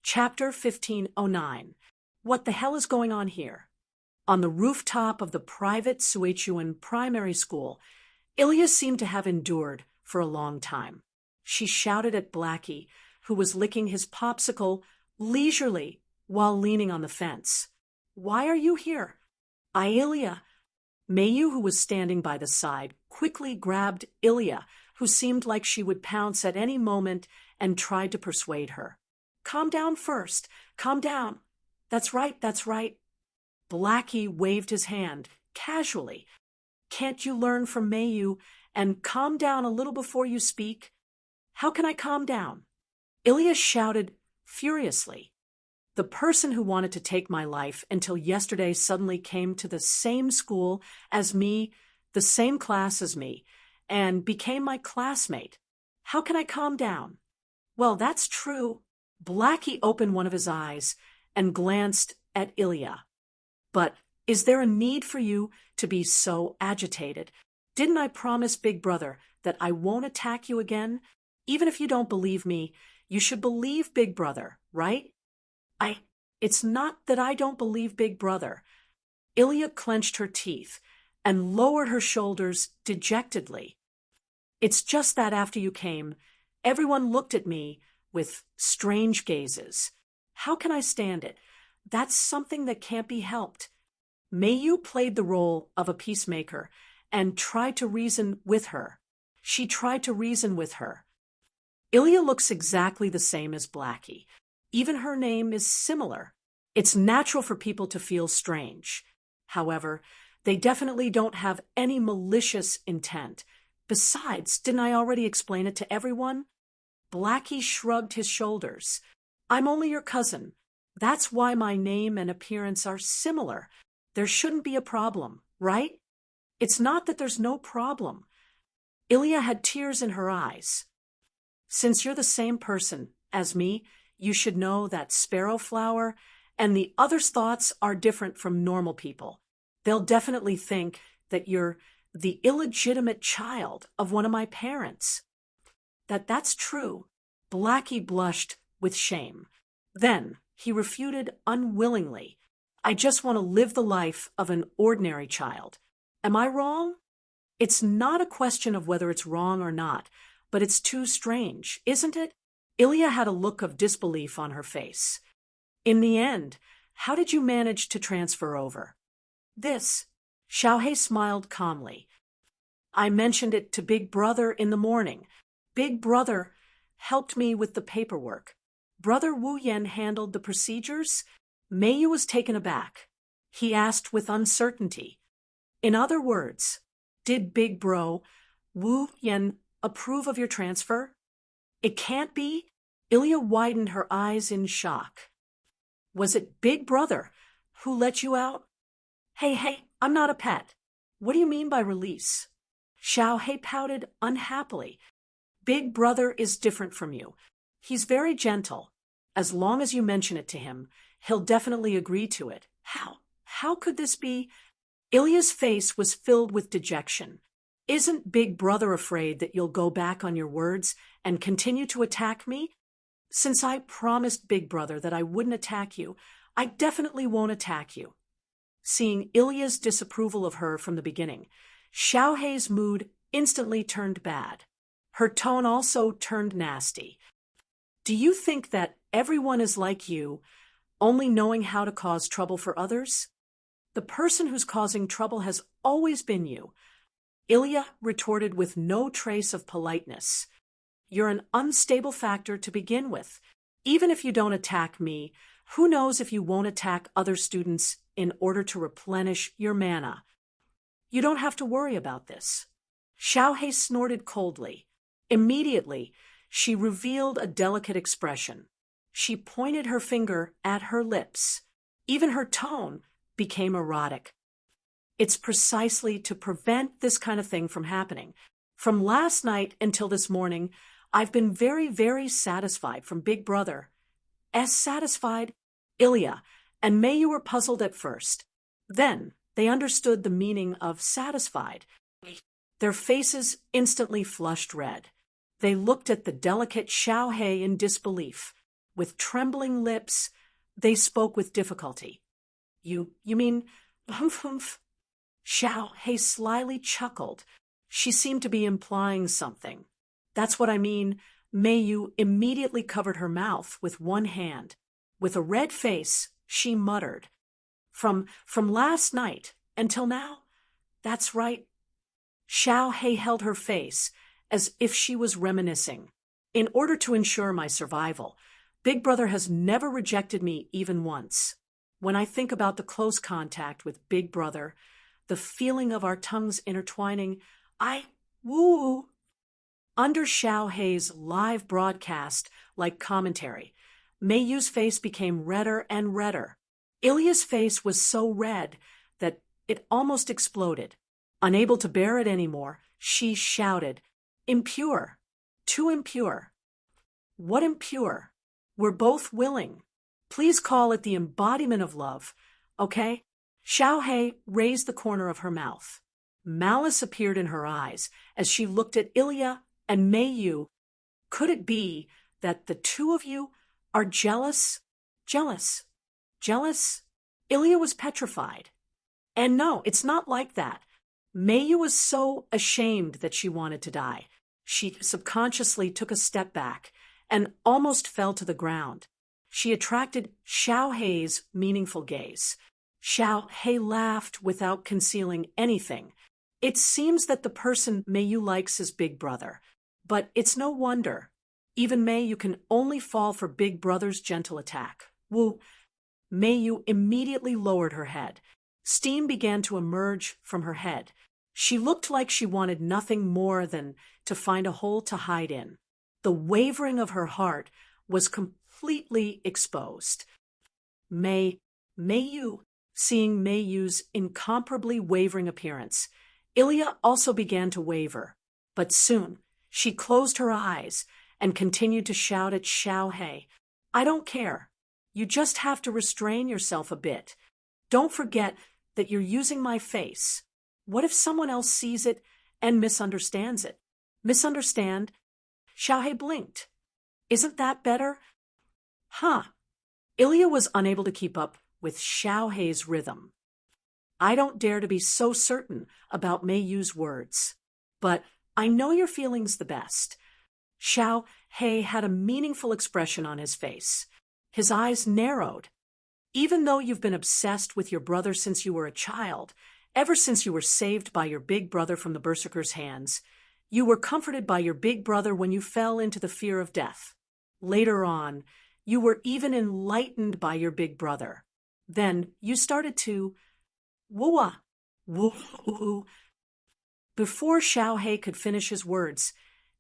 Chapter 1509. What the hell is going on here? On the rooftop of the private Suichuan primary school, Ilya seemed to have endured for a long time. She shouted at Blackie, who was licking his popsicle leisurely while leaning on the fence. "Why are you here?" "Ilya." Mayu, who was standing by the side, quickly grabbed Ilya, who seemed like she would pounce at any moment, and tried to persuade her. "Calm down first. Calm down. That's right, that's right." Blackie waved his hand, casually. "Can't you learn from Mayu and calm down a little before you speak?" "How can I calm down?" Ilya shouted furiously. "The person who wanted to take my life until yesterday suddenly came to the same school as me, the same class as me, and became my classmate. How can I calm down?" "Well, that's true." Blackie opened one of his eyes and glanced at Ilya. "But is there a need for you to be so agitated? Didn't I promise Big Brother that I won't attack you again? Even if you don't believe me, you should believe Big Brother, right?" It's not that I don't believe Big Brother." Ilya clenched her teeth and lowered her shoulders dejectedly. "It's just that after you came, everyone looked at me with strange gazes. How can I stand it? That's something that can't be helped." Mayu played the role of a peacemaker and tried to reason with her. She tried to reason with her. "Ilya looks exactly the same as Blackie. Even her name is similar. It's natural for people to feel strange. However, they definitely don't have any malicious intent. Besides, didn't I already explain it to everyone?" Blackie shrugged his shoulders. "I'm only your cousin. That's why my name and appearance are similar. There shouldn't be a problem, right?" "It's not that there's no problem." Ilya had tears in her eyes. "Since you're the same person as me, you should know that Sparrow Flower and the others' thoughts are different from normal people. They'll definitely think that you're the illegitimate child of one of my parents." That's true." Blackie blushed with shame. Then he refuted unwillingly. "I just want to live the life of an ordinary child. Am I wrong?" "It's not a question of whether it's wrong or not, but it's too strange, isn't it?" Ilya had a look of disbelief on her face. "In the end, how did you manage to transfer over?" "This." Shoujo smiled calmly. "I mentioned it to Big Brother in the morning. Big Brother helped me with the paperwork. Brother Wu Yan handled the procedures." Mayu was taken aback. He asked with uncertainty. "In other words, did Big Bro Wu Yan approve of your transfer?" "It can't be." Ilya widened her eyes in shock. "Was it Big Brother who let you out?" Hey, I'm not a pet. What do you mean by release?" Shoujo pouted unhappily. "Big Brother is different from you. He's very gentle. As long as you mention it to him, he'll definitely agree to it." How could this be?" Ilya's face was filled with dejection. "Isn't Big Brother afraid that you'll go back on your words and continue to attack me? Since I promised Big Brother that I wouldn't attack you, I definitely won't attack you." Seeing Ilya's disapproval of her from the beginning, Xiaohei's mood instantly turned bad. Her tone also turned nasty. "Do you think that everyone is like you, only knowing how to cause trouble for others? The person who's causing trouble has always been you." Ilya retorted with no trace of politeness. "You're an unstable factor to begin with. Even if you don't attack me, who knows if you won't attack other students in order to replenish your mana. You don't have to worry about this." Xiaohe snorted coldly. Immediately, she revealed a delicate expression. She pointed her finger at her lips. Even her tone became erotic. "It's precisely to prevent this kind of thing from happening. From last night until this morning, I've been very, very satisfied from Big Brother." "As satisfied?" Ilya and Mayu were puzzled at first. Then they understood the meaning of satisfied. Their faces instantly flushed red. They looked at the delicate Xiaohe in disbelief. With trembling lips, they spoke with difficulty. You mean, humph humph? Xiao He slyly chuckled. She seemed to be implying something. That's what I mean. Mei Yu immediately covered her mouth with one hand. With a red face, she muttered, From last night until now? That's right. Xiao He held her face as if she was reminiscing. In order to ensure my survival, Big Brother has never rejected me even once. When I think about the close contact with Big Brother, the feeling of our tongues intertwining, woo. Under Xiao He's live broadcast, like commentary, Mei Yu's face became redder and redder. Ilya's face was so red that it almost exploded. Unable to bear it anymore, she shouted, Impure! Too impure! What impure? We're both willing. Please call it the embodiment of love, okay? Xiao He raised the corner of her mouth. Malice appeared in her eyes as she looked at Ilya and Mei Yu. Could it be that the two of you are jealous? Jealous? Jealous? Ilya was petrified. And no, it's not like that. Mei Yu was so ashamed that she wanted to die. She subconsciously took a step back and almost fell to the ground. She attracted Xiao He's meaningful gaze. Xiao He laughed without concealing anything. It seems that the person Mei Yu likes is Big Brother. But it's no wonder. Even Mei Yu can only fall for Big Brother's gentle attack. Woo! Mei Yu immediately lowered her head. Steam began to emerge from her head. She looked like she wanted nothing more than to find a hole to hide in. The wavering of her heart was completely exposed. Mei Yu, seeing Mei Yu's incomparably wavering appearance, Ilya also began to waver. But soon, she closed her eyes and continued to shout at Xiao He, I don't care. You just have to restrain yourself a bit. Don't forget that you're using my face. What if someone else sees it and misunderstands it? Misunderstand? Xiao He blinked. Isn't that better? Huh. Ilya was unable to keep up with Xiao He's rhythm. I don't dare to be so certain about Mei Yu's words. But I know your feelings the best. Xiao He had a meaningful expression on his face. His eyes narrowed. Even though you've been obsessed with your brother since you were a child, ever since you were saved by your big brother from the berserker's hands, you were comforted by your big brother when you fell into the fear of death. Later on, you were even enlightened by your big brother. Then you started to woo-ah, woo-hoo. Before Xiao He could finish his words,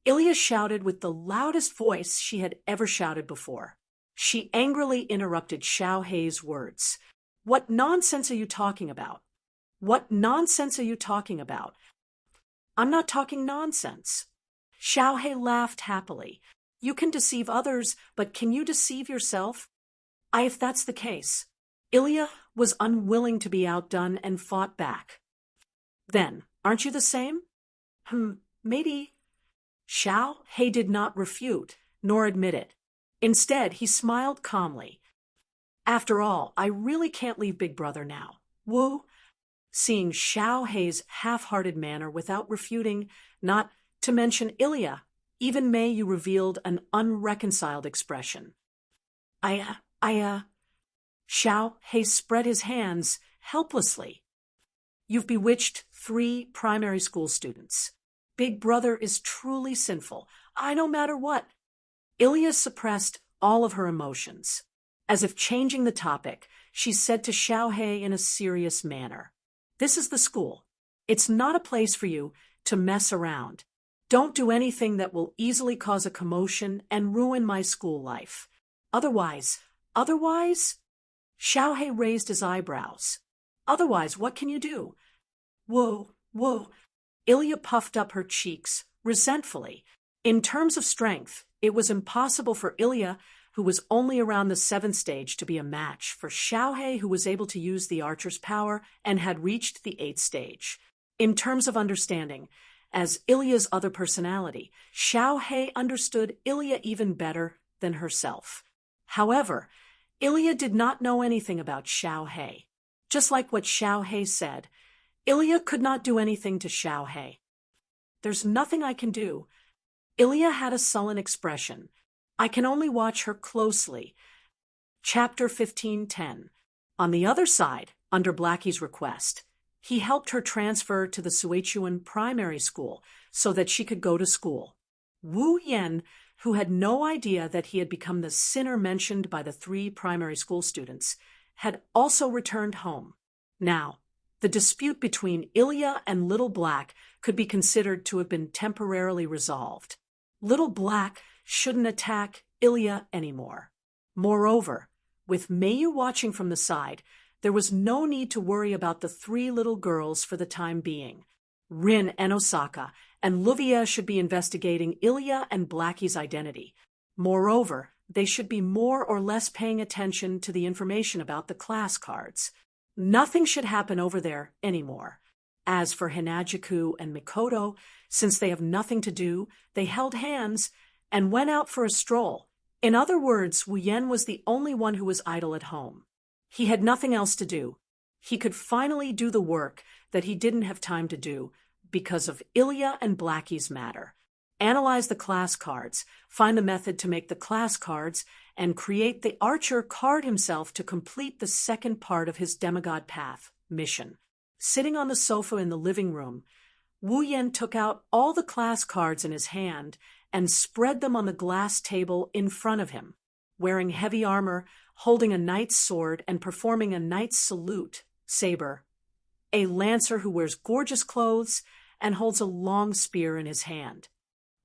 Ilya shouted with the loudest voice she had ever shouted before. She angrily interrupted Xiao He's words. What nonsense are you talking about? What nonsense are you talking about? I'm not talking nonsense. Xiao He laughed happily. You can deceive others, but can you deceive yourself? If that's the case. Ilya was unwilling to be outdone and fought back. Then, aren't you the same? Maybe. Xiao He did not refute, nor admit it. Instead, he smiled calmly. After all, I really can't leave Big Brother now. Woo! Seeing Xiao He's half-hearted manner without refuting, not to mention Ilya, even Mei Yu revealed an unreconciled expression. Xiao He spread his hands helplessly. You've bewitched 3 primary school students. Big Brother is truly sinful. No matter what. Ilya suppressed all of her emotions. As if changing the topic, she said to Xiao He in a serious manner, This is the school. It's not a place for you to mess around. Don't do anything that will easily cause a commotion and ruin my school life. Otherwise? Xiao He raised his eyebrows. Otherwise, what can you do? Whoa. Ilya puffed up her cheeks, resentfully. In terms of strength, it was impossible for Ilya, who was only around the 7th stage, to be a match for Xiao He, who was able to use the archer's power and had reached the 8th stage. In terms of understanding, as Ilya's other personality, Xiao He understood Ilya even better than herself. However, Ilya did not know anything about Shoujo. Just like what Shoujo said, Ilya could not do anything to Shoujo. "There's nothing I can do." Ilya had a sullen expression. "I can only watch her closely." Chapter 15:10. On the other side, under Blackie's request, he helped her transfer to the Suichuan primary school so that she could go to school. Wu Yan, who had no idea that he had become the sinner mentioned by the 3 primary school students, had also returned home. Now, the dispute between Ilya and Little Black could be considered to have been temporarily resolved. Little Black shouldn't attack Ilya anymore. Moreover, with Mayu watching from the side, there was no need to worry about the 3 little girls for the time being. Rin and Osaka and Luvia should be investigating Ilya and Blackie's identity. Moreover, they should be more or less paying attention to the information about the class cards. Nothing should happen over there anymore. As for Hinajiku and Mikoto, since they have nothing to do, they held hands and went out for a stroll. In other words, Wu Yan was the only one who was idle at home. He had nothing else to do. He could finally do the work that he didn't have time to do because of Ilya and Blackie's matter. Analyze the class cards, find the method to make the class cards, and create the archer card himself to complete the second part of his demigod path mission. Sitting on the sofa in the living room, Wu Yan took out all the class cards in his hand and spread them on the glass table in front of him. Wearing heavy armor, holding a knight's sword, and performing a knight's salute, saber. A lancer who wears gorgeous clothes and holds a long spear in his hand.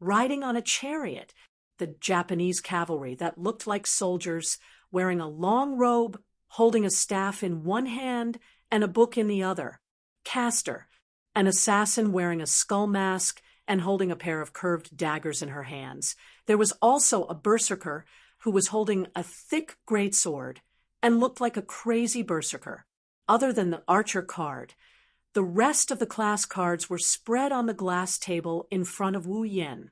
Riding on a chariot, the Japanese cavalry that looked like soldiers, wearing a long robe, holding a staff in one hand and a book in the other. Caster, an assassin wearing a skull mask and holding a pair of curved daggers in her hands. There was also a berserker who was holding a thick greatsword and looked like a crazy berserker. Other than the archer card, the rest of the class cards were spread on the glass table in front of Wu Yan.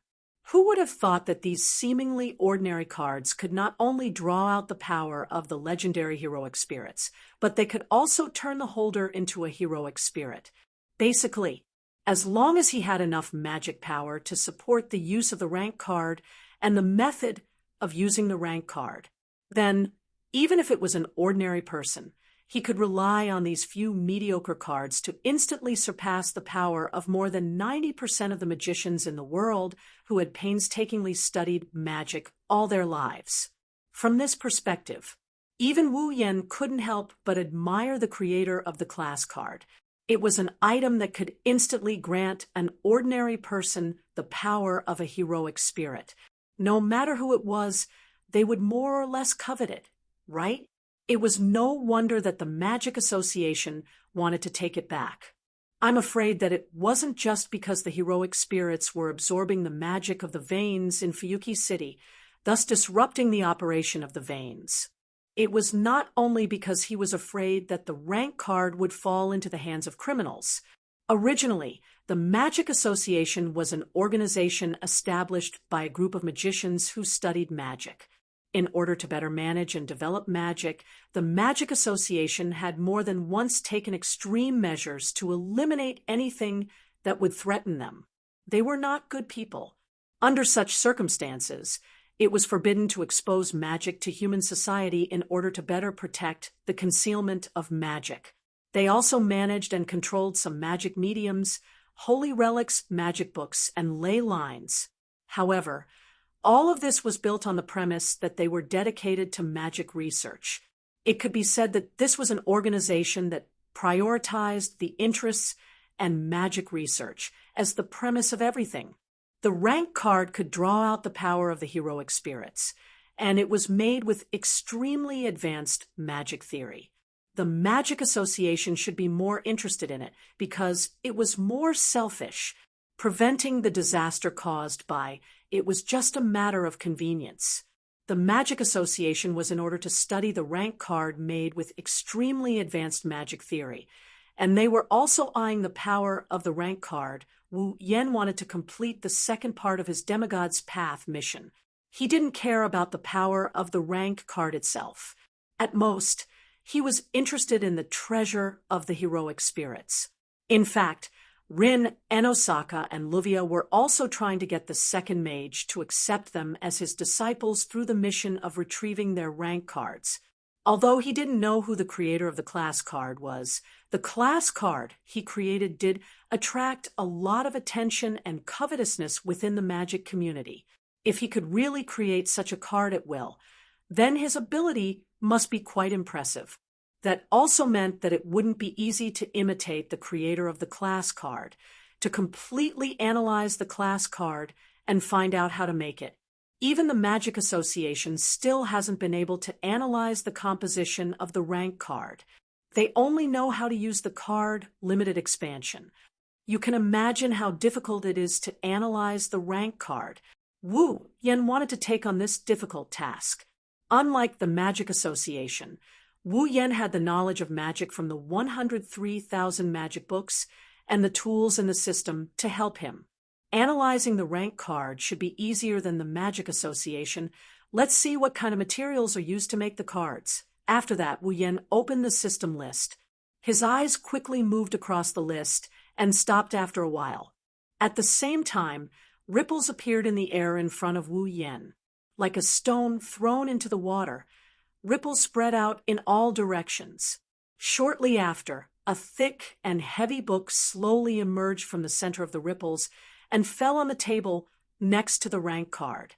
Who would have thought that these seemingly ordinary cards could not only draw out the power of the legendary heroic spirits, but they could also turn the holder into a heroic spirit? Basically, as long as he had enough magic power to support the use of the rank card and the method of using the rank card, then, even if it was an ordinary person, he could rely on these few mediocre cards to instantly surpass the power of more than 90% of the magicians in the world who had painstakingly studied magic all their lives. From this perspective, even Wu Yan couldn't help but admire the creator of the class card. It was an item that could instantly grant an ordinary person the power of a heroic spirit. No matter who it was, they would more or less covet it, right? It was no wonder that the Magic Association wanted to take it back. I'm afraid that it wasn't just because the heroic spirits were absorbing the magic of the veins in Fuyuki City, thus disrupting the operation of the veins. It was not only because he was afraid that the rank card would fall into the hands of criminals. Originally, the Magic Association was an organization established by a group of magicians who studied magic. In order to better manage and develop magic, the Magic Association had more than once taken extreme measures to eliminate anything that would threaten them. They were not good people. Under such circumstances, it was forbidden to expose magic to human society in order to better protect the concealment of magic. They also managed and controlled some magic mediums, holy relics, magic books, and ley lines. However, all of this was built on the premise that they were dedicated to magic research. It could be said that this was an organization that prioritized the interests and magic research as the premise of everything. The rank card could draw out the power of the heroic spirits, and it was made with extremely advanced magic theory. The Magic Association should be more interested in it because it was more selfish, preventing the disaster caused by it was just a matter of convenience. The Magic Association was in order to study the rank card made with extremely advanced magic theory, and they were also eyeing the power of the rank card. Wu Yan wanted to complete the second part of his Demigod's Path mission. He didn't care about the power of the rank card itself. At most, he was interested in the treasure of the heroic spirits. In fact, Rin, Enosaka, and Luvia were also trying to get the second mage to accept them as his disciples through the mission of retrieving their rank cards. Although he didn't know who the creator of the class card was, the class card he created did attract a lot of attention and covetousness within the magic community. If he could really create such a card at will, then his ability must be quite impressive. That also meant that it wouldn't be easy to imitate the creator of the class card, to completely analyze the class card and find out how to make it. Even the Magic Association still hasn't been able to analyze the composition of the rank card. They only know how to use the card limited expansion. You can imagine how difficult it is to analyze the rank card. Wu Yen wanted to take on this difficult task. Unlike the Magic Association, Wu Yen had the knowledge of magic from the 103,000 magic books and the tools in the system to help him. Analyzing the rank card should be easier than the Magic Association. Let's see what kind of materials are used to make the cards. After that, Wu Yen opened the system list. His eyes quickly moved across the list and stopped after a while. At the same time, ripples appeared in the air in front of Wu Yen. Like a stone thrown into the water, ripples spread out in all directions. Shortly after, a thick and heavy book slowly emerged from the center of the ripples and fell on the table next to the rank card.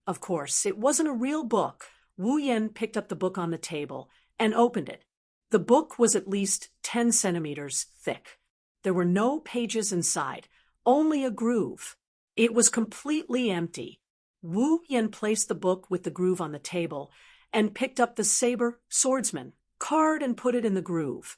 Of course, it wasn't a real book. Wu Yen picked up the book on the table and opened it. The book was at least 10 centimeters thick. There were no pages inside, only a groove. It was completely empty. Wu Yen placed the book with the groove on the table and picked up the saber swordsman card and put it in the groove.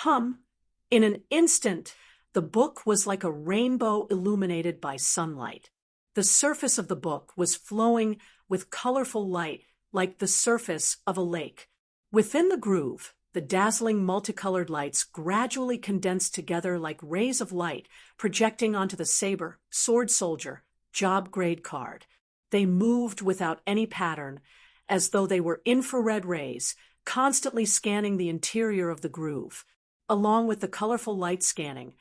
In an instant, the book was like a rainbow illuminated by sunlight. The surface of the book was flowing with colorful light like the surface of a lake. Within the groove, the dazzling multicolored lights gradually condensed together like rays of light, projecting onto the saber, sword soldier, job grade card. They moved without any pattern, as though they were infrared rays, constantly scanning the interior of the groove. Along with the colorful light scanning,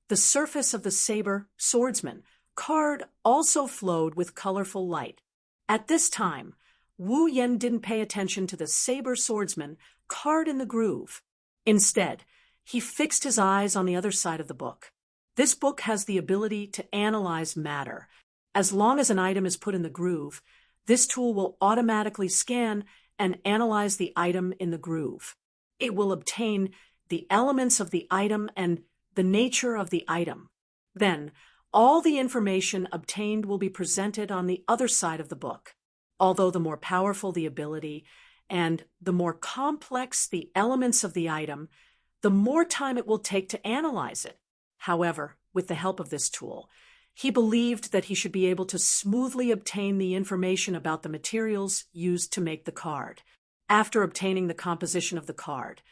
the surface of the saber swordsman card also flowed with colorful light. At this time, Wu Yen didn't pay attention to the saber swordsman card in the groove. Instead, he fixed his eyes on the other side of the book. This book has the ability to analyze matter. As long as an item is put in the groove, this tool will automatically scan and analyze the item in the groove. It will obtain the elements of the item and the nature of the item. Then, all the information obtained will be presented on the other side of the book. Although the more powerful the ability and the more complex the elements of the item, the more time it will take to analyze it. However, with the help of this tool, he believed that he should be able to smoothly obtain the information about the materials used to make the card. After obtaining the composition of the card,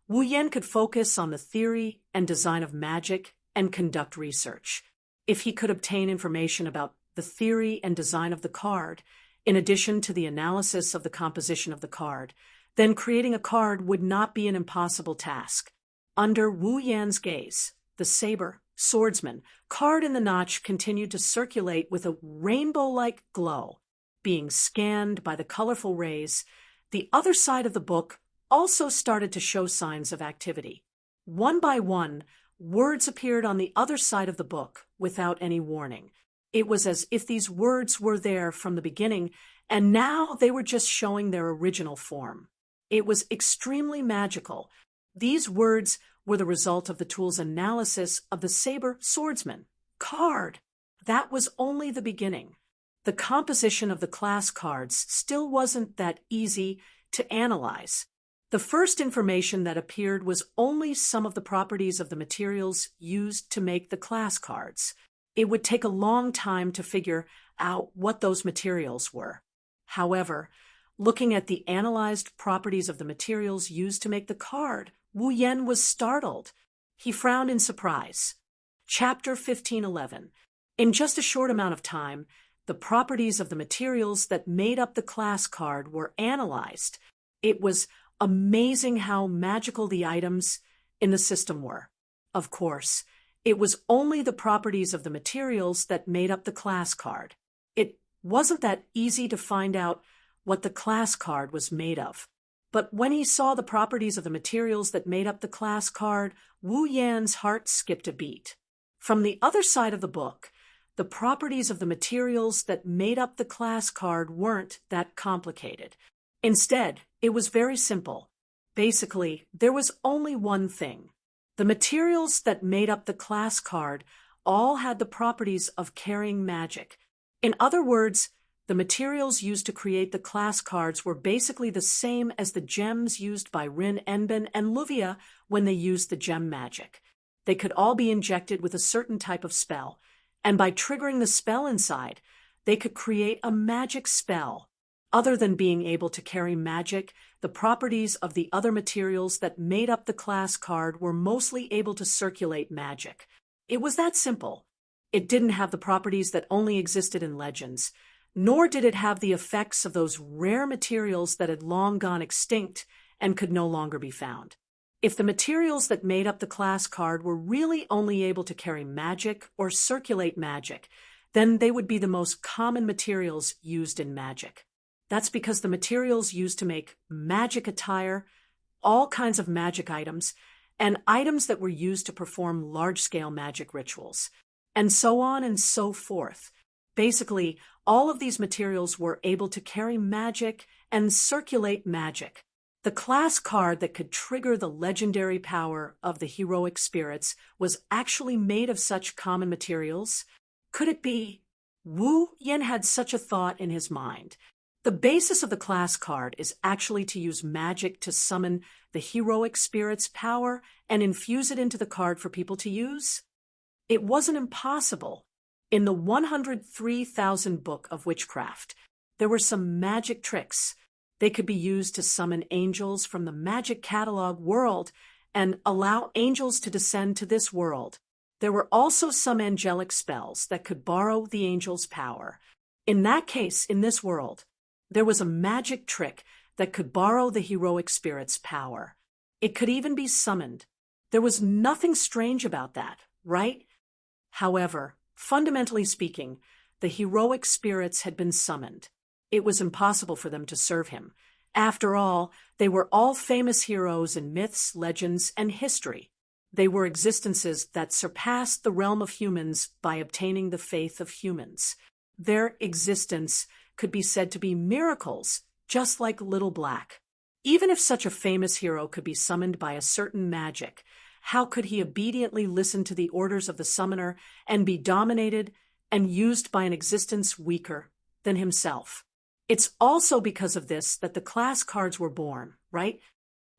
Wu Yen could focus on the theory and design of magic and conduct research. If he could obtain information about the theory and design of the card, in addition to the analysis of the composition of the card, then creating a card would not be an impossible task. Under Wu Yan's gaze, the saber, swordsman, card in the notch continued to circulate with a rainbow-like glow. Being scanned by the colorful rays, the other side of the book also started to show signs of activity. One by one, words appeared on the other side of the book without any warning. It was as if these words were there from the beginning, and now they were just showing their original form. It was extremely magical. These words were the result of the tool's analysis of the saber swordsman card. That was only the beginning. The composition of the class cards still wasn't that easy to analyze. The first information that appeared was only some of the properties of the materials used to make the class cards. It would take a long time to figure out what those materials were. However, looking at the analyzed properties of the materials used to make the card, Wu Yen was startled. He frowned in surprise. Chapter 1511. In just a short amount of time, the properties of the materials that made up the class card were analyzed, it was amazing how magical the items in the system were. Of course, it was only the properties of the materials that made up the class card. It wasn't that easy to find out what the class card was made of. But when he saw the properties of the materials that made up the class card, Wu Yan's heart skipped a beat. From the other side of the book, the properties of the materials that made up the class card weren't that complicated. Instead, it was very simple. Basically, there was only one thing. The materials that made up the class card all had the properties of carrying magic. In other words, the materials used to create the class cards were basically the same as the gems used by Rin Enben and Luvia when they used the gem magic. They could all be injected with a certain type of spell, and by triggering the spell inside, they could create a magic spell. Other than being able to carry magic, the properties of the other materials that made up the class card were mostly able to circulate magic. It was that simple. It didn't have the properties that only existed in legends, nor did it have the effects of those rare materials that had long gone extinct and could no longer be found. If the materials that made up the class card were really only able to carry magic or circulate magic, then they would be the most common materials used in magic. That's because the materials used to make magic attire, all kinds of magic items, and items that were used to perform large-scale magic rituals, and so on and so forth. Basically, all of these materials were able to carry magic and circulate magic. The class card that could trigger the legendary power of the heroic spirits was actually made of such common materials. Could it be? Wu Yan had such a thought in his mind. The basis of the class card is actually to use magic to summon the heroic spirit's power and infuse it into the card for people to use. It wasn't impossible. In the 103,000 Book of Witchcraft, there were some magic tricks. They could be used to summon angels from the magic catalog world and allow angels to descend to this world. There were also some angelic spells that could borrow the angel's power. In that case, in this world, there was a magic trick that could borrow the heroic spirit's power. It could even be summoned. There was nothing strange about that, right? However, fundamentally speaking, the heroic spirits had been summoned. It was impossible for them to serve him. After all, they were all famous heroes in myths, legends, and history. They were existences that surpassed the realm of humans by obtaining the faith of humans. Their existence could be said to be miracles, just like Little Black. Even if such a famous hero could be summoned by a certain magic, how could he obediently listen to the orders of the summoner and be dominated and used by an existence weaker than himself? It's also because of this that the class cards were born, right?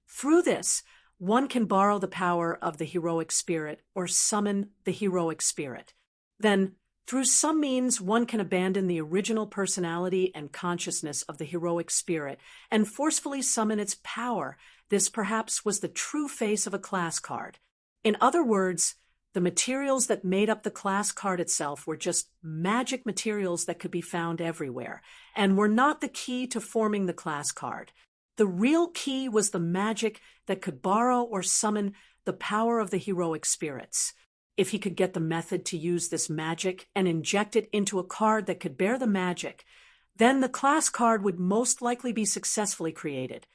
Through this, one can borrow the power of the heroic spirit or summon the heroic spirit. Then, through some means, one can abandon the original personality and consciousness of the heroic spirit and forcefully summon its power. This perhaps was the true face of a class card. In other words, the materials that made up the class card itself were just magic materials that could be found everywhere, and were not the key to forming the class card. The real key was the magic that could borrow or summon the power of the heroic spirits. If he could get the method to use this magic and inject it into a card that could bear the magic, then the class card would most likely be successfully created.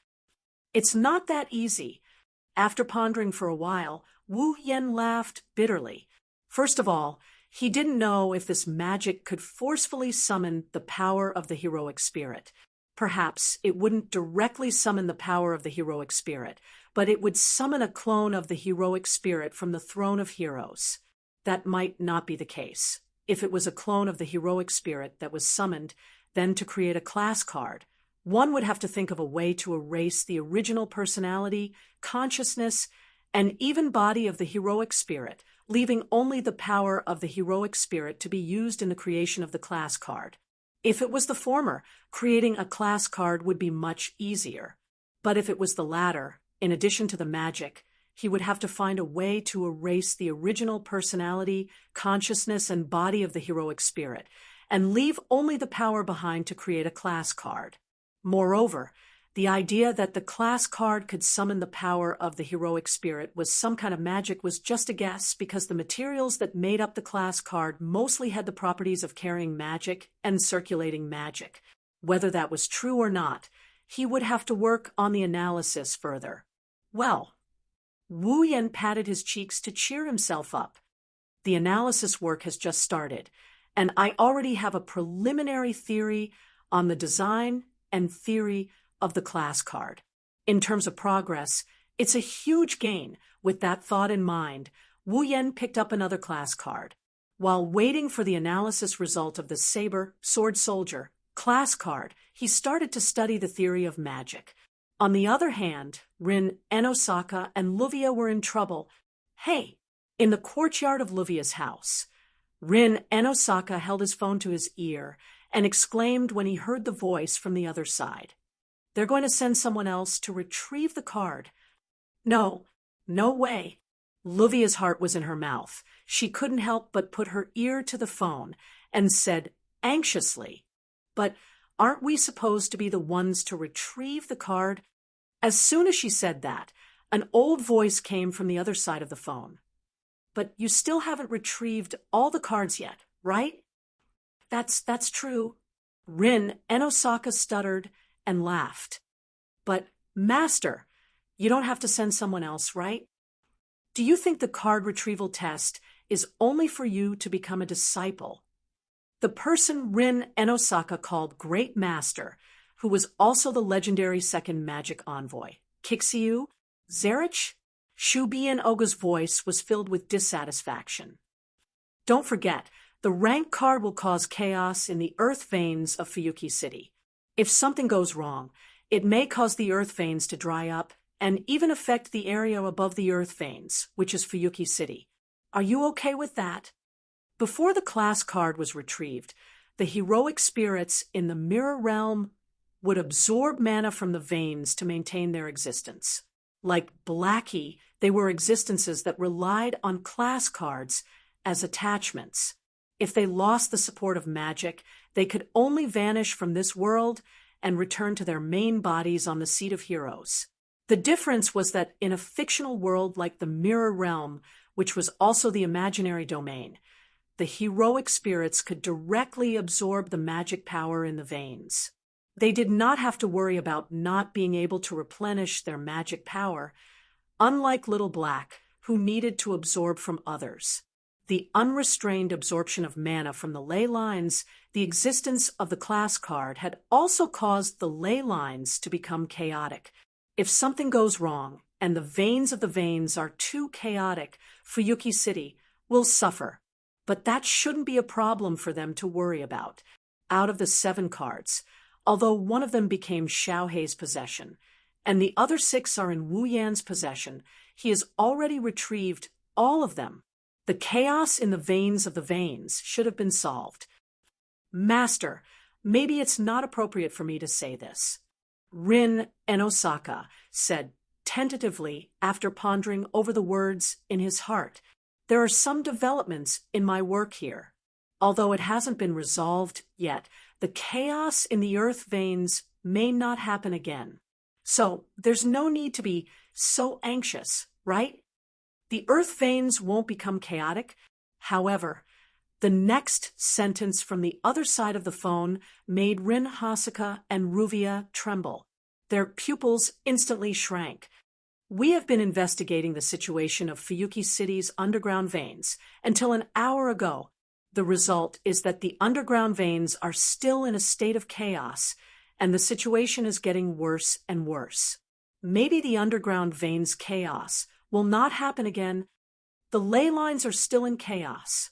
It's not that easy. After pondering for a while, Wu Yan laughed bitterly. First of all, he didn't know if this magic could forcefully summon the power of the heroic spirit. Perhaps it wouldn't directly summon the power of the heroic spirit, but it would summon a clone of the heroic spirit from the throne of heroes. That might not be the case. If it was a clone of the heroic spirit that was summoned, then to create a class card, one would have to think of a way to erase the original personality, consciousness, and even body of the heroic spirit, leaving only the power of the heroic spirit to be used in the creation of the class card. If it was the former, creating a class card would be much easier. But if it was the latter, in addition to the magic, he would have to find a way to erase the original personality, consciousness, and body of the heroic spirit, and leave only the power behind to create a class card. Moreover, the idea that the class card could summon the power of the heroic spirit was some kind of magic was just a guess, because the materials that made up the class card mostly had the properties of carrying magic and circulating magic. Whether that was true or not, he would have to work on the analysis further. Well, Wu Yan patted his cheeks to cheer himself up. The analysis work has just started, and I already have a preliminary theory on the design and theory of the class card. In terms of progress, it's a huge gain. With that thought in mind, Wu Yan picked up another class card. While waiting for the analysis result of the Saber Sword Soldier class card, he started to study the theory of magic. On the other hand, Rin and Osaka and Luvia were in trouble. Hey! In the courtyard of Luvia's house, Rin and Osaka held his phone to his ear and exclaimed when he heard the voice from the other side. They're going to send someone else to retrieve the card. No way. Luvia's heart was in her mouth. She couldn't help but put her ear to the phone and said anxiously, "But aren't we supposed to be the ones to retrieve the card?" As soon as she said that, an old voice came from the other side of the phone. "But you still haven't retrieved all the cards yet, right?" That's true. Rin and Osaka stuttered and laughed. "But, Master, you don't have to send someone else, right? Do you think the card retrieval test is only for you to become a disciple?" The person Rin and Osaka called Great Master, who was also the legendary second magic envoy, Kixiu, Zerich, Shubi and Oga's voice was filled with dissatisfaction. "Don't forget, the rank card will cause chaos in the earth veins of Fuyuki City. If something goes wrong, it may cause the earth veins to dry up and even affect the area above the earth veins, which is Fuyuki City. Are you okay with that?" Before the class card was retrieved, the heroic spirits in the mirror realm would absorb mana from the veins to maintain their existence. Like Blackie, they were existences that relied on class cards as attachments. If they lost the support of magic, they could only vanish from this world and return to their main bodies on the Seat of Heroes. The difference was that in a fictional world like the Mirror Realm, which was also the imaginary domain, the heroic spirits could directly absorb the magic power in the veins. They did not have to worry about not being able to replenish their magic power, unlike Little Black, who needed to absorb from others. The unrestrained absorption of mana from the ley lines, the existence of the class card, had also caused the ley lines to become chaotic. If something goes wrong, and the veins of the veins are too chaotic, Fuyuki City will suffer. But that shouldn't be a problem for them to worry about. Out of the 7 cards, although one of them became Xiaohei's possession, and the other 6 are in Wu Yan's possession, he has already retrieved all of them. The chaos in the veins of the veins should have been solved. "Master, maybe it's not appropriate for me to say this," Rin and Osaka said tentatively after pondering over the words in his heart. "There are some developments in my work here. Although it hasn't been resolved yet, the chaos in the earth veins may not happen again. So there's no need to be so anxious, right? The earth veins won't become chaotic." However, the next sentence from the other side of the phone made Rin Hasaka and Ruvia tremble. Their pupils instantly shrank. "We have been investigating the situation of Fuyuki City's underground veins until an hour ago. The result is that the underground veins are still in a state of chaos, and the situation is getting worse and worse. Maybe the underground veins' chaos will not happen again. The ley lines are still in chaos."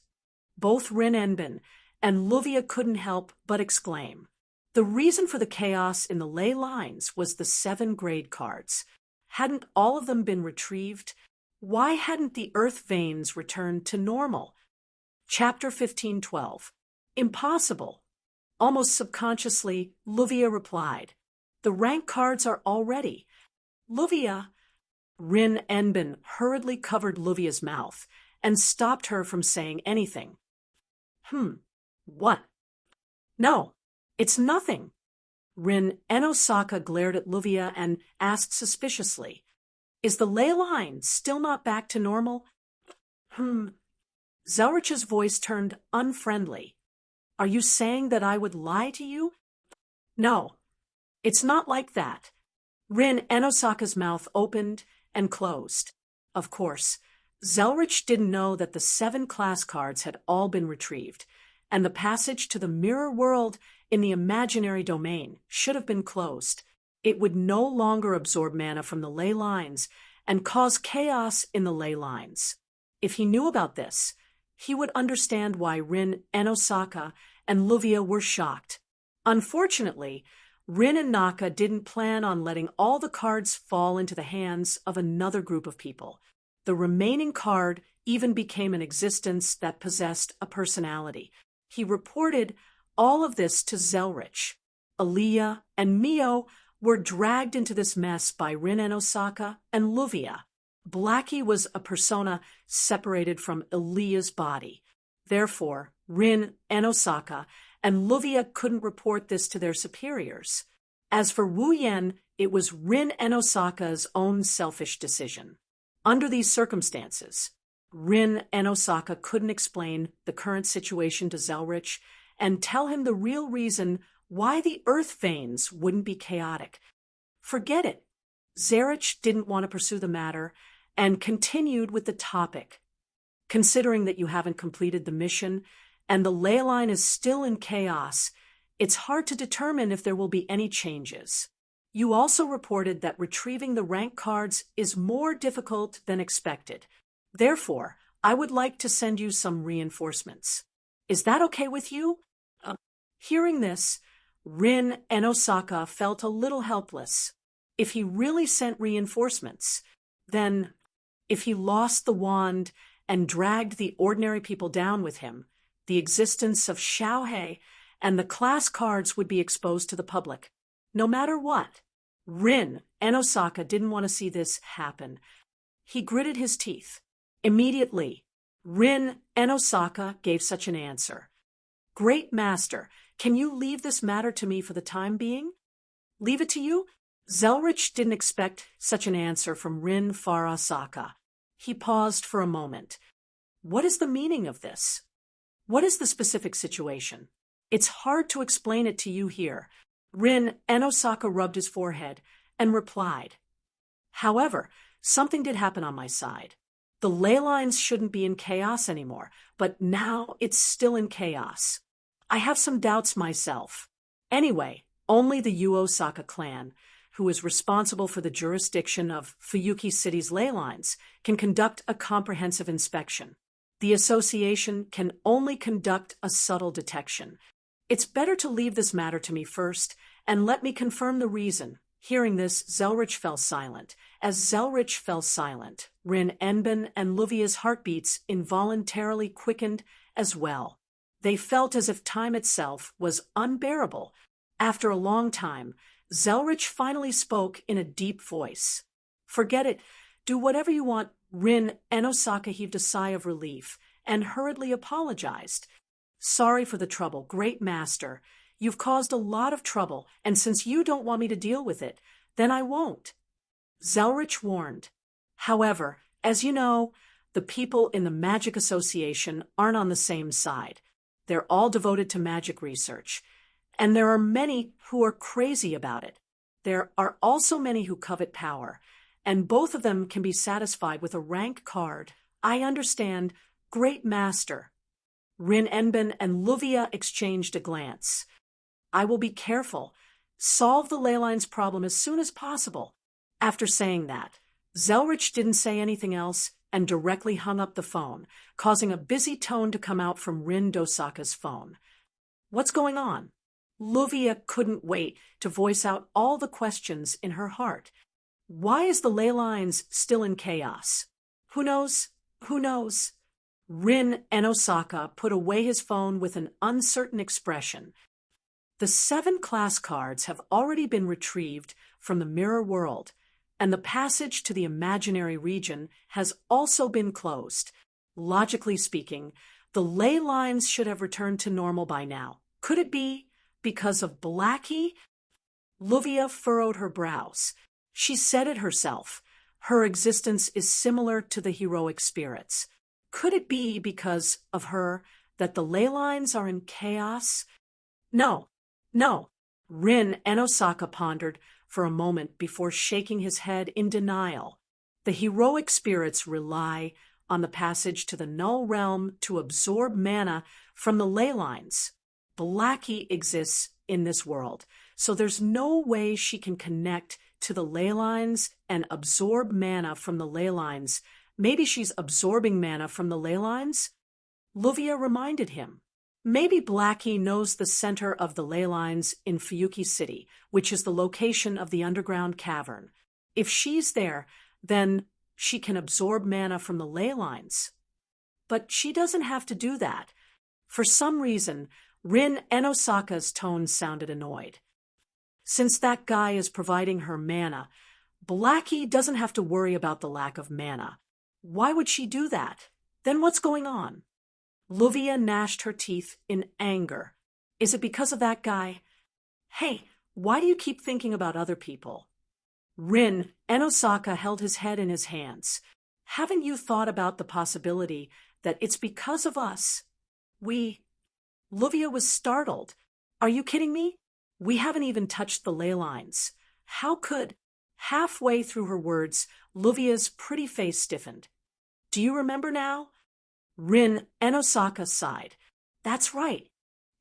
Both Rin Enbin and Luvia couldn't help but exclaim. The reason for the chaos in the ley lines was the 7 grade cards. Hadn't all of them been retrieved? Why hadn't the earth veins returned to normal? Chapter 15:12. Impossible. Almost subconsciously, Luvia replied. "The rank cards are all ready." "Luvia." Rin Enbin hurriedly covered Luvia's mouth and stopped her from saying anything. What?" No, it's nothing. Rin and Osaka glared at Luvia and asked suspiciously, "Is the ley line still not back to normal?" Zelrich's voice turned unfriendly. "Are you saying that I would lie to you?" "No, it's not like that." Rin and Osaka's mouth opened and closed. Of course, Zelrich didn't know that the 7 class cards had all been retrieved, and the passage to the mirror world in the imaginary domain should have been closed. It would no longer absorb mana from the ley lines and cause chaos in the ley lines. If he knew about this, he would understand why Rin and Osaka and Luvia were shocked. Unfortunately, Rin and Naka didn't plan on letting all the cards fall into the hands of another group of people. The remaining card even became an existence that possessed a personality. He reported all of this to Zelrich. Aaliyah and Mio were dragged into this mess by Rin and Osaka and Luvia. Blackie was a persona separated from Aaliyah's body. Therefore, Rin and Osaka and Luvia couldn't report this to their superiors. As for Wu Yen, it was Rin and Osaka's own selfish decision. Under these circumstances, Rin and Osaka couldn't explain the current situation to Zelrich and tell him the real reason why the Earth veins wouldn't be chaotic. Forget it. Zelrich didn't want to pursue the matter and continued with the topic. Considering that you haven't completed the mission and the ley line is still in chaos, it's hard to determine if there will be any changes. You also reported that retrieving the rank cards is more difficult than expected. Therefore, I would like to send you some reinforcements. Is that okay with you? Hearing this, Rin and Osaka felt a little helpless. If he really sent reinforcements, then if he lost the wand and dragged the ordinary people down with him, the existence of Shoujo and the class cards would be exposed to the public. No matter what, Rin and Osaka didn't want to see this happen. He gritted his teeth. Immediately, Rin and Osaka gave such an answer. "Great Master, can you leave this matter to me for the time being?" "Leave it to you?" Zelrich didn't expect such an answer from Rin Osaka. He paused for a moment. What is the meaning of this? What is the specific situation? It's hard to explain it to you here. Rin and Osaka rubbed his forehead and replied. However, something did happen on my side. The ley lines shouldn't be in chaos anymore, but now it's still in chaos. I have some doubts myself. Anyway, only the Yu Osaka clan, who is responsible for the jurisdiction of Fuyuki City's ley lines, can conduct a comprehensive inspection. The association can only conduct a subtle detection. It's better to leave this matter to me first, and let me confirm the reason. Hearing this, Zelrich fell silent. As Zelrich fell silent, Rin Enben and Luvia's heartbeats involuntarily quickened as well. They felt as if time itself was unbearable. After a long time, Zelrich finally spoke in a deep voice. "Forget it. Do whatever you want." Rin and Osaka heaved a sigh of relief and hurriedly apologized. "Sorry for the trouble, Great Master. You've caused a lot of trouble, and since you don't want me to deal with it, then I won't." Zelrich warned. However, as you know, the people in the Magic Association aren't on the same side. They're all devoted to magic research, and there are many who are crazy about it. There are also many who covet power, and both of them can be satisfied with a rank card. I understand, Great Master. Rin Enben and Luvia exchanged a glance. I will be careful. Solve the ley lines problem as soon as possible. After saying that, Zelrich didn't say anything else and directly hung up the phone, causing a busy tone to come out from Rin Dosaka's phone. What's going on? Luvia couldn't wait to voice out all the questions in her heart. Why is the ley lines still in chaos? Who knows? Who knows? Rin and Osaka put away his phone with an uncertain expression. The 7 class cards have already been retrieved from the mirror world, and the passage to the imaginary region has also been closed. Logically speaking, the ley lines should have returned to normal by now. Could it be? Because of Blackie? Luvia furrowed her brows. She said it herself. Her existence is similar to the heroic spirits. Could it be because of her that the ley lines are in chaos? No, no. Rin Enosaka pondered for a moment before shaking his head in denial. The heroic spirits rely on the passage to the null realm to absorb mana from the ley lines. Blackie exists in this world, so there's no way she can connect to the ley lines and absorb mana from the ley lines. Maybe she's absorbing mana from the ley lines? Luvia reminded him. Maybe Blackie knows the center of the ley lines in Fuyuki City, which is the location of the underground cavern. If she's there, then she can absorb mana from the ley lines. But she doesn't have to do that. For some reason, Rin Enosaka's tone sounded annoyed. Since that guy is providing her mana, Blackie doesn't have to worry about the lack of mana. Why would she do that? Then what's going on? Luvia gnashed her teeth in anger. Is it because of that guy? Hey, why do you keep thinking about other people? Rin Enosaka held his head in his hands. Haven't you thought about the possibility that it's because of us? Luvia was startled. Are you kidding me? We haven't even touched the ley lines. How could? Halfway through her words, Luvia's pretty face stiffened. Do you remember now? Rin Enosaka sighed. That's right.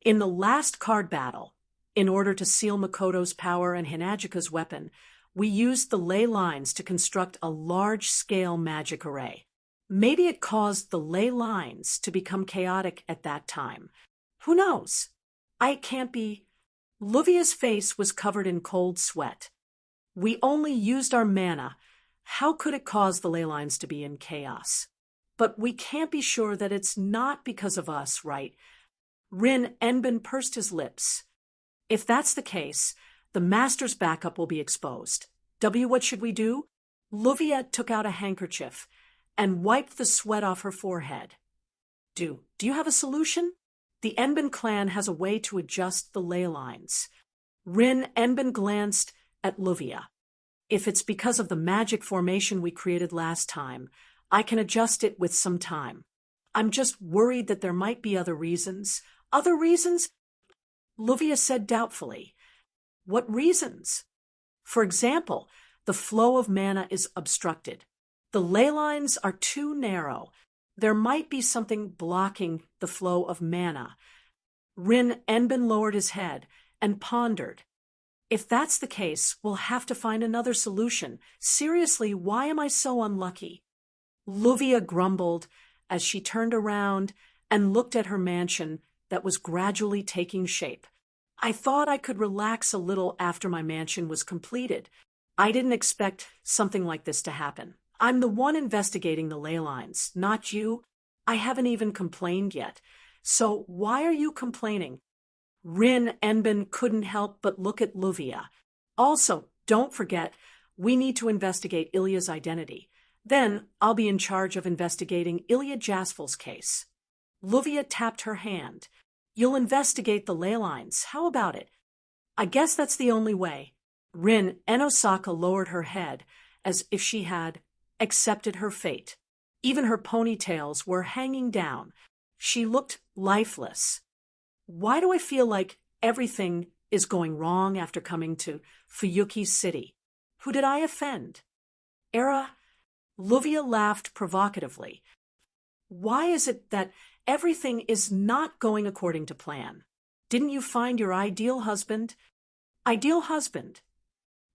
In the last card battle, in order to seal Makoto's power and Hinagika's weapon, we used the ley lines to construct a large-scale magic array. Maybe it caused the ley lines to become chaotic at that time. Who knows? I can't be... Luvia's face was covered in cold sweat. We only used our mana. How could it cause the ley lines to be in chaos? But we can't be sure that it's not because of us, right? Rin Enbin pursed his lips. If that's the case, the master's backup will be exposed. What should we do? Luvia took out a handkerchief and wiped the sweat off her forehead. Do you have a solution? The Enbin clan has a way to adjust the ley lines. Rin Enbin glanced at Luvia. If it's because of the magic formation we created last time, I can adjust it with some time. I'm just worried that there might be other reasons. Other reasons? Luvia said doubtfully. What reasons? For example, the flow of mana is obstructed. The ley lines are too narrow. There might be something blocking the flow of mana. Rin Enbin lowered his head and pondered. If that's the case, we'll have to find another solution. Seriously, why am I so unlucky? Luvia grumbled as she turned around and looked at her mansion that was gradually taking shape. I thought I could relax a little after my mansion was completed. I didn't expect something like this to happen. I'm the one investigating the ley lines, not you. I haven't even complained yet. So why are you complaining? Rin Enbin couldn't help but look at Luvia. Also, don't forget, we need to investigate Ilya's identity. Then I'll be in charge of investigating Ilya Jasfel's case. Luvia tapped her hand. You'll investigate the ley lines. How about it? I guess that's the only way. Rin Enosaka lowered her head as if she had accepted her fate. Even her ponytails were hanging down. She looked lifeless. Why do I feel like everything is going wrong after coming to Fuyuki City? Who did I offend? Luvia laughed provocatively. Why is it that everything is not going according to plan? Didn't you find your ideal husband? Ideal husband?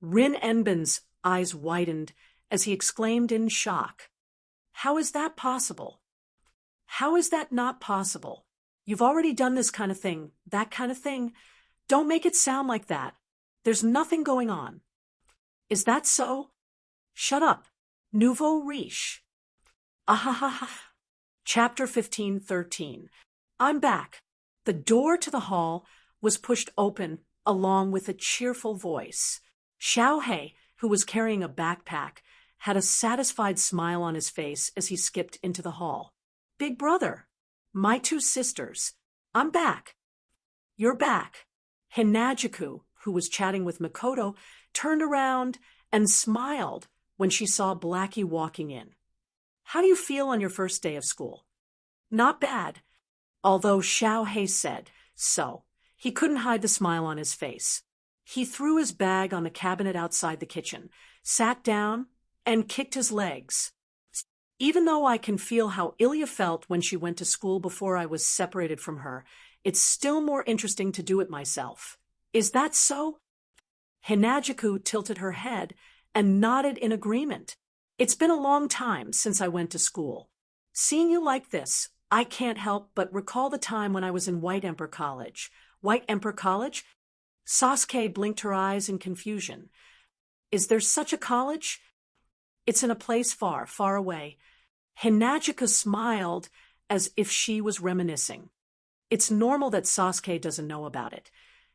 Rin Enbin's eyes widened as he exclaimed in shock. How is that possible? How is that not possible? You've already done this kind of thing, that kind of thing. Don't make it sound like that. There's nothing going on. Is that so? Shut up. Nouveau riche. Ahahaha. Chapter 15:13. I'm back. The door to the hall was pushed open along with a cheerful voice. Shoujo, who was carrying a backpack, had a satisfied smile on his face as he skipped into the hall. Big brother, my two sisters, I'm back. You're back. Hinajuku, who was chatting with Makoto, turned around and smiled when she saw Blackie walking in. "How do you feel on your first day of school?" "Not bad," although Xiaohei said so. He couldn't hide the smile on his face. He threw his bag on the cabinet outside the kitchen, sat down, and kicked his legs. "Even though I can feel how Ilya felt when she went to school before I was separated from her, it's still more interesting to do it myself." "Is that so?" Hinajuku tilted her head and nodded in agreement. "It's been a long time since I went to school. Seeing you like this, I can't help but recall the time when I was in White Emperor College." "White Emperor College?" Sasuke blinked her eyes in confusion. "Is there such a college?" "It's in a place far, far away." Hinajuku smiled as if she was reminiscing. "It's normal that Sasuke doesn't know about it.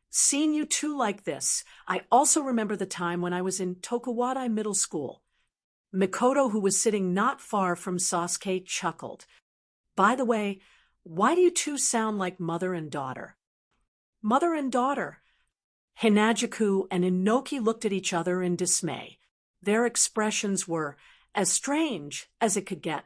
Seeing you two like this, I also remember the time when I was in Tokuwadai Middle School." Mikoto, who was sitting not far from Sasuke, chuckled. "By the way, why do you two sound like mother and daughter?" "Mother and daughter." Hinajuku and Inoki looked at each other in dismay. Their expressions were as strange as it could get.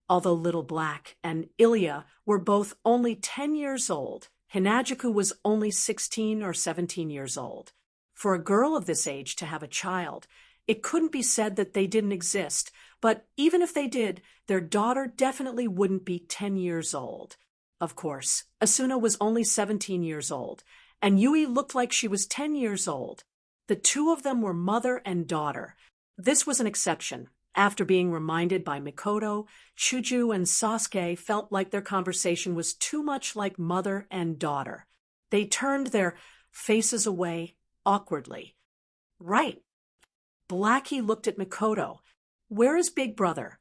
Although Little Black and Ilya were both only 10 years old, Hinajuku was only 16 or 17 years old. For a girl of this age to have a child, it couldn't be said that they didn't exist, but even if they did, their daughter definitely wouldn't be 10 years old. Of course, Asuna was only 17 years old, and Yui looked like she was 10 years old. The two of them were mother and daughter. This was an exception. After being reminded by Mikoto, Shoujo and Sasuke felt like their conversation was too much like mother and daughter. They turned their faces away awkwardly. "Right." Blackie looked at Mikoto. "Where is Big Brother?"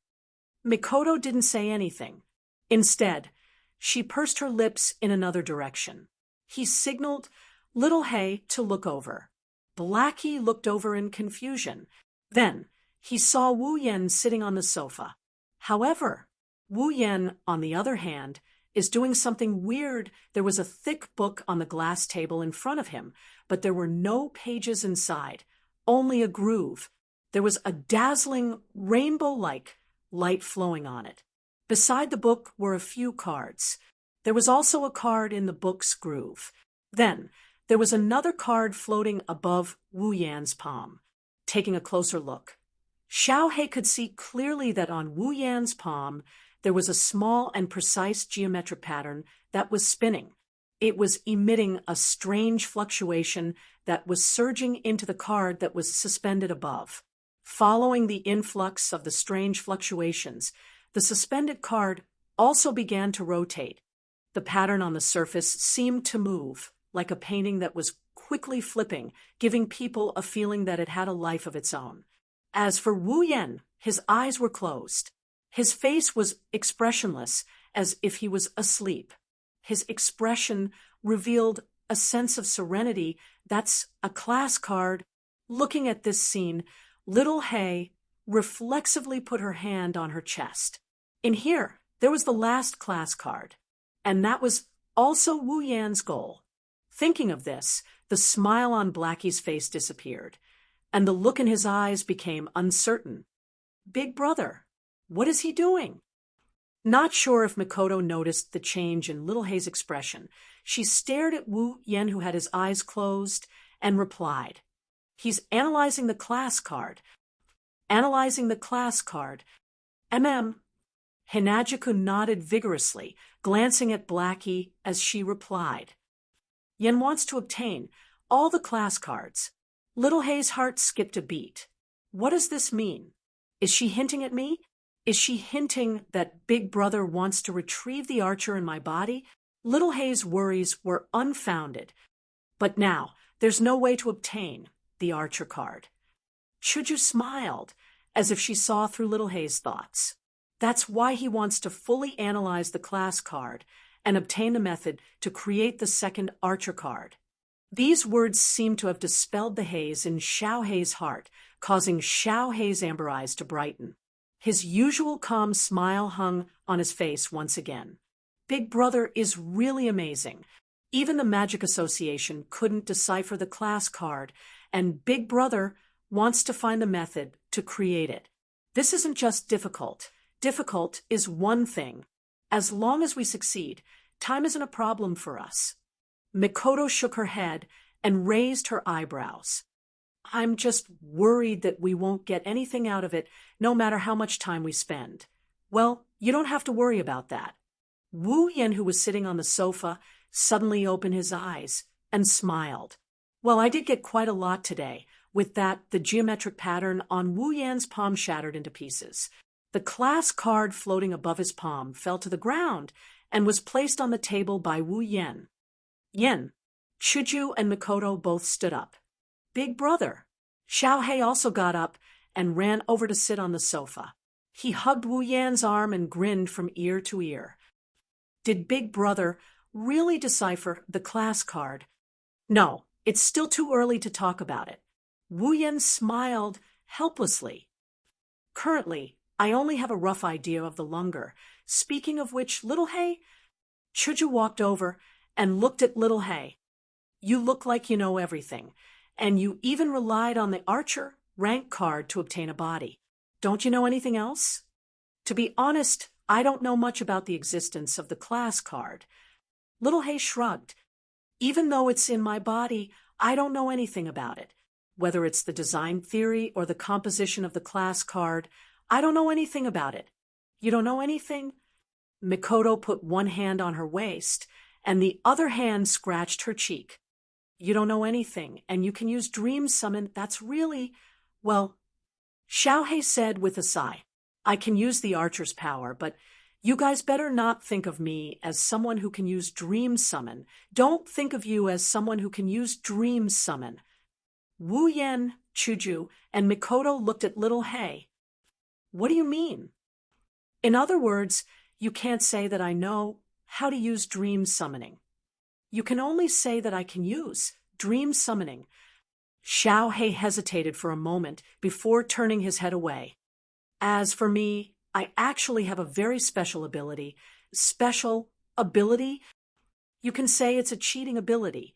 Mikoto didn't say anything. Instead, she pursed her lips in another direction. He signaled Little Hay to look over. Blackie looked over in confusion. Then he saw Wu Yen sitting on the sofa. However, Wu Yen, on the other hand, is doing something weird. There was a thick book on the glass table in front of him, but there were no pages inside, only a groove. There was a dazzling rainbow-like light flowing on it. Beside the book were a few cards. There was also a card in the book's groove. Then there was another card floating above Wu Yan's palm. Taking a closer look, Xiaohei could see clearly that on Wu Yan's palm there was a small and precise geometric pattern that was spinning. It was emitting a strange fluctuation that was surging into the card that was suspended above. Following the influx of the strange fluctuations, the suspended card also began to rotate. The pattern on the surface seemed to move, like a painting that was quickly flipping, giving people a feeling that it had a life of its own. As for Wu Yen, his eyes were closed. His face was expressionless, as if he was asleep. His expression revealed a sense of serenity. "That's a class card." Looking at this scene, Little Hay reflexively put her hand on her chest. In here, there was the last class card, and that was also Wu Yan's goal. Thinking of this, the smile on Blackie's face disappeared, and the look in his eyes became uncertain. "Big Brother, what is he doing?" Not sure if Mikoto noticed the change in Little Hay's expression, she stared at Wu Yen, who had his eyes closed, and replied, "He's analyzing the class card." "Analyzing the class card. Hinajuku nodded vigorously, glancing at Blackie as she replied. "Yen wants to obtain all the class cards." Little Hay's heart skipped a beat. What does this mean? Is she hinting at me? Is she hinting that Big Brother wants to retrieve the archer in my body? Little Hay's worries were unfounded. But now, there's no way to obtain the archer card. Shoujo smiled, as if she saw through Little Hay's thoughts. That's why he wants to fully analyze the class card and obtain the method to create the second archer card. These words seemed to have dispelled the haze in Xiaohei's heart, causing Xiaohei's amber eyes to brighten. His usual calm smile hung on his face once again. Big Brother is really amazing. Even the Magic Association couldn't decipher the class card, and Big Brother wants to find the method to create it. This isn't just difficult. Difficult is one thing. As long as we succeed, time isn't a problem for us. Mikoto shook her head and raised her eyebrows. I'm just worried that we won't get anything out of it, no matter how much time we spend. Well, you don't have to worry about that. Wu Yen, who was sitting on the sofa, suddenly opened his eyes and smiled. Well, I did get quite a lot today. With that, the geometric pattern on Wu Yan's palm shattered into pieces. The class card floating above his palm fell to the ground and was placed on the table by Wu Yen. Yen, Shoujo, and Mikoto both stood up. Big Brother. Xiaohei also got up and ran over to sit on the sofa. He hugged Wu Yan's arm and grinned from ear to ear. Did Big Brother really decipher the class card? No, it's still too early to talk about it. Wu Yan smiled helplessly. Currently, I only have a rough idea of the Lunger. Speaking of which, Little Hay? Shoujo walked over and looked at Little Hay. You look like you know everything, and you even relied on the Archer rank card to obtain a body. Don't you know anything else? To be honest, I don't know much about the existence of the class card. Little Hay shrugged. Even though it's in my body, I don't know anything about it. Whether it's the design theory or the composition of the class card, I don't know anything about it. You don't know anything? Mikoto put one hand on her waist, and the other hand scratched her cheek. You don't know anything, and you can use Dream Summon. That's really, well, Xiaohei said with a sigh. I can use the Archer's power, but you guys better not think of me as someone who can use Dream Summon. Don't think of you as someone who can use Dream Summon. Wu Yan, Shoujo, and Mikoto looked at Little Hay. What do you mean? In other words, you can't say that I know how to use Dream Summoning. You can only say that I can use Dream Summoning. Xiaohei hesitated for a moment before turning his head away. As for me, I actually have a very special ability. Special ability? You can say it's a cheating ability.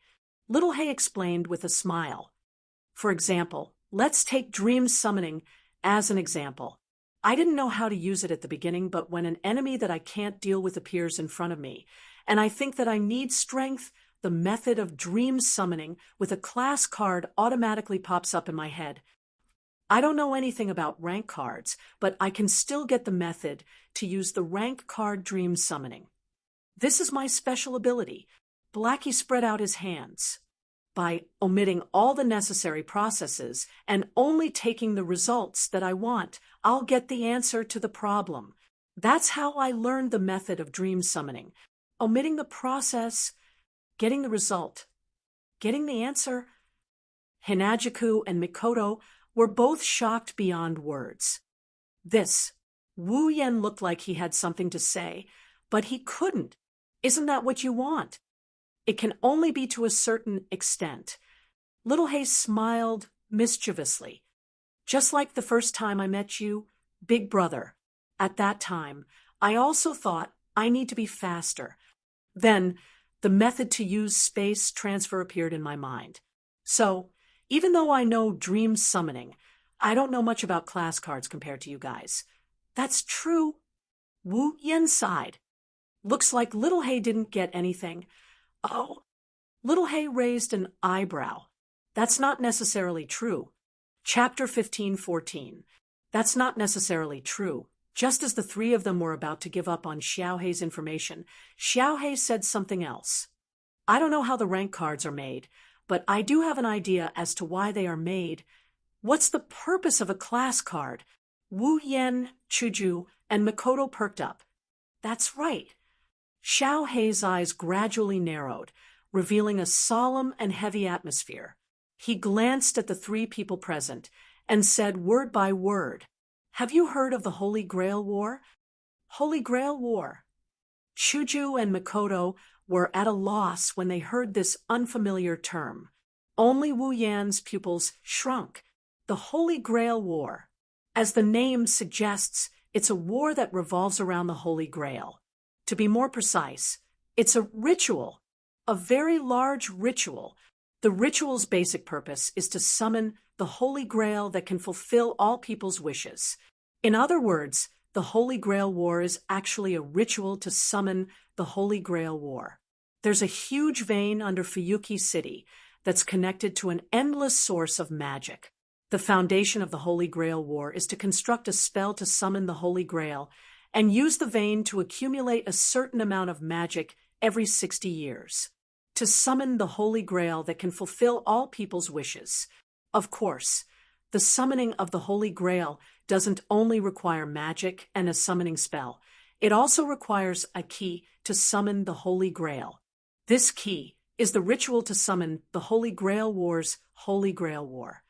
Little Hay explained with a smile. For example, let's take Dream Summoning as an example. I didn't know how to use it at the beginning, but when an enemy that I can't deal with appears in front of me, and I think that I need strength, the method of Dream Summoning with a class card automatically pops up in my head. I don't know anything about rank cards, but I can still get the method to use the rank card Dream Summoning. This is my special ability. Blackie spread out his hands. By omitting all the necessary processes and only taking the results that I want, I'll get the answer to the problem. That's how I learned the method of Dream Summoning. Omitting the process, getting the result. Getting the answer. Hinajuku and Mikoto were both shocked beyond words. Wu Yan looked like he had something to say, but he couldn't. Isn't that what you want? It can only be to a certain extent. Little Hay smiled mischievously. Just like the first time I met you, Big Brother. At that time, I also thought I need to be faster. Then, the method to use space transfer appeared in my mind. So, even though I know Dream Summoning, I don't know much about class cards compared to you guys. That's true. Wu Yan sighed. Looks like Little Hay didn't get anything. Oh, Little Hay raised an eyebrow. That's not necessarily true. Chapter 15:14. That's not necessarily true. Just as the three of them were about to give up on Xiaohei's information, Xiaohei said something else. I don't know how the rank cards are made, but I do have an idea as to why they are made. What's the purpose of a class card? Wu Yan, Shoujo, and Mikoto perked up. That's right. Xiaohei's eyes gradually narrowed, revealing a solemn and heavy atmosphere. He glanced at the three people present and said word by word, Have you heard of the Holy Grail War? Holy Grail War. Shoujo and Mikoto were at a loss when they heard this unfamiliar term. Only Wu Yan's pupils shrunk. The Holy Grail War. As the name suggests, it's a war that revolves around the Holy Grail. To be more precise, it's a ritual. a very large ritual. The ritual's basic purpose is to summon the Holy Grail that can fulfill all people's wishes. In other words, the Holy Grail War is actually a ritual to summon the Holy Grail War. There's a huge vein under Fuyuki City that's connected to an endless source of magic. The foundation of the Holy Grail War is to construct a spell to summon the Holy Grail and use the vein to accumulate a certain amount of magic every 60 years. To summon the Holy Grail that can fulfill all people's wishes. Of course, the summoning of the Holy Grail doesn't only require magic and a summoning spell. It also requires a key to summon the Holy Grail. This key is the ritual to summon the Holy Grail War's Holy Grail War.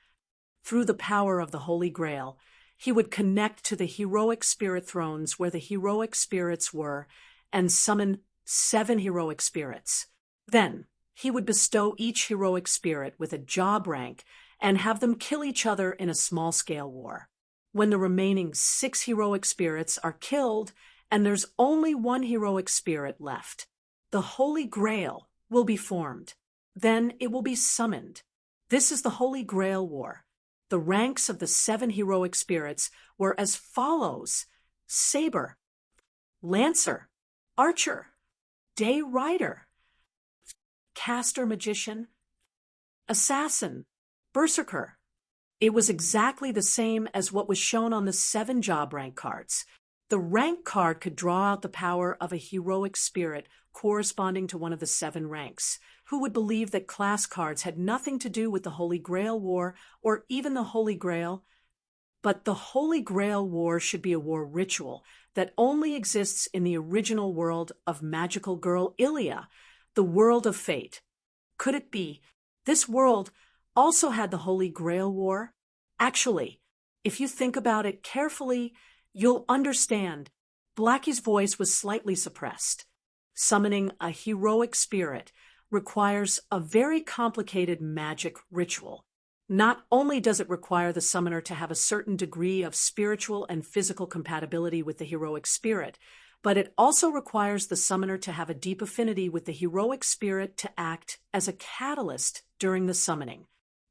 Through the power of the Holy Grail, he would connect to the heroic spirit thrones where the heroic spirits were and summon 7 heroic spirits. Then, he would bestow each heroic spirit with a job rank and have them kill each other in a small-scale war. When the remaining 6 heroic spirits are killed and there's only 1 heroic spirit left, the Holy Grail will be formed. Then it will be summoned. This is the Holy Grail War. The ranks of the 7 heroic spirits were as follows: Saber, Lancer, Archer, Day Rider, Caster Magician, Assassin, Berserker. It was exactly the same as what was shown on the 7 job rank cards. The rank card could draw out the power of a heroic spirit corresponding to one of the 7 ranks. Who would believe that class cards had nothing to do with the Holy Grail War or even the Holy Grail? But the Holy Grail War should be a war ritual that only exists in the original world of magical girl Ilia, the world of fate. Could it be this world also had the Holy Grail War? Actually, if you think about it carefully, you'll understand. Blackie's voice was slightly suppressed. Summoning a heroic spirit requires a very complicated magic ritual. Not only does it require the summoner to have a certain degree of spiritual and physical compatibility with the heroic spirit, but it also requires the summoner to have a deep affinity with the heroic spirit to act as a catalyst during the summoning.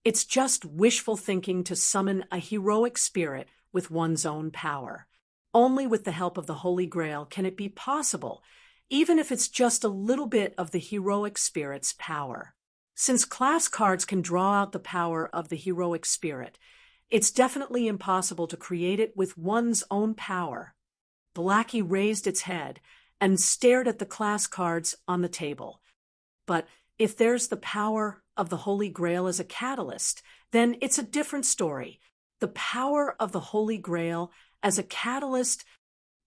It's just wishful thinking to summon a heroic spirit with one's own power. Only with the help of the Holy Grail can it be possible, even if it's just a little bit of the heroic spirit's power. Since class cards can draw out the power of the heroic spirit, it's definitely impossible to create it with one's own power. Blackie raised its head and stared at the class cards on the table. But if there's the power of the Holy Grail as a catalyst, then it's a different story. The power of the Holy Grail as a catalyst.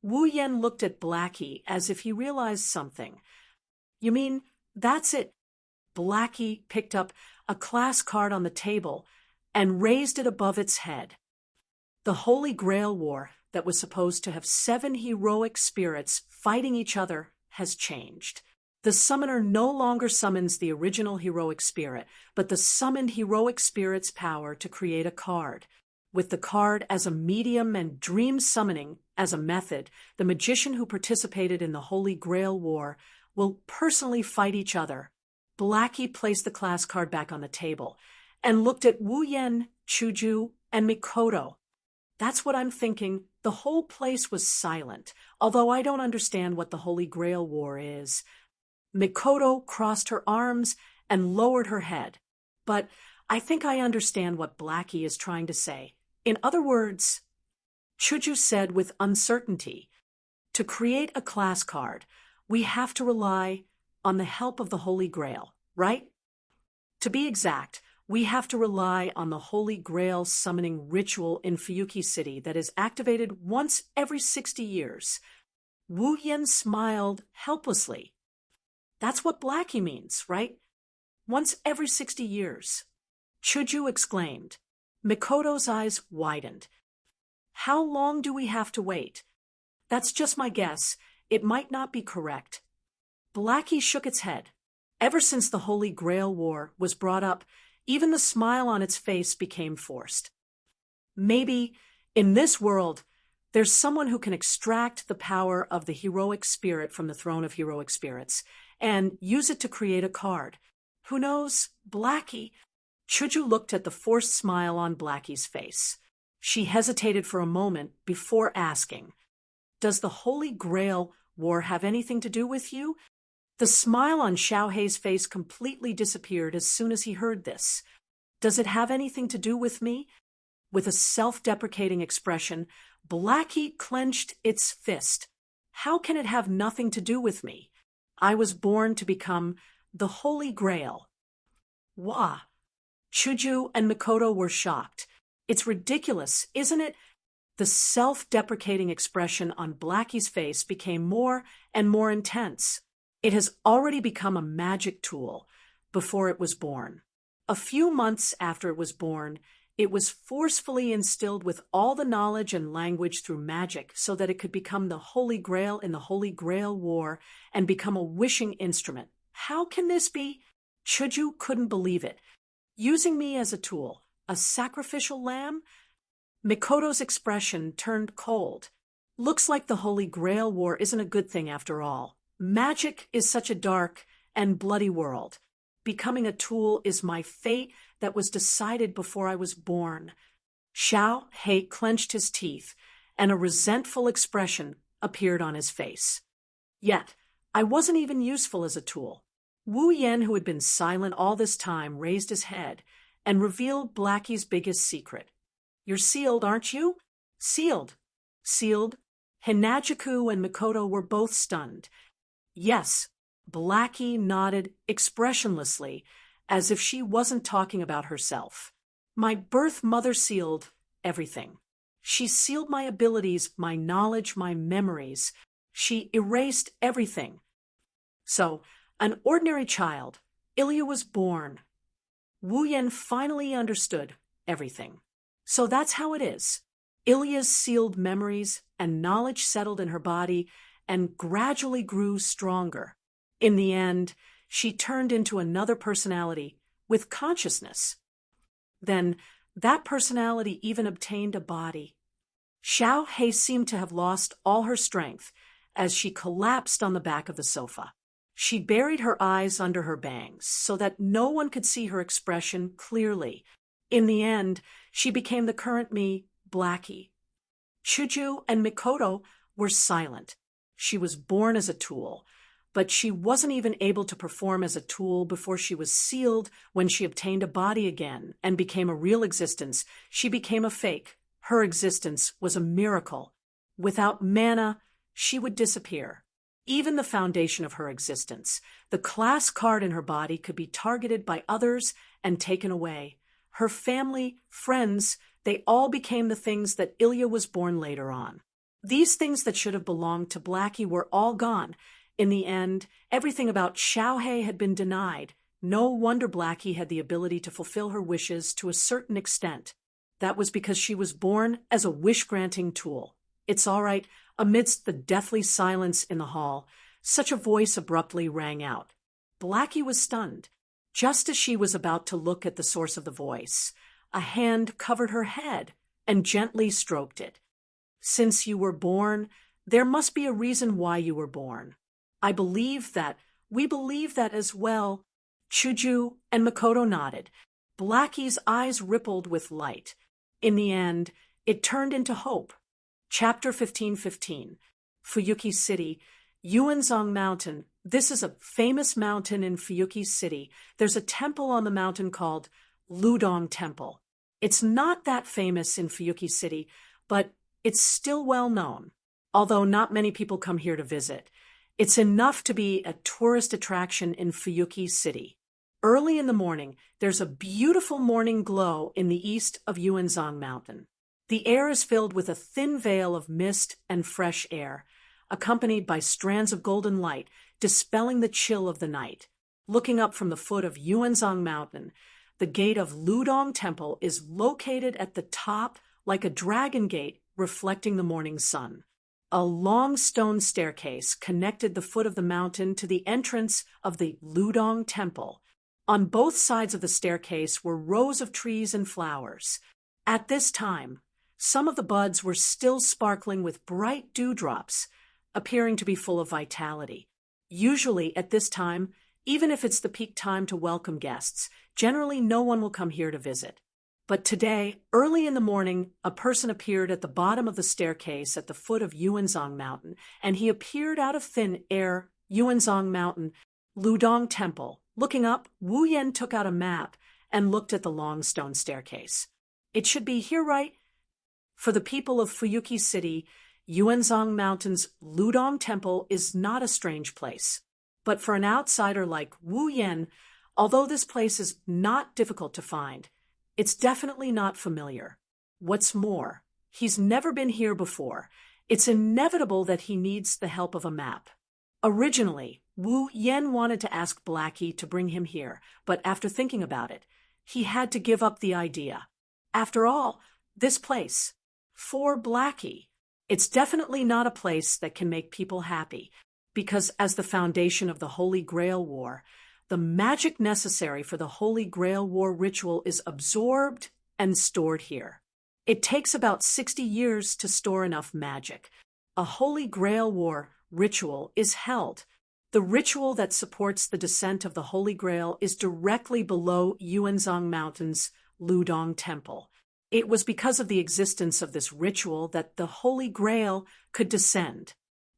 Wu Yen looked at Blackie as if he realized something. You mean, that's it? Blackie picked up a class card on the table and raised it above its head. The Holy Grail War that was supposed to have 7 heroic spirits fighting each other has changed. The summoner no longer summons the original heroic spirit, but the summoned heroic spirit's power to create a card. With the card as a medium and dream summoning as a method, the magician who participated in the Holy Grail War will personally fight each other. Blackie placed the class card back on the table and looked at Wu Yen, Shoujo, and Mikoto. That's what I'm thinking. The whole place was silent, although I don't understand what the Holy Grail War is. Mikoto crossed her arms and lowered her head. But I think I understand what Blackie is trying to say. In other words, Shoujo said with uncertainty, to create a class card, we have to rely on the help of the Holy Grail, right? To be exact, we have to rely on the Holy Grail summoning ritual in Fuyuki City that is activated once every 60 years. Wu Yen smiled helplessly. That's what Blackie means, right? Once every 60 years. Shoujo exclaimed. Mikoto's eyes widened. How long do we have to wait? That's just my guess. It might not be correct. Blackie shook its head. Ever since the Holy Grail War was brought up, even the smile on its face became forced. Maybe, in this world, there's someone who can extract the power of the heroic spirit from the throne of heroic spirits and use it to create a card. Who knows? Blackie. Shoujo looked at the forced smile on Blackie's face. She hesitated for a moment before asking, "Does the Holy Grail War have anything to do with you?" The smile on Xiaohei's face completely disappeared as soon as he heard this. "Does it have anything to do with me?" With a self-deprecating expression, Blackie clenched its fist. "How can it have nothing to do with me? I was born to become the Holy Grail." Wah! Shoujo and Mikoto were shocked. "It's ridiculous, isn't it?" The self-deprecating expression on Blackie's face became more and more intense. "It has already become a magic tool before it was born. A few months after it was born, it was forcefully instilled with all the knowledge and language through magic so that it could become the Holy Grail in the Holy Grail War and become a wishing instrument. How can this be?" Shoujo couldn't believe it. "Using me as a tool, a sacrificial lamb?" Mikoto's expression turned cold. "Looks like the Holy Grail War isn't a good thing after all. Magic is such a dark and bloody world. Becoming a tool is my fate that was decided before I was born." Xiaohei clenched his teeth, and a resentful expression appeared on his face. "Yet, I wasn't even useful as a tool." Wu Yan, who had been silent all this time, raised his head and revealed Blackie's biggest secret. "You're sealed, aren't you?" "Sealed." "Sealed?" Hinajuku and Mikoto were both stunned. "Yes." Blackie nodded expressionlessly, as if she wasn't talking about herself. "My birth mother sealed everything. She sealed my abilities, my knowledge, my memories. She erased everything. So, an ordinary child, Ilya was born." Wu Yan finally understood everything. "So that's how it is. Ilya's sealed memories and knowledge settled in her body and gradually grew stronger. In the end, she turned into another personality with consciousness. Then that personality even obtained a body." Xiaohei seemed to have lost all her strength as she collapsed on the back of the sofa. She buried her eyes under her bangs so that no one could see her expression clearly. In the end, she became the current me, Blackie. Shoujo and Mikoto were silent. She was born as a tool, but she wasn't even able to perform as a tool before she was sealed. When she obtained a body again and became a real existence, she became a fake. Her existence was a miracle. Without mana, she would disappear. Even the foundation of her existence, the class card in her body, could be targeted by others and taken away. Her family, friends, they all became the things that Ilya was born later on. These things that should have belonged to Blackie were all gone. In the end, everything about Xiaohei had been denied. No wonder Blackie had the ability to fulfill her wishes to a certain extent. That was because she was born as a wish-granting tool. "It's all right." Amidst the deathly silence in the hall, such a voice abruptly rang out. Blackie was stunned. Just as she was about to look at the source of the voice, a hand covered her head and gently stroked it. "Since you were born, there must be a reason why you were born. We believe that as well." Shoujo and Mikoto nodded. Blackie's eyes rippled with light. In the end, it turned into hope. Chapter 15:15. Fuyuki City, Yuanzong Mountain. This is a famous mountain in Fuyuki City. There's a temple on the mountain called Ludong Temple. It's not that famous in Fuyuki City, but it's still well known, although not many people come here to visit. It's enough to be a tourist attraction in Fuyuki City. Early in the morning, there's a beautiful morning glow in the east of Yuanzong Mountain. The air is filled with a thin veil of mist and fresh air, accompanied by strands of golden light, dispelling the chill of the night. Looking up from the foot of Yuanzong Mountain, the gate of Ludong Temple is located at the top like a dragon gate reflecting the morning sun. A long stone staircase connected the foot of the mountain to the entrance of the Ludong Temple. On both sides of the staircase were rows of trees and flowers. At this time, some of the buds were still sparkling with bright dewdrops, appearing to be full of vitality. Usually at this time, even if it's the peak time to welcome guests, generally no one will come here to visit. But today, early in the morning, a person appeared at the bottom of the staircase at the foot of Yuanzhong Mountain, and he appeared out of thin air, Yuanzhong Mountain, Ludong Temple. Looking up, Wu Yan took out a map and looked at the long stone staircase. It should be here, right? For the people of Fuyuki City, Yuanzhong Mountain's Ludong Temple is not a strange place. But for an outsider like Wu Yan, although this place is not difficult to find, it's definitely not familiar. What's more, he's never been here before. It's inevitable that he needs the help of a map. Originally, Wu Yan wanted to ask Blackie to bring him here, but after thinking about it, he had to give up the idea. After all, this place, for Blackie, it's definitely not a place that can make people happy, because as the foundation of the Holy Grail War, the magic necessary for the Holy Grail War ritual is absorbed and stored here. It takes about 60 years to store enough magic. A Holy Grail War ritual is held. The ritual that supports the descent of the Holy Grail is directly below Yuanzhong Mountain's Ludong Temple. It was because of the existence of this ritual that the Holy Grail could descend.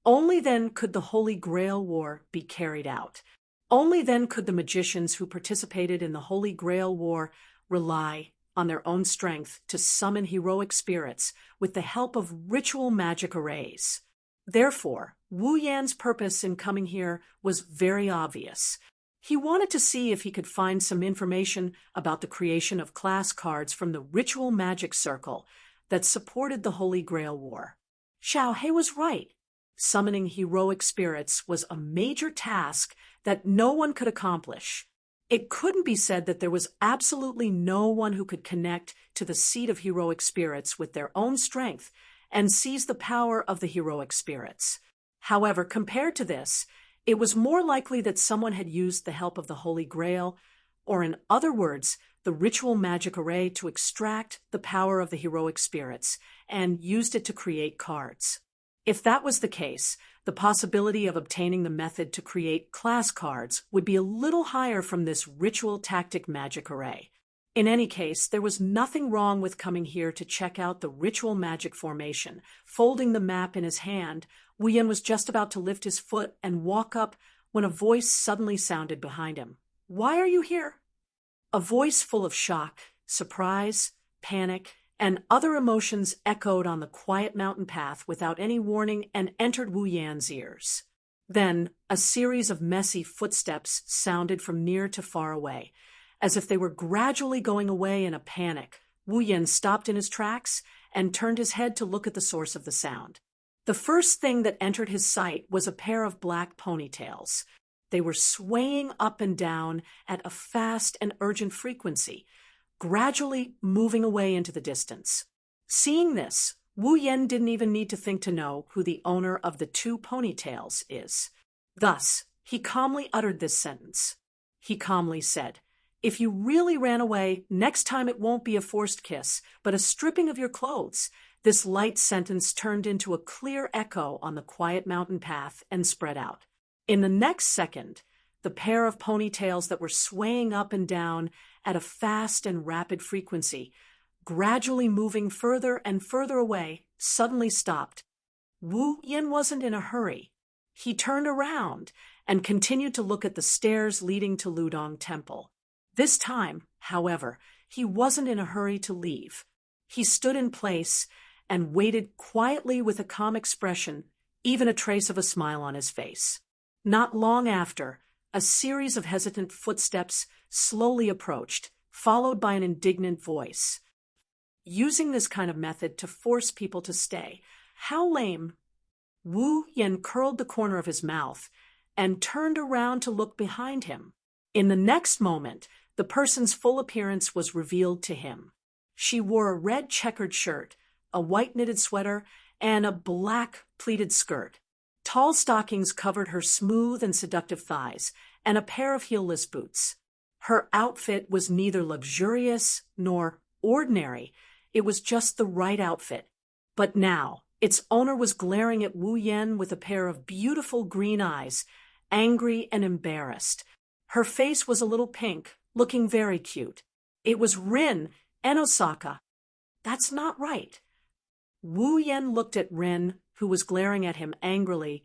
Only then could the Holy Grail War be carried out. Only then could the magicians who participated in the Holy Grail War rely on their own strength to summon heroic spirits with the help of ritual magic arrays. Therefore, Wu Yan's purpose in coming here was very obvious. He wanted to see if he could find some information about the creation of class cards from the ritual magic circle that supported the Holy Grail War. Shoujo was right. Summoning heroic spirits was a major task that no one could accomplish. It couldn't be said that there was absolutely no one who could connect to the seat of heroic spirits with their own strength and seize the power of the heroic spirits. However, compared to this, it was more likely that someone had used the help of the Holy Grail, or in other words, the ritual magic array to extract the power of the heroic spirits and used it to create cards. If that was the case, the possibility of obtaining the method to create class cards would be a little higher from this ritual tactic magic array. In any case, there was nothing wrong with coming here to check out the ritual magic formation. Folding the map in his hand, Wu Yan was just about to lift his foot and walk up when a voice suddenly sounded behind him. "Why are you here?" A voice full of shock, surprise, panic, and other emotions echoed on the quiet mountain path without any warning and entered Wu Yan's ears. Then, a series of messy footsteps sounded from near to far away. As if they were gradually going away in a panic, Wu Yan stopped in his tracks and turned his head to look at the source of the sound. The first thing that entered his sight was a pair of black ponytails. They were swaying up and down at a fast and urgent frequency, gradually moving away into the distance. Seeing this, Wu Yan didn't even need to think to know who the owner of the two ponytails is. Thus, he calmly uttered this sentence. He calmly said, "If you really ran away, next time it won't be a forced kiss, but a stripping of your clothes." This light sentence turned into a clear echo on the quiet mountain path and spread out. In the next second, the pair of ponytails that were swaying up and down at a fast and rapid frequency, gradually moving further and further away, suddenly stopped. Wu Yan wasn't in a hurry. He turned around and continued to look at the stairs leading to Ludong Temple. This time, however, he wasn't in a hurry to leave. He stood in place and waited quietly with a calm expression, even a trace of a smile on his face. Not long after, a series of hesitant footsteps slowly approached, followed by an indignant voice. Using this kind of method to force people to stay. How lame! Wu Yan curled the corner of his mouth and turned around to look behind him. In the next moment, the person's full appearance was revealed to him. She wore a red checkered shirt, a white knitted sweater, and a black pleated skirt. Tall stockings covered her smooth and seductive thighs, and a pair of heelless boots. Her outfit was neither luxurious nor ordinary. It was just the right outfit. But now, its owner was glaring at Wu Yan with a pair of beautiful green eyes, angry and embarrassed. Her face was a little pink, looking very cute. It was Rin and Osaka. That's not right. Wu Yen looked at Rin, who was glaring at him angrily,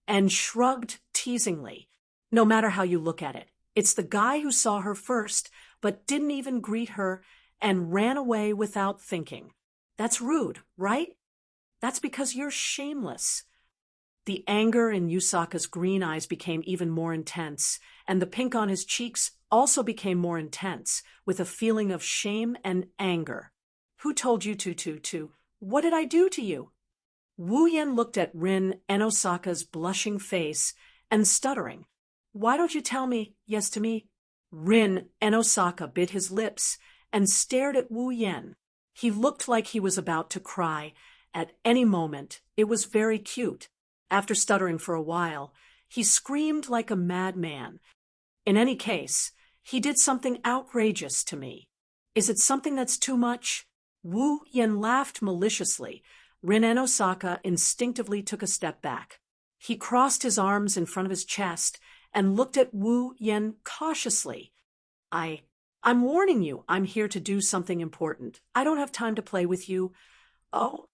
and shrugged teasingly. No matter how you look at it, it's the guy who saw her first, but didn't even greet her and ran away without thinking. That's rude, right? That's because you're shameless. The anger in Yusaka's green eyes became even more intense, and the pink on his cheeks also became more intense, with a feeling of shame and anger. Who told you to? What did I do to you? Wu Yen looked at Rin and Osaka's blushing face and stuttering. Why don't you tell me, yes to me? Rin and Osaka bit his lips and stared at Wu Yen. He looked like he was about to cry at any moment. It was very cute. After stuttering for a while, he screamed like a madman. In any case, he did something outrageous to me. Is it something that's too much? Wu Yen laughed maliciously. Rin and Osaka instinctively took a step back. He crossed his arms in front of his chest and looked at Wu Yen cautiously. I'm warning you, I'm here to do something important. I don't have time to play with you. Oh.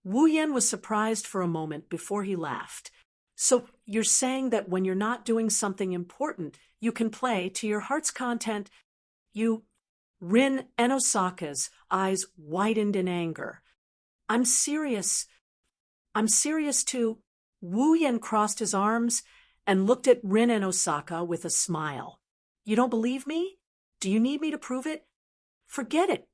Wu Yen was surprised for a moment before he laughed. So you're saying that when you're not doing something important, you can play to your heart's content? Rin and Osaka's eyes widened in anger. I'm serious. I'm serious too. Wu Yen crossed his arms and looked at Rin and Osaka with a smile. You don't believe me? Do you need me to prove it? Forget it.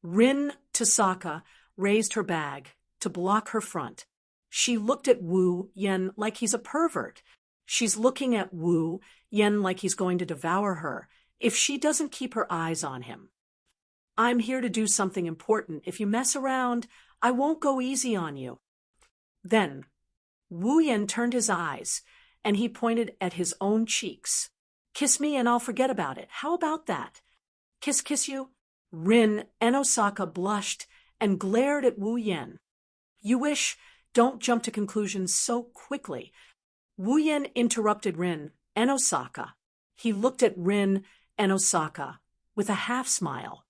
Rin Tosaka raised her bag to block her front. She looked at Wu Yen like he's a pervert. She's looking at Wu Yen like he's going to devour her if she doesn't keep her eyes on him. I'm here to do something important. If you mess around, I won't go easy on you. Then Wu Yen turned his eyes and he pointed at his own cheeks. Kiss me and I'll forget about it. How about that? Kiss you? Rin and Osaka blushed and glared at Wu Yen. You wish? Don't jump to conclusions so quickly. Wu Yen interrupted Rin and Osaka. He looked at Rin and Osaka with a half smile.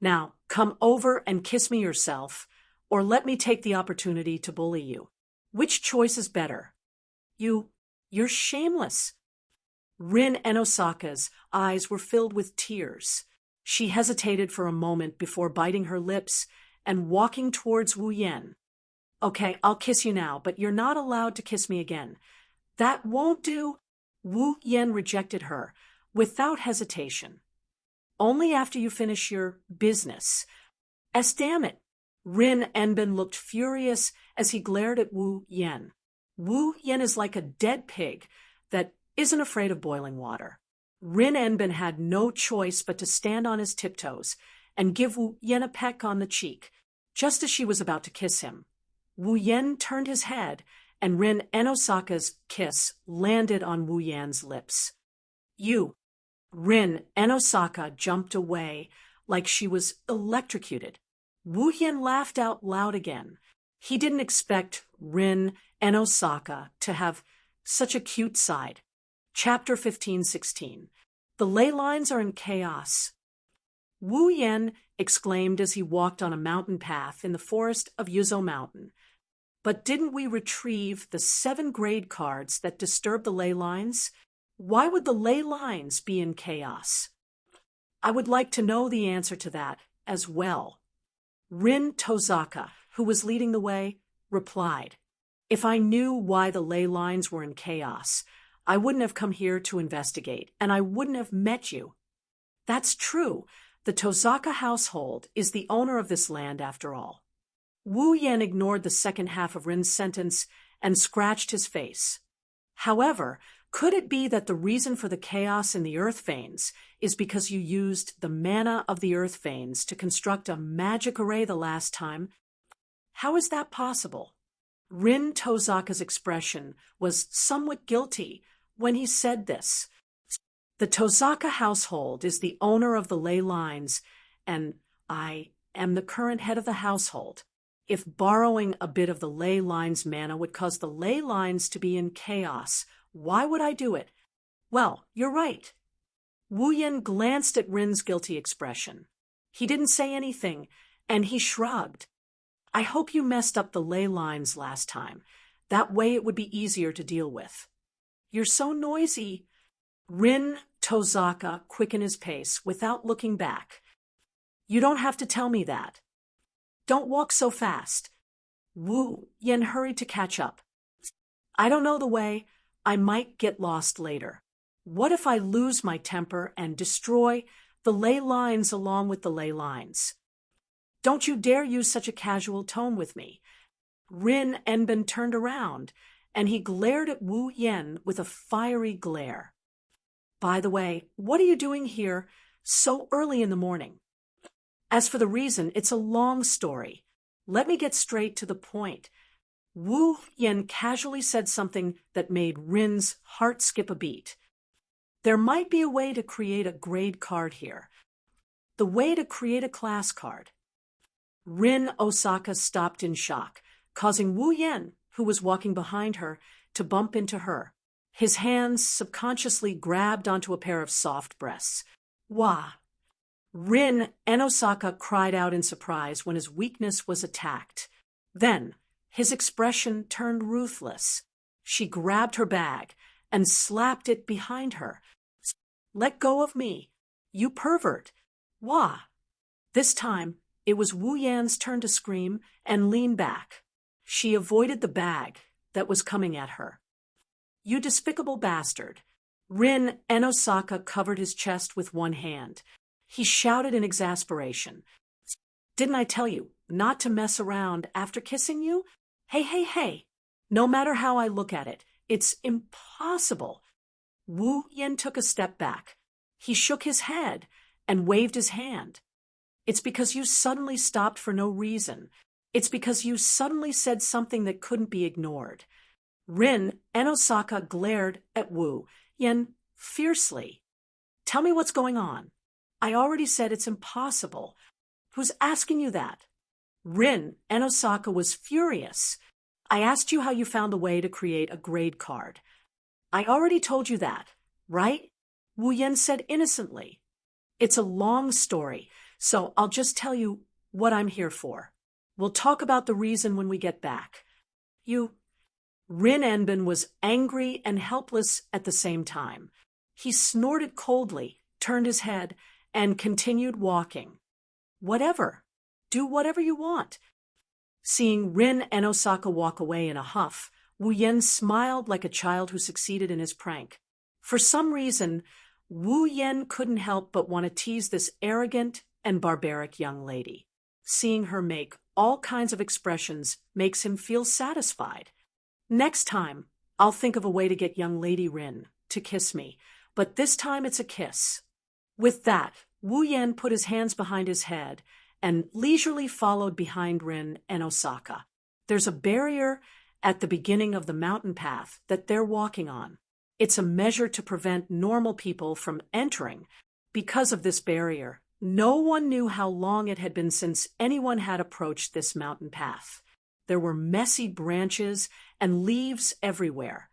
Now, come over and kiss me yourself, or let me take the opportunity to bully you. Which choice is better? You're shameless. Rin and Osaka's eyes were filled with tears. She hesitated for a moment before biting her lips and walking towards Wu Yen. Okay, I'll kiss you now, but you're not allowed to kiss me again. That won't do. Wu Yen rejected her without hesitation. Only after you finish your business. Damn it. Rin Enbin looked furious as he glared at Wu Yen. Wu Yen is like a dead pig that isn't afraid of boiling water. Rin Enbin had no choice but to stand on his tiptoes and give Wu Yen a peck on the cheek, just as she was about to kiss him. Wu Yen turned his head, and Rin and Osaka's kiss landed on Wu Yen's lips. Rin and Osaka jumped away like she was electrocuted. Wu Yen laughed out loud again. He didn't expect Rin and Osaka to have such a cute side. Chapter 15:16. The ley lines are in chaos. Wu Yen exclaimed as he walked on a mountain path in the forest of Yuzo Mountain. But didn't we retrieve the 7 grade cards that disturb the ley lines? Why would the ley lines be in chaos? I would like to know the answer to that as well. Rin Tozaka, who was leading the way, replied, If I knew why the ley lines were in chaos, I wouldn't have come here to investigate, and I wouldn't have met you. That's true. The Tozaka household is the owner of this land after all. Wu Yen ignored the second half of Rin's sentence and scratched his face. However, could it be that the reason for the chaos in the earth veins is because you used the mana of the earth veins to construct a magic array the last time? How is that possible? Rin Tozaka's expression was somewhat guilty when he said this. The Tozaka household is the owner of the ley lines, and I am the current head of the household. If borrowing a bit of the ley lines mana would cause the ley lines to be in chaos, Why would I do it? Well, you're right. Wu Yen glanced at Rin's guilty expression. He didn't say anything, and he shrugged. I hope you messed up the ley lines last time. That way it would be easier to deal with. You're so noisy. Rin Tozaka quickened his pace without looking back. You don't have to tell me that. Don't walk so fast. Wu Yen hurried to catch up. I don't know the way. I might get lost later. What if I lose my temper and destroy the ley lines along with the ley lines? Don't you dare use such a casual tone with me. Rin Enbin turned around, and he glared at Wu Yen with a fiery glare. By the way, what are you doing here so early in the morning? As for the reason, it's a long story. Let me get straight to the point. Wu Yen casually said something that made Rin's heart skip a beat. There might be a way to create a grade card here. The way to create a class card. Rin Osaka stopped in shock, causing Wu Yen, who was walking behind her, to bump into her. His hands subconsciously grabbed onto a pair of soft breasts. Wah! Rin Osaka cried out in surprise when his weakness was attacked. Then, his expression turned ruthless. She grabbed her bag and slapped it behind her. Let go of me, you pervert! Wah! This time, it was Wu Yan's turn to scream and lean back. She avoided the bag that was coming at her. You despicable bastard! Rin Osaka covered his chest with one hand. He shouted in exasperation. Didn't I tell you not to mess around after kissing you? Hey! No matter how I look at it, it's impossible. Wu Yen took a step back. He shook his head and waved his hand. It's because you suddenly stopped for no reason. It's because you suddenly said something that couldn't be ignored. Rin Osaka glared at Wu Yen fiercely. Tell me what's going on. I already said it's impossible. Who's asking you that? Rin Osaka was furious. I asked you how you found the way to create a grade card. I already told you that, right? Wu Yen said innocently. It's a long story, so I'll just tell you what I'm here for. We'll talk about the reason when we get back. Rin Enbin was angry and helpless at the same time. He snorted coldly, turned his head, and continued walking. Whatever. Do whatever you want. Seeing Rin Osaka walk away in a huff, Wu Yen smiled like a child who succeeded in his prank. For some reason, Wu Yen couldn't help but want to tease this arrogant and barbaric young lady. Seeing her make all kinds of expressions makes him feel satisfied. Next time, I'll think of a way to get young Lady Rin to kiss me, but this time it's a kiss. With that, Wu Yen put his hands behind his head and leisurely followed behind Rin and Osaka. There's a barrier at the beginning of the mountain path that they're walking on. It's a measure to prevent normal people from entering. Because of this barrier, no one knew how long it had been since anyone had approached this mountain path. There were messy branches and leaves everywhere,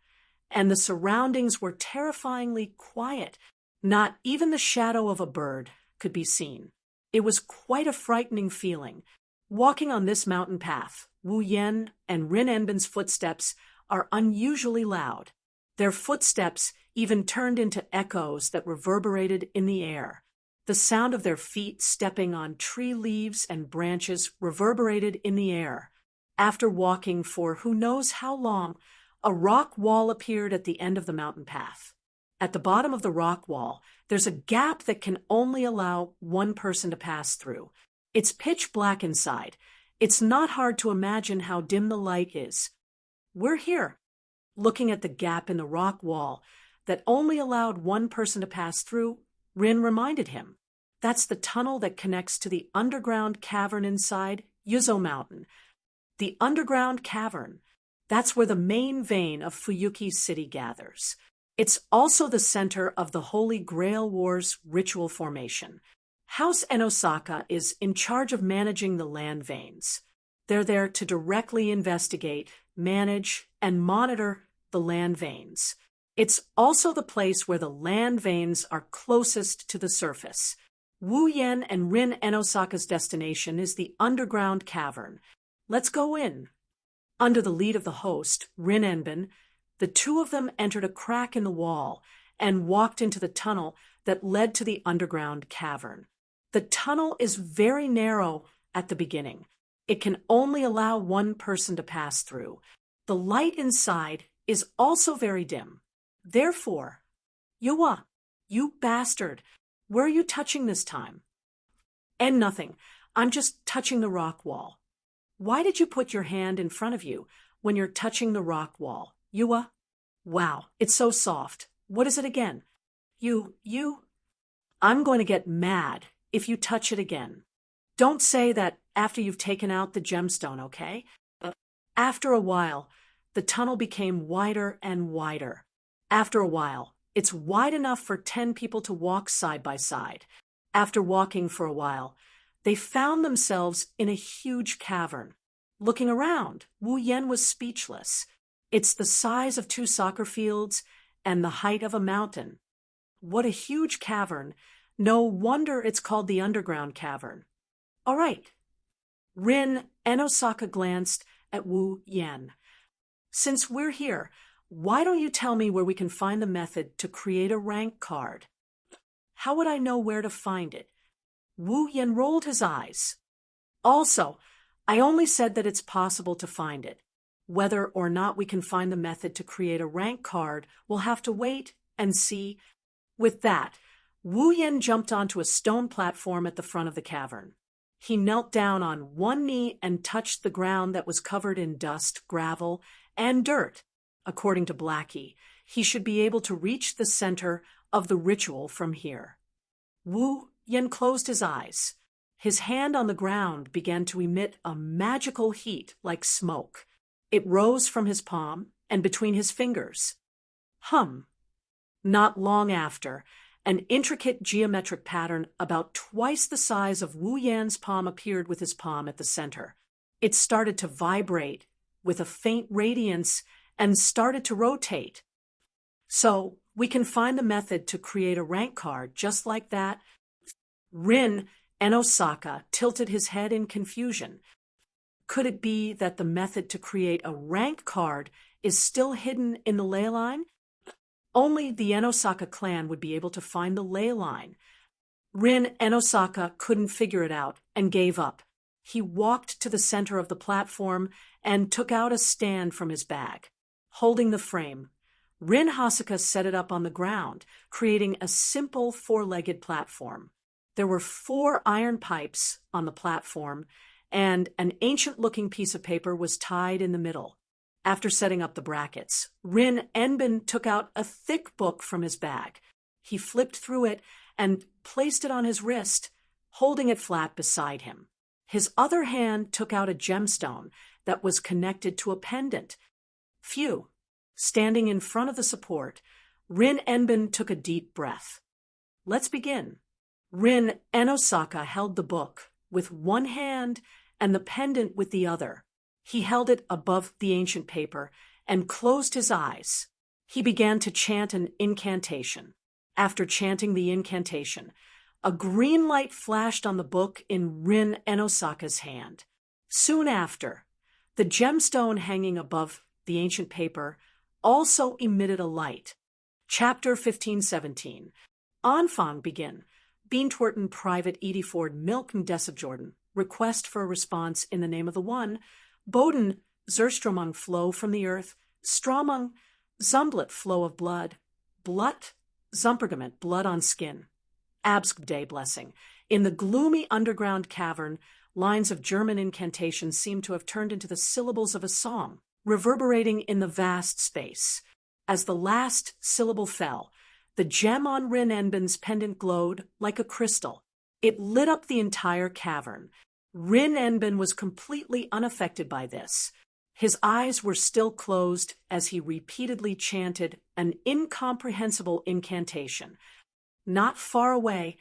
and the surroundings were terrifyingly quiet. Not even the shadow of a bird could be seen. It was quite a frightening feeling. Walking on this mountain path, Wu Yen and Rin Enbin's footsteps are unusually loud. Their footsteps even turned into echoes that reverberated in the air. The sound of their feet stepping on tree leaves and branches reverberated in the air. After walking for who knows how long, a rock wall appeared at the end of the mountain path. At the bottom of the rock wall, there's a gap that can only allow one person to pass through. It's pitch black inside. It's not hard to imagine how dim the light is. We're here, looking at the gap in the rock wall that only allowed one person to pass through. Rin reminded him. That's the tunnel that connects to the underground cavern inside Yuzo Mountain. The underground cavern. That's where the main vein of Fuyuki City gathers. It's also the center of the Holy Grail War's ritual formation. House Osaka is in charge of managing the land veins. They're there to directly investigate, manage, and monitor the land veins. It's also the place where the land veins are closest to the surface. Wu Yen and Rin Enosaka's destination is the underground cavern. Let's go in. Under the lead of the host, Rin Enbin, the two of them entered a crack in the wall and walked into the tunnel that led to the underground cavern. The tunnel is very narrow at the beginning. It can only allow one person to pass through. The light inside is also very dim. Therefore, Yuwa, you bastard, where are you touching this time? And nothing. I'm just touching the rock wall. Why did you put your hand in front of you when you're touching the rock wall? Yuwa? Wow, it's so soft. What is it again? You. I'm going to get mad if you touch it again. Don't say that after you've taken out the gemstone, okay? After a while, the tunnel became wider and wider. After a while, it's wide enough for 10 people to walk side by side. After walking for a while, they found themselves in a huge cavern. Looking around, Wu Yen was speechless. It's the size of 2 soccer fields and the height of a mountain. What a huge cavern. No wonder it's called the underground cavern. All right. Rin Enosaka glanced at Wu Yen. Since we're here, why don't you tell me where we can find the method to create a rank card? How would I know where to find it? Wu Yen rolled his eyes. Also, I only said that it's possible to find it. Whether or not we can find the method to create a rank card, we'll have to wait and see. With that, Wu Yen jumped onto a stone platform at the front of the cavern. He knelt down on one knee and touched the ground that was covered in dust, gravel, and dirt. According to Blackie, he should be able to reach the center of the ritual from here. Wu Yen closed his eyes. His hand on the ground began to emit a magical heat like smoke. It rose from his palm and between his fingers. Not long after, an intricate geometric pattern about twice the size of Wu Yan's palm appeared with his palm at the center. It started to vibrate with a faint radiance and started to rotate. So, we can find the method to create a rank card just like that. Rin Enosaka tilted his head in confusion. Could it be that the method to create a rank card is still hidden in the ley line? Only the Enosaka clan would be able to find the ley line. Rin Enosaka couldn't figure it out and gave up. He walked to the center of the platform and took out a stand from his bag. Holding the frame, Rin Hasaka set it up on the ground, creating a simple 4-legged platform. There were 4 iron pipes on the platform, and an ancient-looking piece of paper was tied in the middle. After setting up the brackets, Rin Enbin took out a thick book from his bag. He flipped through it and placed it on his wrist, holding it flat beside him. His other hand took out a gemstone that was connected to a pendant. Phew! Standing in front of the support, Rin Enbin took a deep breath. Let's begin. Rin Enosaka held the book with one hand and the pendant with the other. He held it above the ancient paper and closed his eyes. He began to chant an incantation. After chanting the incantation, a green light flashed on the book in Rin Enosaka's hand. Soon after, the gemstone hanging above the ancient paper also emitted a light. Chapter 1517. Anfang begin. Beantwerten Private Edie Ford Milk and Des of Jordan. Request for a response in the name of the One. Boden Zerstromung flow from the earth. Stromung Zumblet flow of blood. Blut Zumpergament blood on skin. Absk day blessing. In the gloomy underground cavern, lines of German incantations seemed to have turned into the syllables of a song, reverberating in the vast space. As the last syllable fell, the gem on Rin Enbin's pendant glowed like a crystal. It lit up the entire cavern. Rin Enbin was completely unaffected by this. His eyes were still closed as he repeatedly chanted an incomprehensible incantation. Not far away,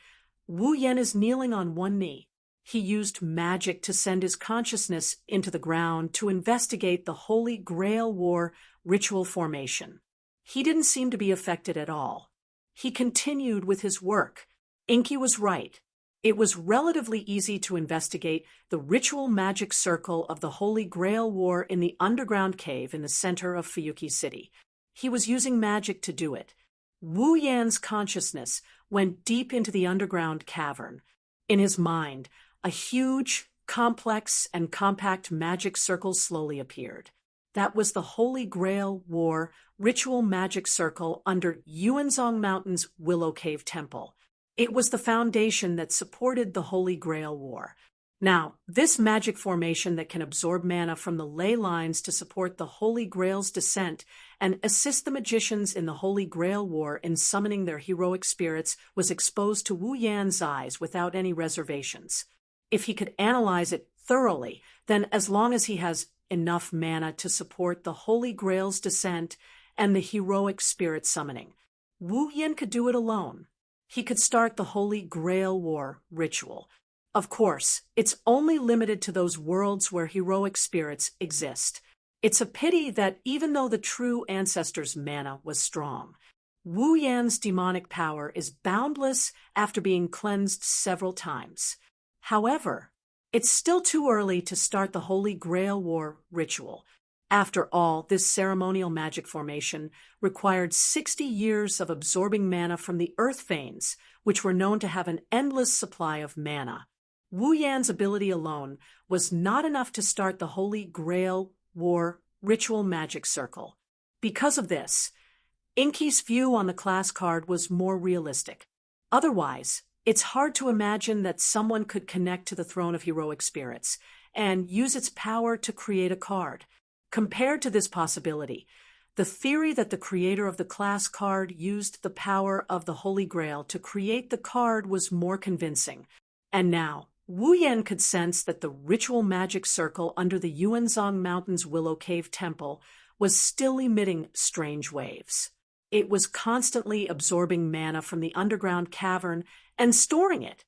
Wu Yen is kneeling on one knee. He used magic to send his consciousness into the ground to investigate the Holy Grail War ritual formation. he didn't seem to be affected at all. He continued with his work. Inky was right. It was relatively easy to investigate the ritual magic circle of the Holy Grail War in the underground cave in the center of Fuyuki City. He was using magic to do it. Wu Yan's consciousness went deep into the underground cavern. In his mind, a huge, complex, and compact magic circle slowly appeared. That was the Holy Grail War ritual magic circle under Yuanzhong Mountain's Willow Cave Temple. It was the foundation that supported the Holy Grail War. Now, this magic formation that can absorb mana from the ley lines to support the Holy Grail's descent and assist the magicians in the Holy Grail War in summoning their heroic spirits was exposed to Wu Yan's eyes without any reservations. If he could analyze it thoroughly, then as long as he has enough mana to support the Holy Grail's descent and the heroic spirit summoning, Wu Yan could do it alone. He could start the Holy Grail War ritual. Of course, it's only limited to those worlds where heroic spirits exist. It's a pity that even though the true ancestor's mana was strong, Wu Yan's demonic power is boundless after being cleansed several times. However, it's still too early to start the Holy Grail War ritual. After all, this ceremonial magic formation required 60 years of absorbing mana from the earth veins, which were known to have an endless supply of mana. Wu Yan's ability alone was not enough to start the Holy Grail War ritual magic circle. Because of this, Inky's view on the class card was more realistic. Otherwise, it's hard to imagine that someone could connect to the Throne of Heroic Spirits and use its power to create a card. Compared to this possibility, the theory that the creator of the class card used the power of the Holy Grail to create the card was more convincing. And now, Wu Yan could sense that the ritual magic circle under the Yuanzhong Mountain's Willow Cave Temple was still emitting strange waves. It was constantly absorbing mana from the underground cavern and storing it.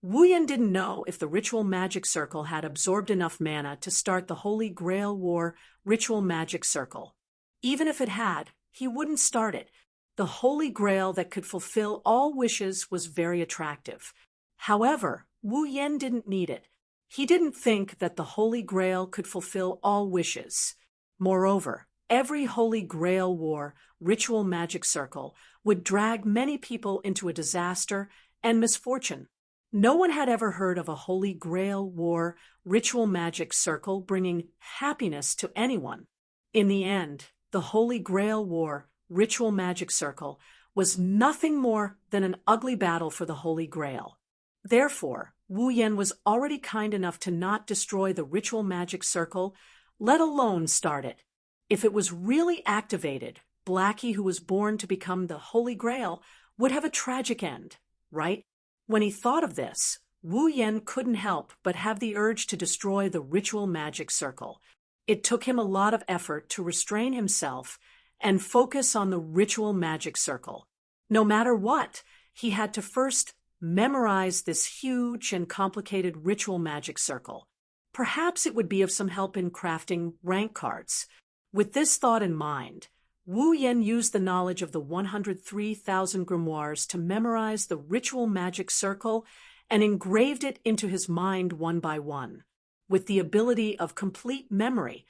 Wu Yan didn't know if the ritual magic circle had absorbed enough mana to start the Holy Grail War ritual magic circle. Even if it had, he wouldn't start it. The Holy Grail that could fulfill all wishes was very attractive. However, Wu Yan didn't need it. He didn't think that the Holy Grail could fulfill all wishes. Moreover, every Holy Grail War ritual magic circle would drag many people into a disaster and misfortune. No one had ever heard of a Holy Grail War ritual magic circle bringing happiness to anyone. In the end, the Holy Grail War ritual magic circle was nothing more than an ugly battle for the Holy Grail. Therefore, Wu Yan was already kind enough to not destroy the ritual magic circle, let alone start it. If it was really activated, Blackie, who was born to become the Holy Grail, would have a tragic end, right? When he thought of this, Wu Yan couldn't help but have the urge to destroy the ritual magic circle. It took him a lot of effort to restrain himself and focus on the ritual magic circle. No matter what, he had to first memorize this huge and complicated ritual magic circle. Perhaps it would be of some help in crafting rank cards. With this thought in mind, Wu Yan used the knowledge of the 103,000 grimoires to memorize the ritual magic circle and engraved it into his mind one by one. With the ability of complete memory,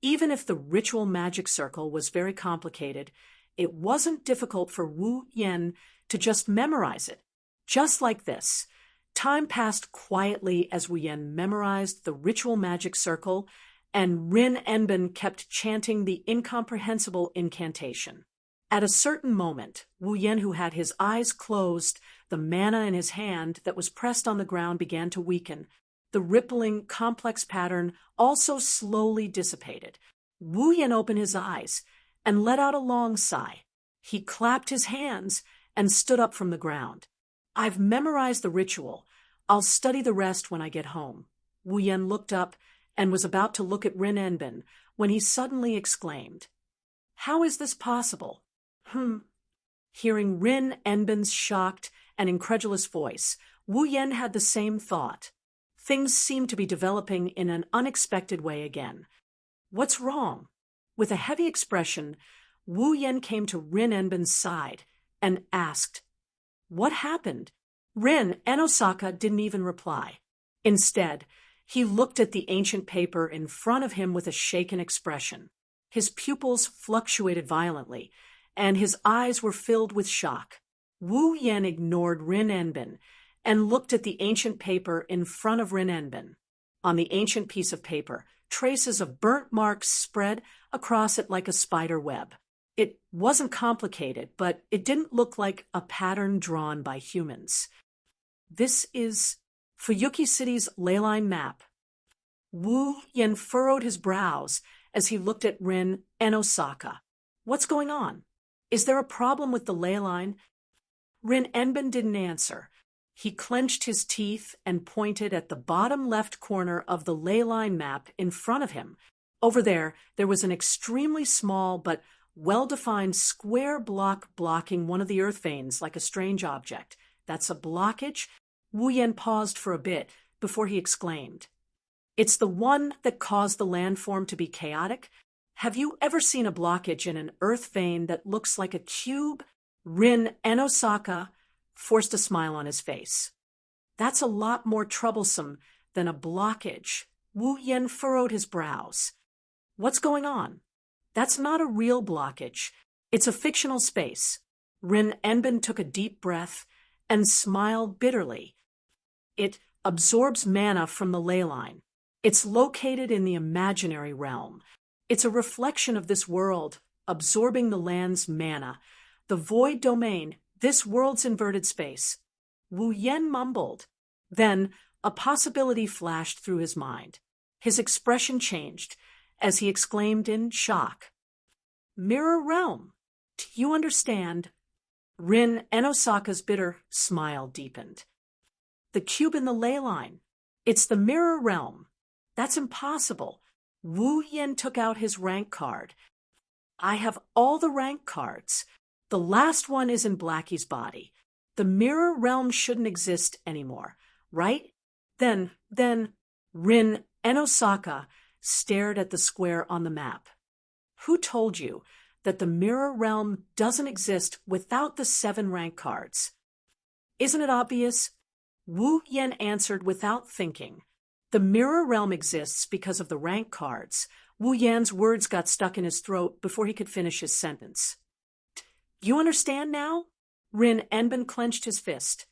even if the ritual magic circle was very complicated, it wasn't difficult for Wu Yan to just memorize it. Just like this, time passed quietly as Wu Yan memorized the ritual magic circle, and Rin Enbin kept chanting the incomprehensible incantation. At a certain moment, Wu Yan, who had his eyes closed, the mana in his hand that was pressed on the ground began to weaken. The rippling, complex pattern also slowly dissipated. Wu Yan opened his eyes and let out a long sigh. He clapped his hands and stood up from the ground. "I've memorized the ritual. I'll study the rest when I get home." Wu Yan looked up and was about to look at Rin Enbin when he suddenly exclaimed, "How is this possible?" Hearing Rin Enbin's shocked and incredulous voice, Wu Yan had the same thought. Things seemed to be developing in an unexpected way again. "What's wrong?" With a heavy expression, Wu Yen came to Rin Enben's side and asked, "What happened?" Rin Enosaka didn't even reply. Instead, he looked at the ancient paper in front of him with a shaken expression. His pupils fluctuated violently, and his eyes were filled with shock. Wu Yen ignored Rin Enben and looked at the ancient paper in front of Rin Enben. On the ancient piece of paper, traces of burnt marks spread across it like a spider web. It wasn't complicated, but it didn't look like a pattern drawn by humans. "This is Fuyuki City's leyline map." Wu Yen furrowed his brows as he looked at Rin Enosaka. "What's going on? Is there a problem with the ley line?" Rin Enben didn't answer. He clenched his teeth and pointed at the bottom left corner of the ley line map in front of him. Over there was an extremely small but well-defined square block blocking one of the earth veins like a strange object. "That's a blockage?" Wu Yen paused for a bit before he exclaimed. "It's the one that caused the landform to be chaotic? Have you ever seen a blockage in an earth vein that looks like a cube?" Rin Enosaka forced a smile on his face. "That's a lot more troublesome than a blockage." Wu Yen furrowed his brows. "What's going on?" "That's not a real blockage. It's a fictional space." Rin Enben took a deep breath and smiled bitterly. "It absorbs mana from the ley line. It's located in the imaginary realm. It's a reflection of this world, absorbing the land's mana. The void domain, this world's inverted space." Wu Yen mumbled. Then a possibility flashed through his mind. His expression changed as he exclaimed in shock, "Mirror realm! Do you understand?" Rin Enosaka's bitter smile deepened. "The cube in the ley line. It's the mirror realm. That's impossible." Wu Yen took out his rank card. "I have all the rank cards. The last one is in Blackie's body. The mirror realm shouldn't exist anymore, right?" Then Rin Enosaka stared at the square on the map. "Who told you that the mirror realm doesn't exist without the 7 rank cards?" "Isn't it obvious?" Wu Yen answered without thinking. "The mirror realm exists because of the rank cards." Wu Yan's words got stuck in his throat before he could finish his sentence. "You understand now?" Rin Enben clenched his fist.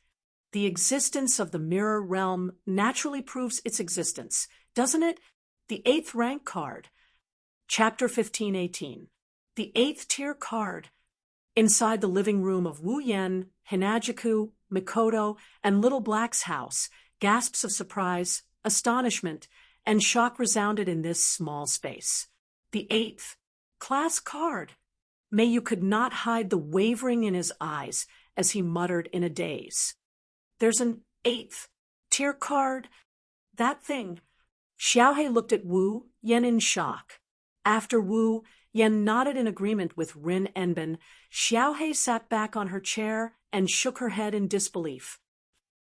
"The existence of the mirror realm naturally proves its existence, doesn't it? The 8th rank card." Chapter 15:18. The 8th tier card. Inside the living room of Wu Yen, Hinajiku, Mikoto, and Little Black's house, gasps of surprise, astonishment, and shock resounded in this small space. The 8th class card. Mayu could not hide the wavering in his eyes as he muttered in a daze. "There's an 8th tier card. That thing." Xiaohei looked at Wu Yen in shock. After Wu Yen nodded in agreement with Rin Enben, Xiaohei sat back on her chair and shook her head in disbelief.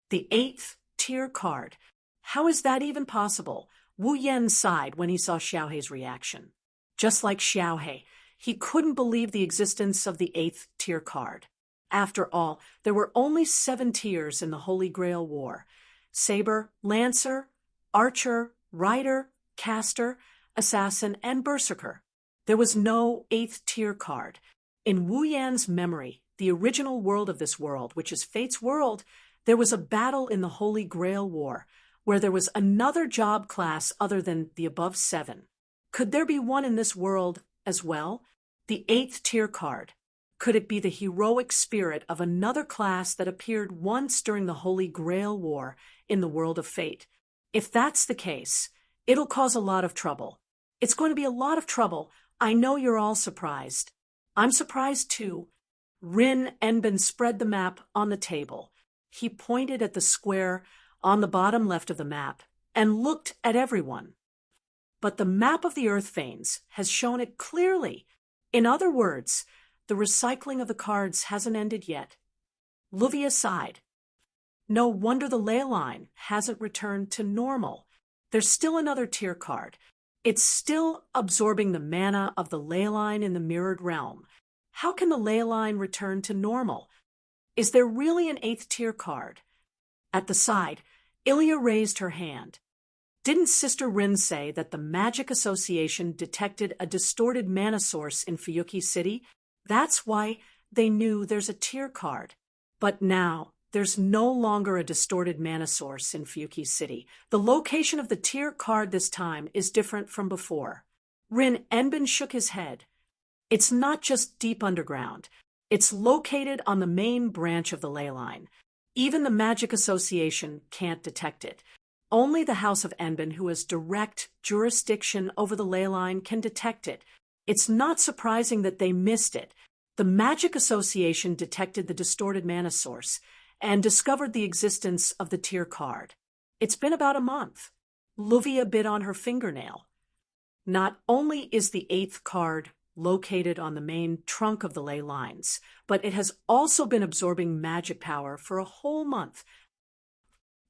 "The 8th tier card. How is that even possible?" Wu Yen sighed when he saw Xiaohei's reaction. Just like Xiaohei, he couldn't believe the existence of the 8th tier card. After all, there were only 7 tiers in the Holy Grail War: Saber, Lancer, Archer, Rider, Caster, Assassin, and Berserker. There was no 8th tier card. In Wu Yan's memory, the original world of this world, which is Fate's world, there was a battle in the Holy Grail War, where there was another job class other than the above 7. Could there be one in this world as well? The 8th tier card. Could it be the heroic spirit of another class that appeared once during the Holy Grail War in the world of Fate? If that's the case, it'll cause a lot of trouble. It's going to be a lot of trouble. I know you're all surprised. I'm surprised too. Rin Enben spread the map on the table. He pointed at the square on the bottom left of the map and looked at everyone. "But the map of the earth veins has shown it clearly. In other words, the recycling of the cards hasn't ended yet." Luvia sighed. "No wonder the ley line hasn't returned to normal. There's still another tier card. It's still absorbing the mana of the ley line in the mirrored realm. How can the ley line return to normal? Is there really an 8th tier card? At the side, Ilya raised her hand. Didn't Sister Rin say that the Magic Association detected a distorted mana source in Fuyuki City? That's why they knew there's a tier card. But now, there's no longer a distorted mana source in Fuyuki City. The location of the tier card this time is different from before. Rin Enbin shook his head. It's not just deep underground. It's located on the main branch of the ley line. Even the Magic Association can't detect it. Only the House of Enbin, who has direct jurisdiction over the ley line, can detect it. It's not surprising that they missed it. The Magic Association detected the distorted mana source and discovered the existence of the tier card. It's been about a month. Luvia bit on her fingernail. Not only is the 8th card located on the main trunk of the ley lines, but it has also been absorbing magic power for a whole month.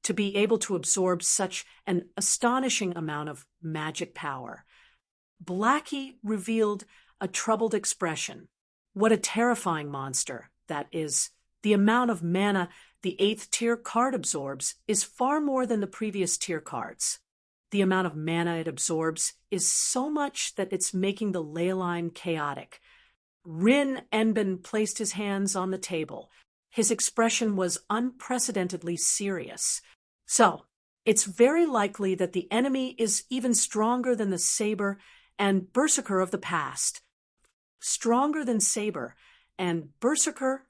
To be able to absorb such an astonishing amount of magic power. Blackie revealed a troubled expression. What a terrifying monster that is. The amount of mana the 8th tier card absorbs is far more than the previous tier cards. The amount of mana it absorbs is so much that it's making the ley line chaotic. Rin Enbin placed his hands on the table. His expression was unprecedentedly serious. So, it's very likely that the enemy is even stronger than the Saber and Berserker of the past. Stronger than Saber and Berserker?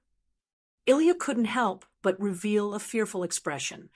Ilya couldn't help but reveal a fearful expression.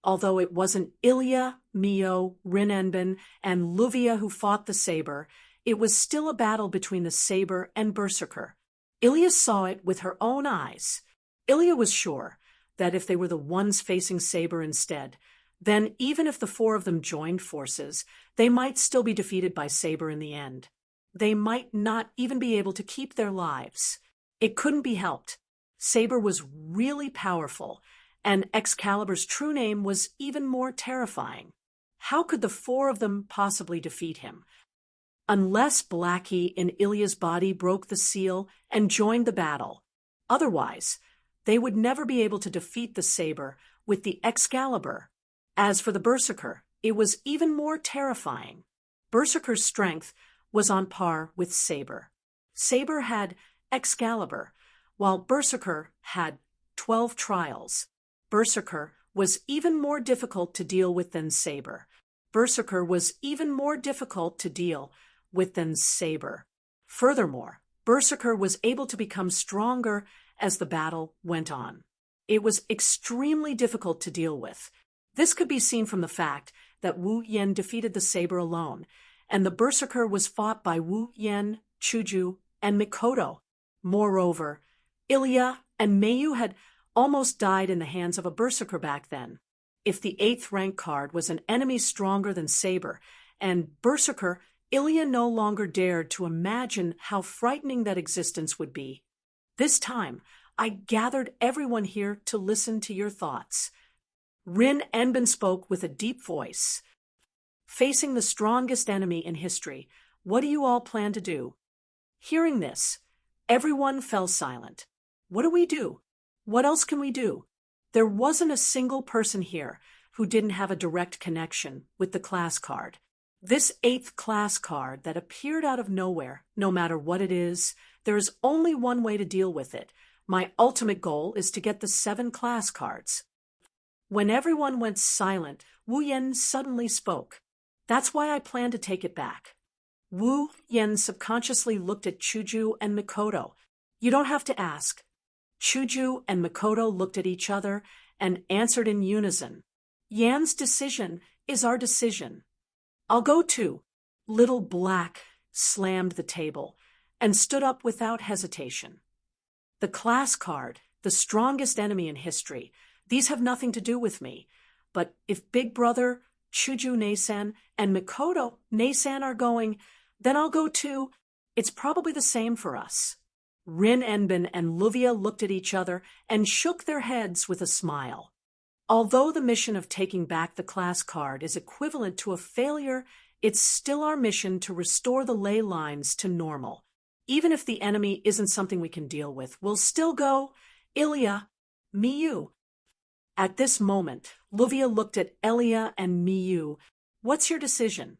Although it wasn't Ilya, Mio, Rin Enbin, and Luvia who fought the Saber, it was still a battle between the Saber and Berserker. Ilya saw it with her own eyes. Ilya was sure that if they were the ones facing Saber instead, then even if the 4 of them joined forces, they might still be defeated by Saber in the end. They might not even be able to keep their lives. It couldn't be helped. Saber was really powerful, and Excalibur's true name was even more terrifying. How could the 4 of them possibly defeat him? Unless Blackie in Ilya's body broke the seal and joined the battle. Otherwise, they would never be able to defeat the Saber with the Excalibur. As for the Berserker, it was even more terrifying. Berserker's strength was on par with Saber. Saber had Excalibur, while Berserker had 12 trials. Berserker was even more difficult to deal with than Saber. Berserker was even more difficult to deal with than Saber. Furthermore, Berserker was able to become stronger as the battle went on. It was extremely difficult to deal with. This could be seen from the fact that Wu Yen defeated the Saber alone, and the Berserker was fought by Wu Yen, Shoujo, and Mikoto. Moreover, Ilya and Mayu had almost died in the hands of a Berserker back then. If the 8th rank card was an enemy stronger than Saber and Berserker, Ilya no longer dared to imagine how frightening that existence would be. This time, I gathered everyone here to listen to your thoughts. Rin Enbin spoke with a deep voice. Facing the strongest enemy in history, what do you all plan to do? Hearing this, everyone fell silent. What do we do? What else can we do? There wasn't a single person here who didn't have a direct connection with the class card. This 8th class card that appeared out of nowhere, no matter what it is, there is only one way to deal with it. My ultimate goal is to get the 7 class cards. When everyone went silent, Wu Yen suddenly spoke. That's why I plan to take it back. Wu Yen subconsciously looked at Shoujo and Mikoto. You don't have to ask. Shoujo and Mikoto looked at each other and answered in unison. Yan's decision is our decision. I'll go too. Little Black slammed the table and stood up without hesitation. The class card, the strongest enemy in history, these have nothing to do with me. But if Big Brother, Shoujo Neisan, and Mikoto Neisan are going, then I'll go too. It's probably the same for us. Rin Enbin and Luvia looked at each other and shook their heads with a smile. Although the mission of taking back the class card is equivalent to a failure it's still our mission to restore the ley lines to normal. Even if the enemy isn't something we can deal with, we'll still go, Ilya, Miyu. At this moment, Luvia looked at Elia and Miyu. What's your decision?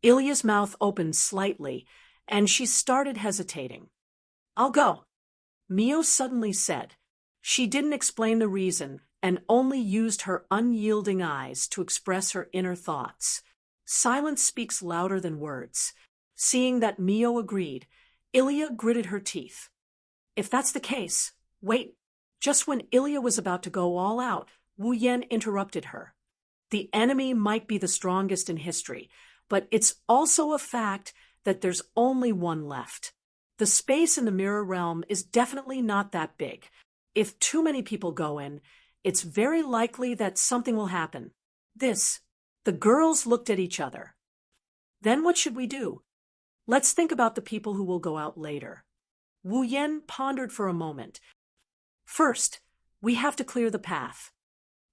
Ilya's mouth opened slightly, and she started hesitating. I'll go, Miyu suddenly said. She didn't explain the reason and only used her unyielding eyes to express her inner thoughts. Silence speaks louder than words. Seeing that Miyu agreed, Ilya gritted her teeth. If that's the case, wait. Just when Ilya was about to go all out, Wu Yan interrupted her. The enemy might be the strongest in history, but it's also a fact that there's only one left. The space in the mirror realm is definitely not that big. If too many people go in, it's very likely that something will happen. The girls looked at each other. Then what should we do? Let's think about the people who will go out later. Wu Yan pondered for a moment. First, we have to clear the path.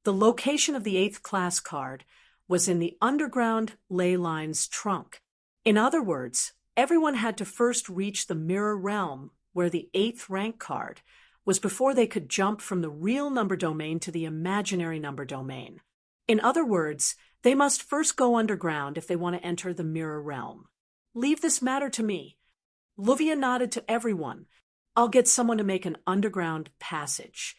The location of the 8th class card was in the underground ley line's trunk. In other words, everyone had to first reach the mirror realm where the 8th rank card was before they could jump from the real number domain to the imaginary number domain. In other words, they must first go underground if they want to enter the mirror realm. Leave this matter to me. Luvia nodded to everyone. I'll get someone to make an underground passage.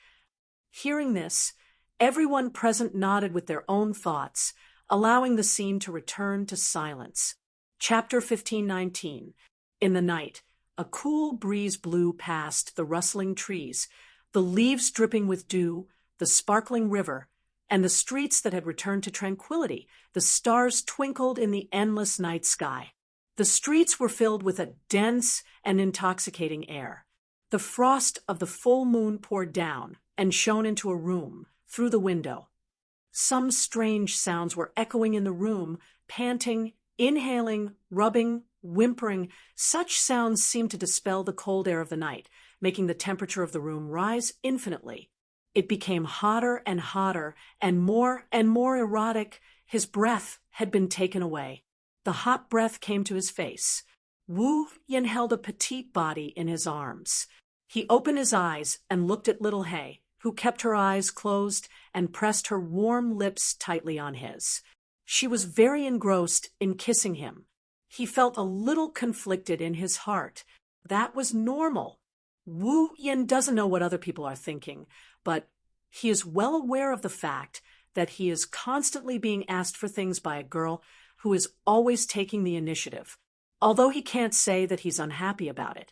Hearing this, everyone present nodded with their own thoughts, allowing the scene to return to silence. Chapter 15:19. In the night, a cool breeze blew past the rustling trees, the leaves dripping with dew, the sparkling river, and the streets that had returned to tranquility. The stars twinkled in the endless night sky. The streets were filled with a dense and intoxicating air. The frost of the full moon poured down and shone into a room through the window. Some strange sounds were echoing in the room, panting, inhaling, rubbing, whimpering. Such sounds seemed to dispel the cold air of the night, making the temperature of the room rise infinitely. It became hotter and hotter and more erotic. His breath had been taken away. The hot breath came to his face. Wu Yan held a petite body in his arms. He opened his eyes and looked at little Hei, who kept her eyes closed and pressed her warm lips tightly on his. She was very engrossed in kissing him. He felt a little conflicted in his heart. That was normal. Wu Yan doesn't know what other people are thinking, but he is well aware of the fact that he is constantly being asked for things by a girl who is always taking the initiative. Although he can't say that he's unhappy about it,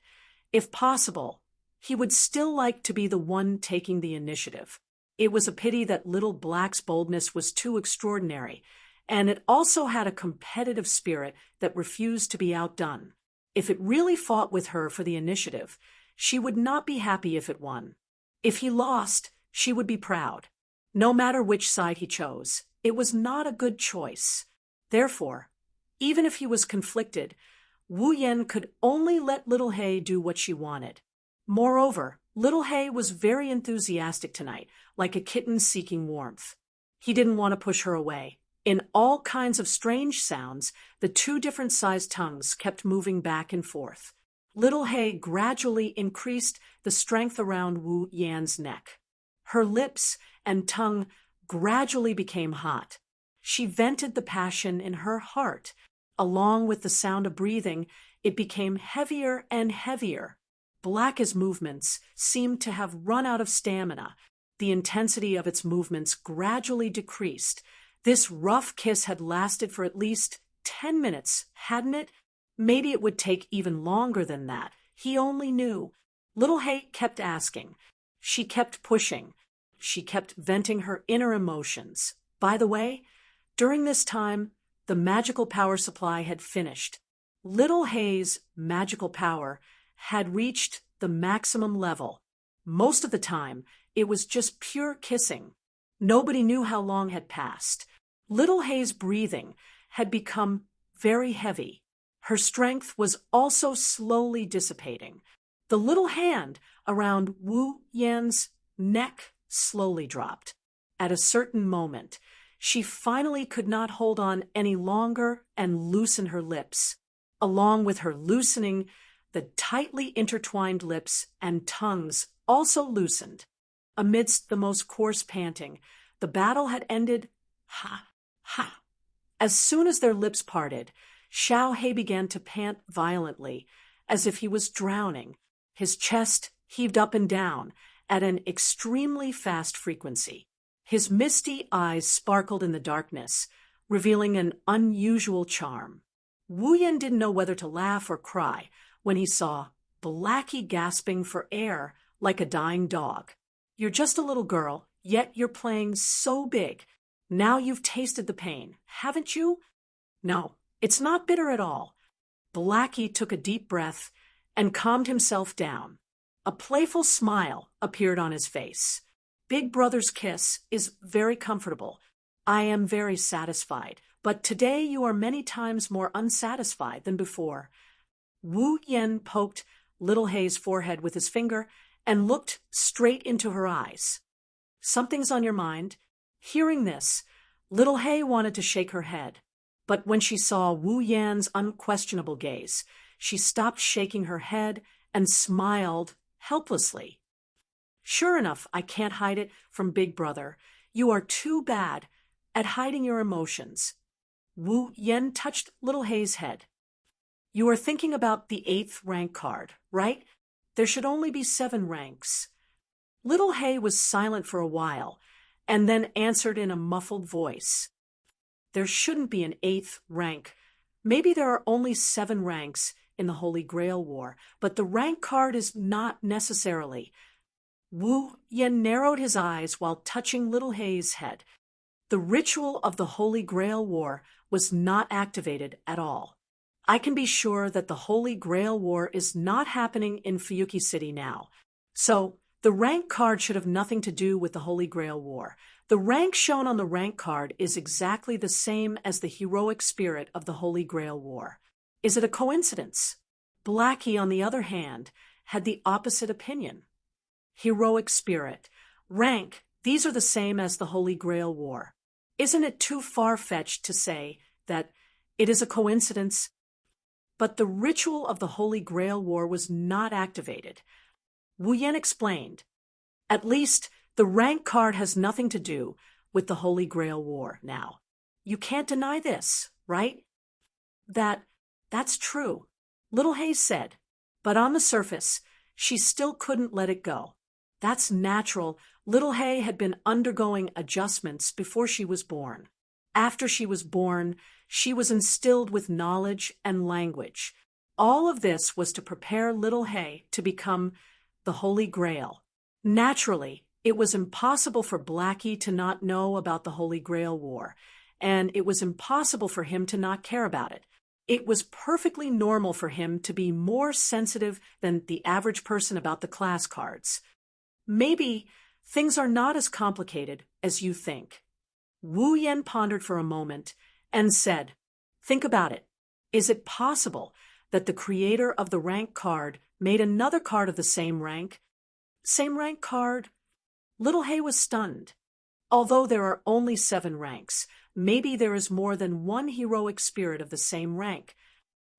if possible, he would still like to be the one taking the initiative. It was a pity that little Black's boldness was too extraordinary, and it also had a competitive spirit that refused to be outdone. If it really fought with her for the initiative, she would not be happy if it won. If he lost, she would be proud. No matter which side he chose, it was not a good choice. Therefore, even if he was conflicted, Wu Yan could only let little Hei do what she wanted. Moreover, little Hei was very enthusiastic tonight, like a kitten seeking warmth. He didn't want to push her away. In all kinds of strange sounds, the 2 different-sized tongues kept moving back and forth. Little Hei gradually increased the strength around Wu Yan's neck. Her lips and tongue gradually became hot. She vented the passion in her heart. Along with the sound of breathing, it became heavier and heavier. Black's movements seemed to have run out of stamina. The intensity of its movements gradually decreased. This rough kiss had lasted for at least 10 minutes, hadn't it? Maybe it would take even longer than that. He only knew. Little Hei kept asking. She kept pushing. She kept venting her inner emotions. By the way, during this time, the magical power supply had finished. Little Hei's magical power had reached the maximum level. Most of the time, it was just pure kissing. Nobody knew how long had passed. Little Hei's breathing had become very heavy. Her strength was also slowly dissipating. The little hand around Wu Yan's neck slowly dropped. At a certain moment, She finally could not hold on any longer and loosen her lips. Along with her loosening, the tightly intertwined lips and tongues also loosened. Amidst the most coarse panting, the battle had ended. Ha! Ha! As soon as their lips parted, Shoujo began to pant violently, as if he was drowning. His chest heaved up and down at an extremely fast frequency. His misty eyes sparkled in the darkness, revealing an unusual charm. Wu Yan didn't know whether to laugh or cry when he saw Blackie gasping for air like a dying dog. You're just a little girl, yet you're playing so big. Now you've tasted the pain, haven't you? No, it's not bitter at all. Blackie took a deep breath and calmed himself down. A playful smile appeared on his face. Big Brother's kiss is very comfortable. I am very satisfied, but today you are many times more unsatisfied than before. Wu Yan poked Little Hei's forehead with his finger and looked straight into her eyes. Something's on your mind. Hearing this, Little Hei wanted to shake her head, but when she saw Wu Yan's unquestionable gaze, she stopped shaking her head and smiled helplessly. Sure enough, I can't hide it from Big Brother. You are too bad at hiding your emotions. Wu Yan touched Little Hei's head. You are thinking about the 8th rank card, right? There should only be 7 ranks. Little Hei was silent for a while, and then answered in a muffled voice. There shouldn't be an 8th rank. Maybe there are only 7 ranks in the Holy Grail War, but the rank card is not necessarily. Wu Yan narrowed his eyes while touching Little Hei's head. The ritual of the Holy Grail War was not activated at all. I can be sure that the Holy Grail War is not happening in Fuyuki City now. So, the rank card should have nothing to do with the Holy Grail War. The rank shown on the rank card is exactly the same as the heroic spirit of the Holy Grail War. Is it a coincidence? Blackie, on the other hand, had the opposite opinion. Heroic spirit, rank, these are the same as the Holy Grail War. Isn't it too far-fetched to say that it is a coincidence? But the ritual of the Holy Grail War was not activated. Wu Yan explained. At least, the rank card has nothing to do with the Holy Grail War now. You can't deny this, right? That's true, Little Hei said. But on the surface, she still couldn't let it go. That's natural. Little Hei had been undergoing adjustments before she was born. After she was born, she was instilled with knowledge and language. All of this was to prepare Little Hei to become the Holy Grail. Naturally, it was impossible for Blackie to not know about the Holy Grail War, and it was impossible for him to not care about it. It was perfectly normal for him to be more sensitive than the average person about the class cards. Maybe things are not as complicated as you think. Wu Yan pondered for a moment and said, think about it. Is it possible that the creator of the rank card made another card of the same rank? Same rank card? Little Hei was stunned. Although there are only 7 ranks, maybe there is more than one heroic spirit of the same rank.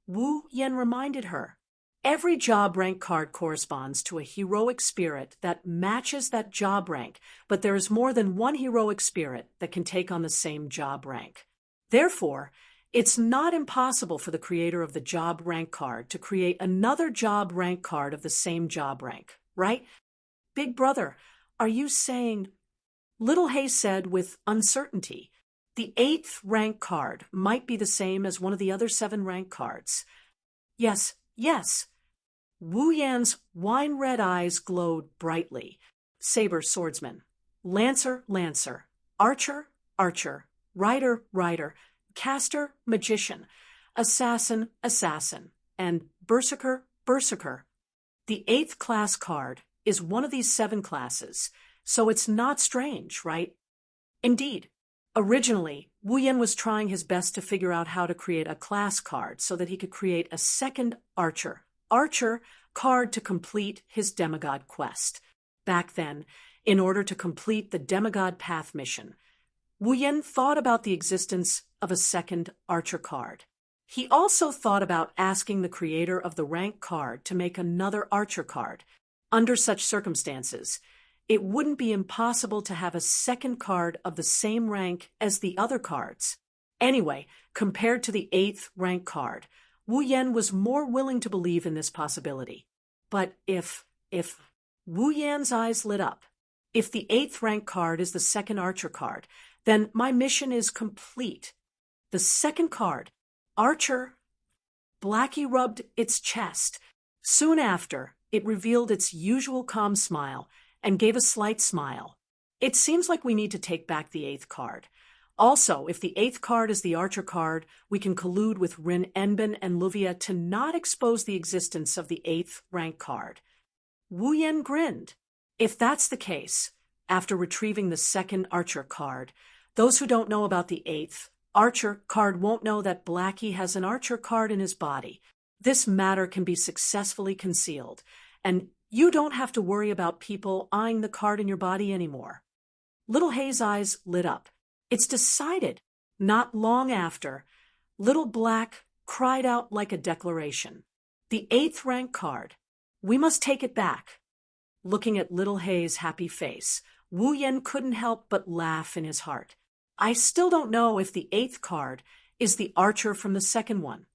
Wu Yan reminded her. Every job rank card corresponds to a heroic spirit that matches that job rank, but there is more than one heroic spirit that can take on the same job rank. Therefore, it's not impossible for the creator of the job rank card to create another job rank card of the same job rank, right? Big Brother, are you saying? Little Hei said with uncertainty. The 8th rank card might be the same as one of the other 7 rank cards. Yes. Wu Yan's wine-red eyes glowed brightly. Saber, swordsman. Lancer, archer, rider, caster, magician, assassin, and berserker. The 8th class card is one of these 7 classes, so it's not strange, right? Indeed. Originally, Wu Yan was trying his best to figure out how to create a class card so that he could create a second archer card to complete his demigod quest. Back then, in order to complete the demigod path mission, Wu Yan thought about the existence of a second archer card. He also thought about asking the creator of the rank card to make another archer card. Under such circumstances, it wouldn't be impossible to have a second card of the same rank as the other cards. Anyway, compared to the 8th rank card, Wu Yan was more willing to believe in this possibility. But if Wu Yan's eyes lit up, if the 8th rank card is the second archer card, then my mission is complete. The second card, Archer. Blackie rubbed its chest. Soon after, it revealed its usual calm smile and gave a slight smile. It seems like we need to take back the 8th card. Also, if the 8th card is the Archer card, we can collude with Rin Enbin and Luvia to not expose the existence of the 8th rank card. Wu Yan grinned. If that's the case, after retrieving the second Archer card, those who don't know about the 8th Archer card won't know that Blackie has an Archer card in his body. This matter can be successfully concealed, and you don't have to worry about people eyeing the card in your body anymore. Little Hay's eyes lit up. It's decided. Not long after, Little Black cried out like a declaration. The 8th rank card. We must take it back. Looking at Little Hay's happy face, Wu Yan couldn't help but laugh in his heart. I still don't know if the 8th card is the Archer from the second one.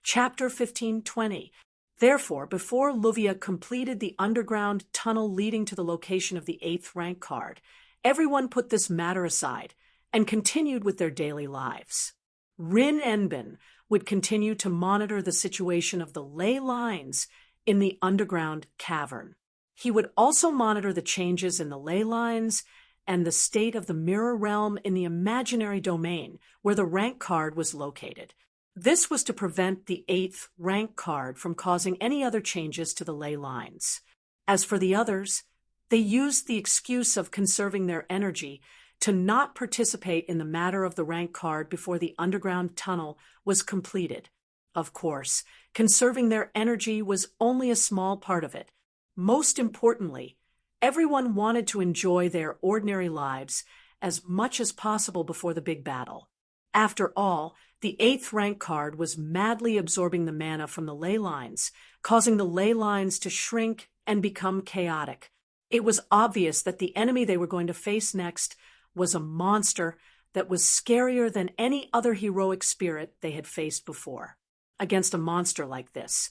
Chapter 15:20. Therefore, before Luvia completed the underground tunnel leading to the location of the 8th rank card, everyone put this matter aside and continued with their daily lives. Rin Enbin would continue to monitor the situation of the ley lines in the underground cavern. He would also monitor the changes in the ley lines and the state of the mirror realm in the imaginary domain where the rank card was located. This was to prevent the 8th rank card from causing any other changes to the ley lines. As for the others, they used the excuse of conserving their energy to not participate in the matter of the rank card before the underground tunnel was completed. Of course, conserving their energy was only a small part of it. Most importantly, everyone wanted to enjoy their ordinary lives as much as possible before the big battle. After all, the 8th rank card was madly absorbing the mana from the ley lines, causing the ley lines to shrink and become chaotic. It was obvious that the enemy they were going to face next was a monster that was scarier than any other heroic spirit they had faced before. Against a monster like this,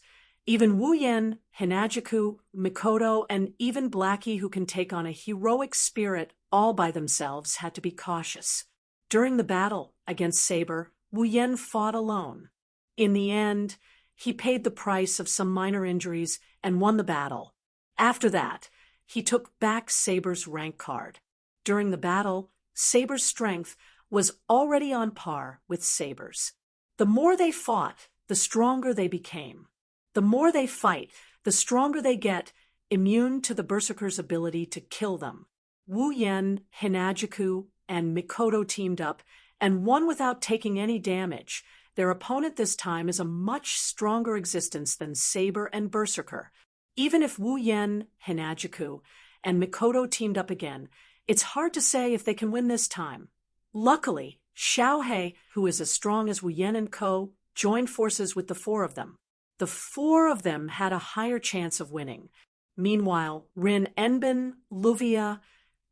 even Wu Yan, Hinajiku, Mikoto, and even Blackie, who can take on a heroic spirit all by themselves, had to be cautious. During the battle against Saber, Wu Yan fought alone. In the end, he paid the price of some minor injuries and won the battle. After that, he took back Saber's rank card. During the battle, Saber's strength was already on par with Saber's. The more they fought, the stronger they became. The more they fight, the stronger they get, immune to the Berserker's ability to kill them. Wu Yan, Hinajiku, and Mikoto teamed up and won without taking any damage. Their opponent this time is a much stronger existence than Saber and Berserker. Even if Wu Yan, Hinajiku, and Mikoto teamed up again, it's hard to say if they can win this time. Luckily, Shoujo, who is as strong as Wu Yan and Co., joined forces with the four of them. The four of them had a higher chance of winning. Meanwhile, Rin Enbin, Luvia,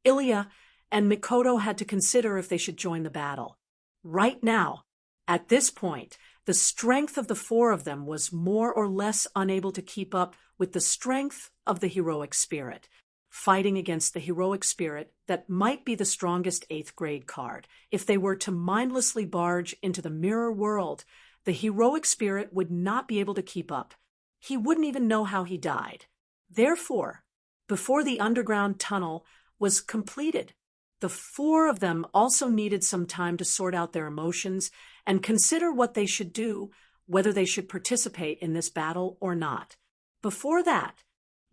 Ilya, and Mikoto had to consider if they should join the battle. Right now, at this point, the strength of the four of them was more or less unable to keep up with the strength of the heroic spirit. Fighting against the heroic spirit that might be the strongest 8th grade card. If they were to mindlessly barge into the mirror world, the heroic spirit would not be able to keep up. He wouldn't even know how he died. Therefore, before the underground tunnel was completed, the four of them also needed some time to sort out their emotions and consider what they should do, whether they should participate in this battle or not. Before that,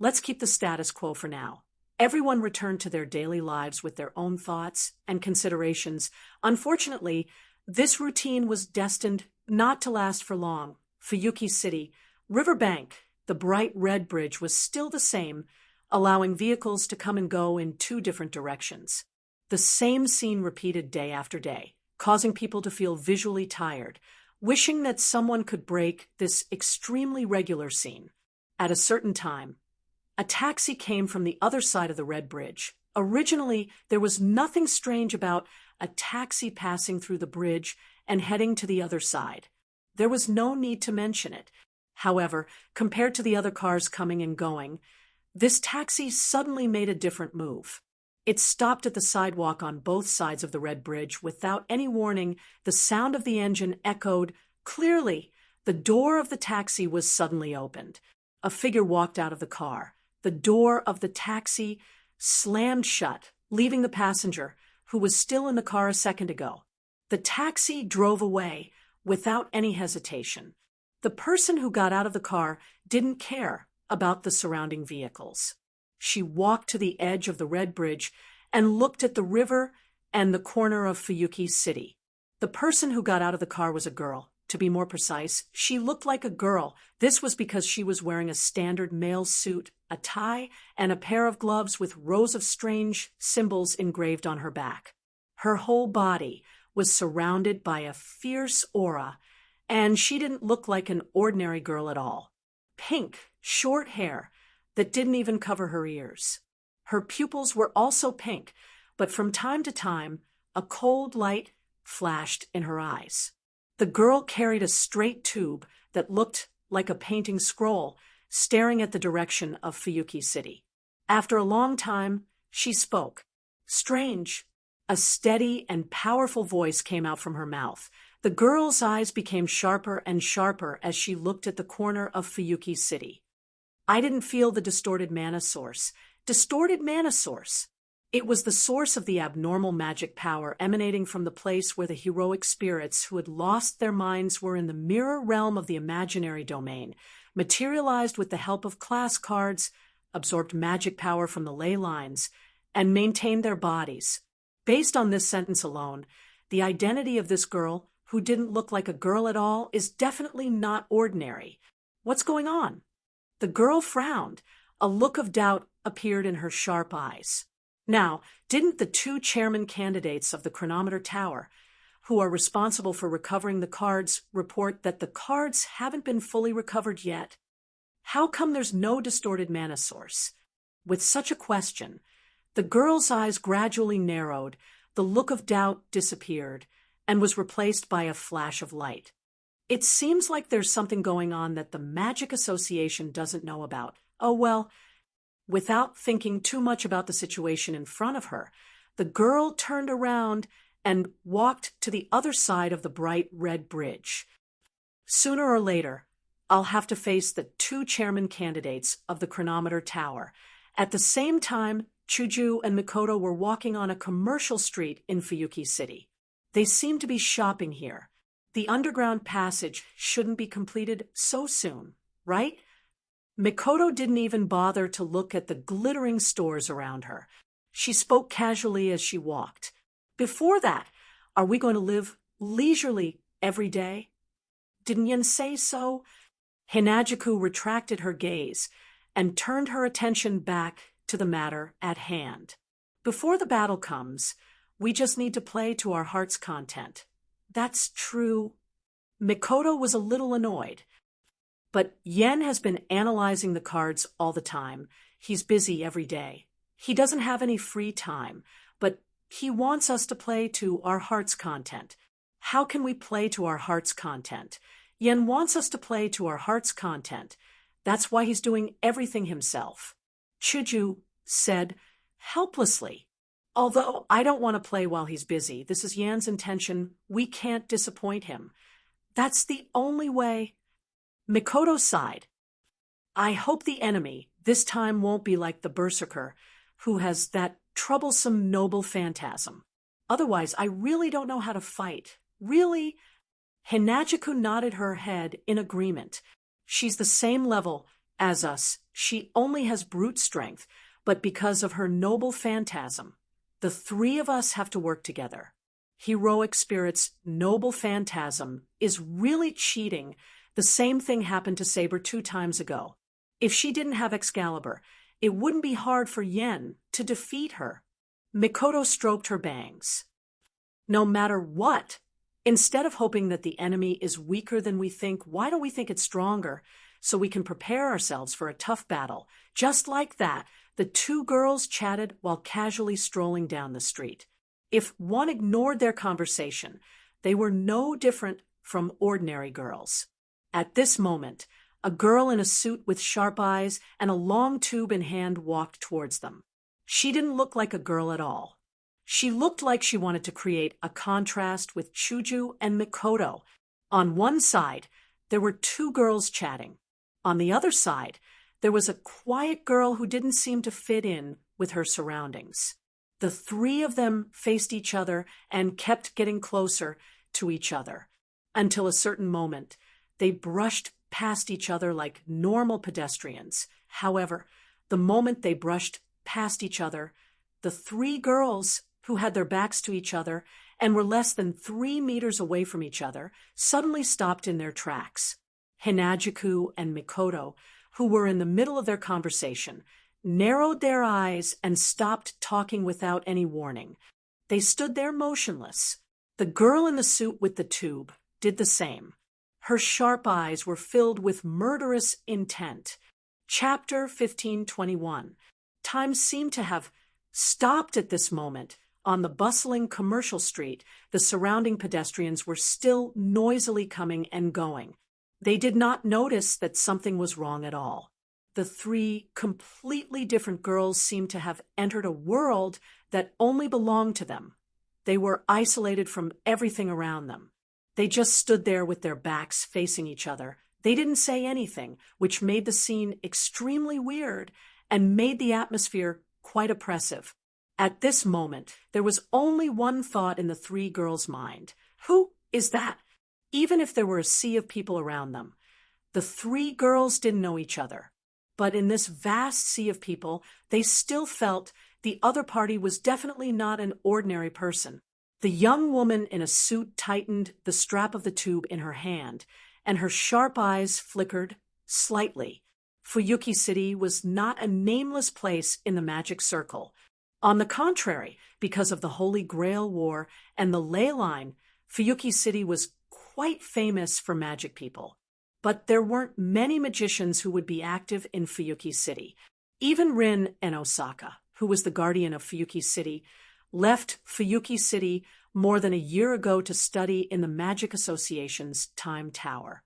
let's keep the status quo for now. Everyone returned to their daily lives with their own thoughts and considerations. Unfortunately, this routine was destined not to last for long. Fuyuki City, Riverbank, the bright red bridge was still the same, allowing vehicles to come and go in two different directions. The same scene repeated day after day, causing people to feel visually tired, wishing that someone could break this extremely regular scene. At a certain time, a taxi came from the other side of the Red Bridge. Originally, there was nothing strange about a taxi passing through the bridge and heading to the other side. There was no need to mention it. However, compared to the other cars coming and going, this taxi suddenly made a different move. It stopped at the sidewalk on both sides of the Red Bridge without any warning. The sound of the engine echoed clearly. The door of the taxi was suddenly opened. A figure walked out of the car. The door of the taxi slammed shut, leaving the passenger, who was still in the car a second ago. The taxi drove away without any hesitation. The person who got out of the car didn't care about the surrounding vehicles. She walked to the edge of the Red Bridge and looked at the river and the corner of Fuyuki City. The person who got out of the car was a girl. To be more precise, she looked like a girl. This was because she was wearing a standard male suit, a tie, and a pair of gloves with rows of strange symbols engraved on her back. Her whole body was surrounded by a fierce aura, and she didn't look like an ordinary girl at all. Pink, short hair that didn't even cover her ears. Her pupils were also pink, but from time to time, a cold light flashed in her eyes. The girl carried a straight tube that looked like a painting scroll, staring at the direction of Fuyuki City. After a long time, she spoke. Strange. A steady and powerful voice came out from her mouth. The girl's eyes became sharper and sharper as she looked at the corner of Fuyuki City. I didn't feel the distorted mana source. Distorted mana source. It was the source of the abnormal magic power emanating from the place where the heroic spirits who had lost their minds were in the mirror realm of the imaginary domain, materialized with the help of class cards, absorbed magic power from the ley lines, and maintained their bodies. Based on this sentence alone, the identity of this girl, who didn't look like a girl at all, is definitely not ordinary. What's going on? The girl frowned. A look of doubt appeared in her sharp eyes. Now, didn't the two chairman candidates of the Chronometer Tower, who are responsible for recovering the cards, report that the cards haven't been fully recovered yet? How come there's no distorted mana source? With such a question, the girl's eyes gradually narrowed, the look of doubt disappeared, and was replaced by a flash of light. It seems like there's something going on that the Magic Association doesn't know about. Oh well. Without thinking too much about the situation in front of her, the girl turned around and walked to the other side of the bright red bridge. Sooner or later, I'll have to face the two chairman candidates of the Chronometer Tower. At the same time, Shoujo and Mikoto were walking on a commercial street in Fuyuki City. They seemed to be shopping here. The underground passage shouldn't be completed so soon, right? Mikoto didn't even bother to look at the glittering stores around her. She spoke casually as she walked. Before that, are we going to live leisurely every day? Didn't Yen say so? Hinajuku retracted her gaze and turned her attention back to the matter at hand. Before the battle comes, we just need to play to our heart's content. That's true. Mikoto was a little annoyed. But Yen has been analyzing the cards all the time. He's busy every day. He doesn't have any free time, but he wants us to play to our heart's content. How can we play to our heart's content? Yen wants us to play to our heart's content. That's why he's doing everything himself. Shoujo said helplessly. Although I don't want to play while he's busy, this is Yan's intention. We can't disappoint him. That's the only way. Mikoto sighed. I hope the enemy this time won't be like the berserker, who has that troublesome noble phantasm. Otherwise, I really don't know how to fight. Really? Hinajuku nodded her head in agreement. She's the same level as us. She only has brute strength, but because of her noble phantasm, the three of us have to work together. Heroic Spirit's noble phantasm is really cheating. The same thing happened to Saber 2 times ago. If she didn't have Excalibur, it wouldn't be hard for Yen to defeat her. Mikoto stroked her bangs. No matter what, instead of hoping that the enemy is weaker than we think, why don't we think it's stronger so we can prepare ourselves for a tough battle? Just like that, the two girls chatted while casually strolling down the street. If one ignored their conversation, they were no different from ordinary girls. At this moment, a girl in a suit with sharp eyes and a long tube in hand walked towards them. She didn't look like a girl at all. She looked like she wanted to create a contrast with Shoujo and Mikoto. On one side, there were two girls chatting. On the other side, there was a quiet girl who didn't seem to fit in with her surroundings. The three of them faced each other and kept getting closer to each other. Until a certain moment, they brushed past each other like normal pedestrians. However, the moment they brushed past each other, the three girls who had their backs to each other and were less than 3 meters away from each other suddenly stopped in their tracks. Hinajuku and Mikoto, who were in the middle of their conversation, narrowed their eyes and stopped talking without any warning. They stood there motionless. The girl in the suit with the tube did the same. Her sharp eyes were filled with murderous intent. Chapter 1521. Time seemed to have stopped at this moment. On the bustling commercial street, the surrounding pedestrians were still noisily coming and going. They did not notice that something was wrong at all. The three completely different girls seemed to have entered a world that only belonged to them. They were isolated from everything around them. They just stood there with their backs facing each other. They didn't say anything, which made the scene extremely weird and made the atmosphere quite oppressive. At this moment, there was only one thought in the three girls' mind. Who is that? Even if there were a sea of people around them. The three girls didn't know each other. But in this vast sea of people, they still felt the other party was definitely not an ordinary person. The young woman in a suit tightened the strap of the tube in her hand, and her sharp eyes flickered slightly. Fuyuki City was not a nameless place in the magic circle. On the contrary, because of the Holy Grail War and the ley line, Fuyuki City was quite famous for magic people. But there weren't many magicians who would be active in Fuyuki City. Even Rin and Osaka, who was the guardian of Fuyuki City, left Fuyuki City more than a year ago to study in the Magic Association's Time Tower.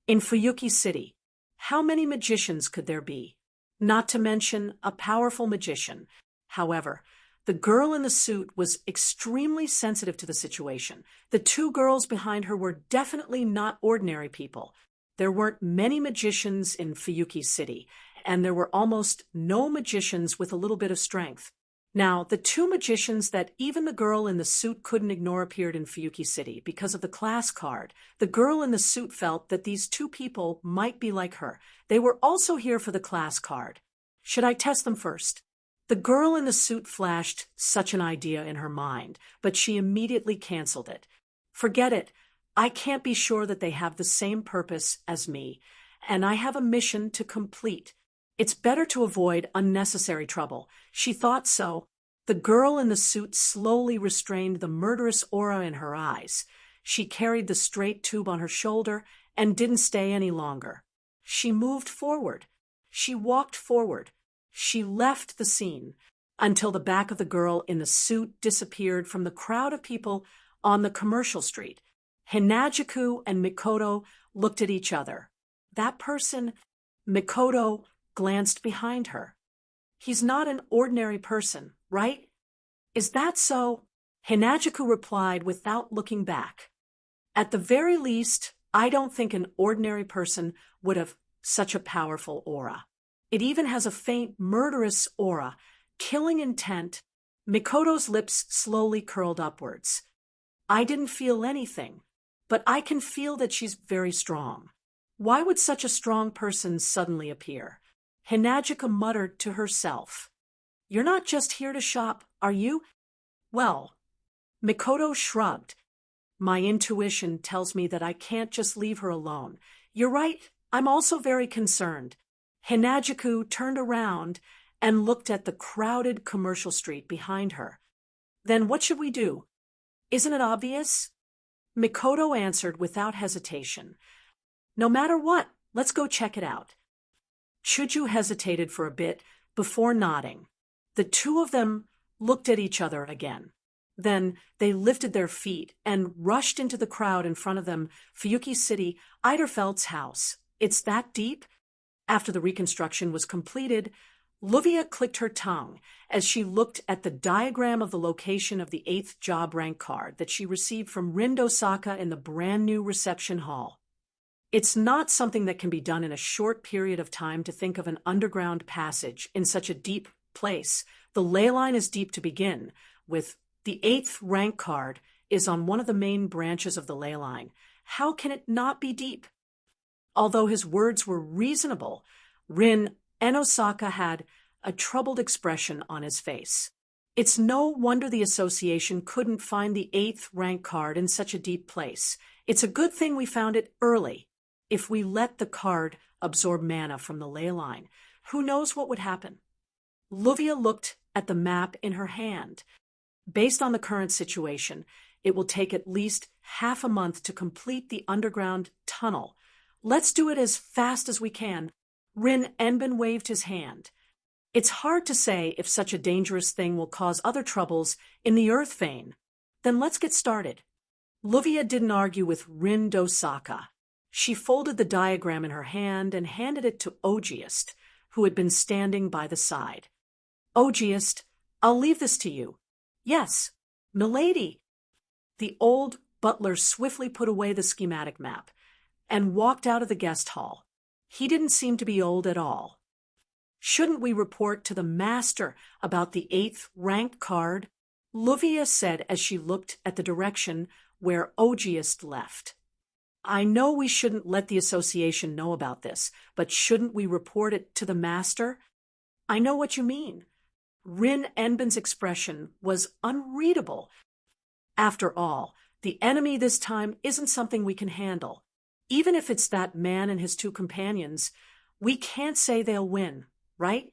In Fuyuki City, how many magicians could there be? Not to mention a powerful magician. However, the girl in the suit was extremely sensitive to the situation. The two girls behind her were definitely not ordinary people. There weren't many magicians in Fuyuki City, and there were almost no magicians with a little bit of strength. Now, the two magicians that even the girl in the suit couldn't ignore appeared in Fuyuki City because of the class card. The girl in the suit felt that these two people might be like her. They were also here for the class card. Should I test them first? The girl in the suit flashed such an idea in her mind, but she immediately canceled it. Forget it. I can't be sure that they have the same purpose as me, and I have a mission to complete. It's better to avoid unnecessary trouble. She thought so. The girl in the suit slowly restrained the murderous aura in her eyes. She carried the straight tube on her shoulder and didn't stay any longer. She moved forward. She walked forward. She left the scene until the back of the girl in the suit disappeared from the crowd of people on the commercial street. Hinajuku and Mikoto looked at each other. That person, Mikoto, glanced behind her. He's not an ordinary person, right? Is that so? Hinajuku replied without looking back. At the very least, I don't think an ordinary person would have such a powerful aura. It even has a faint, murderous aura, killing intent. Mikoto's lips slowly curled upwards. I didn't feel anything, but I can feel that she's very strong. Why would such a strong person suddenly appear? Hinajuku muttered to herself. You're not just here to shop, are you? Well, Mikoto shrugged. My intuition tells me that I can't just leave her alone. You're right, I'm also very concerned. Hinajuku turned around and looked at the crowded commercial street behind her. Then what should we do? Isn't it obvious? Mikoto answered without hesitation. No matter what, let's go check it out. Shoujo hesitated for a bit before nodding. The two of them looked at each other again. Then they lifted their feet and rushed into the crowd in front of them. Fuyuki City, Eiderfeldt's house. It's that deep? After the reconstruction was completed, Luvia clicked her tongue as she looked at the diagram of the location of the 8th job rank card that she received from Rin Dosaka in the brand new reception hall. It's not something that can be done in a short period of time to think of an underground passage in such a deep place. The ley line is deep to begin with. The 8th rank card is on one of the main branches of the ley line. How can it not be deep? Although his words were reasonable, Rin Enosaka had a troubled expression on his face. It's no wonder the association couldn't find the 8th rank card in such a deep place. It's a good thing we found it early. If we let the card absorb mana from the ley line, who knows what would happen? Luvia looked at the map in her hand. Based on the current situation, it will take at least half a month to complete the underground tunnel. Let's do it as fast as we can. Rin Enbin waved his hand. It's hard to say if such a dangerous thing will cause other troubles in the earth vein. Then let's get started. Luvia didn't argue with Rin Dosaka. She folded the diagram in her hand and handed it to Ogiest, who had been standing by the side. Ogiest, I'll leave this to you. Yes, milady. The old butler swiftly put away the schematic map and walked out of the guest hall. He didn't seem to be old at all. Shouldn't we report to the master about the 8th rank card? Luvia said as she looked at the direction where Ogiest left. I know we shouldn't let the association know about this, but shouldn't we report it to the master? I know what you mean. Rin Enbin's expression was unreadable. After all, the enemy this time isn't something we can handle. Even if it's that man and his 2 companions, we can't say they'll win, right?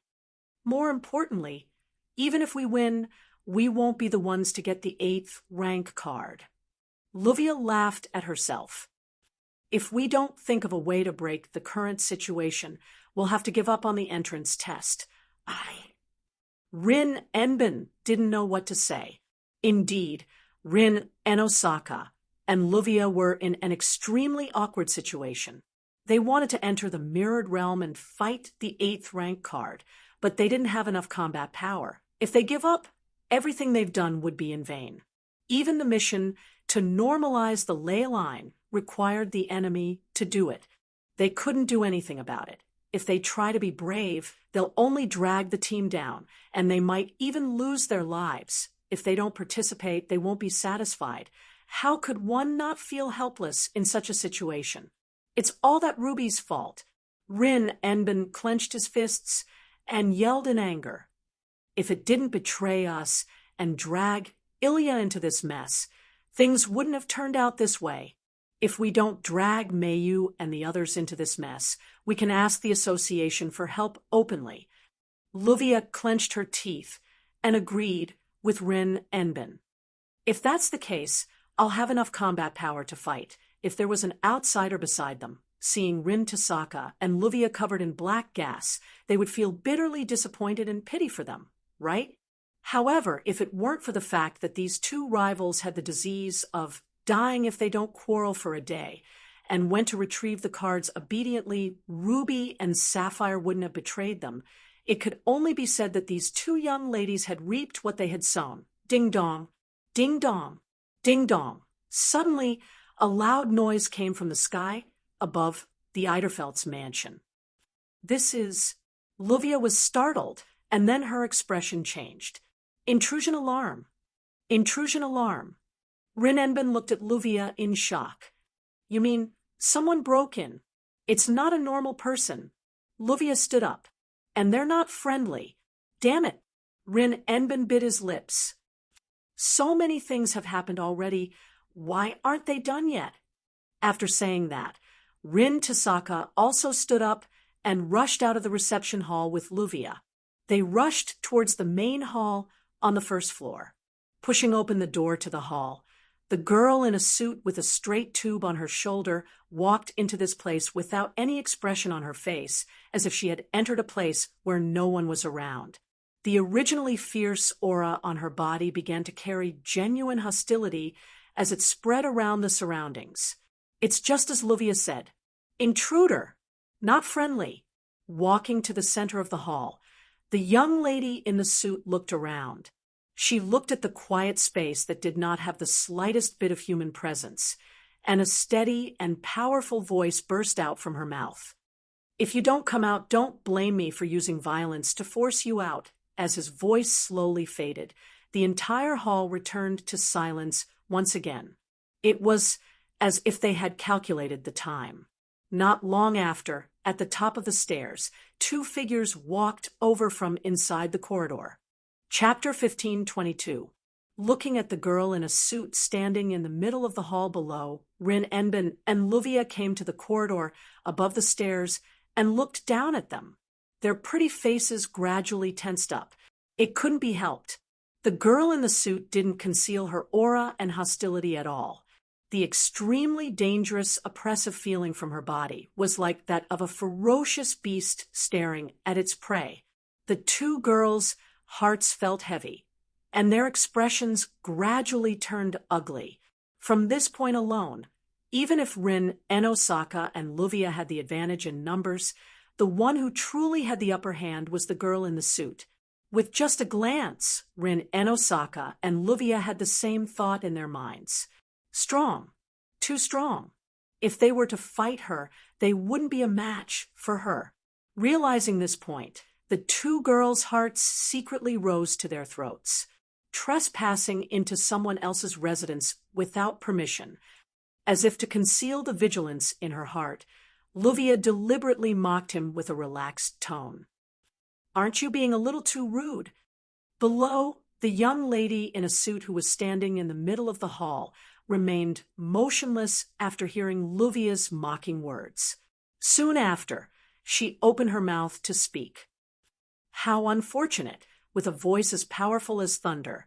More importantly, even if we win, we won't be the ones to get the 8th rank card. Luvia laughed at herself. If we don't think of a way to break the current situation, we'll have to give up on the entrance test. Rin Enbin didn't know what to say. Indeed, Rin Enosaka and Luvia were in an extremely awkward situation. They wanted to enter the mirrored realm and fight the 8th rank card, but they didn't have enough combat power. If they give up, everything they've done would be in vain. Even the mission to normalize the ley line required the enemy to do it. They couldn't do anything about it. If they try to be brave, they'll only drag the team down, and they might even lose their lives. If they don't participate, they won't be satisfied. How could one not feel helpless in such a situation? It's all that Ruby's fault. Rin Enbin clenched his fists and yelled in anger. If it didn't betray us and drag Ilya into this mess, things wouldn't have turned out this way. If we don't drag Mayu and the others into this mess, we can ask the association for help openly. Luvia clenched her teeth and agreed with Rin Enbin. If that's the case, I'll have enough combat power to fight. If there was an outsider beside them, seeing Rin Tasaka and Luvia covered in black gas, they would feel bitterly disappointed and pity for them, right? However, if it weren't for the fact that these 2 rivals had the disease of dying if they don't quarrel for a day, and went to retrieve the cards obediently, Ruby and Sapphire wouldn't have betrayed them. It could only be said that these 2 young ladies had reaped what they had sown. Ding dong, ding dong, ding dong. Suddenly, a loud noise came from the sky above the Eiderfeldt's mansion. This is... Luvia was startled, and then her expression changed. Intrusion alarm. Intrusion alarm. Rin Enbin looked at Luvia in shock. You mean someone broke in? It's not a normal person. Luvia stood up. And they're not friendly. Damn it. Rin Enbin bit his lips. So many things have happened already. Why aren't they done yet? After saying that, Rin Tasaka also stood up and rushed out of the reception hall with Luvia. They rushed towards the main hall on the first floor. Pushing open the door to the hall, the girl in a suit with a straight tube on her shoulder walked into this place without any expression on her face, as if she had entered a place where no one was around. The originally fierce aura on her body began to carry genuine hostility as it spread around the surroundings. It's just as Luvia said. Intruder, not friendly. Walking to the center of the hall, the young lady in the suit looked around. She looked at the quiet space that did not have the slightest bit of human presence, and a steady and powerful voice burst out from her mouth. If you don't come out, don't blame me for using violence to force you out. As his voice slowly faded, the entire hall returned to silence once again. It was as if they had calculated the time. Not long after, at the top of the stairs, two figures walked over from inside the corridor. Chapter 15:22. Looking at the girl in a suit standing in the middle of the hall below, Rin Enbin and Luvia came to the corridor above the stairs and looked down at them. Their pretty faces gradually tensed up. It couldn't be helped. The girl in the suit didn't conceal her aura and hostility at all. The extremely dangerous, oppressive feeling from her body was like that of a ferocious beast staring at its prey. The two girls' hearts felt heavy, and their expressions gradually turned ugly. From this point alone, even if Rin Enosaka and Luvia had the advantage in numbers, the one who truly had the upper hand was the girl in the suit. With just a glance, Rin Enosaka and Luvia had the same thought in their minds. Strong. Too strong. If they were to fight her, they wouldn't be a match for her. Realizing this point, the two girls' hearts secretly rose to their throats. Trespassing into someone else's residence without permission, as if to conceal the vigilance in her heart, Luvia deliberately mocked him with a relaxed tone. Aren't you being a little too rude? Below, the young lady in a suit who was standing in the middle of the hall remained motionless after hearing Luvia's mocking words. Soon after, she opened her mouth to speak. How unfortunate! With a voice as powerful as thunder,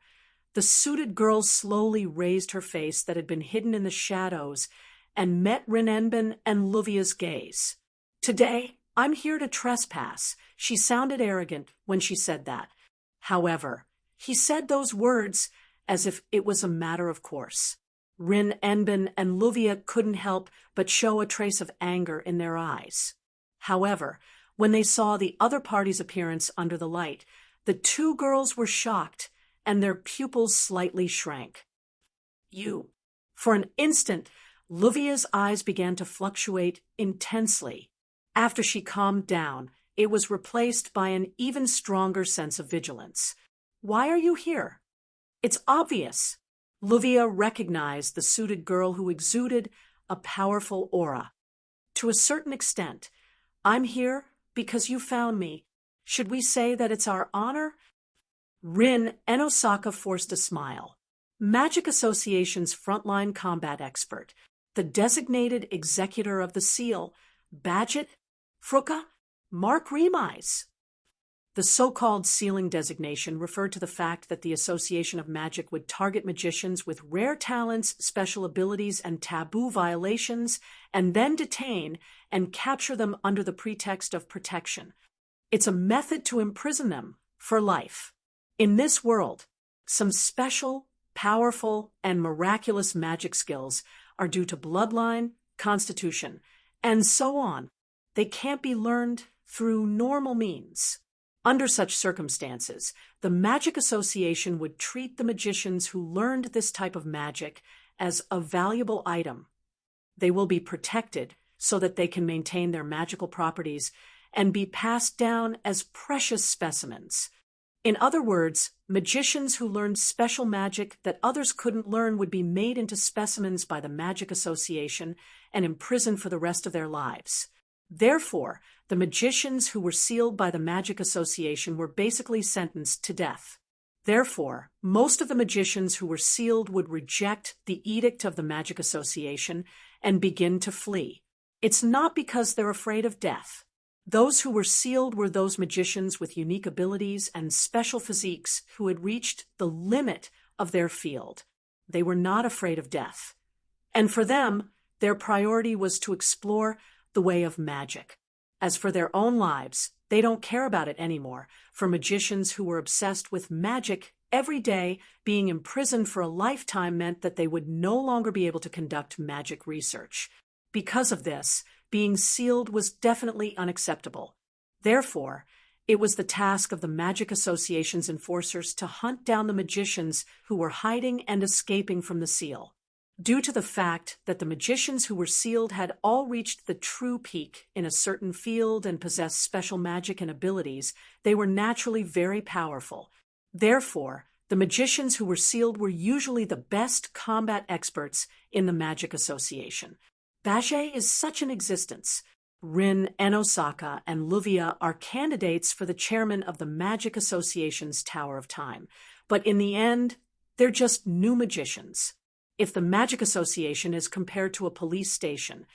the suited girl slowly raised her face that had been hidden in the shadows and met Rinenbin and Luvia's gaze. Today, I'm here to trespass. She sounded arrogant when she said that. However, he said those words as if it was a matter of course. Rinenbin and Luvia couldn't help but show a trace of anger in their eyes. However, when they saw the other party's appearance under the light, the two girls were shocked, and their pupils slightly shrank. You. For an instant, Luvia's eyes began to fluctuate intensely. After she calmed down, it was replaced by an even stronger sense of vigilance. Why are you here? It's obvious. Luvia recognized the suited girl who exuded a powerful aura. To a certain extent, I'm here because you found me. Should we say that it's our honor? Rin Enosaka forced a smile. Magic Association's frontline combat expert, the designated executor of the seal, Badget, Fruka, Mark Remise. The so-called sealing designation referred to the fact that the Association of Magic would target magicians with rare talents, special abilities, and taboo violations, and then detain and capture them under the pretext of protection. It's a method to imprison them for life. In this world, some special, powerful, and miraculous magic skills are due to bloodline, constitution, and so on. They can't be learned through normal means. Under such circumstances, the Magic Association would treat the magicians who learned this type of magic as a valuable item. They will be protected so that they can maintain their magical properties and be passed down as precious specimens. In other words, magicians who learned special magic that others couldn't learn would be made into specimens by the Magic Association and imprisoned for the rest of their lives. Therefore, the magicians who were sealed by the Magic Association were basically sentenced to death. Therefore, most of the magicians who were sealed would reject the edict of the Magic Association and begin to flee. It's not because they're afraid of death. Those who were sealed were those magicians with unique abilities and special physiques who had reached the limit of their field. They were not afraid of death. And for them, their priority was to explore the way of magic. As for their own lives, they don't care about it anymore. For magicians who were obsessed with magic every day, being imprisoned for a lifetime meant that they would no longer be able to conduct magic research. Because of this, being sealed was definitely unacceptable. Therefore, it was the task of the Magic Association's enforcers to hunt down the magicians who were hiding and escaping from the seal. Due to the fact that the magicians who were sealed had all reached the true peak in a certain field and possessed special magic and abilities, they were naturally very powerful. Therefore, the magicians who were sealed were usually the best combat experts in the Magic Association. Bage is such an existence. Rin, Enosaka, and Luvia are candidates for the chairman of the Magic Association's Tower of Time, but in the end, they're just new magicians. If the Magic Association is compared to a police station,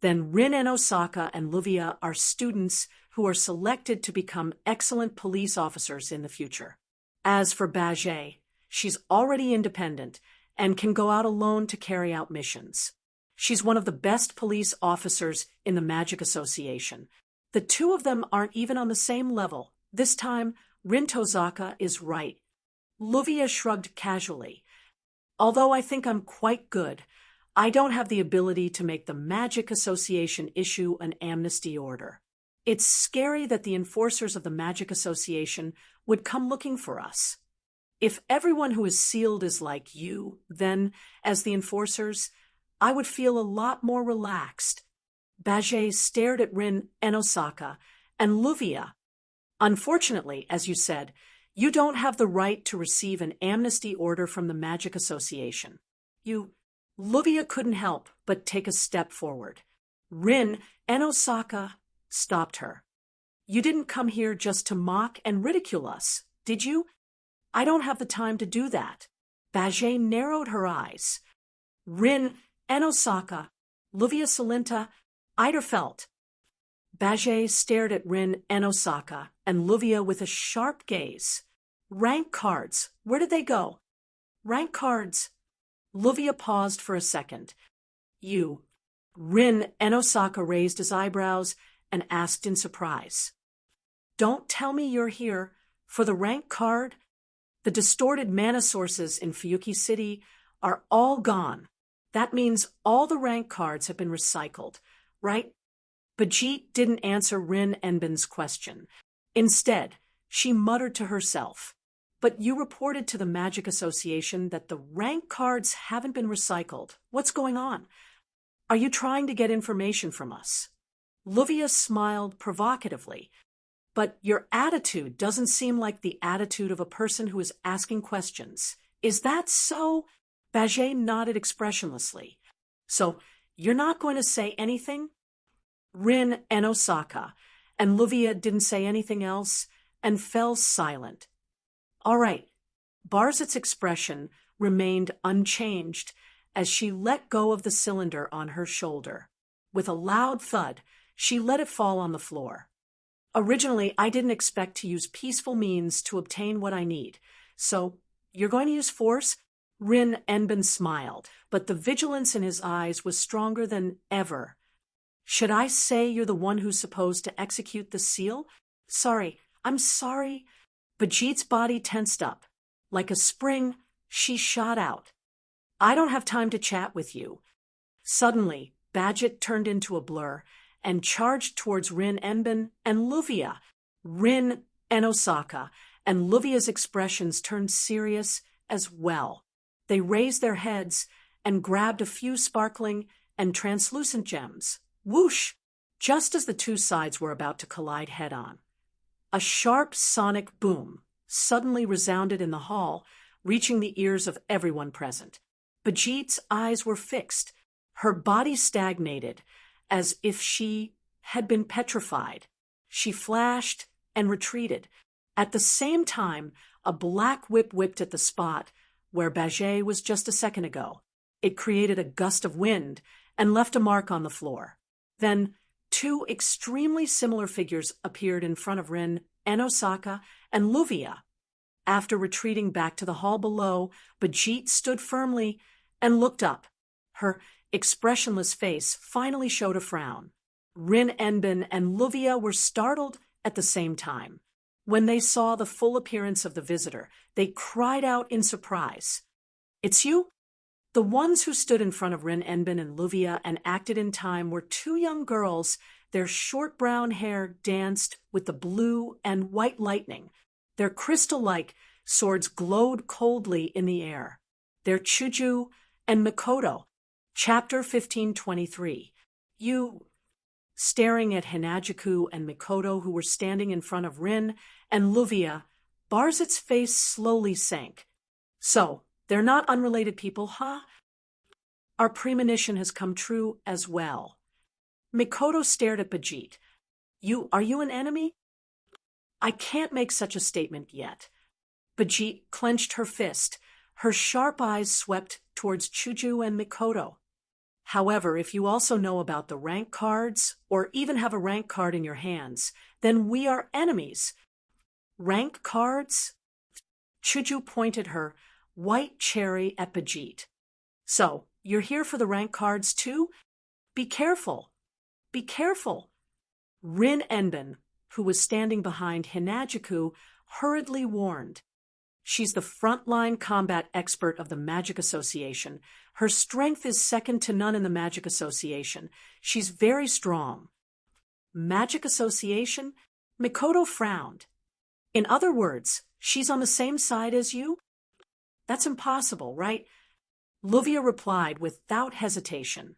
then Rin, Enosaka, and Luvia are students who are selected to become excellent police officers in the future. As for Bage, she's already independent and can go out alone to carry out missions. She's one of the best police officers in the Magic Association. The two of them aren't even on the same level. This time, Rin Tozaka is right. Luvia shrugged casually. Although I think I'm quite good, I don't have the ability to make the Magic Association issue an amnesty order. It's scary that the enforcers of the Magic Association would come looking for us. If everyone who is sealed is like you, then, as the enforcers, I would feel a lot more relaxed. Bage stared at Rin, Enosaka, and Luvia. Unfortunately, as you said, you don't have the right to receive an amnesty order from the Magic Association. Luvia couldn't help but take a step forward. Rin, Enosaka stopped her. You didn't come here just to mock and ridicule us, did you? I don't have the time to do that. Bage narrowed her eyes. Rin, Enosaka, Luvia Salinta, Eiderfelt. Bage stared at Rin, Enosaka, and Luvia with a sharp gaze. Rank cards, where did they go? Rank cards. Luvia paused for a second. Rin, Enosaka raised his eyebrows and asked in surprise. Don't tell me you're here for the rank card? The distorted mana sources in Fuyuki City are all gone. That means all the rank cards have been recycled, right? Bajit didn't answer Rin Enbin's question. Instead, she muttered to herself, "But you reported to the Magic Association that the rank cards haven't been recycled. What's going on? Are you trying to get information from us?" Luvia smiled provocatively. "But your attitude doesn't seem like the attitude of a person who is asking questions. Is that so?" Bage nodded expressionlessly. "So, you're not going to say anything?" Rin, Enosaka, and Luvia didn't say anything else and fell silent. All right. Barzit's expression remained unchanged as she let go of the cylinder on her shoulder. With a loud thud, she let it fall on the floor. "Originally, I didn't expect to use peaceful means to obtain what I need. So, you're going to use force?" Rin Enbin smiled, but the vigilance in his eyes was stronger than ever. "Should I say you're the one who's supposed to execute the seal? I'm sorry. Bajit's body tensed up. Like a spring, she shot out. "I don't have time to chat with you." Suddenly, Bajit turned into a blur and charged towards Rin Enbin and Luvia. Rin, Enosaka, and Luvia's expressions turned serious as well. They raised their heads and grabbed a few sparkling and translucent gems. Whoosh! Just as the two sides were about to collide head-on. A sharp sonic boom suddenly resounded in the hall, reaching the ears of everyone present. Bajit's eyes were fixed. Her body stagnated, as if she had been petrified. She flashed and retreated. At the same time, a black whip whipped at the spot where Bage was just a second ago. It created a gust of wind and left a mark on the floor. Then Two extremely similar figures appeared in front of Rin and Osaka and Luvia. After retreating back to the hall below, Bajit stood firmly and looked up. Her expressionless face finally showed a frown. Rin Enbin and Luvia were startled at the same time. When they saw the full appearance of the visitor, they cried out in surprise. "It's you?" The ones who stood in front of Rin Enbin and Luvia and acted in time were two young girls. Their short brown hair danced with the blue and white lightning. Their crystal-like swords glowed coldly in the air. They're Shoujo and Mikoto. Chapter 1523. You... Staring at Hinajuku and Mikoto, who were standing in front of Rin and Luvia, Barzit's face slowly sank. "So, they're not unrelated people, huh? Our premonition has come true as well." Mikoto stared at Bajit. Are you an enemy?" "I can't make such a statement yet." Bajit clenched her fist. Her sharp eyes swept towards Shoujo and Mikoto. "However, if you also know about the rank cards, or even have a rank card in your hands, then we are enemies." "Rank cards?" Shoujo pointed her white cherry at Bajit. "So, you're here for the rank cards too? Be careful. Be careful." Rin Enbin, who was standing behind Hinajuku, hurriedly warned. "She's the frontline combat expert of the Magic Association. Her strength is second to none in the Magic Association. She's very strong." "Magic Association?" Mikoto frowned. "In other words, she's on the same side as you?" "That's impossible, right?" Luvia replied without hesitation.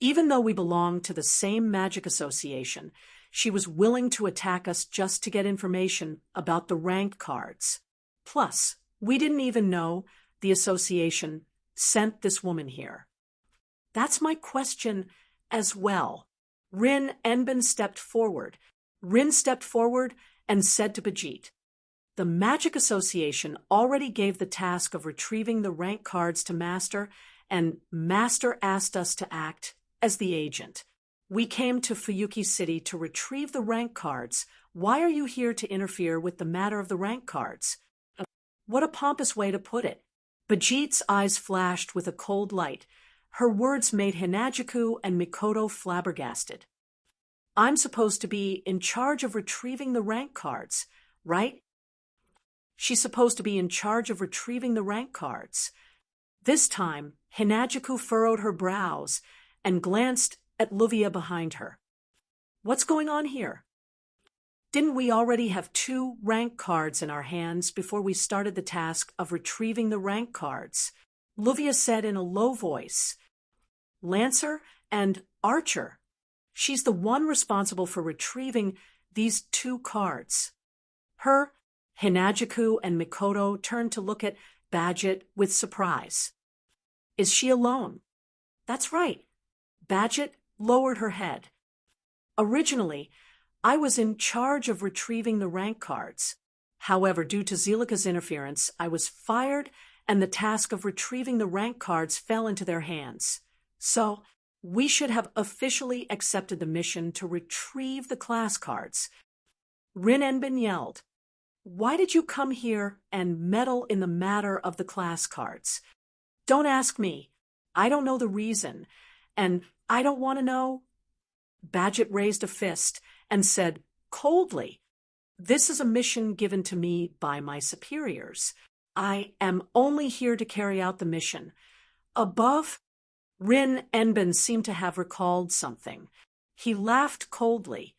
"Even though we belong to the same Magic Association, she was willing to attack us just to get information about the rank cards. Plus, we didn't even know the association sent this woman here." "That's my question as well." Rin Enbin stepped forward. Rin stepped forward and said to Bajit, "The Magic Association already gave the task of retrieving the rank cards to Master, and Master asked us to act as the agent. We came to Fuyuki City to retrieve the rank cards. Why are you here to interfere with the matter of the rank cards?" What a pompous way to put it. Bajit's eyes flashed with a cold light. Her words made Hinajuku and Mikoto flabbergasted. "I'm supposed to be in charge of retrieving the rank cards, right?" "She's supposed to be in charge of retrieving the rank cards." This time, Hinajuku furrowed her brows and glanced at Luvia behind her. "What's going on here? Didn't we already have 2 rank cards in our hands before we started the task of retrieving the rank cards?" Luvia said in a low voice. "Lancer and Archer. She's the one responsible for retrieving these 2 cards." Hinajuku and Mikoto turned to look at Badget with surprise. "Is she alone?" "That's right." Badget lowered her head. "Originally, I was in charge of retrieving the rank cards. However, due to Zelika's interference, I was fired and the task of retrieving the rank cards fell into their hands. So, we should have officially accepted the mission to retrieve the class cards." Rin Enbin yelled, "Why did you come here and meddle in the matter of the class cards?" "Don't ask me. I don't know the reason, and I don't want to know." Badget raised a fist and said coldly, "This is a mission given to me by my superiors. I am only here to carry out the mission. Above..." Rin Enbin seemed to have recalled something. He laughed coldly.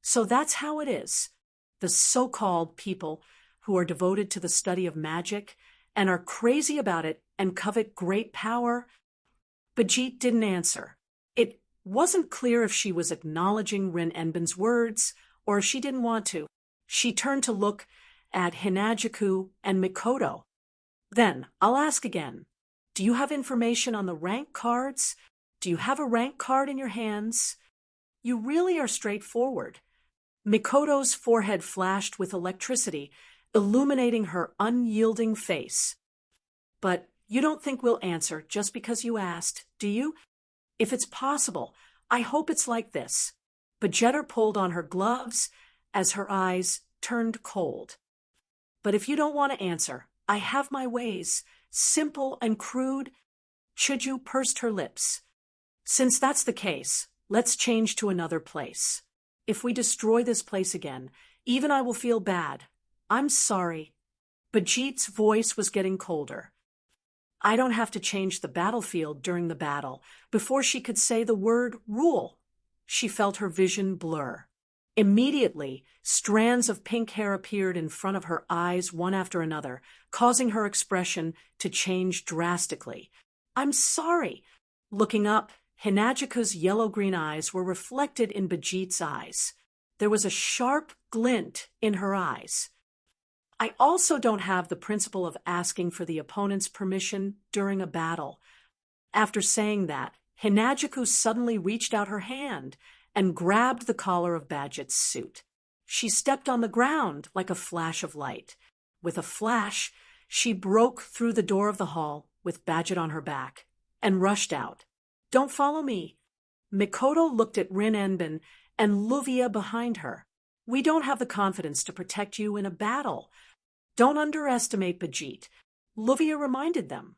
"So that's how it is. The so-called people who are devoted to the study of magic and are crazy about it and covet great power." Bajit didn't answer. It wasn't clear if she was acknowledging Rin Enbin's words or if she didn't want to. She turned to look at Hinajuku and Mikoto. "Then, I'll ask again. Do you have information on the rank cards? Do you have a rank card in your hands? You really are straightforward." Mikoto's forehead flashed with electricity, illuminating her unyielding face. "But you don't think we'll answer just because you asked, do you? If it's possible, I hope it's like this. Bajetter pulled on her gloves as her eyes turned cold. But if you don't want to answer, I have my ways, simple and crude. Shoujo pursed her lips. Since that's the case, let's change to another place. If we destroy this place again, even I will feel bad. I'm sorry. Bajit's voice was getting colder. I don't have to change the battlefield during the battle. Before she could say the word rule, she felt her vision blur. Immediately, strands of pink hair appeared in front of her eyes one after another, causing her expression to change drastically. I'm sorry. Looking up, Hinagiku's yellow-green eyes were reflected in Bajit's eyes. There was a sharp glint in her eyes. I also don't have the principle of asking for the opponent's permission during a battle. After saying that, Hinagiku suddenly reached out her hand and grabbed the collar of Bajit's suit. She stepped on the ground like a flash of light. With a flash, she broke through the door of the hall with Bajit on her back and rushed out. Don't follow me. Mikoto looked at Rin Enbin and Luvia behind her. We don't have the confidence to protect you in a battle. Don't underestimate Bajit, Luvia reminded them.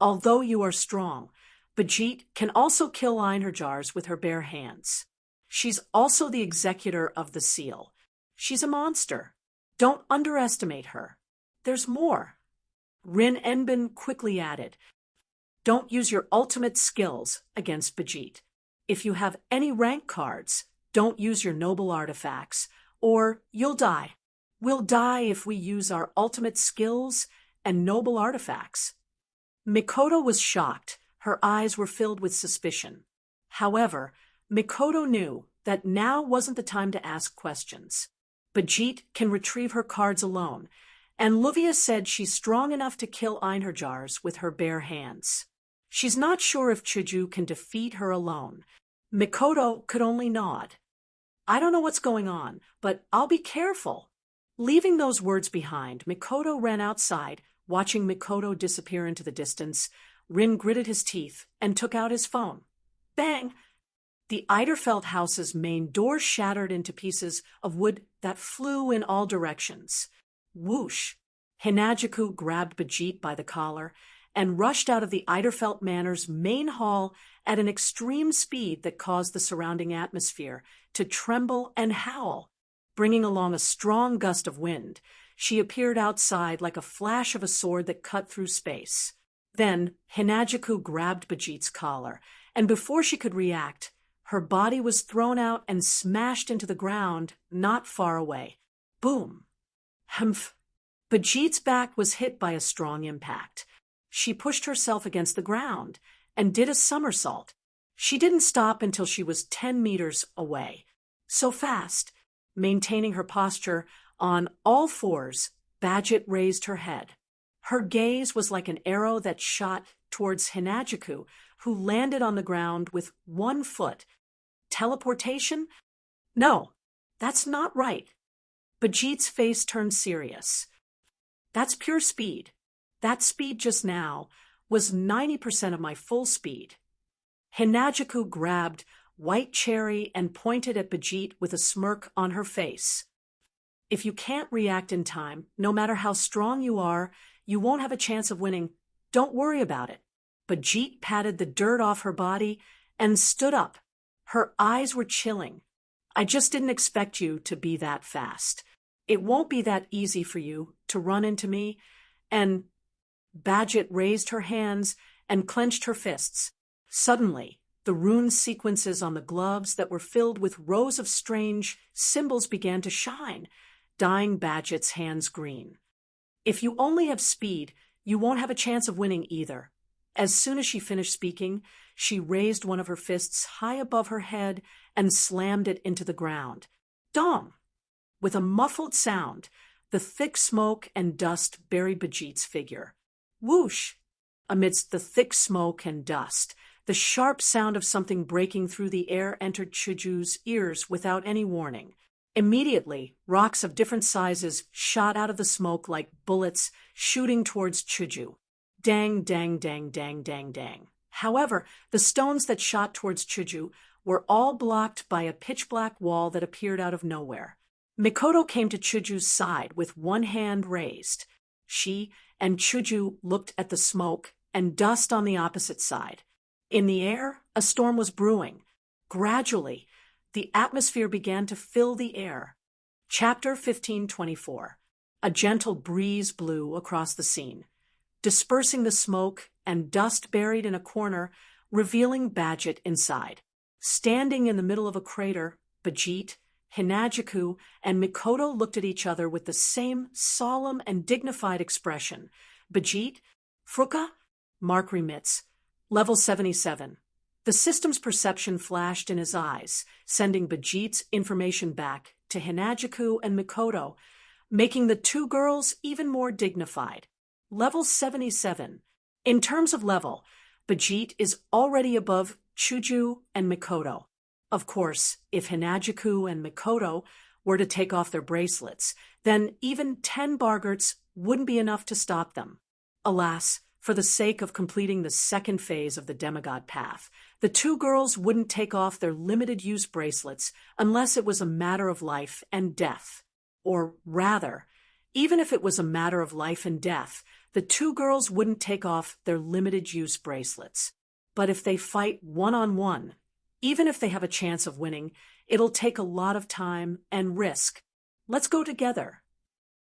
Although you are strong, Bajit can also kill Einherjars with her bare hands. She's also the executor of the seal. She's a monster. Don't underestimate her. There's more. Rin Enbin quickly added, don't use your ultimate skills against Bajit. If you have any rank cards, don't use your noble artifacts, or you'll die. We'll die if we use our ultimate skills and noble artifacts. Mikoto was shocked. Her eyes were filled with suspicion. However, Mikoto knew that now wasn't the time to ask questions. Bajit can retrieve her cards alone, and Luvia said she's strong enough to kill Einherjars with her bare hands. She's not sure if Shoujo can defeat her alone. Mikoto could only nod. I don't know what's going on, but I'll be careful. Leaving those words behind, Mikoto ran outside. Watching Mikoto disappear into the distance, Rin gritted his teeth and took out his phone. Bang! The Eiderfeld house's main door shattered into pieces of wood that flew in all directions. Whoosh! Hinagiku grabbed Bajit by the collar and rushed out of the Eiderfeld Manor's main hall at an extreme speed that caused the surrounding atmosphere to tremble and howl. Bringing along a strong gust of wind, she appeared outside like a flash of a sword that cut through space. Then Hinagiku grabbed Bajit's collar, and before she could react, her body was thrown out and smashed into the ground not far away. Boom! Humph! Bajit's back was hit by a strong impact. She pushed herself against the ground and did a somersault. She didn't stop until she was 10 meters away. So fast, maintaining her posture on all fours, Bajit raised her head. Her gaze was like an arrow that shot towards Hinagiku, who landed on the ground with 1 foot. Teleportation? No, that's not right. Bajit's face turned serious. That's pure speed. That speed just now was 90% of my full speed. Hinagiku grabbed White Cherry and pointed at Bajit with a smirk on her face. If you can't react in time, no matter how strong you are, you won't have a chance of winning. Don't worry about it. Bajit patted the dirt off her body and stood up. Her eyes were chilling. I just didn't expect you to be that fast. It won't be that easy for you to run into me. And Bajit raised her hands and clenched her fists. Suddenly, the rune sequences on the gloves that were filled with rows of strange symbols began to shine, dyeing Bajit's hands green. If you only have speed, you won't have a chance of winning either. As soon as she finished speaking, she raised one of her fists high above her head and slammed it into the ground. Dong! With a muffled sound, the thick smoke and dust buried Bajit's figure. Whoosh! Amidst the thick smoke and dust, the sharp sound of something breaking through the air entered Shoujo's ears without any warning. Immediately, rocks of different sizes shot out of the smoke like bullets shooting towards Shoujo. Dang, dang, dang, dang, dang, dang. However, the stones that shot towards Shoujo were all blocked by a pitch-black wall that appeared out of nowhere. Mikoto came to Chuju's side with one hand raised. She and Shoujo looked at the smoke and dust on the opposite side. In the air, a storm was brewing. Gradually, the atmosphere began to fill the air. Chapter 1524. A gentle breeze blew across the scene, dispersing the smoke and dust buried in a corner, revealing Badget inside. Standing in the middle of a crater, Bajit, Hinajiku, and Mikoto looked at each other with the same solemn and dignified expression. Bajit, Fruka? Mark remits. Level 77. The system's perception flashed in his eyes, sending Bajit's information back to Hinajiku and Mikoto, making the two girls even more dignified. Level 77. In terms of level, Bajit is already above Shoujo and Mikoto. Of course, if Hinajiku and Mikoto were to take off their bracelets, then even 10 Bargerts wouldn't be enough to stop them. Alas, for the sake of completing the second phase of the demigod path, the two girls wouldn't take off their limited-use bracelets unless it was a matter of life and death. Or rather, even if it was a matter of life and death, the two girls wouldn't take off their limited-use bracelets. But if they fight one-on-one, even if they have a chance of winning, it'll take a lot of time and risk. Let's go together.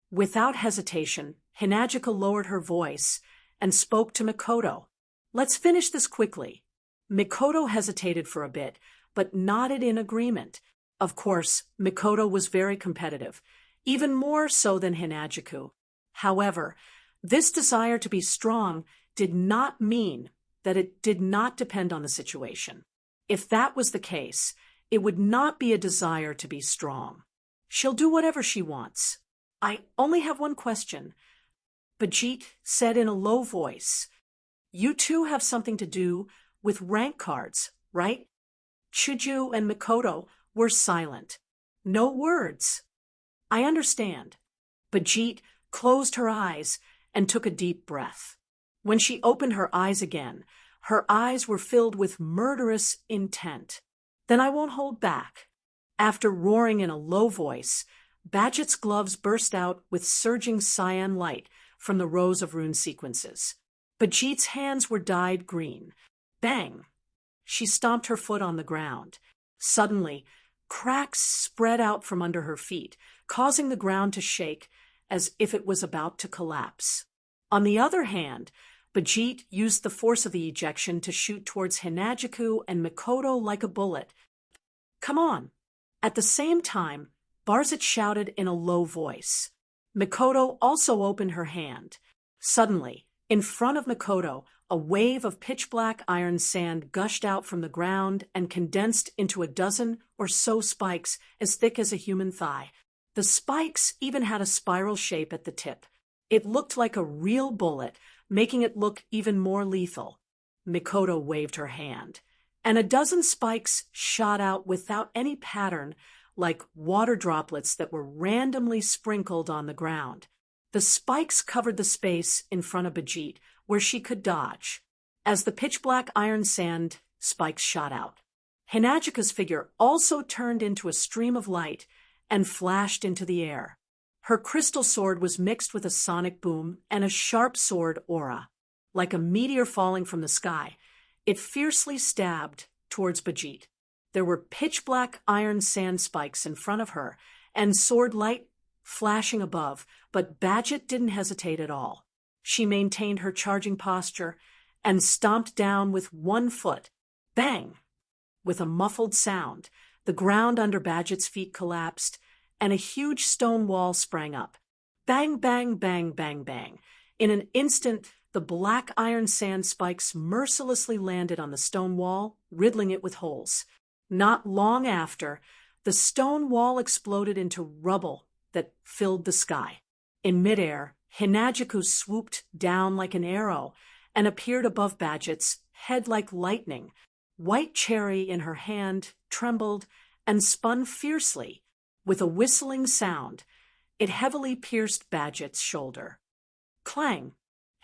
Without hesitation, Hinajiku lowered her voice and spoke to Mikoto. Let's finish this quickly. Mikoto hesitated for a bit, but nodded in agreement. Of course, Mikoto was very competitive, even more so than Hinajiku. However, this desire to be strong did not mean that it did not depend on the situation. If that was the case, it would not be a desire to be strong. She'll do whatever she wants. I only have one question. Bajit said in a low voice. You two have something to do with rank cards, right? Shoujo and Mikoto were silent. No words. I understand. Bajit closed her eyes and took a deep breath. When she opened her eyes again, her eyes were filled with murderous intent. Then I won't hold back. After roaring in a low voice, Badget's gloves burst out with surging cyan light from the rows of rune sequences. Bajit's hands were dyed green. Bang! She stomped her foot on the ground. Suddenly, cracks spread out from under her feet, causing the ground to shake as if it was about to collapse. On the other hand, Bajit used the force of the ejection to shoot towards Hinajiku and Mikoto like a bullet. Come on! At the same time, Barzit shouted in a low voice. Mikoto also opened her hand. Suddenly, in front of Mikoto, a wave of pitch-black iron sand gushed out from the ground and condensed into a dozen or so spikes as thick as a human thigh. The spikes even had a spiral shape at the tip. It looked like a real bullet, making it look even more lethal. Mikoto waved her hand, and a dozen spikes shot out without any pattern, like water droplets that were randomly sprinkled on the ground. The spikes covered the space in front of Bajit, where she could dodge. As the pitch-black iron sand spikes shot out, Hinajika's figure also turned into a stream of light and flashed into the air. Her crystal sword was mixed with a sonic boom and a sharp sword aura. Like a meteor falling from the sky, it fiercely stabbed towards Bajit. There were pitch-black iron sand spikes in front of her and sword light flashing above, but Badget didn't hesitate at all. She maintained her charging posture and stomped down with one foot. Bang! With a muffled sound, the ground under Badget's feet collapsed, and a huge stone wall sprang up. Bang, bang, bang, bang, bang. In an instant, the black iron sand spikes mercilessly landed on the stone wall, riddling it with holes. Not long after, the stone wall exploded into rubble that filled the sky. In midair, Hinajiku swooped down like an arrow and appeared above Badget's head like lightning. White cherry in her hand trembled and spun fiercely. With a whistling sound, it heavily pierced Badget's shoulder. Clang!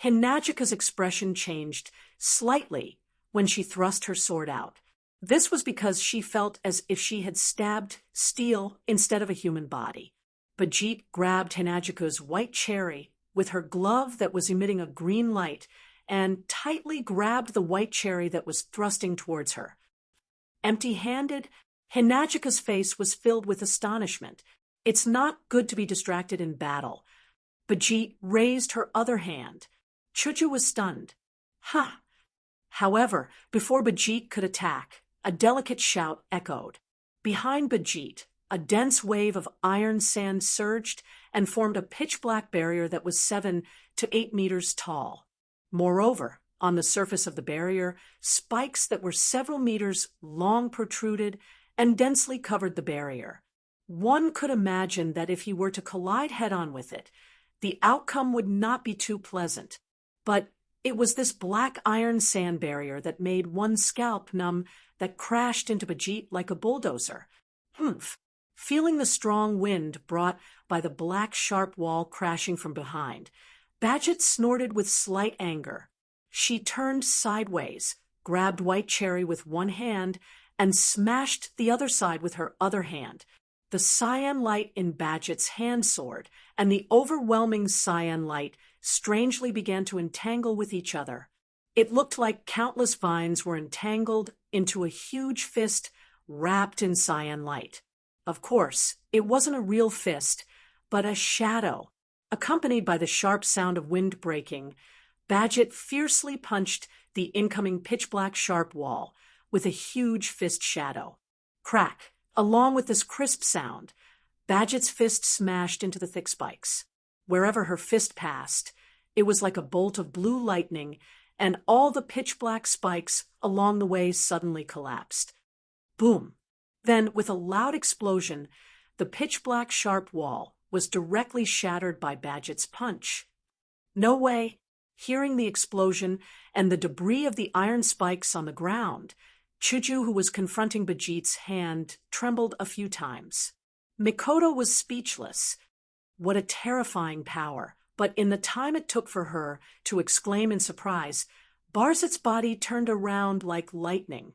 Hinajika's expression changed slightly when she thrust her sword out. This was because she felt as if she had stabbed steel instead of a human body. Bajit grabbed Hinagiko's white cherry with her glove that was emitting a green light and tightly grabbed the white cherry that was thrusting towards her. Empty-handed, Hinagiko's face was filled with astonishment. It's not good to be distracted in battle. Bajit raised her other hand. Shoujo was stunned. Ha! However, before Bajit could attack, a delicate shout echoed. Behind Bajit, a dense wave of iron sand surged and formed a pitch-black barrier that was 7 to 8 meters tall. Moreover, on the surface of the barrier, spikes that were several meters long protruded and densely covered the barrier. One could imagine that if he were to collide head-on with it, the outcome would not be too pleasant. But it was this black iron sand barrier that made one's scalp numb, that crashed into Bajit like a bulldozer. Humph! Feeling the strong wind brought by the black sharp wall crashing from behind, Bajit snorted with slight anger. She turned sideways, grabbed White Cherry with one hand, and smashed the other side with her other hand. The cyan light in Bajit's hand sword and the overwhelming cyan light strangely began to entangle with each other. It looked like countless vines were entangled into a huge fist wrapped in cyan light. Of course, it wasn't a real fist, but a shadow. Accompanied by the sharp sound of wind breaking, Bajit fiercely punched the incoming pitch-black sharp wall with a huge fist shadow. Crack! Along with this crisp sound, Bajit's fist smashed into the thick spikes. Wherever her fist passed, it was like a bolt of blue lightning, and all the pitch-black spikes along the way suddenly collapsed. Boom! Then, with a loud explosion, the pitch-black sharp wall was directly shattered by Bajit's punch. No way! Hearing the explosion and the debris of the iron spikes on the ground, Shoujo, who was confronting Bajit's hand, trembled a few times. Mikoto was speechless. What a terrifying power! But in the time it took for her to exclaim in surprise, Barzit's body turned around like lightning.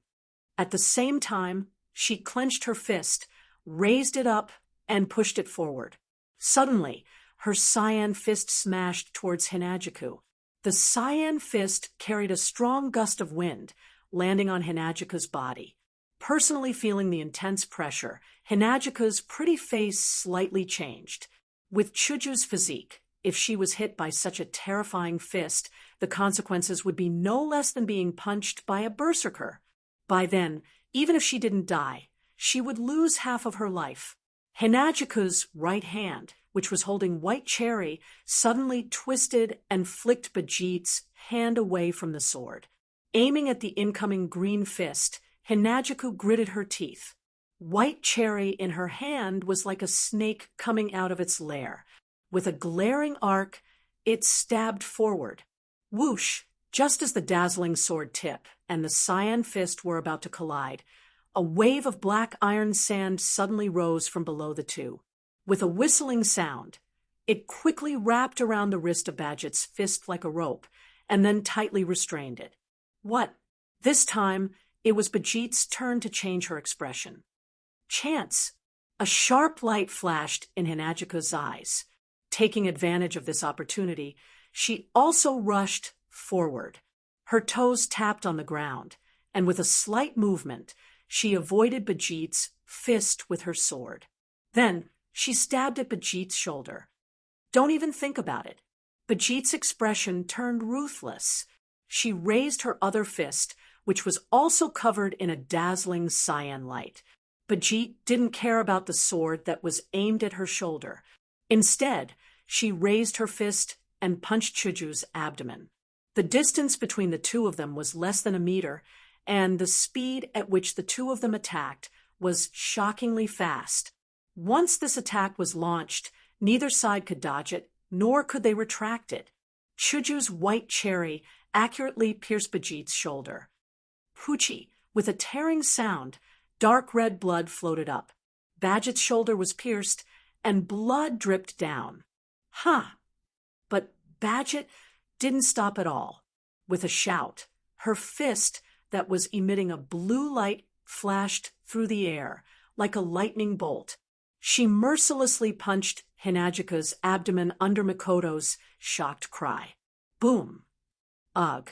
At the same time, she clenched her fist, raised it up, and pushed it forward. Suddenly, her cyan fist smashed towards Hinagiku. The cyan fist carried a strong gust of wind, landing on Hinagiko's body. Personally feeling the intense pressure, Hinagiko's pretty face slightly changed. With Shoujo's physique, if she was hit by such a terrifying fist, the consequences would be no less than being punched by a berserker. By then, even if she didn't die, she would lose half of her life. Hinagiko's right hand, which was holding White Cherry, suddenly twisted and flicked Bajit's hand away from the sword. Aiming at the incoming green fist, Hinagiku gritted her teeth. White Cherry in her hand was like a snake coming out of its lair. With a glaring arc, it stabbed forward. Whoosh! Just as the dazzling sword tip and the cyan fist were about to collide, a wave of black iron sand suddenly rose from below the two. With a whistling sound, it quickly wrapped around the wrist of Bajit's fist like a rope, and then tightly restrained it. What? This time, it was Bajit's turn to change her expression. Chance! A sharp light flashed in Hinagiko's eyes. Taking advantage of this opportunity, she also rushed forward. Her toes tapped on the ground, and with a slight movement, she avoided Bajit's fist with her sword. Then, she stabbed at Bajit's shoulder. Don't even think about it. Bajit's expression turned ruthless. She raised her other fist, which was also covered in a dazzling cyan light. Bajit didn't care about the sword that was aimed at her shoulder. Instead, she raised her fist and punched Shoujo's abdomen. The distance between the two of them was less than a meter, and the speed at which the two of them attacked was shockingly fast. Once this attack was launched, neither side could dodge it, nor could they retract it. Shoujo's White Cherry accurately pierced Bajit's shoulder. Poochie! With a tearing sound, dark red blood floated up. Bajit's shoulder was pierced, and blood dripped down. But Bajit didn't stop at all. With a shout, her fist that was emitting a blue light flashed through the air like a lightning bolt. She mercilessly punched Hinagika's abdomen under Mikoto's shocked cry. Boom! Ugh!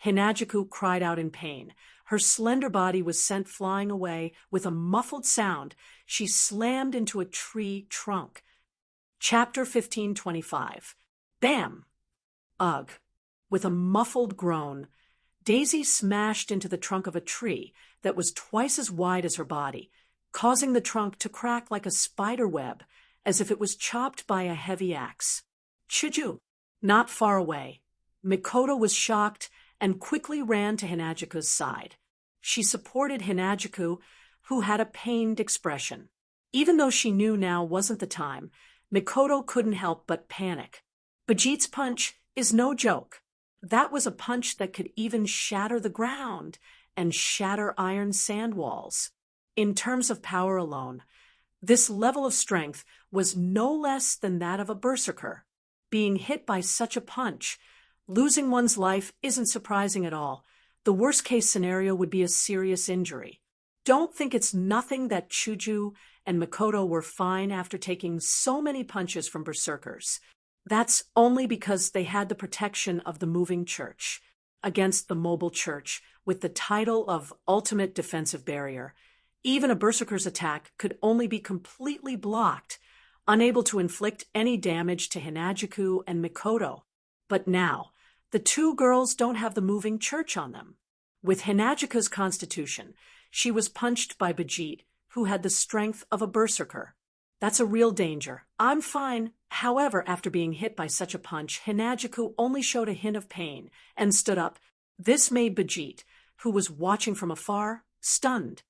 Hinagiku cried out in pain. Her slender body was sent flying away. With a muffled sound, she slammed into a tree trunk. Chapter 1525. Bam! Ugh! With a muffled groan, Daisy smashed into the trunk of a tree that was twice as wide as her body, causing the trunk to crack like a spider web, as if it was chopped by a heavy axe. Shoujo, not far away, Mikoto was shocked and quickly ran to Hinagiku's side. She supported Hinagiku, who had a pained expression. Even though she knew now wasn't the time, Mikoto couldn't help but panic. Bijit's punch is no joke. That was a punch that could even shatter the ground and shatter iron sand walls. In terms of power alone, this level of strength was no less than that of a berserker. Being hit by such a punch, losing one's life isn't surprising at all. The worst-case scenario would be a serious injury. Don't think it's nothing that Shoujo and Mikoto were fine after taking so many punches from berserkers. That's only because they had the protection of the moving church against the mobile church with the title of ultimate defensive barrier. Even a berserker's attack could only be completely blocked, unable to inflict any damage to Hinagiku and Mikoto. But now, the two girls don't have the moving church on them. With Hinagika's constitution, she was punched by Bijit, who had the strength of a berserker. That's a real danger. I'm fine. However, after being hit by such a punch, Hinagiku only showed a hint of pain and stood up. This made Bijit, who was watching from afar, stunned.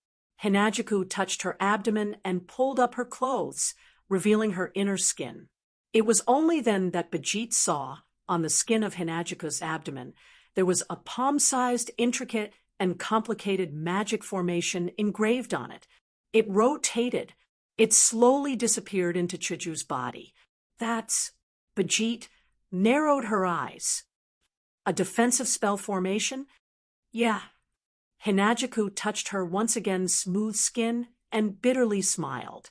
Hinagiku touched her abdomen and pulled up her clothes, revealing her inner skin. It was only then that Bijit saw, on the skin of Hinagika's abdomen, there was a palm-sized, intricate, and complicated magic formation engraved on it. It rotated. It slowly disappeared into Chiju's body. Bijit narrowed her eyes. A defensive spell formation? Yeah. Hinagiku touched her once again's smooth skin and bitterly smiled.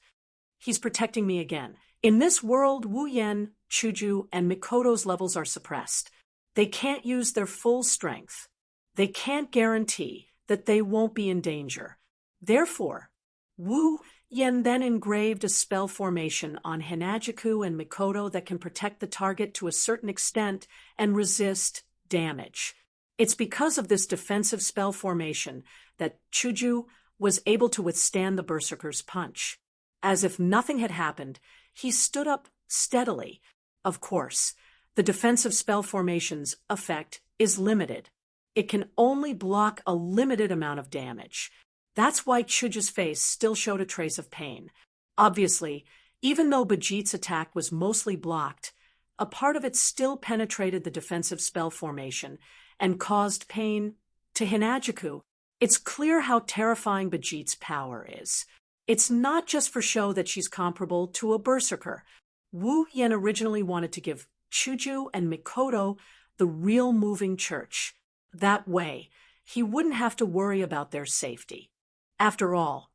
He's protecting me again. In this world, Wu Yen, Shoujo, and Mikoto's levels are suppressed. They can't use their full strength. They can't guarantee that they won't be in danger. Therefore, Wu Yen then engraved a spell formation on Hinagiku and Mikoto that can protect the target to a certain extent and resist damage. It's because of this defensive spell formation that Shoujo was able to withstand the berserker's punch. As if nothing had happened, he stood up steadily. Of course, the defensive spell formation's effect is limited. It can only block a limited amount of damage. That's why Shoujo's face still showed a trace of pain. Obviously, even though Bijit's attack was mostly blocked, a part of it still penetrated the defensive spell formation and caused pain to Hinagiku. It's clear how terrifying Bijit's power is. It's not just for show that she's comparable to a berserker. Wu Yen originally wanted to give Shoujo and Mikoto the real moving church. That way, he wouldn't have to worry about their safety. After all,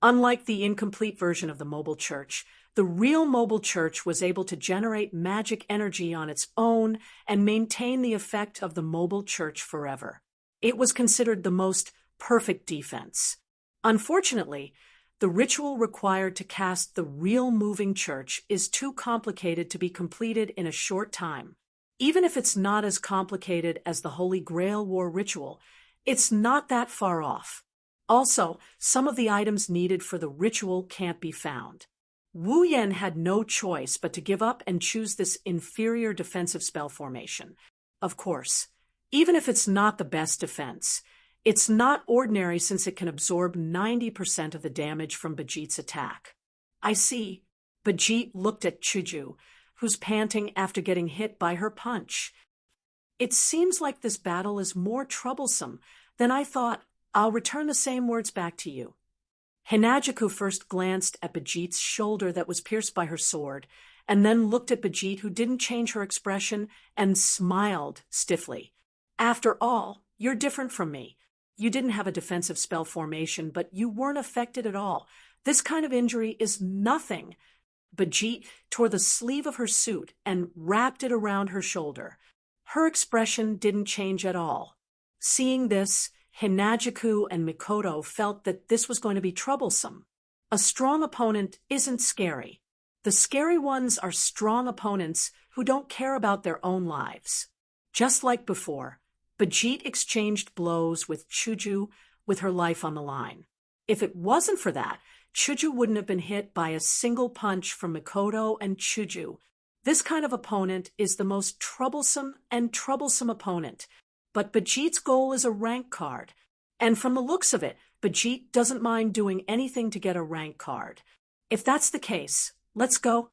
unlike the incomplete version of the mobile church, the real mobile church was able to generate magic energy on its own and maintain the effect of the mobile church forever. It was considered the most perfect defense. Unfortunately, the ritual required to cast the real moving church is too complicated to be completed in a short time. Even if it's not as complicated as the Holy Grail War ritual, it's not that far off. Also, some of the items needed for the ritual can't be found. Wu Yen had no choice but to give up and choose this inferior defensive spell formation. Of course, even if it's not the best defense, it's not ordinary since it can absorb 90% of the damage from Bijit's attack. I see. Bijit looked at Shoujo, who's panting after getting hit by her punch. It seems like this battle is more troublesome than I thought. I'll return the same words back to you. Hinagiku first glanced at Bijit's shoulder that was pierced by her sword, and then looked at Bijit, who didn't change her expression, and smiled stiffly. After all, you're different from me. You didn't have a defensive spell formation, but you weren't affected at all. This kind of injury is nothing. Bajit tore the sleeve of her suit and wrapped it around her shoulder. Her expression didn't change at all. Seeing this, Hinajiku and Mikoto felt that this was going to be troublesome. A strong opponent isn't scary. The scary ones are strong opponents who don't care about their own lives. Just like before, Bajit exchanged blows with Shoujo with her life on the line. If it wasn't for that, Shoujo wouldn't have been hit by a single punch from Mikoto and Shoujo. This kind of opponent is the most troublesome opponent. But Bajit's goal is a rank card. And from the looks of it, Bajit doesn't mind doing anything to get a rank card. If that's the case, let's go.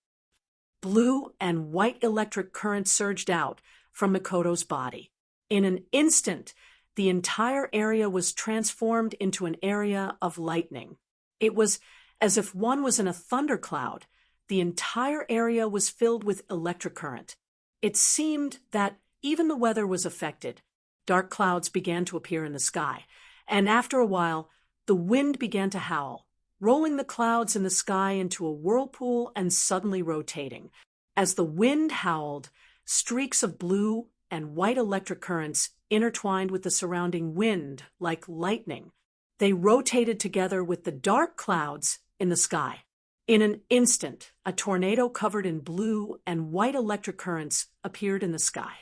Blue and white electric current surged out from Mikoto's body. In an instant, the entire area was transformed into an area of lightning. It was as if one was in a thundercloud. The entire area was filled with electric current. It seemed that even the weather was affected. Dark clouds began to appear in the sky, and after a while, the wind began to howl, rolling the clouds in the sky into a whirlpool and suddenly rotating. As the wind howled, streaks of blue and white electric currents intertwined with the surrounding wind like lightning. They rotated together with the dark clouds in the sky. In an instant, a tornado covered in blue and white electric currents appeared in the sky.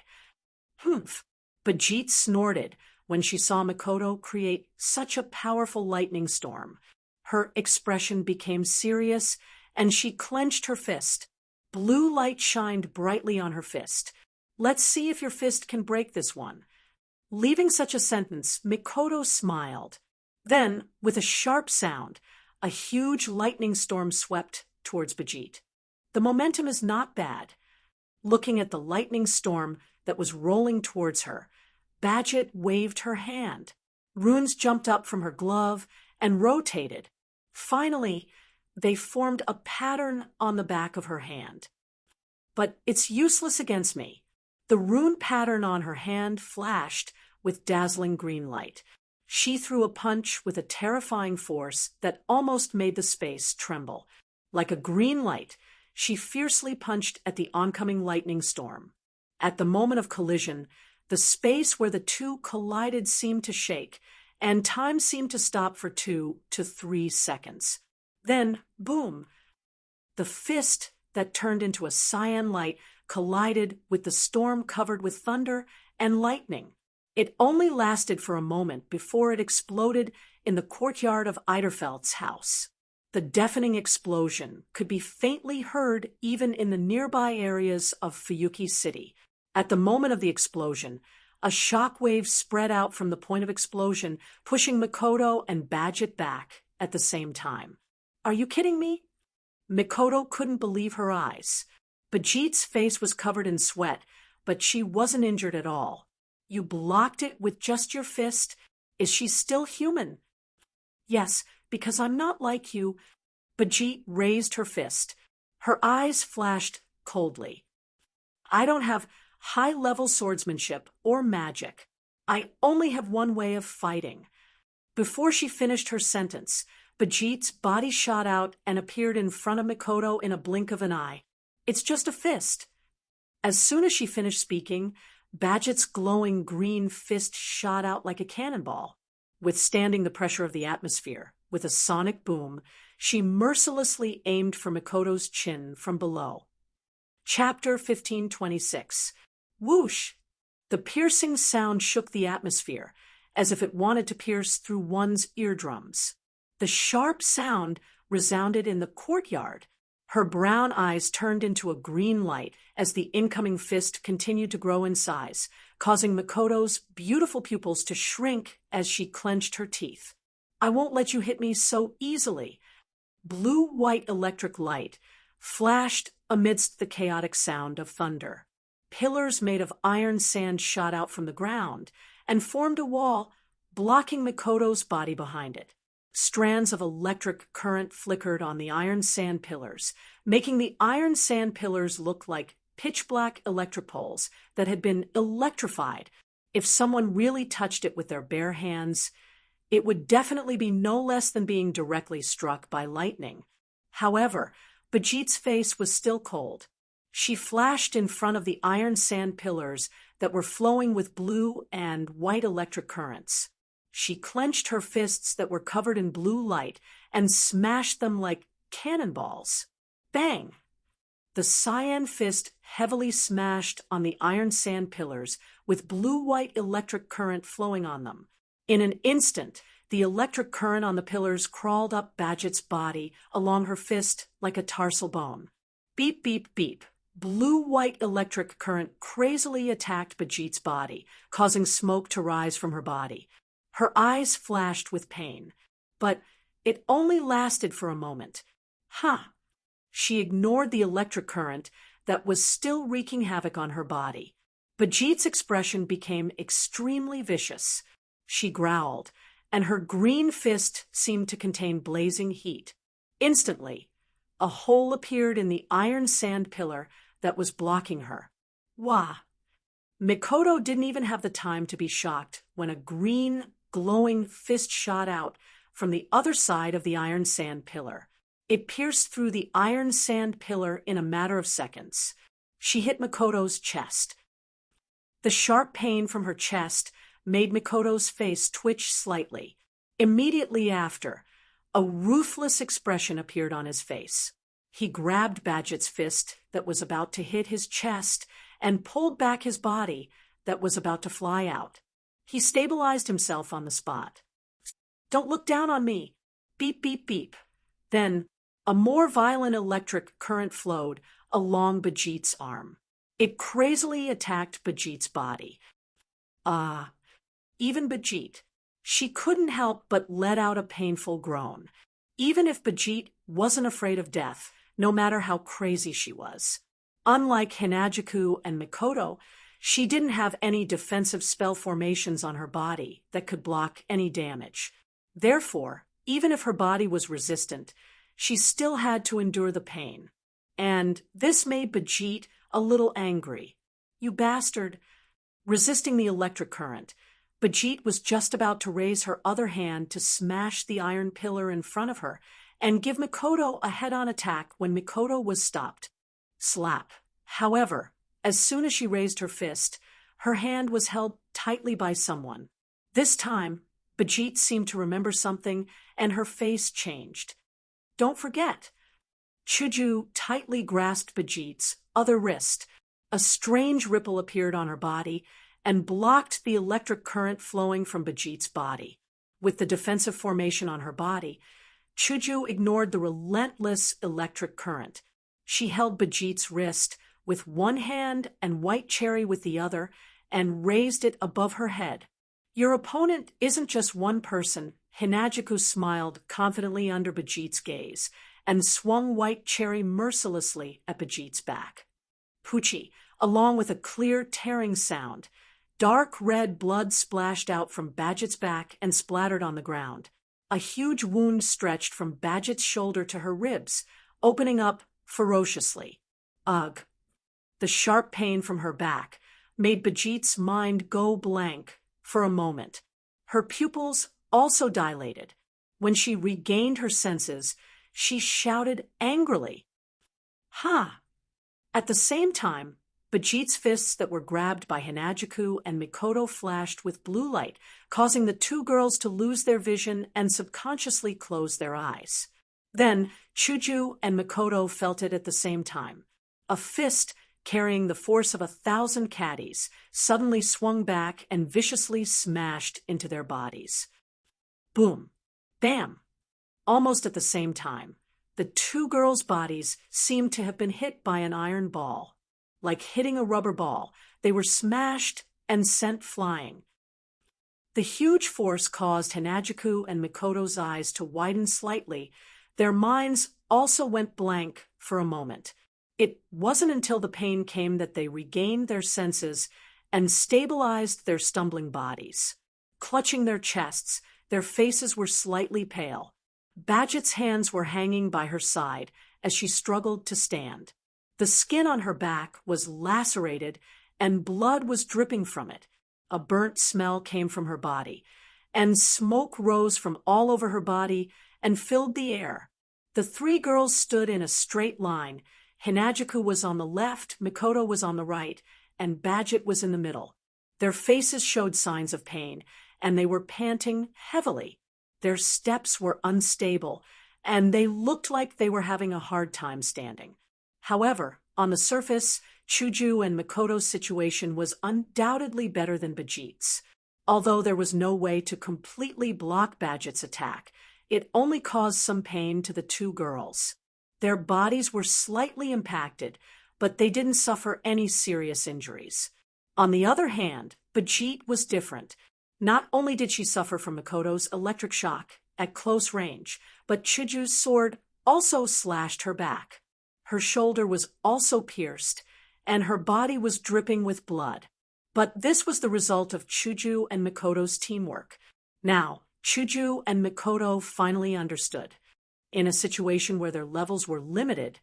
Humph! Bajit snorted when she saw Mikoto create such a powerful lightning storm. Her expression became serious, and she clenched her fist. Blue light shined brightly on her fist. Let's see if your fist can break this one. Leaving such a sentence, Mikoto smiled. Then, with a sharp sound, a huge lightning storm swept towards Bajit. The momentum is not bad. Looking at the lightning storm that was rolling towards her, Bajit waved her hand. Runes jumped up from her glove and rotated. Finally, they formed a pattern on the back of her hand. But it's useless against me. The rune pattern on her hand flashed with dazzling green light. She threw a punch with a terrifying force that almost made the space tremble. Like a green light, she fiercely punched at the oncoming lightning storm. At the moment of collision, the space where the two collided seemed to shake, and time seemed to stop for 2 to 3 seconds. Then, boom! The fist that turned into a cyan light collided with the storm covered with thunder and lightning. It only lasted for a moment before it exploded in the courtyard of Eiderfeldt's house. The deafening explosion could be faintly heard even in the nearby areas of Fuyuki City. At the moment of the explosion, a shock wave spread out from the point of explosion, pushing Mikoto and Bajit back at the same time. Are you kidding me? Mikoto couldn't believe her eyes. Bajit's face was covered in sweat, but she wasn't injured at all. You blocked it with just your fist? Is she still human? Yes, because I'm not like you. Bajit raised her fist. Her eyes flashed coldly. I don't have high-level swordsmanship or magic. I only have one way of fighting. Before she finished her sentence, Bajit's body shot out and appeared in front of Mikoto in a blink of an eye. It's just a fist. As soon as she finished speaking, Bajit's glowing green fist shot out like a cannonball. Withstanding the pressure of the atmosphere, with a sonic boom, she mercilessly aimed for Mikoto's chin from below. Chapter 1526. Whoosh! The piercing sound shook the atmosphere, as if it wanted to pierce through one's eardrums. The sharp sound resounded in the courtyard. Her brown eyes turned into a green light as the incoming fist continued to grow in size, causing Mikoto's beautiful pupils to shrink as she clenched her teeth. I won't let you hit me so easily. Blue-white electric light flashed amidst the chaotic sound of thunder. Pillars made of iron sand shot out from the ground and formed a wall, blocking Mikoto's body behind it. Strands of electric current flickered on the iron sand pillars, making the iron sand pillars look like pitch-black electric poles that had been electrified. If someone really touched it with their bare hands, It would definitely be no less than being directly struck by lightning. However, Bajit's face was still cold. She flashed in front of the iron sand pillars that were flowing with blue and white electric currents. She clenched her fists that were covered in blue light and smashed them like cannonballs. Bang! The cyan fist heavily smashed on the iron sand pillars with blue-white electric current flowing on them. In an instant, the electric current on the pillars crawled up Badget's body along her fist like a tarsal bone. Beep, beep, beep. Blue-white electric current crazily attacked Bajit's body, causing smoke to rise from her body. Her eyes flashed with pain, but it only lasted for a moment. She ignored the electric current that was still wreaking havoc on her body. Bajit's expression became extremely vicious. She growled, and her green fist seemed to contain blazing heat. Instantly, a hole appeared in the iron sand pillar that was blocking her. Wah! Mikoto didn't even have the time to be shocked when a green, glowing fist shot out from the other side of the iron sand pillar. It pierced through the iron sand pillar in a matter of seconds. She hit Mikoto's chest. The sharp pain from her chest made Mikoto's face twitch slightly. Immediately after, a ruthless expression appeared on his face. He grabbed Badget's fist that was about to hit his chest and pulled back his body that was about to fly out. He stabilized himself on the spot. "Don't look down on me!" Beep, beep, beep. Then, a more violent electric current flowed along Bajit's arm. It crazily attacked Bajit's body. Even Bajit. She couldn't help but let out a painful groan. Even if Bajit wasn't afraid of death, no matter how crazy she was. Unlike Hinajuku and Mikoto, she didn't have any defensive spell formations on her body that could block any damage. Therefore, even if her body was resistant, she still had to endure the pain. And this made Bajit a little angry. "You bastard!" Resisting the electric current, Bajit was just about to raise her other hand to smash the iron pillar in front of her and give Mikoto a head-on attack when Mikoto was stopped. Slap. However, as soon as she raised her fist, her hand was held tightly by someone. This time, Bajit seemed to remember something, and her face changed. "Don't forget." Shoujo tightly grasped Bajit's other wrist. A strange ripple appeared on her body and blocked the electric current flowing from Bajit's body. With the defensive formation on her body, Shoujo ignored the relentless electric current. She held Bajit's wrist with one hand and White Cherry with the other and raised it above her head. "Your opponent isn't just one person." Hinajuku smiled confidently under Bajit's gaze and swung White Cherry mercilessly at Bajit's back. Poochie, along with a clear tearing sound, dark red blood splashed out from Badget's back and splattered on the ground. A huge wound stretched from Badget's shoulder to her ribs, opening up ferociously. Ugh. The sharp pain from her back made Bajit's mind go blank for a moment. Her pupils also dilated. When she regained her senses, she shouted angrily. "Ha!" At the same time, Bajit's fists that were grabbed by Hinajuku and Mikoto flashed with blue light, causing the two girls to lose their vision and subconsciously close their eyes. Then, Shoujo and Mikoto felt it at the same time. A fist carrying the force of 1,000 caddies suddenly swung back and viciously smashed into their bodies. Boom! Bam! Almost at the same time, the two girls' bodies seemed to have been hit by an iron ball. Like hitting a rubber ball, they were smashed and sent flying. The huge force caused Hinajuku and Mikoto's eyes to widen slightly. Their minds also went blank for a moment. It wasn't until the pain came that they regained their senses and stabilized their stumbling bodies. Clutching their chests, their faces were slightly pale. Badget's hands were hanging by her side as she struggled to stand. The skin on her back was lacerated and blood was dripping from it. A burnt smell came from her body, and smoke rose from all over her body and filled the air. The three girls stood in a straight line. Hinajuku was on the left, Mikoto was on the right, and Badget was in the middle. Their faces showed signs of pain, and they were panting heavily. Their steps were unstable, and they looked like they were having a hard time standing. However, on the surface, Shoujo and Mikoto's situation was undoubtedly better than Badget's. Although there was no way to completely block Badget's attack, it only caused some pain to the two girls. Their bodies were slightly impacted, but they didn't suffer any serious injuries. On the other hand, Badget was different. Not only did she suffer from Mikoto's electric shock at close range, but Shoujo's sword also slashed her back. Her shoulder was also pierced, and her body was dripping with blood. But this was the result of Shoujo and Mikoto's teamwork. Now, Shoujo and Mikoto finally understood. In a situation where their levels were limited,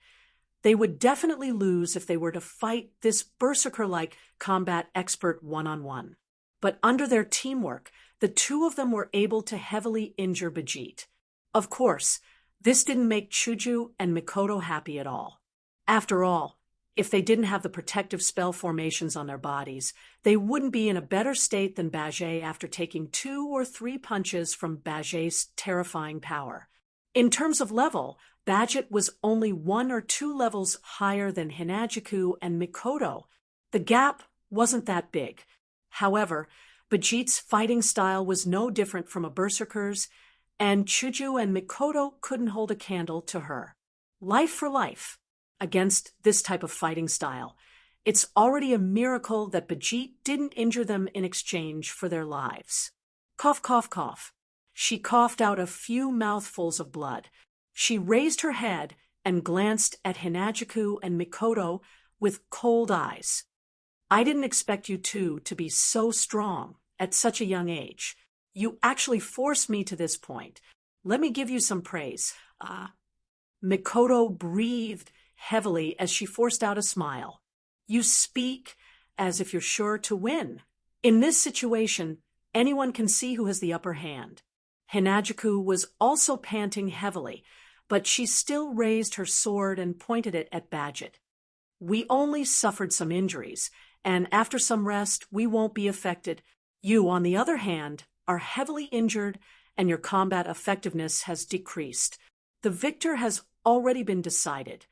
they would definitely lose if they were to fight this berserker-like combat expert one-on-one. But under their teamwork, the two of them were able to heavily injure Badget. Of course, this didn't make Shoujo and Mikoto happy at all. After all, if they didn't have the protective spell formations on their bodies, they wouldn't be in a better state than Badget after taking 2 or 3 punches from Badget's terrifying power. In terms of level, Badget was only 1 or 2 levels higher than Hinajuku and Mikoto. The gap wasn't that big. However, Badget's fighting style was no different from a berserker's, and Shoujo and Mikoto couldn't hold a candle to her. Life for life. Against this type of fighting style, it's already a miracle that Badget didn't injure them in exchange for their lives. Cough, cough, cough. She coughed out a few mouthfuls of blood. She raised her head and glanced at Hinajuku and Mikoto with cold eyes. I didn't expect you two to be so strong at such a young age. You actually forced me to this point. Let me give you some praise. Mikoto breathed heavily as she forced out a smile. You speak as if you're sure to win. In this situation, anyone can see who has the upper hand. Hinajuku was also panting heavily, but she still raised her sword and pointed it at Badget. We only suffered some injuries, and after some rest, we won't be affected. You, on the other hand, are heavily injured, and your combat effectiveness has decreased. The victor has already been decided.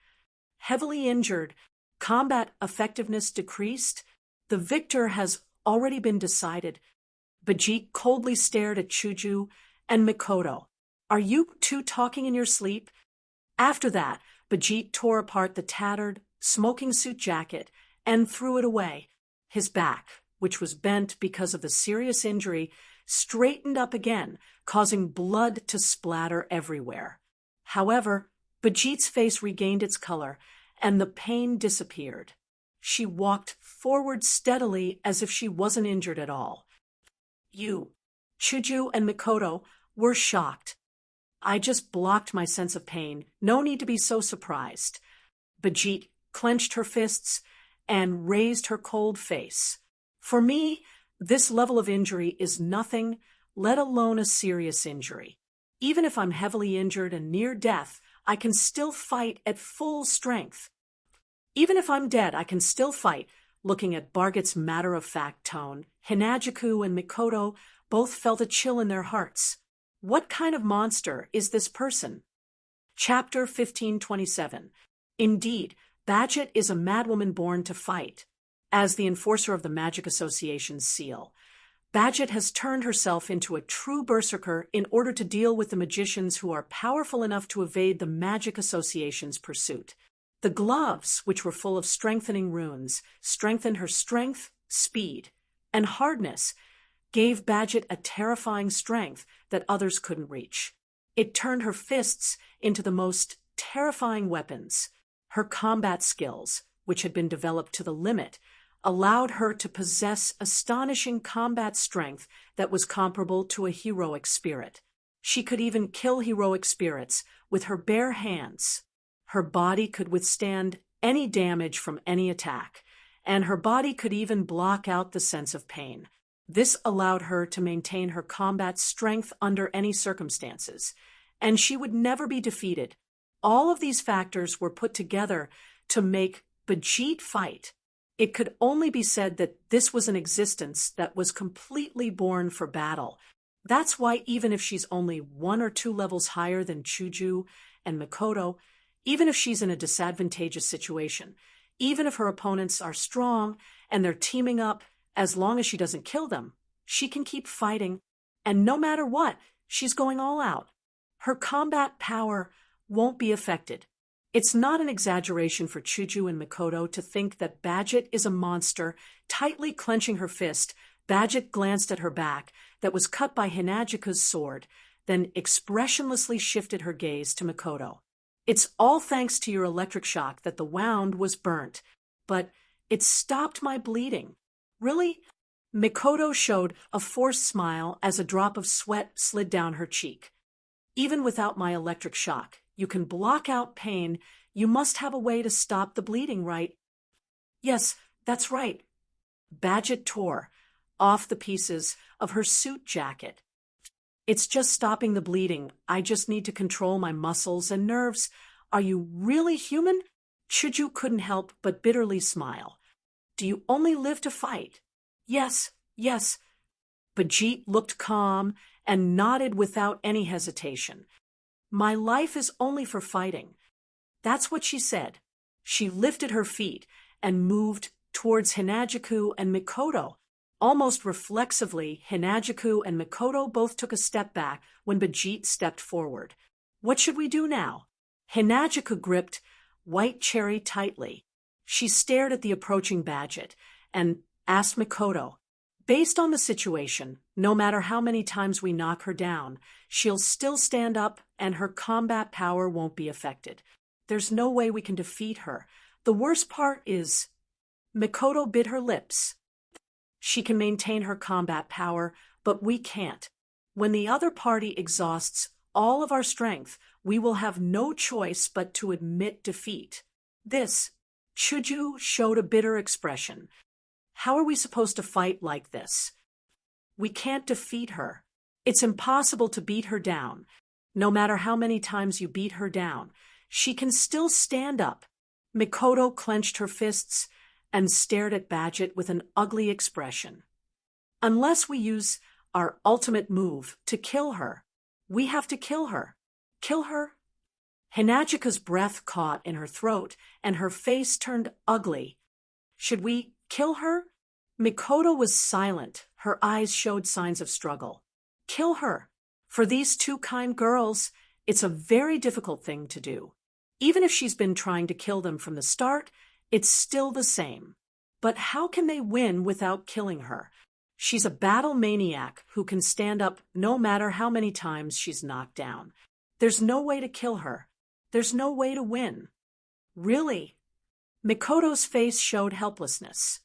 Heavily injured, combat effectiveness decreased. The victor has already been decided. Badget coldly stared at Shoujo and Mikoto. Are you two talking in your sleep? After that, Badget tore apart the tattered, smoking suit jacket and threw it away. His back, which was bent because of the serious injury, straightened up again, causing blood to splatter everywhere. However, Badget's face regained its color, and the pain disappeared. She walked forward steadily as if she wasn't injured at all. You, Shoujo and Mikoto, were shocked. I just blocked my sense of pain. No need to be so surprised. Badget clenched her fists and raised her cold face. For me, this level of injury is nothing, let alone a serious injury. Even if I'm heavily injured and near death, I can still fight at full strength. Even if I'm dead, I can still fight. Looking at Badget's matter-of-fact tone, Hinajuku and Mikoto both felt a chill in their hearts. What kind of monster is this person? Chapter 1527. Indeed, Badget is a madwoman born to fight. As the enforcer of the Magic Association's seal, Badget has turned herself into a true berserker in order to deal with the magicians who are powerful enough to evade the Magic Association's pursuit. The gloves, which were full of strengthening runes, strengthened her strength, speed, and hardness, gave Badget a terrifying strength that others couldn't reach. It turned her fists into the most terrifying weapons. Her combat skills, which had been developed to the limit, allowed her to possess astonishing combat strength that was comparable to a heroic spirit. She could even kill heroic spirits with her bare hands. Her body could withstand any damage from any attack, and her body could even block out the sense of pain. This allowed her to maintain her combat strength under any circumstances, and she would never be defeated. All of these factors were put together to make Bajit fight. It could only be said that this was an existence that was completely born for battle. That's why even if she's only 1 or 2 levels higher than Shoujo and Mikoto, even if she's in a disadvantageous situation, even if her opponents are strong and they're teaming up, as long as she doesn't kill them, she can keep fighting, and no matter what, she's going all out. Her combat power won't be affected. It's not an exaggeration for Shoujo and Mikoto to think that Bajit is a monster. Tightly clenching her fist, Bajit glanced at her back that was cut by Hinagika's sword, then expressionlessly shifted her gaze to Mikoto. It's all thanks to your electric shock that the wound was burnt, but it stopped my bleeding. Really? Mikoto showed a forced smile as a drop of sweat slid down her cheek. Even without my electric shock, you can block out pain. You must have a way to stop the bleeding, right? Yes, that's right. Bajit tore off the pieces of her suit jacket. It's just stopping the bleeding. I just need to control my muscles and nerves. Are you really human? Shoujo couldn't help but bitterly smile. Do you only live to fight? Yes, yes. Bajit looked calm and nodded without any hesitation. My life is only for fighting. That's what she said. She lifted her feet and moved towards Hinagiku and Mikoto. Almost reflexively, Hinagiku and Mikoto both took a step back when Bajit stepped forward. What should we do now? Hinagiku gripped White Cherry tightly. She stared at the approaching Bajit and asked Mikoto, based on the situation, no matter how many times we knock her down, she'll still stand up and her combat power won't be affected. There's no way we can defeat her. The worst part is, Mikoto bit her lips. She can maintain her combat power, but we can't. When the other party exhausts all of our strength, we will have no choice but to admit defeat. Shoujo showed a bitter expression. How are we supposed to fight like this? We can't defeat her. It's impossible to beat her down. No matter how many times you beat her down, she can still stand up. Mikoto clenched her fists and stared at Bajit with an ugly expression. Unless we use our ultimate move to kill her, we have to kill her. Kill her? Hinagika's breath caught in her throat and her face turned ugly. Should we kill her? Mikoto was silent. Her eyes showed signs of struggle. Kill her. For these two kind girls, it's a very difficult thing to do. Even if she's been trying to kill them from the start, it's still the same. But how can they win without killing her? She's a battle maniac who can stand up no matter how many times she's knocked down. There's no way to kill her. There's no way to win. Really? Mikoto's face showed helplessness.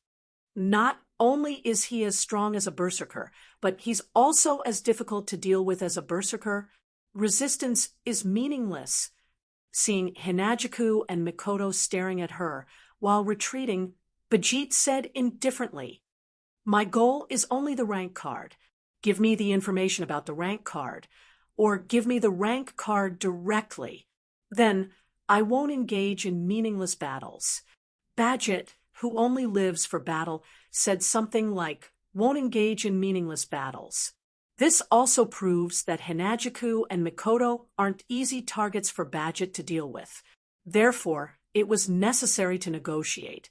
Not only is he as strong as a berserker, but he's also as difficult to deal with as a berserker. Resistance is meaningless. Seeing Hinagiku and Mikoto staring at her while retreating, Bajit said indifferently, "My goal is only the rank card. Give me the information about the rank card, or give me the rank card directly. Then I won't engage in meaningless battles." Bajit, who only lives for battle, said something like, "won't engage in meaningless battles." This also proves that Hinagiku and Mikoto aren't easy targets for Bajit to deal with. Therefore, it was necessary to negotiate.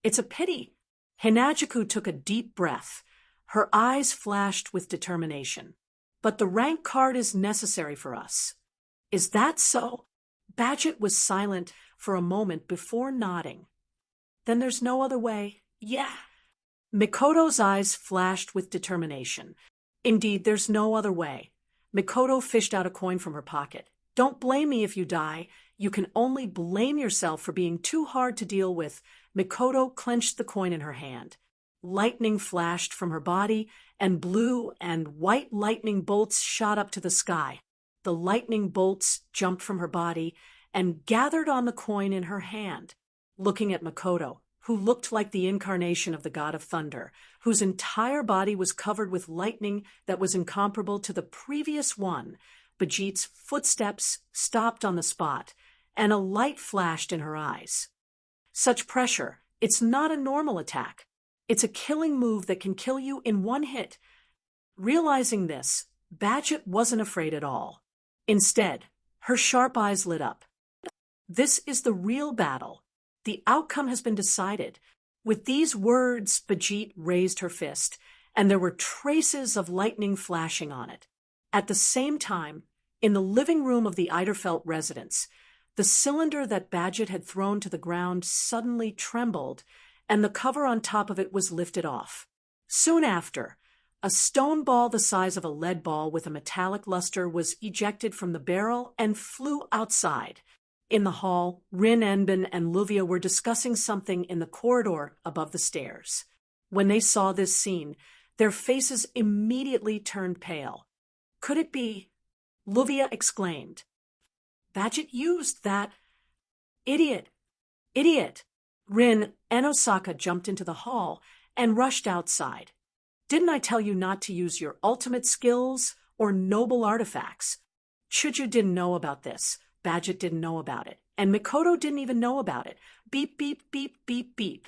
It's a pity. Hinagiku took a deep breath. Her eyes flashed with determination. But the rank card is necessary for us. Is that so? Bajit was silent for a moment before nodding. Then there's no other way. Yeah. Mikoto's eyes flashed with determination. Indeed, there's no other way. Mikoto fished out a coin from her pocket. Don't blame me if you die. You can only blame yourself for being too hard to deal with. Mikoto clenched the coin in her hand. Lightning flashed from her body, and blue and white lightning bolts shot up to the sky. The lightning bolts jumped from her body and gathered on the coin in her hand. Looking at Mikoto, who looked like the incarnation of the god of thunder, whose entire body was covered with lightning that was incomparable to the previous one. Bajit's footsteps stopped on the spot, and a light flashed in her eyes. Such pressure, it's not a normal attack. It's a killing move that can kill you in one hit. Realizing this, Badget wasn't afraid at all. Instead, her sharp eyes lit up. This is the real battle. The outcome has been decided. With these words, Bajit raised her fist, and there were traces of lightning flashing on it. At the same time, in the living room of the Eiderfelt residence, the cylinder that Badget had thrown to the ground suddenly trembled, and the cover on top of it was lifted off. Soon after, a stone ball the size of a lead ball with a metallic luster was ejected from the barrel and flew outside. In the hall, Rin Enbin and Luvia were discussing something in the corridor above the stairs. When they saw this scene, their faces immediately turned pale. Could it be? Luvia exclaimed. Badget used that. Idiot! Idiot! Rin and Osaka jumped into the hall and rushed outside. Didn't I tell you not to use your ultimate skills or noble artifacts? Shoujo didn't know about this. Badget didn't know about it. And Mikoto didn't even know about it. Beep, beep, beep, beep, beep.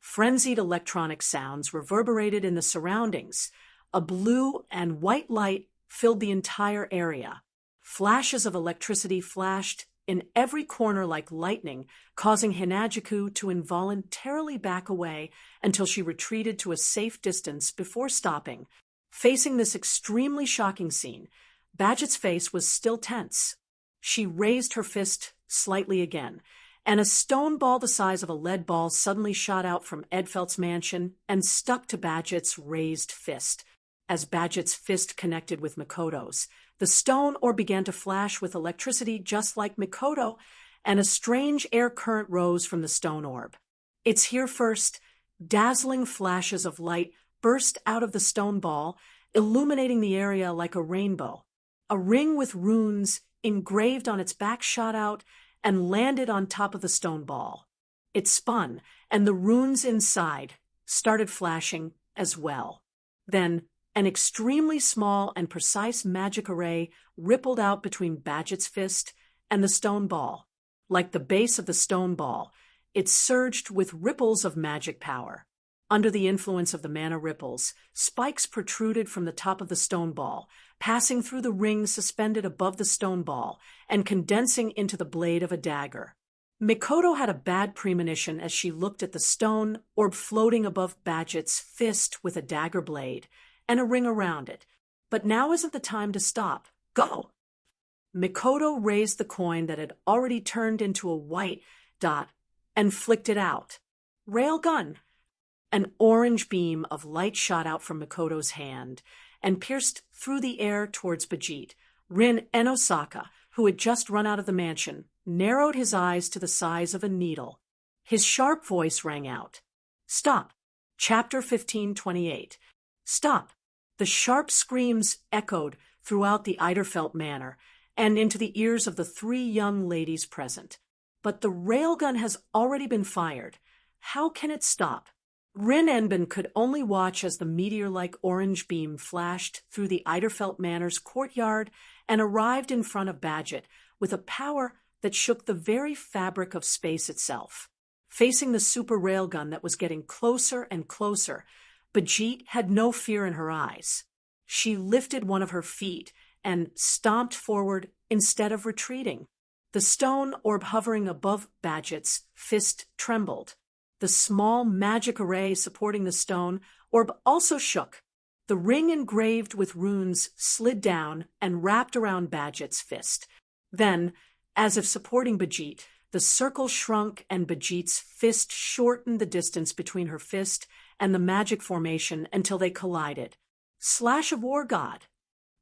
Frenzied electronic sounds reverberated in the surroundings. A blue and white light filled the entire area. Flashes of electricity flashed in every corner like lightning, causing Hinajuku to involuntarily back away until she retreated to a safe distance before stopping. Facing this extremely shocking scene, Badget's face was still tense. She raised her fist slightly again, and a stone ball the size of a lead ball suddenly shot out from Edfeldt's mansion and stuck to Badget's raised fist. As Badget's fist connected with Mikoto's, the stone orb began to flash with electricity just like Mikoto, and a strange air current rose from the stone orb. It's here first. Dazzling flashes of light burst out of the stone ball, illuminating the area like a rainbow. A ring with runes engraved on its back shot out and landed on top of the stone ball. It spun, and the runes inside started flashing as well. Then, an extremely small and precise magic array rippled out between Badget's fist and the stone ball. Like the base of the stone ball, it surged with ripples of magic power. Under the influence of the mana ripples, spikes protruded from the top of the stone ball, passing through the ring suspended above the stone ball and condensing into the blade of a dagger. Mikoto had a bad premonition as she looked at the stone orb floating above Badget's fist with a dagger blade and a ring around it. But now isn't the time to stop. Go! Mikoto raised the coin that had already turned into a white dot and flicked it out. Railgun! An orange beam of light shot out from Mikoto's hand and pierced through the air towards Bajit. Rin and Osaka, who had just run out of the mansion, narrowed his eyes to the size of a needle. His sharp voice rang out. Stop! Chapter 1528. Stop! The sharp screams echoed throughout the Eiderfelt manor and into the ears of the three young ladies present. But the railgun has already been fired. How can it stop? Rin Enbin could only watch as the meteor-like orange beam flashed through the Eiderfelt Manor's courtyard and arrived in front of Badget with a power that shook the very fabric of space itself. Facing the super railgun that was getting closer and closer, Bajit had no fear in her eyes. She lifted one of her feet and stomped forward instead of retreating. The stone orb hovering above Badget's fist trembled. The small magic array supporting the stone orb also shook. The ring engraved with runes slid down and wrapped around Badget's fist. Then, as if supporting Bajit, the circle shrunk and Bajit's fist shortened the distance between her fist and the magic formation until they collided. Slash of War God!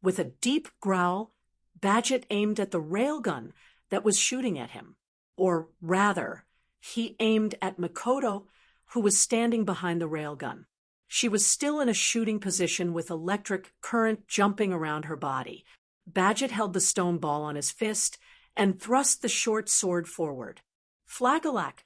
With a deep growl, Badget aimed at the railgun that was shooting at him. Or rather, he aimed at Mikoto, who was standing behind the railgun. She was still in a shooting position with electric current jumping around her body. Badget held the stone ball on his fist and thrust the short sword forward. Flagalak!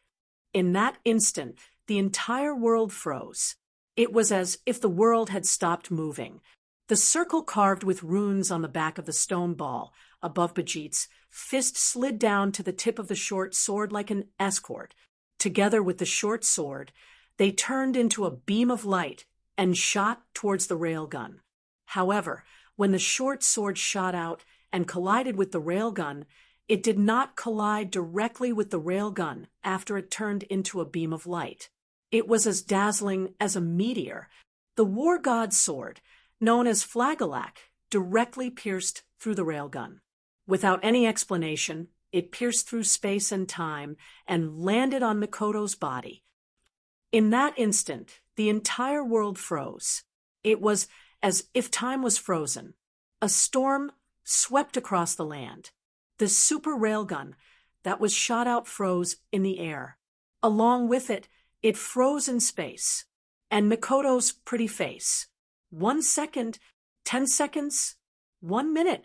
In that instant, the entire world froze. It was as if the world had stopped moving. The circle carved with runes on the back of the stone ball above Bajit's fist slid down to the tip of the short sword like an escort. Together with the short sword, they turned into a beam of light and shot towards the railgun. However, when the short sword shot out and collided with the railgun, it did not collide directly with the railgun after it turned into a beam of light. It was as dazzling as a meteor. The war god's sword, known as Flagelak, directly pierced through the railgun. Without any explanation, it pierced through space and time and landed on Mikoto's body. In that instant, the entire world froze. It was as if time was frozen. A storm swept across the land. The super railgun that was shot out froze in the air. Along with it, it froze in space. And Mikoto's pretty face. 1 second, 10 seconds, 1 minute,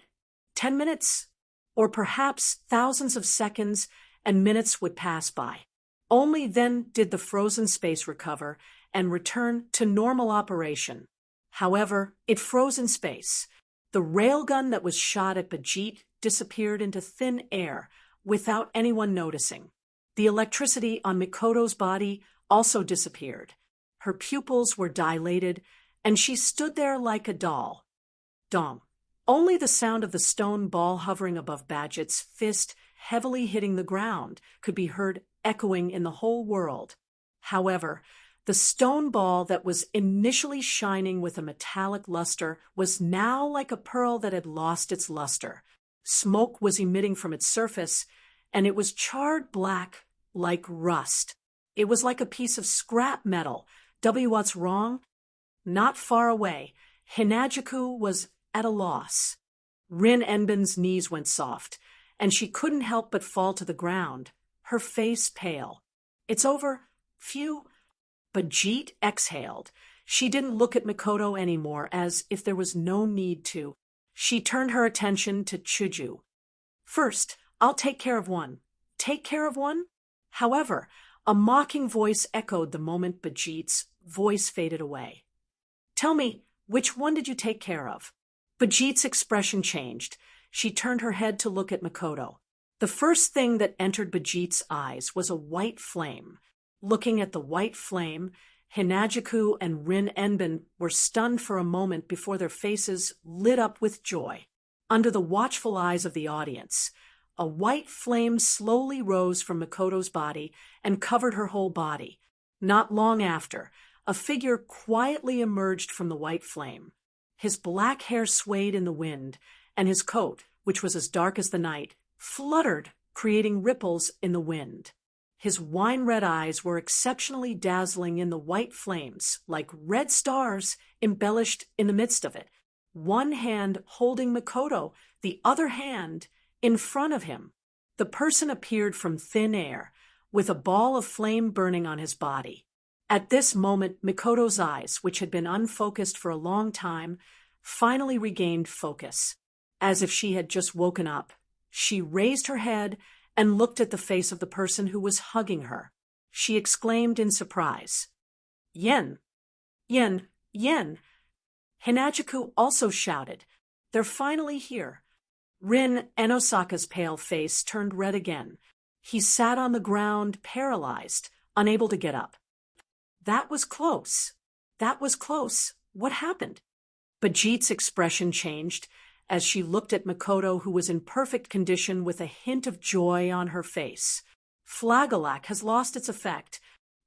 10 minutes, or perhaps thousands of seconds and minutes would pass by. Only then did the frozen space recover and return to normal operation. However, it froze in space. The railgun that was shot at Bajit disappeared into thin air without anyone noticing. The electricity on Mikoto's body also disappeared. Her pupils were dilated, and she stood there like a doll. Dong. Only the sound of the stone ball hovering above Bajit's fist heavily hitting the ground could be heard echoing in the whole world. However, the stone ball that was initially shining with a metallic luster was now like a pearl that had lost its luster. Smoke was emitting from its surface, and it was charred black like rust. It was like a piece of scrap metal. What's wrong? Not far away, Hinajuku was at a loss. Rin Enbin's knees went soft, and she couldn't help but fall to the ground, her face pale. It's over. Phew. Bajit exhaled. She didn't look at Mikoto anymore, as if there was no need to. She turned her attention to Shoujo. First, I'll take care of one. Take care of one? However, a mocking voice echoed the moment Bajit's voice faded away. Tell me, which one did you take care of? Bajit's expression changed. She turned her head to look at Mikoto. The first thing that entered Bajit's eyes was a white flame. Looking at the white flame, Hinajuku and Rin Enbin were stunned for a moment before their faces lit up with joy. Under the watchful eyes of the audience, a white flame slowly rose from Mikoto's body and covered her whole body. Not long after, a figure quietly emerged from the white flame. His black hair swayed in the wind, and his coat, which was as dark as the night, fluttered, creating ripples in the wind. His wine-red eyes were exceptionally dazzling in the white flames, like red stars embellished in the midst of it. One hand holding Mikoto, the other hand in front of him. The person appeared from thin air, with a ball of flame burning on his body. At this moment, Mikoto's eyes, which had been unfocused for a long time, finally regained focus. As if she had just woken up, she raised her head and looked at the face of the person who was hugging her. She exclaimed in surprise, "Yen! Yen! Yen!" Hinajuku also shouted, "They're finally here." Rin Enosaka's pale face turned red again. He sat on the ground, paralyzed, unable to get up. That was close. That was close. What happened? Bajit's expression changed as she looked at Mikoto, who was in perfect condition with a hint of joy on her face. Flagelak has lost its effect.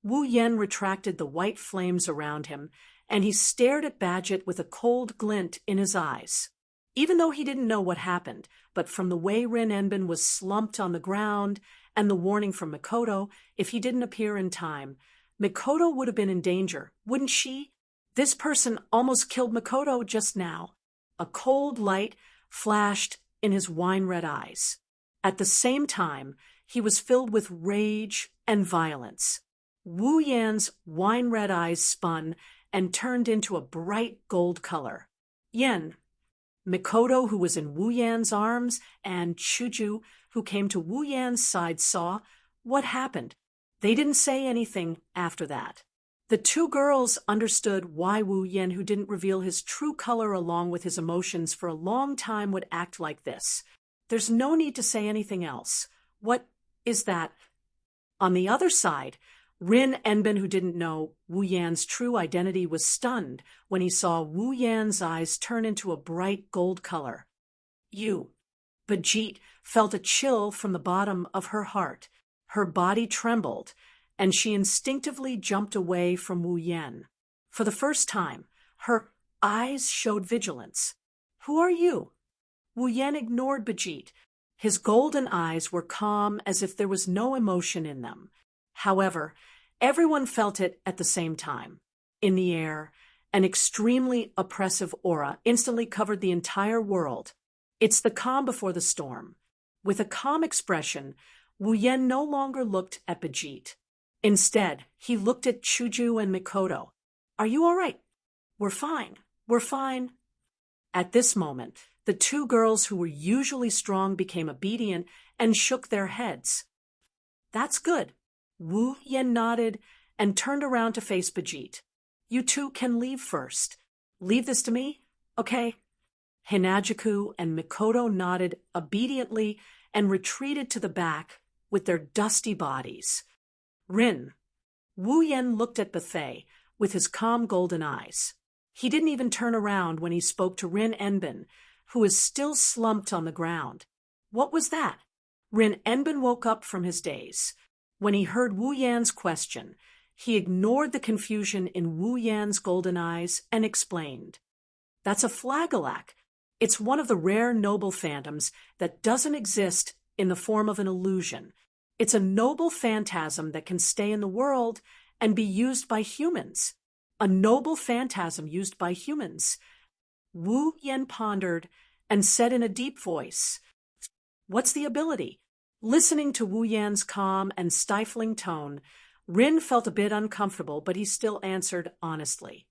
Wu Yen retracted the white flames around him, and he stared at Bajit with a cold glint in his eyes. Even though he didn't know what happened, but from the way Rin Enbin was slumped on the ground and the warning from Mikoto, if he didn't appear in time, Mikoto would have been in danger, wouldn't she? This person almost killed Mikoto just now. A cold light flashed in his wine-red eyes. At the same time, he was filled with rage and violence. Wu Yan's wine-red eyes spun and turned into a bright gold color. Yen. Mikoto, who was in Wu Yan's arms, and Shoujo, who came to Wu Yan's side, saw what happened. They didn't say anything after that. The two girls understood why Wu Yan, who didn't reveal his true color along with his emotions for a long time, would act like this. There's no need to say anything else. What is that? On the other side, Rin Enbin, who didn't know Wu Yan's true identity, was stunned when he saw Wu Yan's eyes turn into a bright gold color. Bajit felt a chill from the bottom of her heart. Her body trembled, and she instinctively jumped away from Wu Yan. For the first time, her eyes showed vigilance. Who are you? Wu Yan ignored Bajit. His golden eyes were calm as if there was no emotion in them. However, everyone felt it at the same time. In the air, an extremely oppressive aura instantly covered the entire world. It's the calm before the storm. With a calm expression, Wu Yan no longer looked at Bajit. Instead, he looked at Shoujo and Mikoto. Are you all right? We're fine. We're fine. At this moment, the two girls who were usually strong became obedient and shook their heads. That's good. Wu Yan nodded and turned around to face Bajit. You two can leave first. Leave this to me? Okay. Hinajuku and Mikoto nodded obediently and retreated to the back with their dusty bodies. Wu Yan looked at Bethay with his calm golden eyes. He didn't even turn around when he spoke to Rin Enbin, who was still slumped on the ground. What was that? Rin Enbin woke up from his daze. When he heard Wu Yan's question, he ignored the confusion in Wu Yan's golden eyes and explained. That's a flagellach. It's one of the rare noble phantoms that doesn't exist in the form of an illusion. It's a noble phantasm that can stay in the world and be used by humans. A noble phantasm used by humans. Wu Yan pondered and said in a deep voice, What's the ability? Listening to Wu Yan's calm and stifling tone, Rin felt a bit uncomfortable, but he still answered honestly.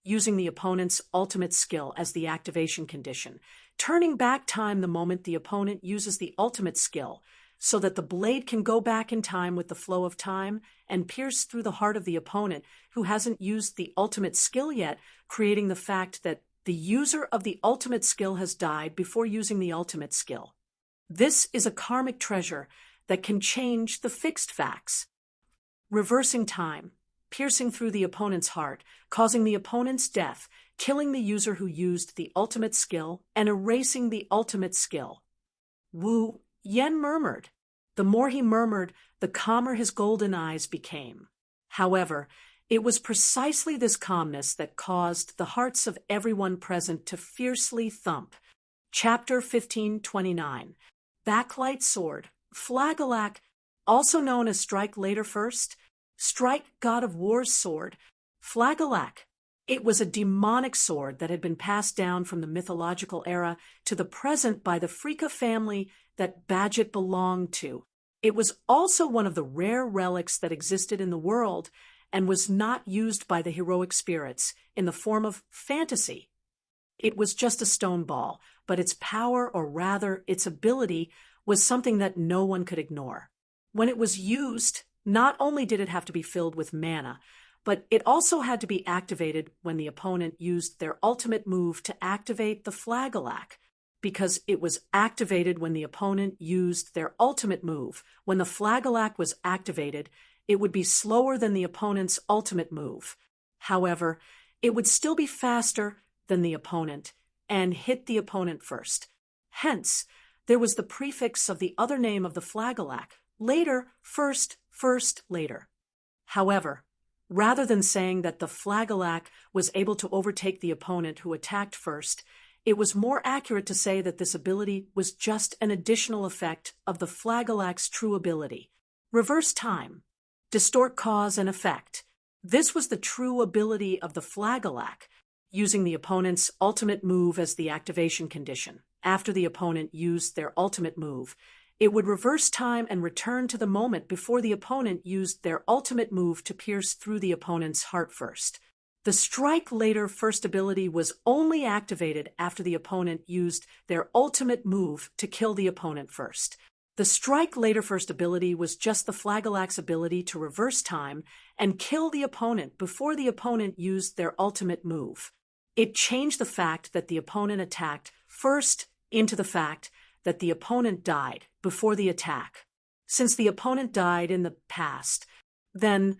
Using the opponent's ultimate skill as the activation condition, turning back time the moment the opponent uses the ultimate skill, so that the blade can go back in time with the flow of time and pierce through the heart of the opponent who hasn't used the ultimate skill yet, creating the fact that the user of the ultimate skill has died before using the ultimate skill. This is a karmic treasure that can change the fixed facts. Reversing time, piercing through the opponent's heart, causing the opponent's death, killing the user who used the ultimate skill, and erasing the ultimate skill. Wu Yan murmured. The more he murmured, the calmer his golden eyes became. However, it was precisely this calmness that caused the hearts of everyone present to fiercely thump. Chapter 1529. Backlight Sword, Flagellach, also known as Strike Later First, Strike God of War's Sword, Flagellach. It was a demonic sword that had been passed down from the mythological era to the present by the Frika family that Bajit belonged to. It was also one of the rare relics that existed in the world and was not used by the heroic spirits in the form of fantasy. It was just a stone ball, but its power, or rather its ability, was something that no one could ignore. When it was used, not only did it have to be filled with mana, but it also had to be activated when the opponent used their ultimate move to activate the flagellach, because it was activated when the opponent used their ultimate move. When the flagellach was activated, it would be slower than the opponent's ultimate move. However, it would still be faster than the opponent and hit the opponent first. Hence, there was the prefix of the other name of the flagellach, later, first, later. However, rather than saying that the flagellach was able to overtake the opponent who attacked first, it was more accurate to say that this ability was just an additional effect of the flagellach's true ability. Reverse time. Distort cause and effect. This was the true ability of the flagellach, using the opponent's ultimate move as the activation condition. After the opponent used their ultimate move, it would reverse time and return to the moment before the opponent used their ultimate move to pierce through the opponent's heart first. The Strike Later First ability was only activated after the opponent used their ultimate move to kill the opponent first. The strike later first ability was just the Flagelac's ability to reverse time and kill the opponent before the opponent used their ultimate move. It changed the fact that the opponent attacked first into the fact that the opponent died before the attack. Since the opponent died in the past, then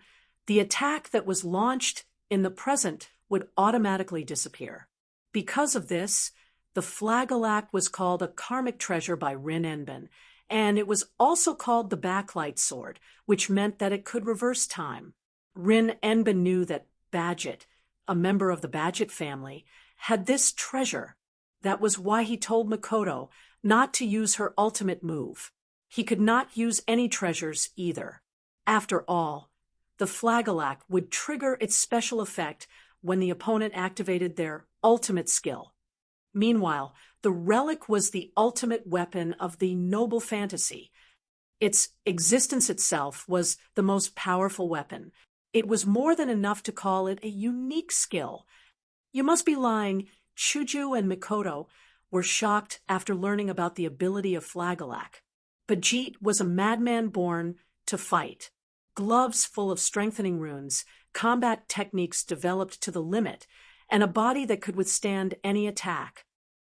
the attack that was launched in the present would automatically disappear. Because of this, the Flagelac was called a karmic treasure by Rin Enbin, and it was also called the backlight sword, which meant that it could reverse time. Rin Enbin knew that Badget, a member of the Badget family, had this treasure. That was why he told Mikoto not to use her ultimate move. He could not use any treasures either. After all, the Flagelac would trigger its special effect when the opponent activated their ultimate skill. Meanwhile, the relic was the ultimate weapon of the noble fantasy. Its existence itself was the most powerful weapon. It was more than enough to call it a unique skill. You must be lying. Shoujo and Mikoto were shocked after learning about the ability of Flagelac. Badget was a madman born to fight. Gloves full of strengthening runes, combat techniques developed to the limit, and a body that could withstand any attack.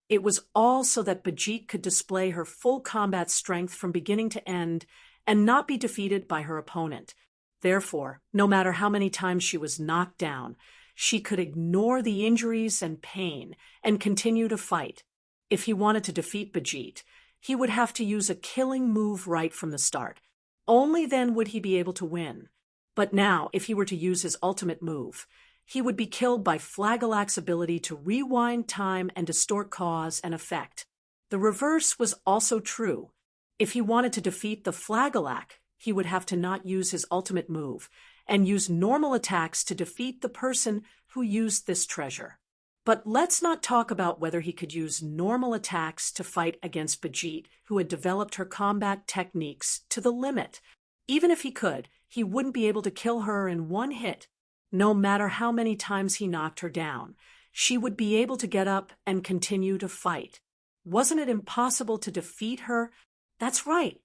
It was all so that Badget could display her full combat strength from beginning to end and not be defeated by her opponent. Therefore, no matter how many times she was knocked down, she could ignore the injuries and pain and continue to fight. If he wanted to defeat Badget, he would have to use a killing move right from the start. Only then would he be able to win. But now, if he were to use his ultimate move, he would be killed by Flagelac's ability to rewind time and distort cause and effect. The reverse was also true. If he wanted to defeat the Flagelac, he would have to not use his ultimate move and use normal attacks to defeat the person who used this treasure. But let's not talk about whether he could use normal attacks to fight against Badget, who had developed her combat techniques to the limit. Even if he could, he wouldn't be able to kill her in one hit. No matter how many times he knocked her down, she would be able to get up and continue to fight. Wasn't it impossible to defeat her? That's right.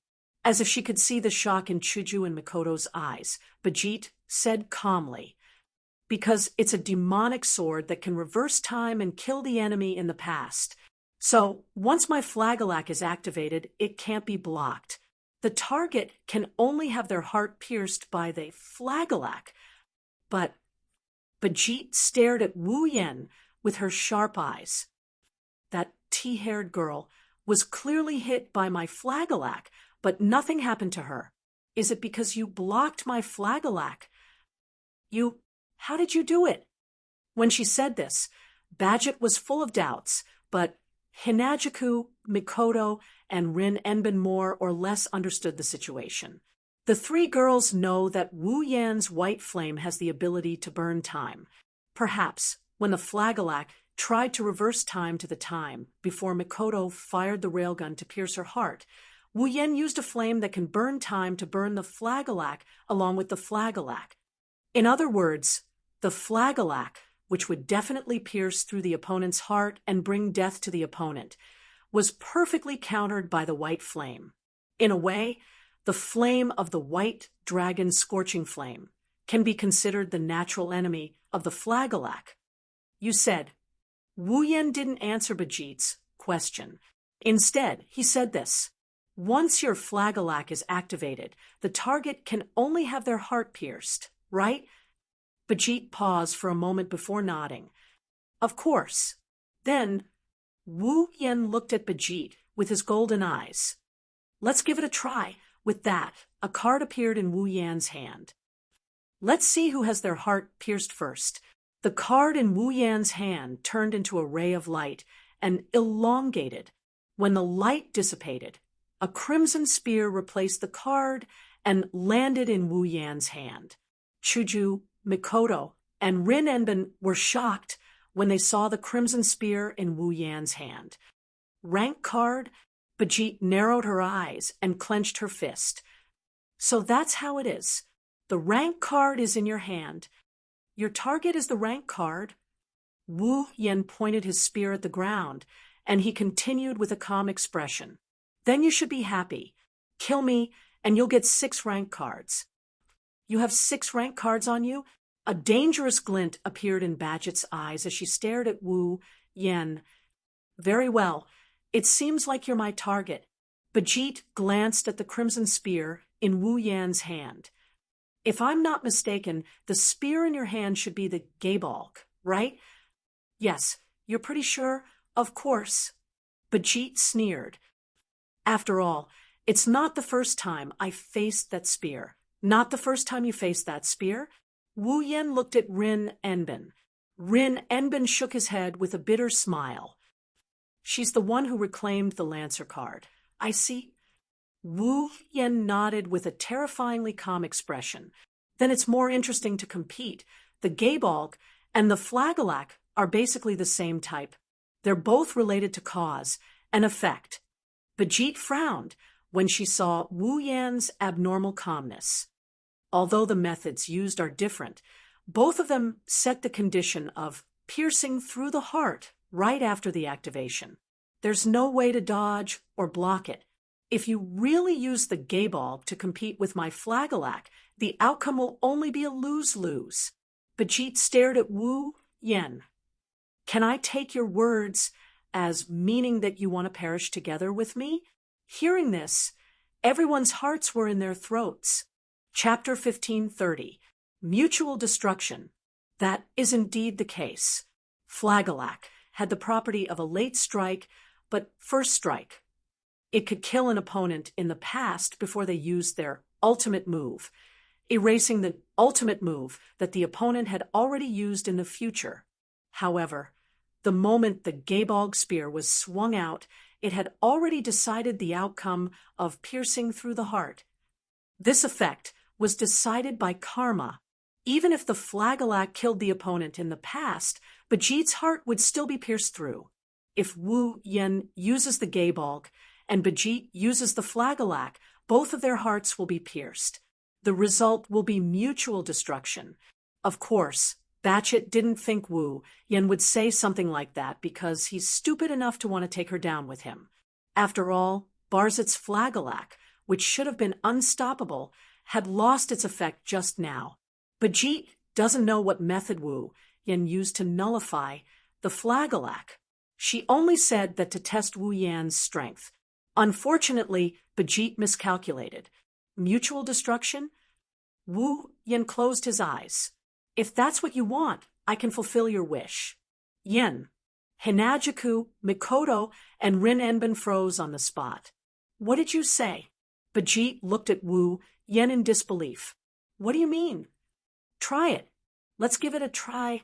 As if she could see the shock in Shoujo and Mikoto's eyes, Badget said calmly, "Because it's a demonic sword that can reverse time and kill the enemy in the past. So, once my Flagelac is activated, it can't be blocked. The target can only have their heart pierced by the Flagelac." But Badget stared at Wu Yan with her sharp eyes. "That tea-haired girl was clearly hit by my Flagelac, but nothing happened to her. Is it because you blocked my Flagelac? How did you do it?" When she said this, Badget was full of doubts, but Hinajuku, Mikoto, and Rin Enbin more or less understood the situation. The three girls know that Wu Yan's white flame has the ability to burn time. Perhaps, when the Flagelac tried to reverse time to the time before Mikoto fired the railgun to pierce her heart, Wu Yan used a flame that can burn time to burn the Flagelac along with the Flagelac. In other words, the Flagelac, which would definitely pierce through the opponent's heart and bring death to the opponent, was perfectly countered by the white flame. In a way, the flame of the white dragon scorching flame can be considered the natural enemy of the Flagelac. You said, Wu Yan didn't answer Badget's question. Instead, he said this: "Once your Flagelac is activated, the target can only have their heart pierced, right?" Badget paused for a moment before nodding. "Of course." Then, Wu Yan looked at Badget with his golden eyes. "Let's give it a try." With that, a card appeared in Wu Yan's hand. "Let's see who has their heart pierced first." The card in Wu Yan's hand turned into a ray of light and elongated. When the light dissipated, a crimson spear replaced the card and landed in Wu Yan's hand. Shoujo, Mikoto, and Rin Enbin were shocked when they saw the crimson spear in Wu Yan's hand. Rank card? Badget narrowed her eyes and clenched her fist. "So that's how it is. The rank card is in your hand. Your target is the rank card." Wu Yan pointed his spear at the ground, and he continued with a calm expression. "Then you should be happy. Kill me, and you'll get 6 rank cards. You have 6 rank cards on you? A dangerous glint appeared in Badget's eyes as she stared at Wu Yen. Very well. It seems like you're my target. Bajit glanced at the crimson spear in Wu Yan's hand. If I'm not mistaken, the spear in your hand should be the Gaebalg, right? Yes. You're pretty sure? Of course. Bajit sneered. After all, it's not the first time I faced that spear. Not the first time you faced that spear? Wu Yen looked at Rin Enbin. Rin Enbin shook his head with a bitter smile. She's the one who reclaimed the Lancer card. I see. Wu Yen nodded with a terrifyingly calm expression. Then it's more interesting to compete. The Gaebalg and the Flagelak are basically the same type. They're both related to cause and effect. Bajit frowned when she saw Wu Yan's abnormal calmness. Although the methods used are different, both of them set the condition of piercing through the heart right after the activation. There's no way to dodge or block it. If you really use the Gaebalg to compete with my Flagelak, the outcome will only be a lose-lose. Bajit stared at Wu Yen. Can I take your words as meaning that you want to perish together with me? Hearing this, everyone's hearts were in their throats. Chapter 1530. Mutual destruction. That is indeed the case. Flagelak had the property of a late strike, but first strike. It could kill an opponent in the past before they used their ultimate move, erasing the ultimate move that the opponent had already used in the future. However, the moment the Gaebalg spear was swung out, it had already decided the outcome of piercing through the heart. This effect was decided by karma. Even if the Flagelak killed the opponent in the past, Bajit's heart would still be pierced through. If Wu Yen uses the Gaebalg and Bajit uses the Flagelak, both of their hearts will be pierced. The result will be mutual destruction. Of course, Batchet didn't think Wu Yen would say something like that because he's stupid enough to want to take her down with him. After all, Barzit's Flagelak, which should have been unstoppable, had lost its effect just now. Bajit doesn't know what method Wu Yen used to nullify the Flagelak. She only said that to test Wu Yan's strength. Unfortunately, Bajit miscalculated. Mutual destruction? Wu Yen closed his eyes. If that's what you want, I can fulfill your wish. Yen. Hinajaku, Mikoto, and Rin Enbin froze on the spot. What did you say? Bajit looked at Wu Yen in disbelief. What do you mean? Try it. Let's give it a try.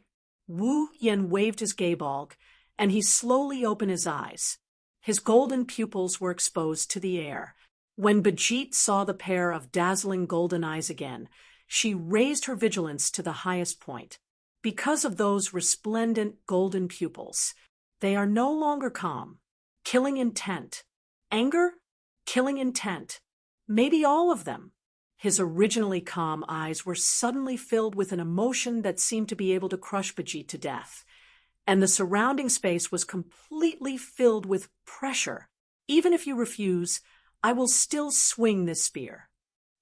Wu Yen waved his Gaebalg, and he slowly opened his eyes. His golden pupils were exposed to the air. When Bajit saw the pair of dazzling golden eyes again, she raised her vigilance to the highest point. Because of those resplendent golden pupils, they are no longer calm. Killing intent. Anger? Killing intent. Maybe all of them. His originally calm eyes were suddenly filled with an emotion that seemed to be able to crush Bajit to death. And the surrounding space was completely filled with pressure. Even if you refuse, I will still swing this spear.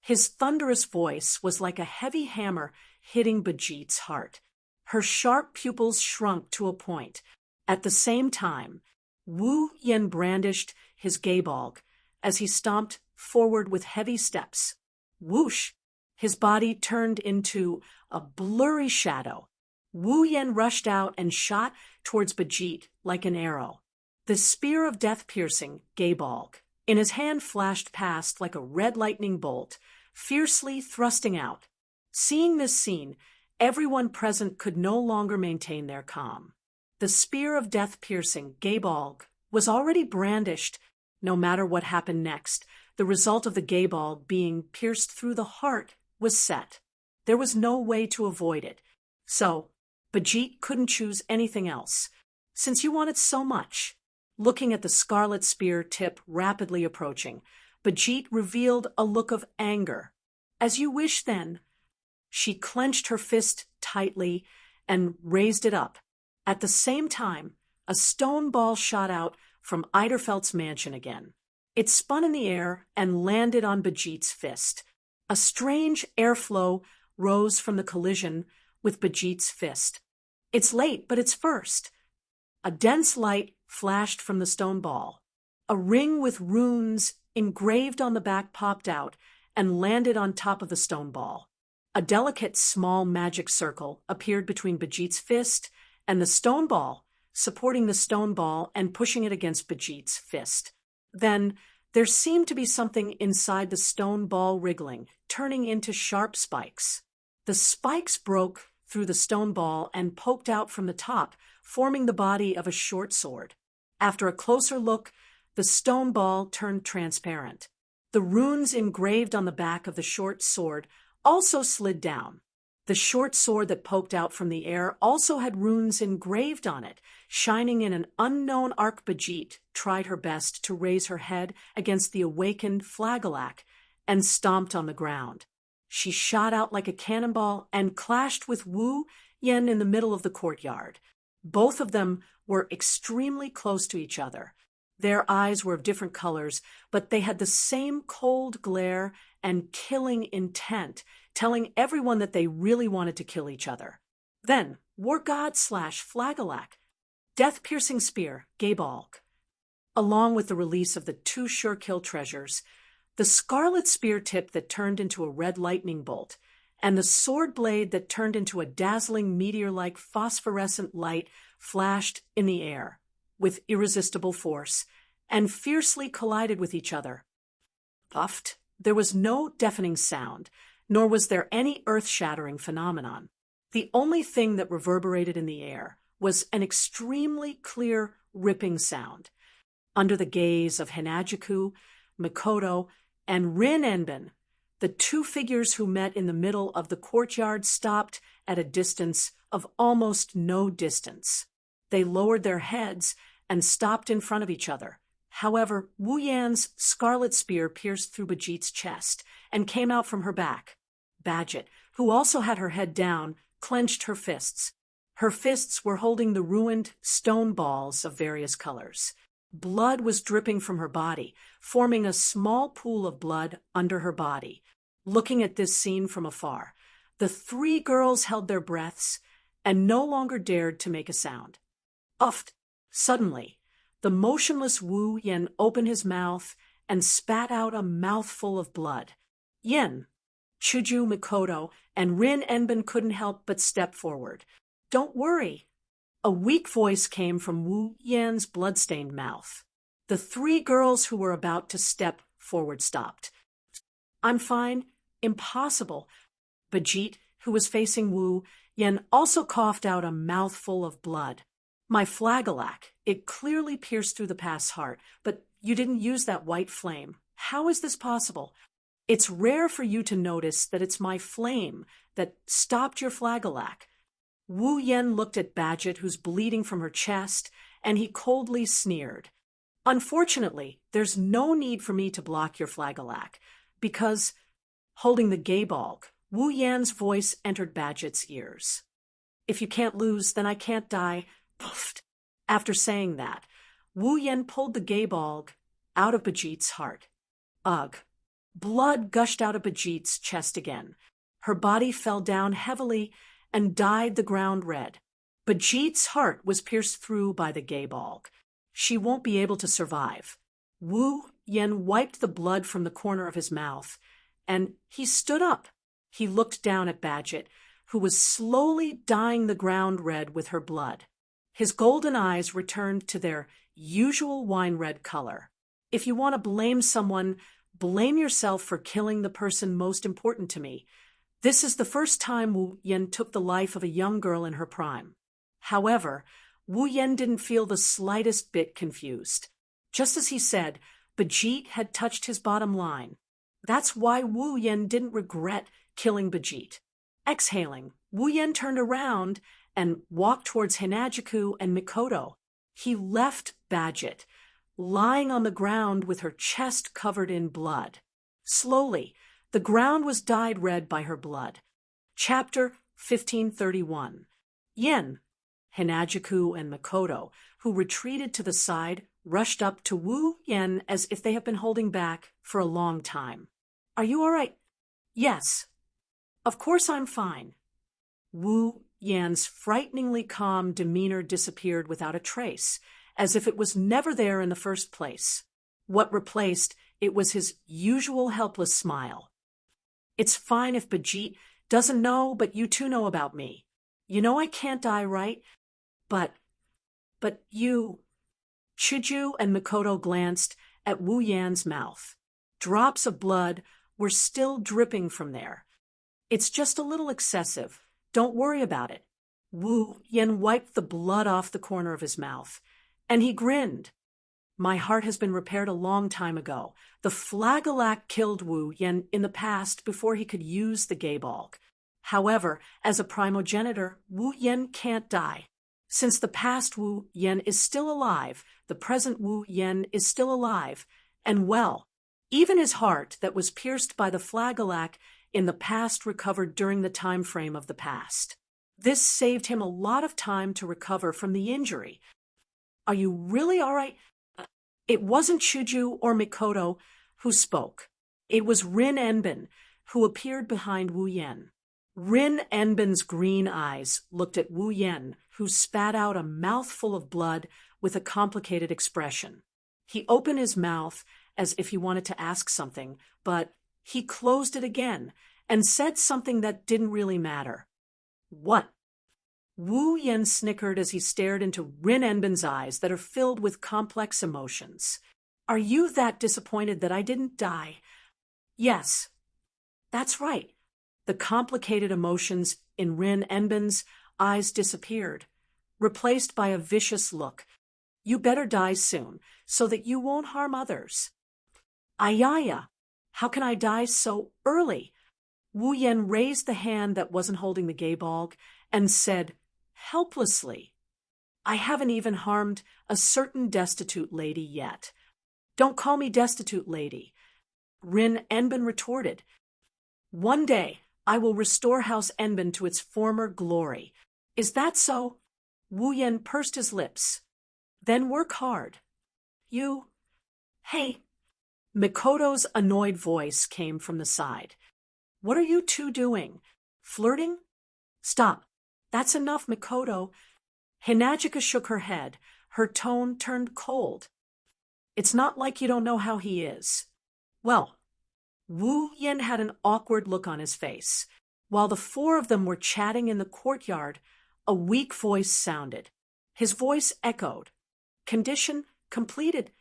His thunderous voice was like a heavy hammer hitting Bajit's heart. Her sharp pupils shrunk to a point. At the same time, Wu Yen brandished his Gaebalg as he stomped forward with heavy steps. Whoosh! His body turned into a blurry shadow. Wu Yen rushed out and shot towards Bajit like an arrow. The spear of death-piercing Gaebalg in his hand flashed past like a red lightning bolt, fiercely thrusting out. Seeing this scene, everyone present could no longer maintain their calm. The spear of death-piercing Gaebalg was already brandished. No matter what happened next, the result of the Gaebalg being pierced through the heart was set. There was no way to avoid it. So, Bajit couldn't choose anything else. Since you want it so much. Looking at the scarlet spear tip rapidly approaching, Bajit revealed a look of anger. As you wish, then. She clenched her fist tightly and raised it up. At the same time, a stone ball shot out from Eiderfeldt's mansion again. It spun in the air and landed on Bajit's fist. A strange airflow rose from the collision with Bajit's fist. It's late, but it's first. A dense light flashed from the stone ball. A ring with runes engraved on the back popped out and landed on top of the stone ball. A delicate small magic circle appeared between Bajit's fist and the stone ball, supporting the stone ball and pushing it against Bajit's fist. Then there seemed to be something inside the stone ball wriggling, turning into sharp spikes. The spikes broke through the stone ball and poked out from the top, forming the body of a short sword. After a closer look, the stone ball turned transparent. The runes engraved on the back of the short sword also slid down. The short sword that poked out from the air also had runes engraved on it, shining in an unknown arc. Bajit tried her best to raise her head against the awakened Flagelak and stomped on the ground. She shot out like a cannonball and clashed with Wu Yen in the middle of the courtyard. Both of them were extremely close to each other. Their eyes were of different colors, but they had the same cold glare and killing intent, telling everyone that they really wanted to kill each other. Then, War God / Flagelak, Death-Piercing Spear, Gabalk. Along with the release of the 2 sure kill treasures, the scarlet spear tip that turned into a red lightning bolt, and the sword blade that turned into a dazzling meteor-like phosphorescent light flashed in the air with irresistible force and fiercely collided with each other. Puffed. There was no deafening sound, nor was there any earth-shattering phenomenon. The only thing that reverberated in the air was an extremely clear ripping sound. Under the gaze of Hinajiku, Mikoto, and Rin Enben, the 2 figures who met in the middle of the courtyard stopped at a distance of almost no distance. They lowered their heads and stopped in front of each other. However, Wu Yan's scarlet spear pierced through Bajit's chest and came out from her back. Badget, who also had her head down, clenched her fists. Her fists were holding the ruined stone balls of various colors. Blood was dripping from her body, forming a small pool of blood under her body. Looking at this scene from afar, the 3 girls held their breaths and no longer dared to make a sound. Uffed! Suddenly, the motionless Wu Yen opened his mouth and spat out a mouthful of blood. Yen, Shoujo, Mikoto, and Rin Enben couldn't help but step forward. "Don't worry." A weak voice came from Wu Yan's blood-stained mouth. The 3 girls who were about to step forward stopped. "I'm fine." "Impossible." Bajit, who was facing Wu Yen, also coughed out a mouthful of blood. "My Flagelak, it clearly pierced through the past's heart, but you didn't use that white flame. How is this possible? It's rare for you to notice that it's my flame that stopped your Flagelak." Wu Yen looked at Badget, who's bleeding from her chest, and he coldly sneered. "Unfortunately, there's no need for me to block your Flagelak, because," holding the Gabalk, Wu Yan's voice entered Badget's ears. "If you can't lose, then I can't die." Puffed. After saying that, Wu Yen pulled the Gabalg out of Bajit's heart. Ugh. Blood gushed out of Bajit's chest again. Her body fell down heavily and dyed the ground red. Bajit's heart was pierced through by the Gabalg. She won't be able to survive. Wu Yen wiped the blood from the corner of his mouth, and he stood up. He looked down at Badget, who was slowly dyeing the ground red with her blood. His golden eyes returned to their usual wine-red color. "If you want to blame someone, blame yourself for killing the person most important to me. This is the first time Wu Yen took the life of a young girl in her prime." However, Wu Yen didn't feel the slightest bit confused. Just as he said, Bajit had touched his bottom line. That's why Wu Yen didn't regret killing Bajit. Exhaling, Wu Yen turned around and walked towards Hinajiku and Mikoto. He left Badget, lying on the ground with her chest covered in blood. Slowly, the ground was dyed red by her blood. Chapter 1531. Yen, Hinajiku and Makoto, who retreated to the side, rushed up to Wu Yen as if they had been holding back for a long time. Are you all right? Yes. Of course I'm fine. Wu Yan's frighteningly calm demeanor disappeared without a trace, as if it was never there in the first place. What replaced it was his usual helpless smile. It's fine if Bajit doesn't know, but you two know about me. You know I can't die, right? But you... Shoujo and Makoto glanced at Wu Yan's mouth. Drops of blood were still dripping from there. It's just a little excessive. Don't worry about it. Wu Yan wiped the blood off the corner of his mouth, and he grinned. My heart has been repaired a long time ago. The Flagellac killed Wu Yan in the past before he could use the Gaybalg. However, as a primogenitor, Wu Yan can't die. Since the past Wu Yan is still alive, the present Wu Yan is still alive, and well, even his heart that was pierced by the Flagellac in the past recovered during the time frame of the past. This saved him a lot of time to recover from the injury. Are you really all right? It wasn't Shoujo or Makoto who spoke. It was Rin Enbin, who appeared behind Wu Yan. Rin Enbin's green eyes looked at Wu Yan, who spat out a mouthful of blood with a complicated expression. He opened his mouth as if he wanted to ask something, but he closed it again and said something that didn't really matter. What? Wu Yan snickered as he stared into Rin Enbin's eyes that are filled with complex emotions. Are you that disappointed that I didn't die? Yes. That's right. The complicated emotions in Rin Enbin's eyes disappeared, replaced by a vicious look. You better die soon, so that you won't harm others. Ayaya, how can I die so early? Wu Yan raised the hand that wasn't holding the Gaybalg and said, helplessly, I haven't even harmed a certain destitute lady yet. Don't call me destitute lady. Rin Enbin retorted. One day, I will restore House Enbin to its former glory. Is that so? Wu Yan pursed his lips. Then work hard. You... Hey... Makoto's annoyed voice came from the side. What are you two doing? Flirting? Stop. That's enough, Makoto. Hinajika shook her head. Her tone turned cold. It's not like you don't know how he is. Well, Wu Yan had an awkward look on his face. While the four of them were chatting in the courtyard, a weak voice sounded. His voice echoed. Condition completed.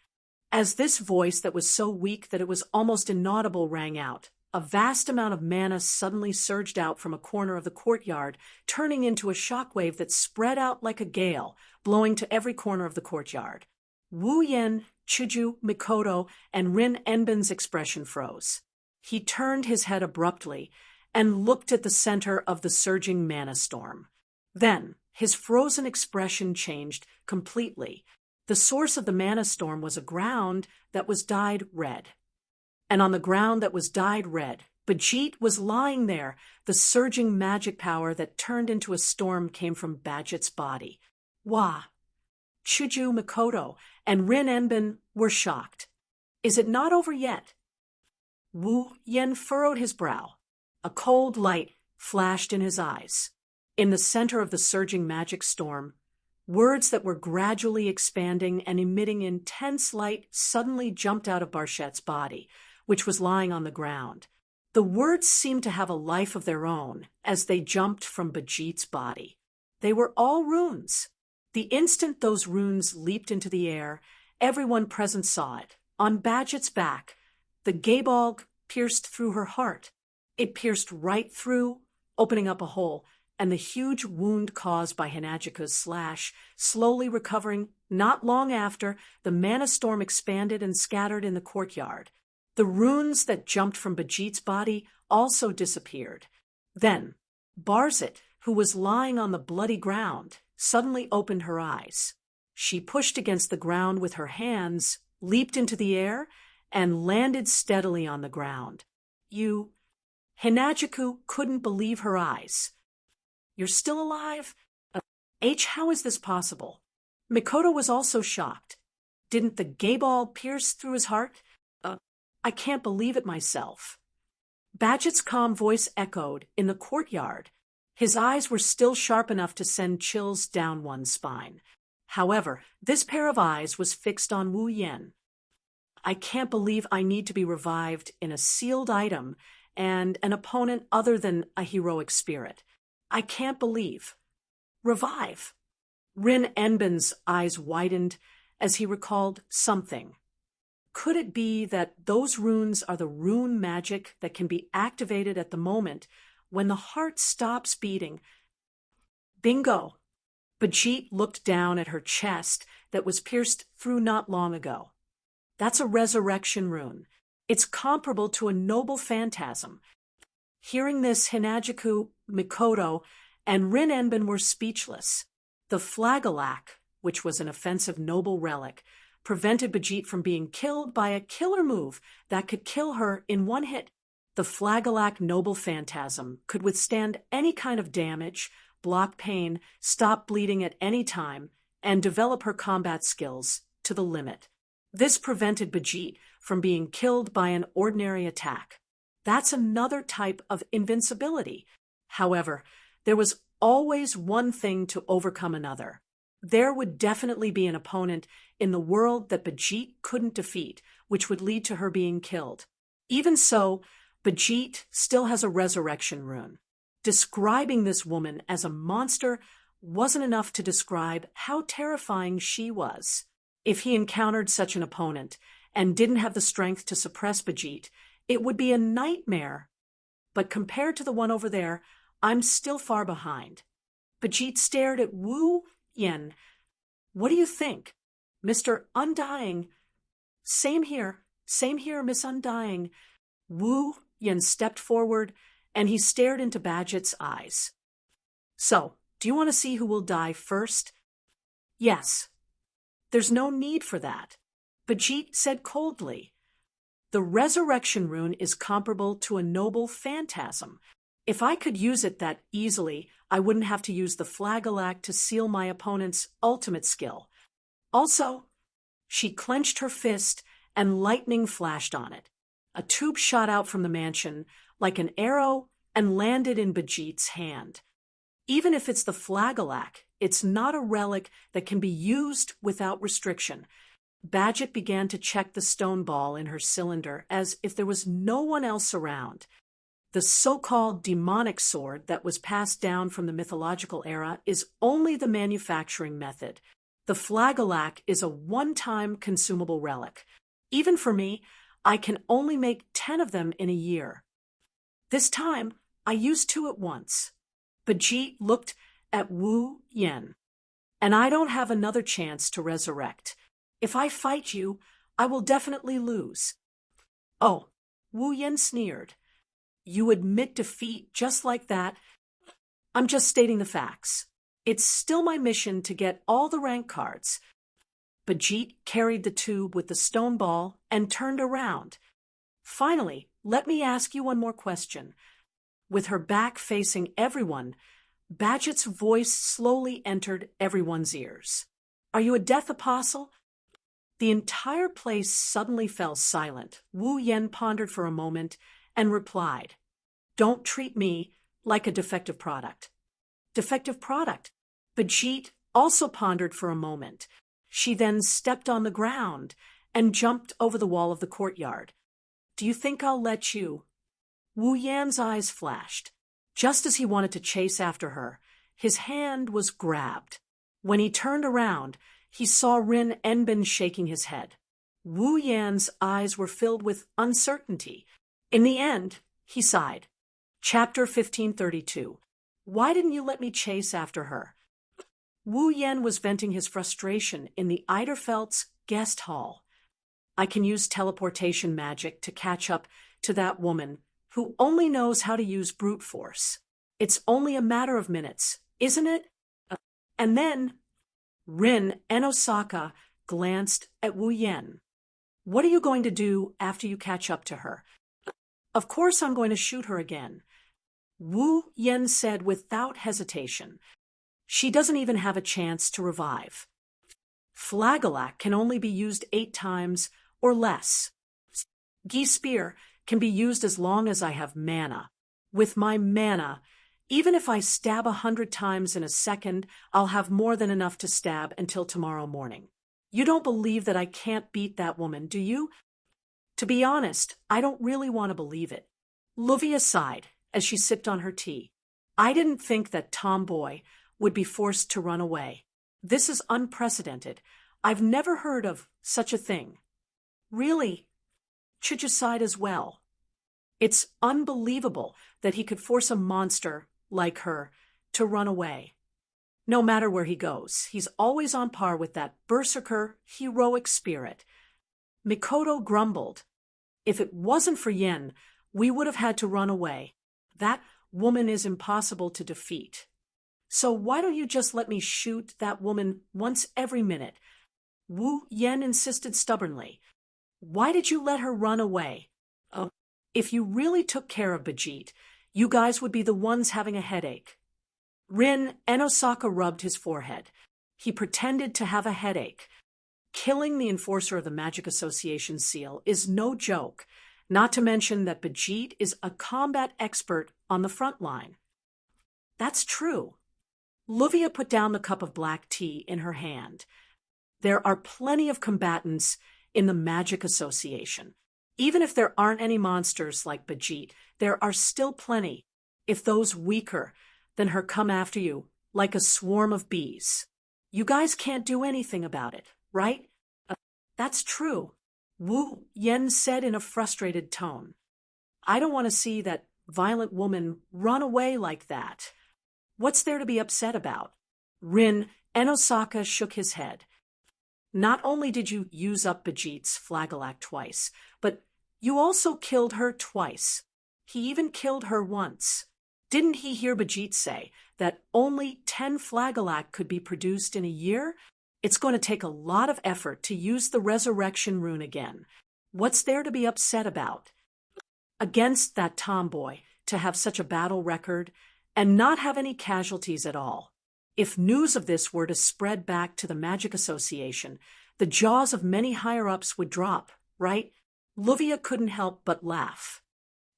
As this voice that was so weak that it was almost inaudible rang out, a vast amount of mana suddenly surged out from a corner of the courtyard, turning into a shockwave that spread out like a gale, blowing to every corner of the courtyard. Wu Yan, Shoujo, Makoto, and Rin Enbin's expression froze. He turned his head abruptly and looked at the center of the surging mana storm. Then, his frozen expression changed completely. The source of the mana storm was a ground that was dyed red. And on the ground that was dyed red, Bajit was lying there. The surging magic power that turned into a storm came from Bajit's body. Wah! Shoujo, Makoto, and Rin Enbin were shocked. Is it not over yet? Wu Yan furrowed his brow. A cold light flashed in his eyes. In the center of the surging magic storm, words that were gradually expanding and emitting intense light suddenly jumped out of Barchette's body, which was lying on the ground. The words seemed to have a life of their own as they jumped from Bajit's body. They were all runes. The instant those runes leaped into the air, everyone present saw it. On Bajit's back, the Gaybalg pierced through her heart. It pierced right through, opening up a hole, and the huge wound caused by Hinajika's slash, slowly recovering. Not long after, the mana storm expanded and scattered in the courtyard. The runes that jumped from Bajit's body also disappeared. Then, Barzit, who was lying on the bloody ground, suddenly opened her eyes. She pushed against the ground with her hands, leaped into the air, and landed steadily on the ground. Hinajiku couldn't believe her eyes. You're still alive? How is this possible? Mikoto was also shocked. Didn't the gay ball pierce through his heart? I can't believe it myself. Badgett's calm voice echoed in the courtyard. His eyes were still sharp enough to send chills down one's spine. However, this pair of eyes was fixed on Wu Yen. I can't believe I need to be revived in a sealed item and an opponent other than a heroic spirit. I can't believe. Revive. Rin Enbin's eyes widened as he recalled something. Could it be that those runes are the rune magic that can be activated at the moment when the heart stops beating? Bingo! Bajit looked down at her chest that was pierced through not long ago. That's a resurrection rune. It's comparable to a noble phantasm. Hearing this, Hinajiku, Mikoto, and Rin Enbin were speechless. The flagellach, which was an offensive noble relic, prevented Bajit from being killed by a killer move that could kill her in one hit. The flagellach noble phantasm could withstand any kind of damage, block pain, stop bleeding at any time, and develop her combat skills to the limit. This prevented Bajit from being killed by an ordinary attack. That's another type of invincibility. However, there was always one thing to overcome another. There would definitely be an opponent in the world that Bajit couldn't defeat, which would lead to her being killed. Even so, Bajit still has a resurrection rune. Describing this woman as a monster wasn't enough to describe how terrifying she was. If he encountered such an opponent and didn't have the strength to suppress Bajit, it would be a nightmare. But compared to the one over there, I'm still far behind. Bajit stared at Wu Yen. What do you think? Mr. Undying. Same here, Miss Undying. Wu Yen stepped forward, and he stared into Badgett's eyes. So, do you want to see who will die first? Yes. There's no need for that. Bajit said coldly. The resurrection rune is comparable to a noble phantasm. If I could use it that easily, I wouldn't have to use the flagellach to seal my opponent's ultimate skill. Also, she clenched her fist and lightning flashed on it. A tube shot out from the mansion like an arrow and landed in Bajit's hand. Even if it's the flagellach, it's not a relic that can be used without restriction. Badgett began to check the stone ball in her cylinder as if there was no one else around. The so-called demonic sword that was passed down from the mythological era is only the manufacturing method. The flagellach is a one-time consumable relic. Even for me, I can only make 10 of them in a year. This time, I used 2 at once. Bajit looked at Wu Yen. And I don't have another chance to resurrect. If I fight you, I will definitely lose. Oh, Wu Yen sneered. You admit defeat just like that? I'm just stating the facts. It's still my mission to get all the rank cards. Bajit carried the tube with the stone ball and turned around. Finally, let me ask you one more question. With her back facing everyone, Badgett's voice slowly entered everyone's ears. Are you a death apostle? The entire place suddenly fell silent. Wu Yen pondered for a moment and replied, Don't treat me like a defective product. Defective product? Bajit also pondered for a moment. She then stepped on the ground and jumped over the wall of the courtyard. Do you think I'll let you? Wu Yan's eyes flashed. Just as he wanted to chase after her, his hand was grabbed. When he turned around, he saw Rin Enbin shaking his head. Wu Yan's eyes were filled with uncertainty. In the end, he sighed. Chapter 1532. Why didn't you let me chase after her? Wu Yan was venting his frustration in the Eiderfeldt's guest hall. I can use teleportation magic to catch up to that woman who only knows how to use brute force. It's only a matter of minutes, isn't it? And then Rin and Osaka glanced at Wu Yan. What are you going to do after you catch up to her? Of course I'm going to shoot her again. Wu Yan said without hesitation. She doesn't even have a chance to revive. Flagellac can only be used 8 times or less. Geese Spear can be used as long as I have mana. With my mana, even if I stab 100 times in a second, I'll have more than enough to stab until tomorrow morning. You don't believe that I can't beat that woman, do you? To be honest, I don't really want to believe it. Luvia sighed as she sipped on her tea. I didn't think that tomboy would be forced to run away. This is unprecedented. I've never heard of such a thing. Really? Shoujo sighed as well. It's unbelievable that he could force a monster like her to run away. No matter where he goes, he's always on par with that berserker, heroic spirit. Mikoto grumbled. If it wasn't for Yen, we would have had to run away. That woman is impossible to defeat. So why don't you just let me shoot that woman once every minute? Wu Yen insisted stubbornly. Why did you let her run away? Oh, if you really took care of Bijit, you guys would be the ones having a headache. Rin Enosaka rubbed his forehead. He pretended to have a headache. Killing the enforcer of the Magic Association seal is no joke, not to mention that Bijit is a combat expert on the front line. That's true. Luvia put down the cup of black tea in her hand. There are plenty of combatants in the Magic Association. Even if there aren't any monsters like Bijit, there are still plenty, if those weaker than her come after you, like a swarm of bees. You guys can't do anything about it, right? That's true, Wu Yen said in a frustrated tone. I don't want to see that violent woman run away like that. What's there to be upset about? Rin Enosaka shook his head. Not only did you use up Bijit's Flagellac twice, but you also killed her twice. He even killed her once. Didn't he hear Bijit say that only 10 Flagellac could be produced in a year? It's going to take a lot of effort to use the resurrection rune again. What's there to be upset about? Against that tomboy to have such a battle record and not have any casualties at all. If news of this were to spread back to the Magic Association, the jaws of many higher-ups would drop, right? Luvia couldn't help but laugh.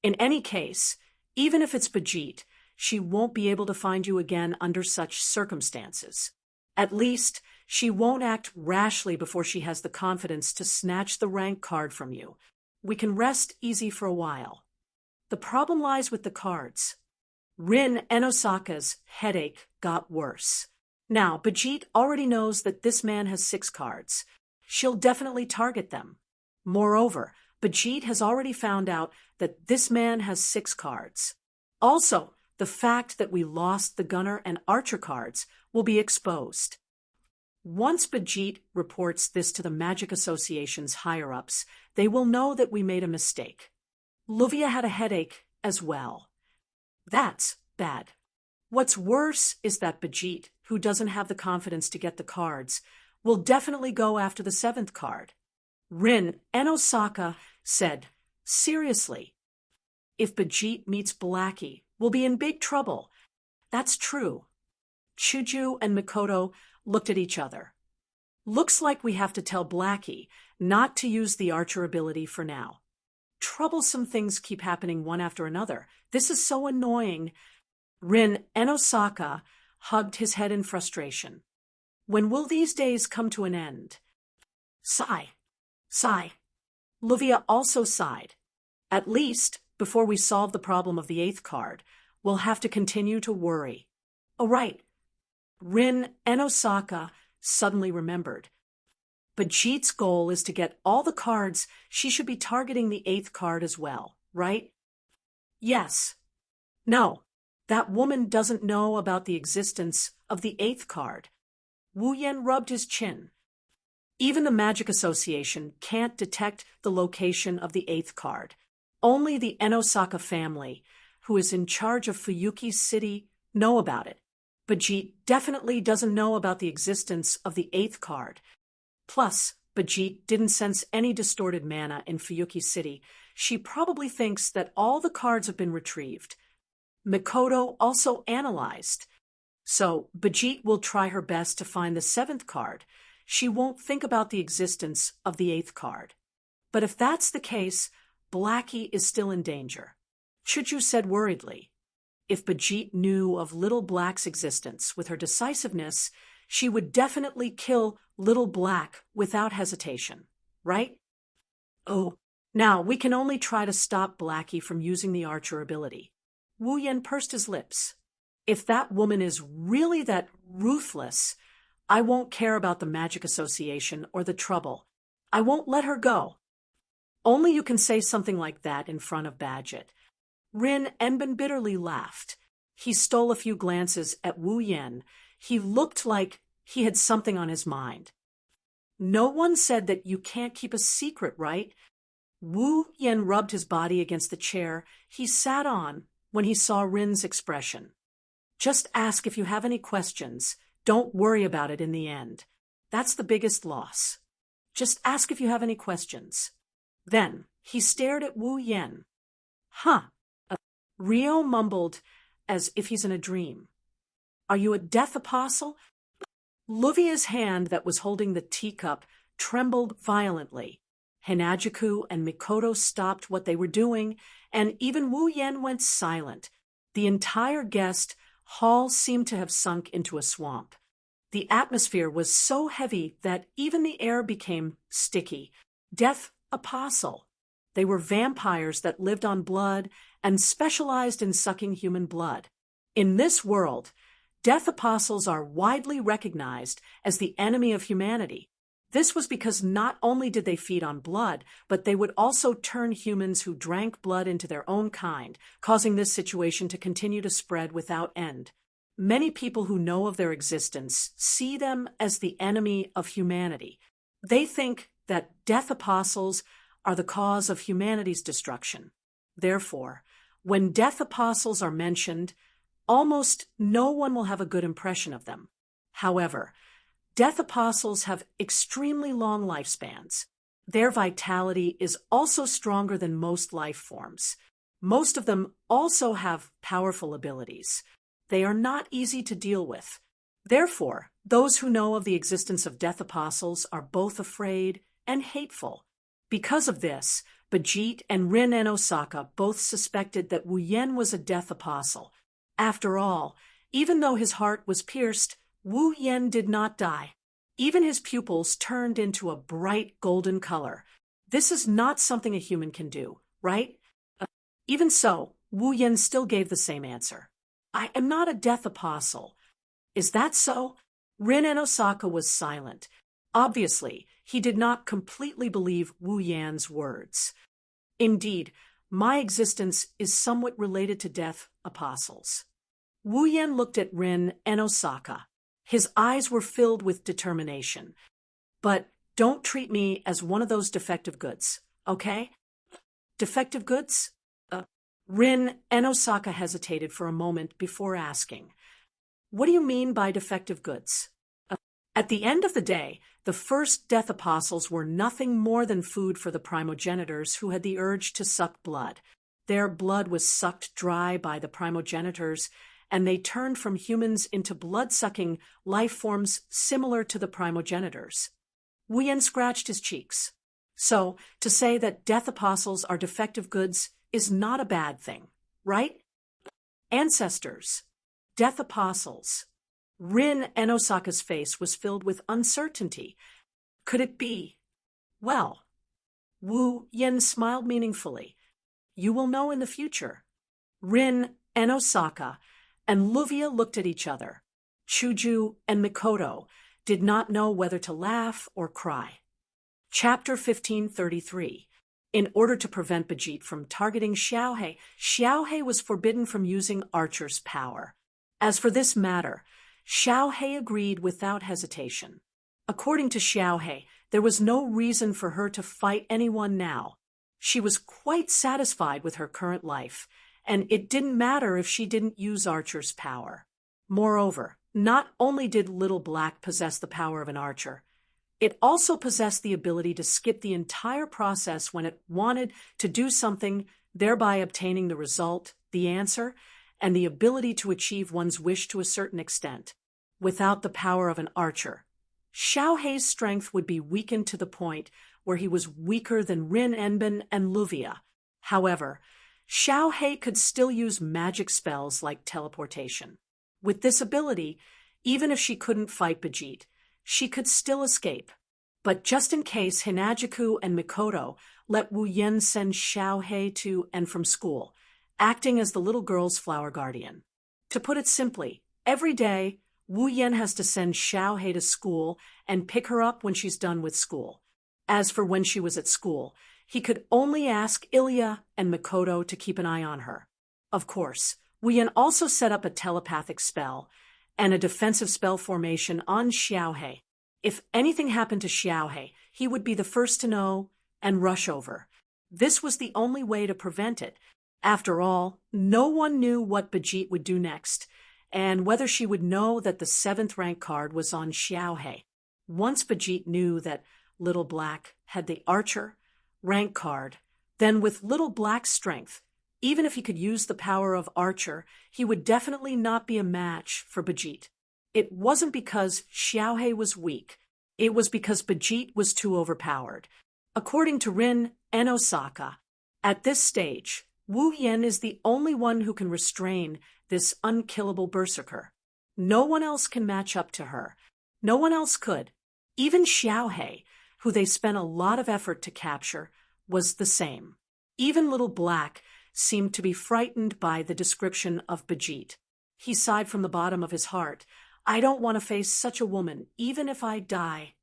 In any case, even if it's Bijit, she won't be able to find you again under such circumstances. At least, she won't act rashly before she has the confidence to snatch the rank card from you. We can rest easy for a while. The problem lies with the cards. Rin Enosaka's headache got worse. Now, Bijit already knows that this man has 6 cards. She'll definitely target them. Moreover, Bijit has already found out that this man has 6 cards. Also, the fact that we lost the gunner and archer cards will be exposed. Once Bijit reports this to the Magic Association's higher-ups, they will know that we made a mistake. Luvia had a headache as well. That's bad. What's worse is that Bijit, who doesn't have the confidence to get the cards, will definitely go after the 7th card. Rin Enosaka said, seriously, if Bijit meets Blackie, we'll be in big trouble. That's true. Shoujo and Mikoto looked at each other. Looks like we have to tell Blackie not to use the archer ability for now. Troublesome things keep happening one after another. This is so annoying. Rin Enosaka hugged his head in frustration. When will these days come to an end? Sigh. Sigh. Luvia also sighed. At least, before we solve the problem of the 8th card, we'll have to continue to worry. Oh, right. Rin Enosaka suddenly remembered. Bijit's goal is to get all the cards. She should be targeting the 8th card as well, right? Yes. No, that woman doesn't know about the existence of the 8th card. Wu Yen rubbed his chin. Even the Magic Association can't detect the location of the 8th card. Only the Enosaka family, who is in charge of Fuyuki City, know about it. Bijit definitely doesn't know about the existence of the 8th card. Plus, Bijit didn't sense any distorted mana in Fuyuki City. She probably thinks that all the cards have been retrieved. Mikoto also analyzed. So Bajit will try her best to find the seventh card. She won't think about the existence of the eighth card. But if that's the case, Blackie is still in danger. Shoujo said worriedly. If Bajit knew of Little Black's existence with her decisiveness, she would definitely kill Little Black without hesitation, right? Oh, now we can only try to stop Blackie from using the archer ability. Wu Yan pursed his lips. If that woman is really that ruthless, I won't care about the magic association or the trouble. I won't let her go. Only you can say something like that in front of Badget. Rin Enbin bitterly laughed. He stole a few glances at Wu Yan. He looked like he had something on his mind. No one said that you can't keep a secret, right? Wu Yan rubbed his body against the chair he sat on when he saw Rin's expression. Just ask if you have any questions. Don't worry about it in the end. That's the biggest loss. Just ask if you have any questions. Then he stared at Wu Yan. Huh. Rio mumbled as if he's in a dream. Are you a death apostle? Luvia's hand that was holding the teacup trembled violently. Hinajuku and Mikoto stopped what they were doing, and even Wu Yan went silent. The entire guest hall seemed to have sunk into a swamp. The atmosphere was so heavy that even the air became sticky. Death apostle. They were vampires that lived on blood and specialized in sucking human blood. In this world, death apostles are widely recognized as the enemy of humanity. This was because not only did they feed on blood, but they would also turn humans who drank blood into their own kind, causing this situation to continue to spread without end. Many people who know of their existence see them as the enemy of humanity. They think that death apostles are the cause of humanity's destruction. Therefore, when death apostles are mentioned, almost no one will have a good impression of them. However, death apostles have extremely long lifespans. Their vitality is also stronger than most life forms. Most of them also have powerful abilities. They are not easy to deal with. Therefore, those who know of the existence of death apostles are both afraid and hateful. Because of this, Bajit and Rin and Osaka both suspected that Wu Yan was a death apostle. After all, even though his heart was pierced, Wu Yan did not die. Even his pupils turned into a bright golden color. This is not something a human can do, right? Even so, Wu Yan still gave the same answer. I am not a death apostle. Is that so? Rin and Osaka was silent. Obviously, he did not completely believe Wu Yan's words. Indeed, my existence is somewhat related to death apostles. Wu Yan looked at Rin and Osaka. His eyes were filled with determination. But don't treat me as one of those defective goods, okay? Defective goods? Rin and Osaka hesitated for a moment before asking, what do you mean by defective goods? At the end of the day, the first death apostles were nothing more than food for the primogenitors who had the urge to suck blood. Their blood was sucked dry by the primogenitors, and they turned from humans into blood-sucking life forms similar to the primogenitors. Wu Yan scratched his cheeks. So, to say that death apostles are defective goods is not a bad thing, right? Ancestors, death apostles. Rin and Osaka's face was filled with uncertainty. Could it be? Well, Wu Yan smiled meaningfully. You will know in the future. Rin and Osaka and Luvia looked at each other. Shoujo and Mikoto did not know whether to laugh or cry. Chapter 1533. In order to prevent Bajit from targeting Xiaohei, Xiaohei was forbidden from using Archer's power. As for this matter, Xiaohei agreed without hesitation. According to Xiaohei, there was no reason for her to fight anyone now. She was quite satisfied with her current life, and it didn't matter if she didn't use Archer's power. Moreover, not only did Little Black possess the power of an archer, it also possessed the ability to skip the entire process when it wanted to do something, thereby obtaining the result, the answer, and the ability to achieve one's wish to a certain extent. Without the power of an archer, Xiaohei's strength would be weakened to the point where he was weaker than Rin Enbin and Luvia. However, Xiaohei could still use magic spells like teleportation. With this ability, even if she couldn't fight Bijit, she could still escape. But just in case Hinajuku and Mikoto let Wu Yan send Xiaohei to and from school, acting as the little girl's flower guardian. To put it simply, every day, Wu Yan has to send Xiaohei to school and pick her up when she's done with school. As for when she was at school, he could only ask Ilya and Mikoto to keep an eye on her. Of course, Wu Yan also set up a telepathic spell and a defensive spell formation on Xiaohei. If anything happened to Xiaohei, he would be the first to know and rush over. This was the only way to prevent it. After all, no one knew what Bijit would do next, and whether she would know that the 7th rank card was on Xiaohei. Once Bijit knew that Little Black had the Archer rank card, then with Little Black's strength, even if he could use the power of Archer, he would definitely not be a match for Bijit. It wasn't because Xiaohei was weak. It was because Bijit was too overpowered. According to Rin and Osaka, at this stage, Wu Yan is the only one who can restrain this unkillable berserker. No one else can match up to her. No one else could. Even Xiaohei, who they spent a lot of effort to capture, was the same. Even Little Black seemed to be frightened by the description of Bijit. He sighed from the bottom of his heart. I don't want to face such a woman, even if I die.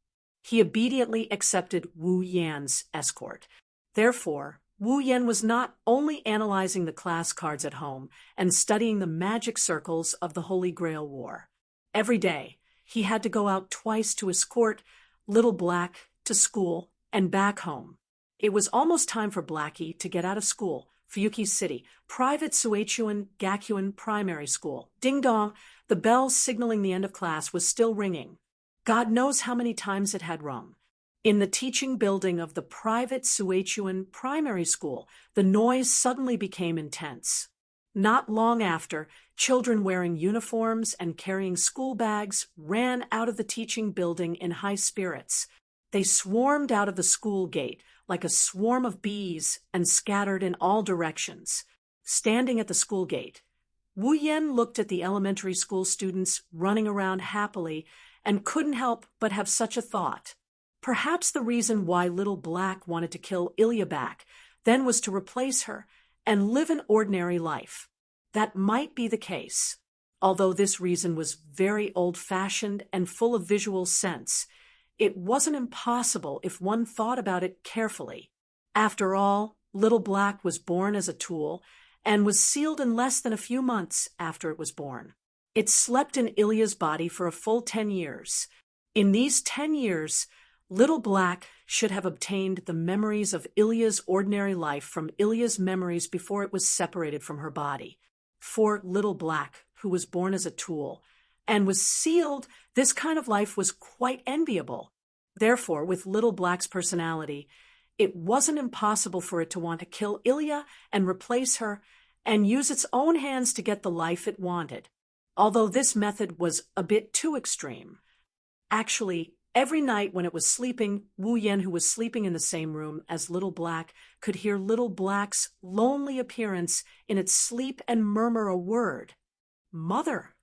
He obediently accepted Wu Yan's escort. Therefore, Wu Yan was not only analyzing the class cards at home and studying the magic circles of the Holy Grail War. Every day, he had to go out twice to escort Little Black to school and back home. It was almost time for Blackie to get out of school. Fuyuki City, private Suichuan Gakuin Primary School. Ding dong, the bell signaling the end of class was still ringing. God knows how many times it had rung. In the teaching building of the private Suichuan Primary School, the noise suddenly became intense. Not long after, children wearing uniforms and carrying school bags ran out of the teaching building in high spirits. They swarmed out of the school gate like a swarm of bees and scattered in all directions. Standing at the school gate, Wu Yan looked at the elementary school students running around happily and couldn't help but have such a thought. Perhaps the reason why Little Black wanted to kill Ilya back then was to replace her and live an ordinary life. That might be the case. Although this reason was very old-fashioned and full of visual sense, it wasn't impossible if one thought about it carefully. After all, Little Black was born as a tool and was sealed in less than a few months after it was born. It slept in Ilya's body for a full 10 years. In these 10 years, Little Black should have obtained the memories of Ilya's ordinary life from Ilya's memories before it was separated from her body. For Little Black, who was born as a tool and was sealed, this kind of life was quite enviable. Therefore, with Little Black's personality, it wasn't impossible for it to want to kill Ilya and replace her and use its own hands to get the life it wanted. Although this method was a bit too extreme. Actually, every night when it was sleeping, Wu Yan, who was sleeping in the same room as Little Black, could hear Little Black's lonely appearance in its sleep and murmur a word. Mother.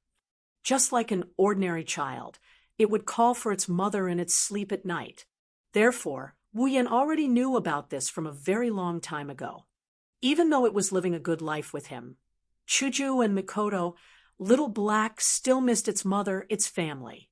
Just like an ordinary child, it would call for its mother in its sleep at night. Therefore, Wu Yan already knew about this from a very long time ago. Even though it was living a good life with him, Shoujo and Mikoto, Little Black still missed its mother, its family.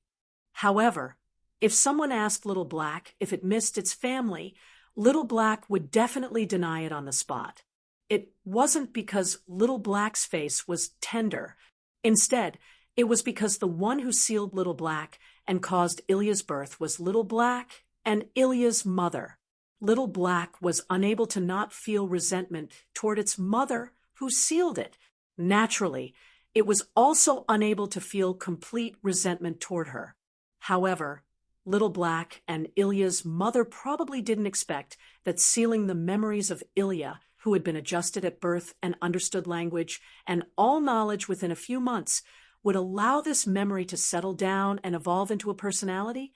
However, if someone asked Little Black if it missed its family, Little Black would definitely deny it on the spot. It wasn't because Little Black's face was tender. Instead, it was because the one who sealed Little Black and caused Ilya's birth was Little Black and Ilya's mother. Little Black was unable to not feel resentment toward its mother who sealed it. Naturally, it was also unable to feel complete resentment toward her. However, Little Black and Ilya's mother probably didn't expect that sealing the memories of Ilya, who had been adjusted at birth and understood language and all knowledge within a few months, would allow this memory to settle down and evolve into a personality?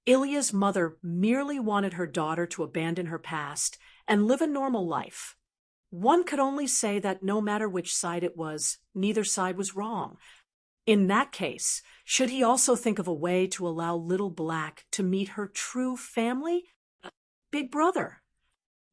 Ilya's mother merely wanted her daughter to abandon her past and live a normal life. One could only say that no matter which side it was, neither side was wrong. In that case, should he also think of a way to allow little Black to meet her true family? Big Brother.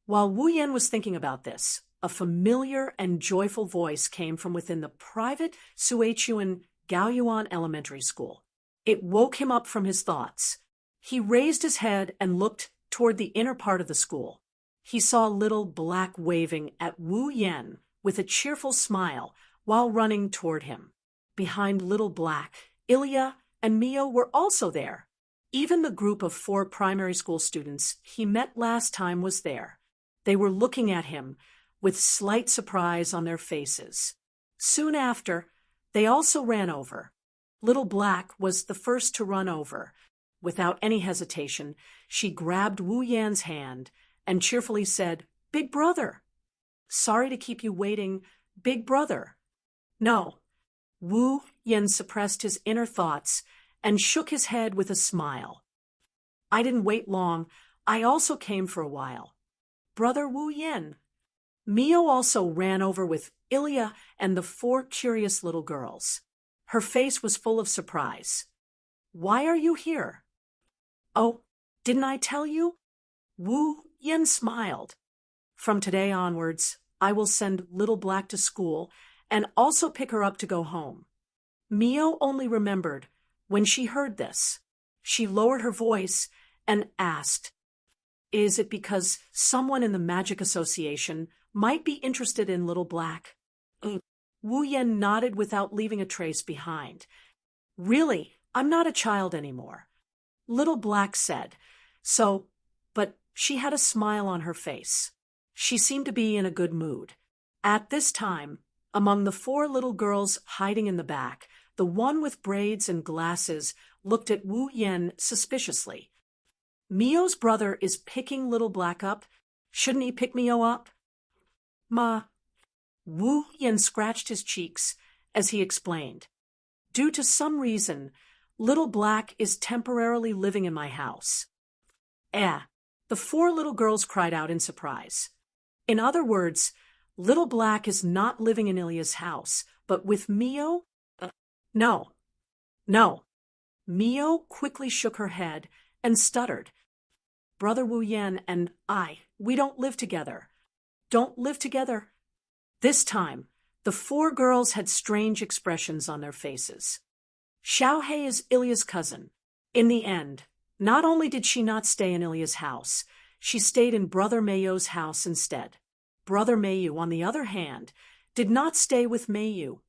While Wu Yan was thinking about this, a familiar and joyful voice came from within the private Suichuan Gaoyuan Elementary School. It woke him up from his thoughts. He raised his head and looked toward the inner part of the school. He saw little Black waving at Wu Yan with a cheerful smile while running toward him. Behind little Black, Ilya and Mio were also there. Even the group of 4 primary school students he met last time was there. They were looking at him with slight surprise on their faces. Soon after, they also ran over. Little Black was the first to run over. Without any hesitation, she grabbed Wu Yan's hand and cheerfully said, "Big Brother." "Sorry to keep you waiting, Big Brother." "No." Wu Yan suppressed his inner thoughts and shook his head with a smile. "I didn't wait long. I also came for a while. Brother Wu Yan." Mio also ran over with Ilya and the 4 curious little girls. Her face was full of surprise. "Why are you here?" "Oh, didn't I tell you?" Wu Yan smiled. "From today onwards, I will send little Black to school and also pick her up to go home." Mio only remembered when she heard this. She lowered her voice and asked, "Is it because someone in the Magic Association might be interested in little Black?" Wu Yan nodded without leaving a trace behind. "Really, I'm not a child anymore," little Black said. But she had a smile on her face. She seemed to be in a good mood. At this time, among the 4 little girls hiding in the back, the one with braids and glasses looked at Wu Yan suspiciously. "Mio's brother is picking little Black up. Shouldn't he pick Mio up?" "Ma." Wu Yan scratched his cheeks as he explained. "Due to some reason, little Black is temporarily living in my house." The 4 little girls cried out in surprise. In other words, little Black is not living in Ilya's house, but with Mio? No. Mio quickly shook her head and stuttered. "Brother Wu Yan and we don't live together." "Don't live together?" This time, the 4 girls had strange expressions on their faces. Shoujo is Ilya's cousin. In the end, not only did she not stay in Ilya's house, she stayed in Brother Mayo's house instead. Brother Mayu, on the other hand, did not stay with Mayu.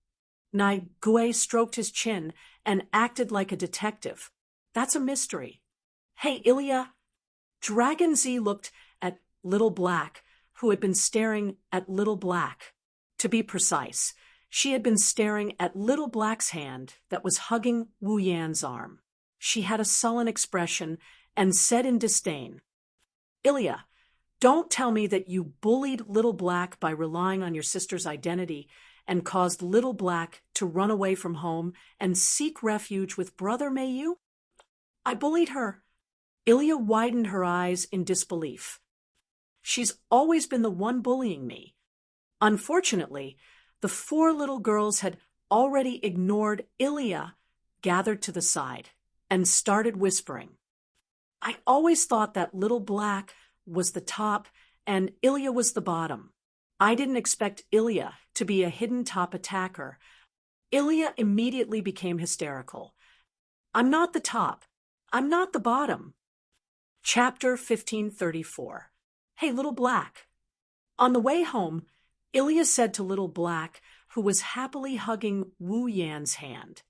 Nai Gue stroked his chin and acted like a detective. "That's a mystery." "Hey, Ilya." Dragon Z looked at little Black, who had been staring at little Black. To be precise, she had been staring at little Black's hand that was hugging Wu Yan's arm. She had a sullen expression and said in disdain, "Ilya, don't tell me that you bullied little Black by relying on your sister's identity and caused little Black to run away from home and seek refuge with Brother Mayu?" "I bullied her." Ilya widened her eyes in disbelief. "She's always been the one bullying me." Unfortunately, the 4 little girls had already ignored Ilya, gathered to the side, and started whispering. "I always thought that little Black was the top and Ilya was the bottom. I didn't expect Ilya to be a hidden top attacker." Ilya immediately became hysterical. "I'm not the top. I'm not the bottom." Chapter 1534. Hey, little Black. On the way home, Ilya said to little Black, who was happily hugging Wu Yan's hand,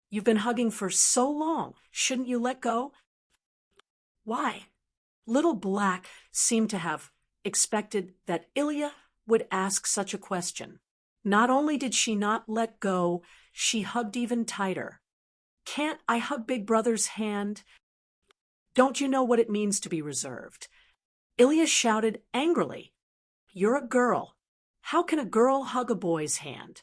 "You've been hugging for so long. Shouldn't you let go?" "Why?" Little Black seemed to have expected that Ilya would ask such a question. Not only did she not let go, she hugged even tighter. "Can't I hug Big Brother's hand? Don't you know what it means to be reserved?" Ilya shouted angrily. You're a girl. How can a girl hug a boy's hand?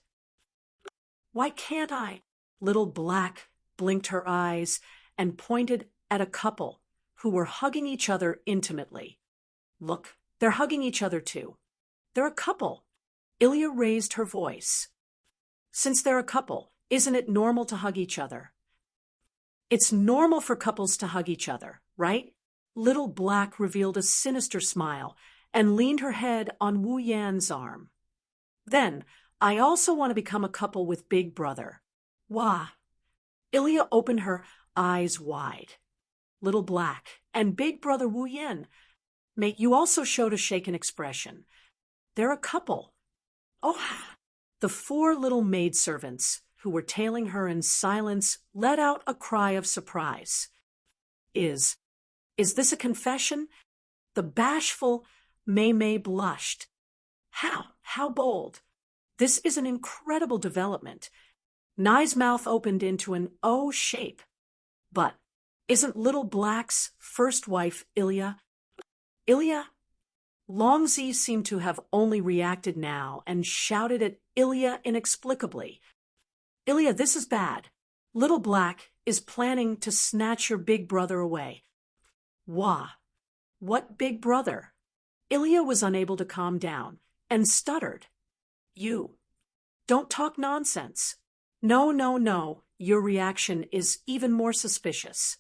Why can't I? Little Black blinked her eyes and pointed at a couple who were hugging each other intimately. Look, they're hugging each other too. They're a couple. Ilya raised her voice. Since they're a couple, isn't it normal to hug each other? It's normal for couples to hug each other, right? Little Black revealed a sinister smile and leaned her head on Wu Yan's arm. Then, I also want to become a couple with Big Brother. Wah! Ilya opened her eyes wide. Little Black and Big Brother Wu Yan. Mate, you also showed a shaken expression. They're a couple. Oh! The four little maidservants, who were tailing her in silence, let out a cry of surprise. Is this a confession? The bashful Mei blushed. How bold. This is an incredible development. Nai's mouth opened into an O shape. But isn't Little Black's first wife Ilya? Ilya? Longzi seemed to have only reacted now and shouted at Ilya inexplicably. Ilya, this is bad. Little Black is planning to snatch your big brother away. Wah! What big brother? Ilya was unable to calm down and stuttered. You. Don't talk nonsense. No. Your reaction is even more suspicious.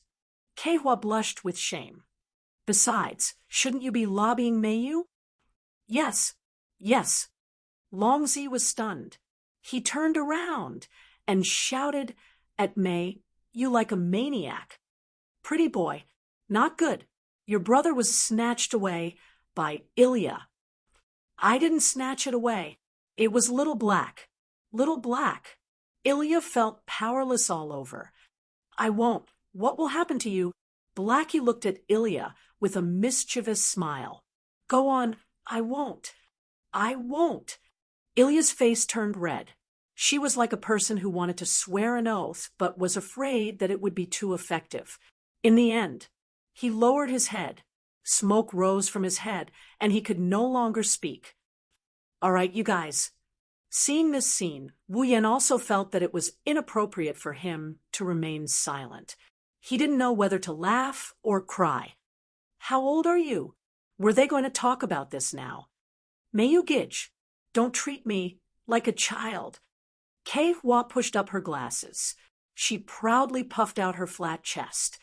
Keihua blushed with shame. Besides, shouldn't you be lobbying Meiyu? Yes. Longzi was stunned. He turned around and shouted at Mei, "You like a maniac. Pretty boy, not good. Your brother was snatched away by Ilya." I didn't snatch it away. It was Little Black. Little Black. Ilya felt powerless all over. I won't. What will happen to you? Blackie looked at Ilya with a mischievous smile. Go on. I won't. Ilya's face turned red. She was like a person who wanted to swear an oath but was afraid that it would be too effective. In the end, he lowered his head. Smoke rose from his head, and he could no longer speak. All right, you guys. Seeing this scene, Wu Yan also felt that it was inappropriate for him to remain silent. He didn't know whether to laugh or cry. How old are you? Were they going to talk about this now? Meiyu Gidge, don't treat me like a child. Keihua pushed up her glasses. She proudly puffed out her flat chest.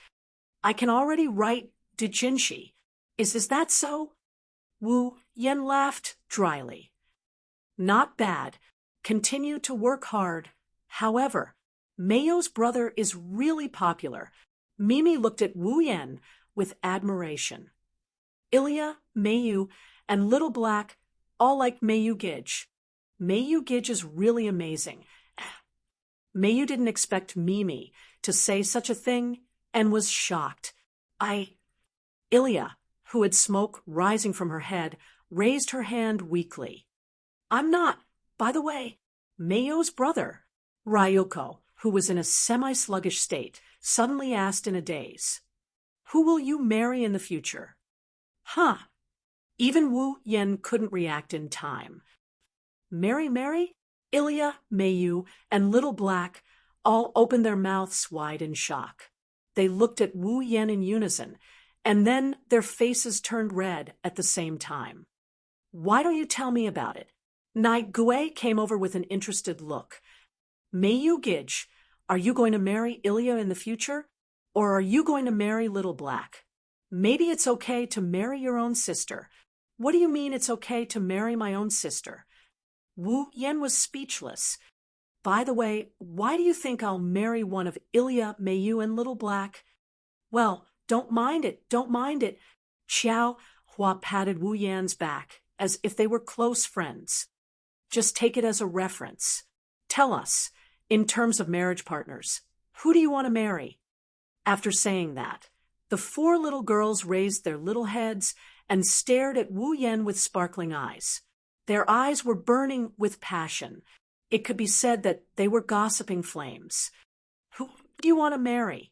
I can already write doujinshi. Is that so? Wu Yan laughed dryly. Not bad. Continue to work hard. However, Meiyu's brother is really popular. Mimi looked at Wu Yan with admiration. Ilya, Meiyu, and Little Black all like Meiyu Gidge. Meiyu Gidge is really amazing. Meiyu didn't expect Mimi to say such a thing and was shocked. Ilya, who had smoke rising from her head, raised her hand weakly. I'm not, by the way, Meiyu's brother. Ryuko, who was in a semi-sluggish state, suddenly asked in a daze. Who will you marry in the future? Huh. Even Wu Yan couldn't react in time. Mary? Ilya, Meiyu, and Little Black all opened their mouths wide in shock. They looked at Wu Yan in unison, and then their faces turned red at the same time. Why don't you tell me about it? Nai Gue came over with an interested look. Meiyu Gidge, are you going to marry Ilya in the future? Or are you going to marry Little Black? Maybe it's okay to marry your own sister. What do you mean it's okay to marry my own sister? Wu Yan was speechless. By the way, why do you think I'll marry one of Ilya, Meiyu, and Little Black? Well, don't mind it. Xiao Hua patted Wu Yan's back as if they were close friends. Just take it as a reference. Tell us, in terms of marriage partners, who do you want to marry? After saying that, the four little girls raised their little heads and stared at Wu Yan with sparkling eyes. Their eyes were burning with passion. It could be said that they were gossiping flames. Who do you want to marry?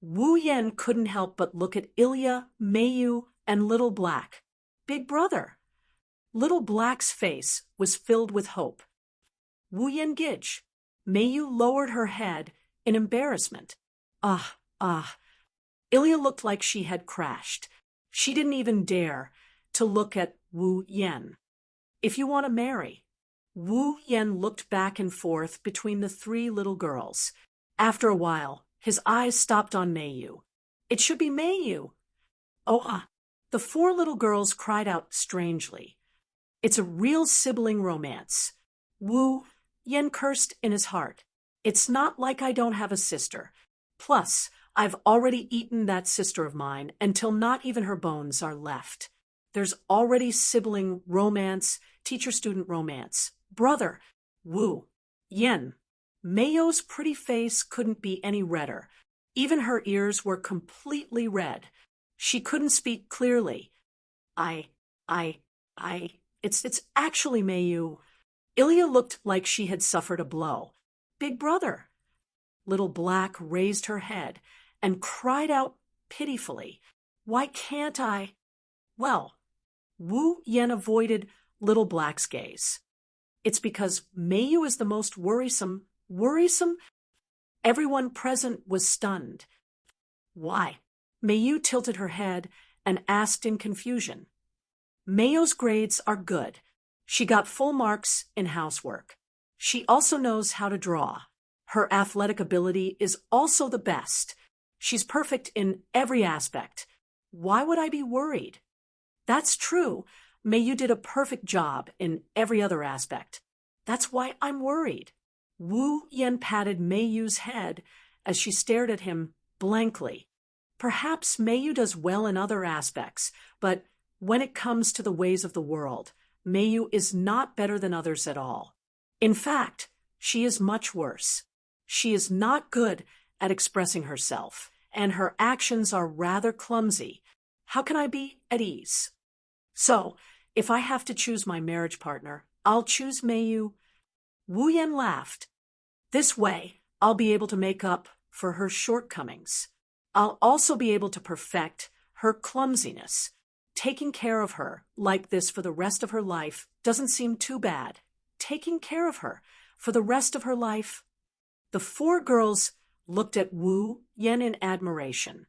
Wu Yan couldn't help but look at Ilya, Meiyu, and Little Black. Big brother. Little Black's face was filled with hope. Wu Yen-gij. Meiyu lowered her head in embarrassment. Ah, ah. Ilya looked like she had crashed. She didn't even dare to look at Wu Yen. If you want to marry. Wu Yen looked back and forth between the three little girls. After a while, his eyes stopped on Meiyu. It should be Meiyu. Oh, ah. The four little girls cried out strangely. It's a real sibling romance. Wu Yen cursed in his heart. It's not like I don't have a sister. Plus, I've already eaten that sister of mine until not even her bones are left. There's already sibling romance, teacher-student romance. Brother, Wu Yen. Meiyu's pretty face couldn't be any redder. Even her ears were completely red. She couldn't speak clearly. It's actually Meiyu. Ilya looked like she had suffered a blow. Big brother. Little Black raised her head and cried out pitifully. Why can't I? Well, Wu Yen avoided Little Black's gaze. It's because Meiyu is the most worrisome. Worrisome? Everyone present was stunned. Why? Meiyu tilted her head and asked in confusion. Meiyu's grades are good. She got full marks in housework. She also knows how to draw. Her athletic ability is also the best. She's perfect in every aspect. Why would I be worried? That's true. Meiyu did a perfect job in every other aspect. That's why I'm worried. Wu Yen patted Meiyu's head as she stared at him blankly. Perhaps Meiyu does well in other aspects, but when it comes to the ways of the world, Meiyu is not better than others at all. In fact, she is much worse. She is not good at expressing herself, and her actions are rather clumsy. How can I be at ease? So, if I have to choose my marriage partner, I'll choose Meiyu. Wu Yen laughed. This way, I'll be able to make up for her shortcomings. I'll also be able to perfect her clumsiness. Taking care of her like this for the rest of her life doesn't seem too bad. Taking care of her for the rest of her life. The four girls looked at Wu Yen in admiration.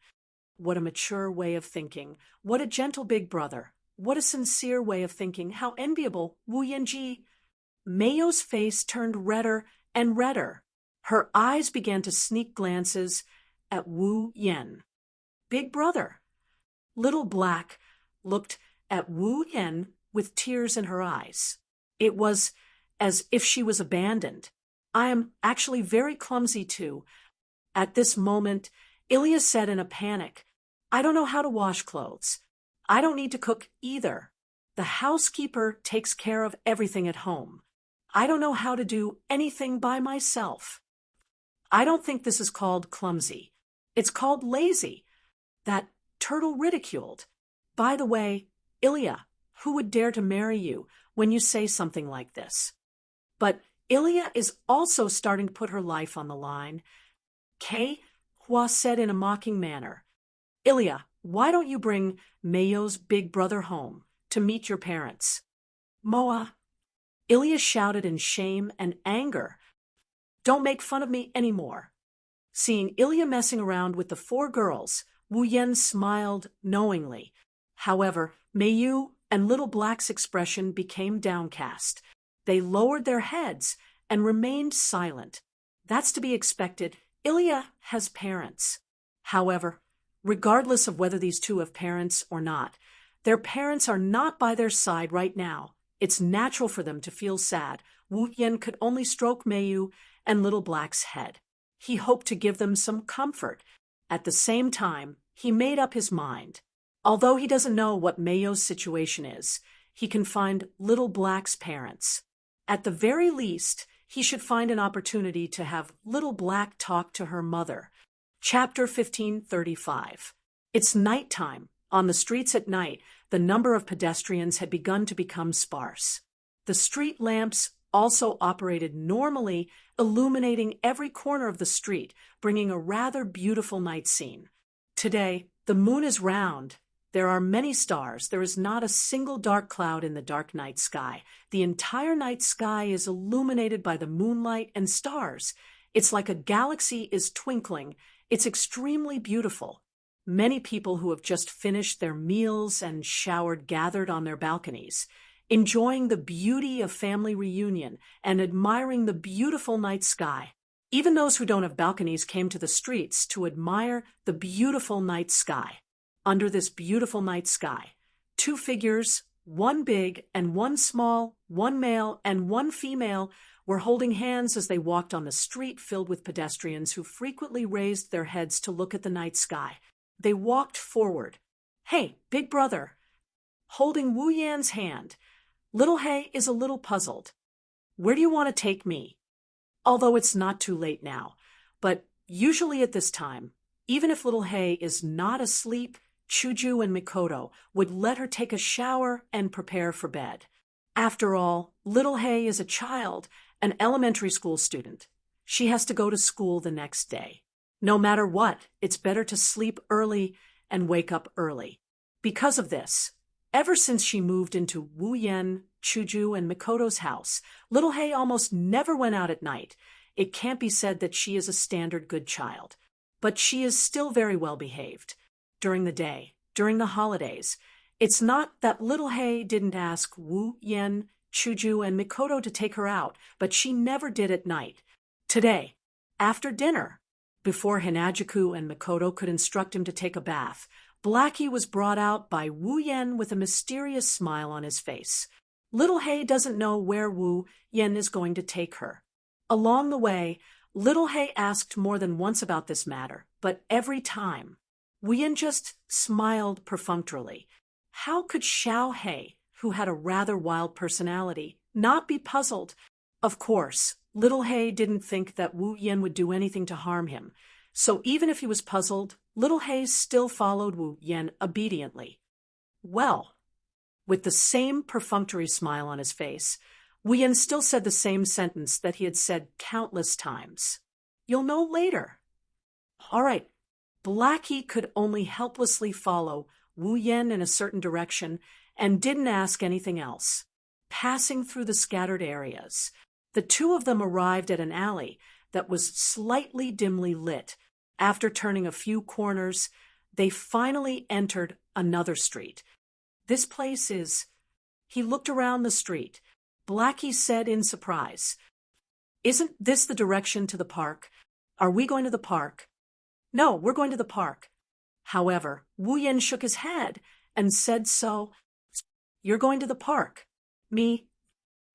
What a mature way of thinking. What a gentle big brother. What a sincere way of thinking. How enviable. Wu Yenji. Meiyu's face turned redder and redder. Her eyes began to sneak glances at Wu Yen. Big brother. Little Black looked at Wu Yen with tears in her eyes. It was as if she was abandoned. I am actually very clumsy too. At this moment, Ilya said in a panic, I don't know how to wash clothes. I don't need to cook either. The housekeeper takes care of everything at home. I don't know how to do anything by myself. I don't think this is called clumsy. It's called lazy. That turtle ridiculed. By the way, Ilya, who would dare to marry you when you say something like this? But Ilya is also starting to put her life on the line. Kei Hua said in a mocking manner, Ilya, why don't you bring Meiyu's big brother home to meet your parents? Moa. Ilya shouted in shame and anger. Don't make fun of me anymore. Seeing Ilya messing around with the four girls, Wu Yen smiled knowingly. However, Meiyu and Little Black's expression became downcast. They lowered their heads and remained silent. That's to be expected. Ilya has parents. However, regardless of whether these two have parents or not, their parents are not by their side right now. It's natural for them to feel sad. Wu Yen could only stroke Meiyu and Little Black's head. He hoped to give them some comfort. At the same time, he made up his mind. Although he doesn't know what Meiyu's situation is, he can find Little Black's parents. At the very least, he should find an opportunity to have Little Black talk to her mother. Chapter 1535. It's nighttime. On the streets at night, the number of pedestrians had begun to become sparse. The street lamps also operated normally, illuminating every corner of the street, bringing a rather beautiful night scene. Today, the moon is round, There are many stars. There is not a single dark cloud in the dark night sky. The entire night sky is illuminated by the moonlight and stars. It's like a galaxy is twinkling. It's extremely beautiful. Many people who have just finished their meals and showered gathered on their balconies, enjoying the beauty of family reunion and admiring the beautiful night sky. Even those who don't have balconies came to the streets to admire the beautiful night sky. Under this beautiful night sky, two figures, one big and one small, one male and one female, were holding hands as they walked on the street filled with pedestrians who frequently raised their heads to look at the night sky. They walked forward. "Hey, big brother," holding Wu Yan's hand. Little He is a little puzzled. "Where do you want to take me?" Although it's not too late now, but usually at this time, even if little He is not asleep, Shoujo and Mikoto would let her take a shower and prepare for bed. After all, little He is a child, an elementary school student. She has to go to school the next day. No matter what, it's better to sleep early and wake up early. Because of this, ever since she moved into Wu Yan, Shoujo, and Mikoto's house, little He almost never went out at night. It can't be said that she is a standard good child, but she is still very well behaved. During the day, during the holidays, it's not that little He didn't ask Wu Yan, Shoujo, and Mikoto to take her out, but she never did at night. Today, after dinner, before Hinajuku and Mikoto could instruct him to take a bath, Blackie was brought out by Wu Yan with a mysterious smile on his face. Little He doesn't know where Wu Yan is going to take her. Along the way, little He asked more than once about this matter, but every time, Wu Yan just smiled perfunctorily. How could Xiao He, who had a rather wild personality, not be puzzled? Of course, little He didn't think that Wu Yan would do anything to harm him, so even if he was puzzled, little He still followed Wu Yan obediently. Well, with the same perfunctory smile on his face, Wu Yan still said the same sentence that he had said countless times. "You'll know later." All right, Blackie could only helplessly follow Wu Yan in a certain direction and didn't ask anything else. Passing through the scattered areas, the two of them arrived at an alley that was slightly dimly lit. After turning a few corners, they finally entered another street. "This place is—" He looked around the street. Blackie said in surprise, "Isn't this the direction to the park? Are we going to the park?" "No, we're going to the park." However, Wu Yan shook his head and said so. "You're going to the park." "Me?"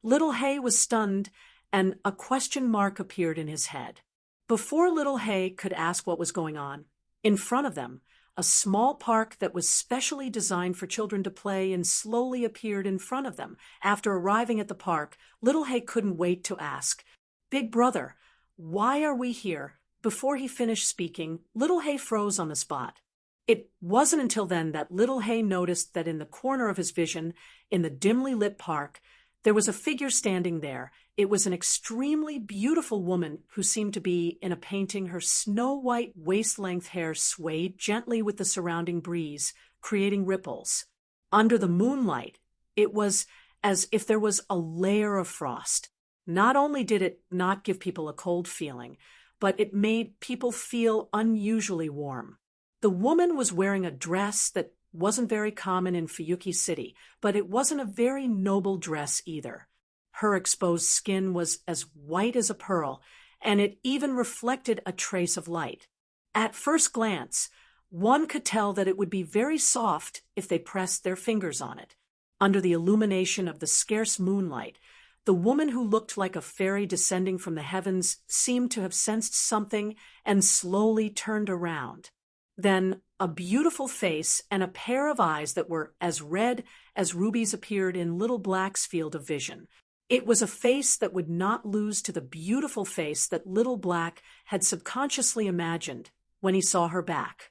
Little He was stunned, and a question mark appeared in his head. Before little He could ask what was going on, in front of them, a small park that was specially designed for children to play in slowly appeared in front of them. After arriving at the park, little He couldn't wait to ask, "Big brother, why are we here?" Before he finished speaking, little He froze on the spot. It wasn't until then that little He noticed that in the corner of his vision, in the dimly lit park, there was a figure standing there. It was an extremely beautiful woman who seemed to be in a painting. Her snow-white waist-length hair swayed gently with the surrounding breeze, creating ripples. Under the moonlight, it was as if there was a layer of frost. Not only did it not give people a cold feeling, but it made people feel unusually warm. The woman was wearing a dress that wasn't very common in Fuyuki City, but it wasn't a very noble dress either. Her exposed skin was as white as a pearl, and it even reflected a trace of light. At first glance, one could tell that it would be very soft if they pressed their fingers on it. Under the illumination of the scarce moonlight, the woman who looked like a fairy descending from the heavens seemed to have sensed something and slowly turned around. Then a beautiful face and a pair of eyes that were as red as rubies appeared in little Black's field of vision. It was a face that would not lose to the beautiful face that little Black had subconsciously imagined when he saw her back.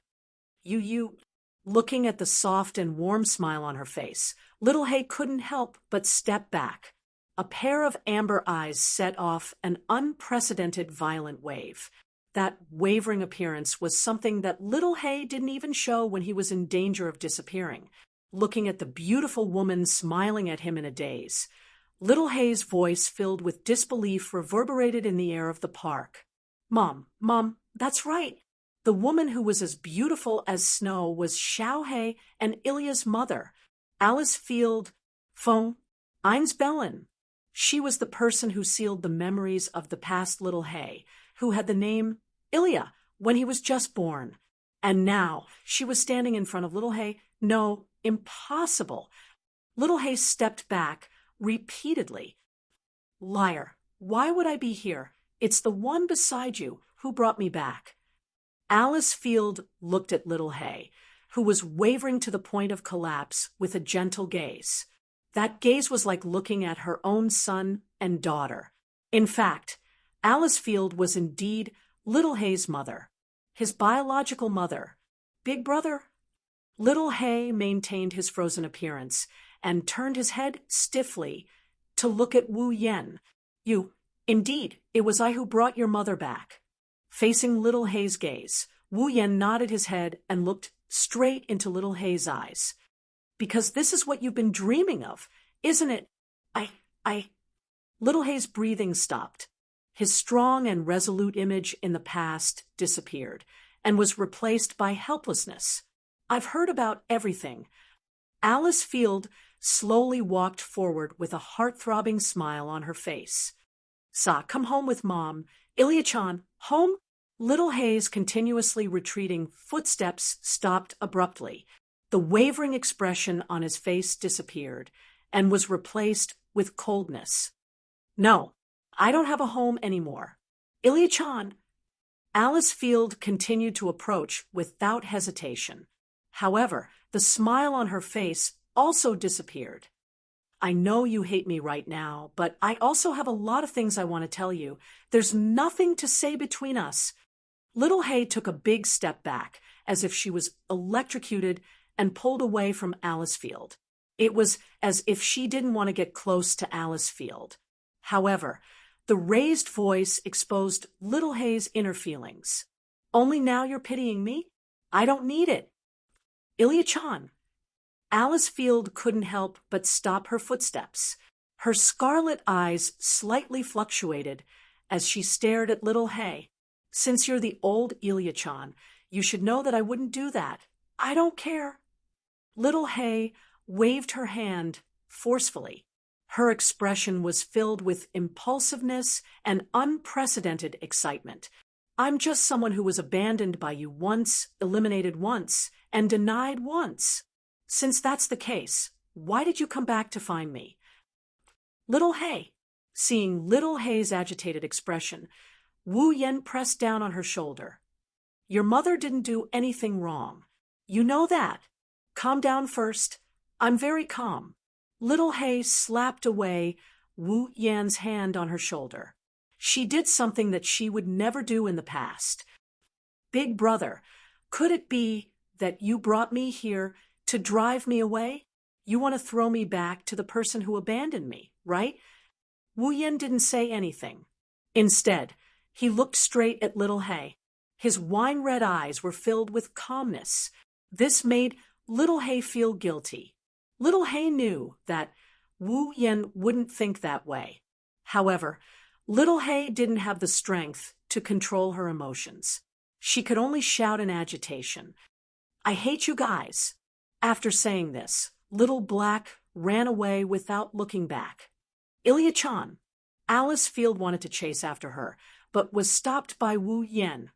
You, looking at the soft and warm smile on her face, little He couldn't help but step back. A pair of amber eyes set off an unprecedented violent wave. That wavering appearance was something that little Hay didn't even show when he was in danger of disappearing, looking at the beautiful woman smiling at him in a daze. Little Hay's voice, filled with disbelief, reverberated in the air of the park. Mom, that's right. The woman who was as beautiful as snow was Shoujo and Ilya's mother, Alice Field von Einsbellen. She was the person who sealed the memories of the past little Hay, who had the name Ilya when he was just born. And now she was standing in front of little Hay. No, impossible. Little Hay stepped back repeatedly. Liar, why would I be here? It's the one beside you who brought me back. Alice Field looked at little Hay, who was wavering to the point of collapse, with a gentle gaze. That gaze was like looking at her own son and daughter. In fact, Alice Field was indeed little Hay's mother, his biological mother. Big brother? Little Hay maintained his frozen appearance and turned his head stiffly to look at Wu Yen. Indeed, it was I who brought your mother back. Facing little Hay's gaze, Wu Yen nodded his head and looked straight into little Hay's eyes. Because this is what you've been dreaming of, isn't it? Little Hay's breathing stopped. His strong and resolute image in the past disappeared and was replaced by helplessness. I've heard about everything. Alice Field slowly walked forward with a heart-throbbing smile on her face. Come home with Mom. Ilya-chan, home? Little Hay's continuously retreating footsteps stopped abruptly. The wavering expression on his face disappeared and was replaced with coldness. No, I don't have a home anymore. Ilya-chan. Alice Field continued to approach without hesitation. However, the smile on her face also disappeared. I know you hate me right now, but I also have a lot of things I want to tell you. There's nothing to say between us. Little Hay took a big step back, as if she was electrocuted, and pulled away from Alice Field. It was as if she didn't want to get close to Alice Field. However, the raised voice exposed little Hay's inner feelings. Only now you're pitying me? I don't need it. Ilya-chan. Alice Field couldn't help but stop her footsteps. Her scarlet eyes slightly fluctuated as she stared at little Hay. Since you're the old Ilya-chan, you should know that I wouldn't do that. I don't care. Little Hay waved her hand forcefully. Her expression was filled with impulsiveness and unprecedented excitement. I'm just someone who was abandoned by you once, eliminated once, and denied once. Since that's the case, why did you come back to find me? Little Hay. Seeing little Hay's agitated expression, Wu Yen pressed down on her shoulder. Your mother didn't do anything wrong. You know that. Calm down first. I'm very calm. Little Hay slapped away Wu Yan's hand on her shoulder. She did something that she would never do in the past. Big brother, could it be that you brought me here to drive me away? You want to throw me back to the person who abandoned me, right? Wu Yan didn't say anything. Instead, he looked straight at little Hay. His wine-red eyes were filled with calmness. This made little Hay feel guilty. Little Hay knew that Wu Yan wouldn't think that way. However, little Hay didn't have the strength to control her emotions. She could only shout in agitation, I hate you guys. After saying this, little Black ran away without looking back. Ilya-chan. Alice Field wanted to chase after her, but was stopped by Wu Yan.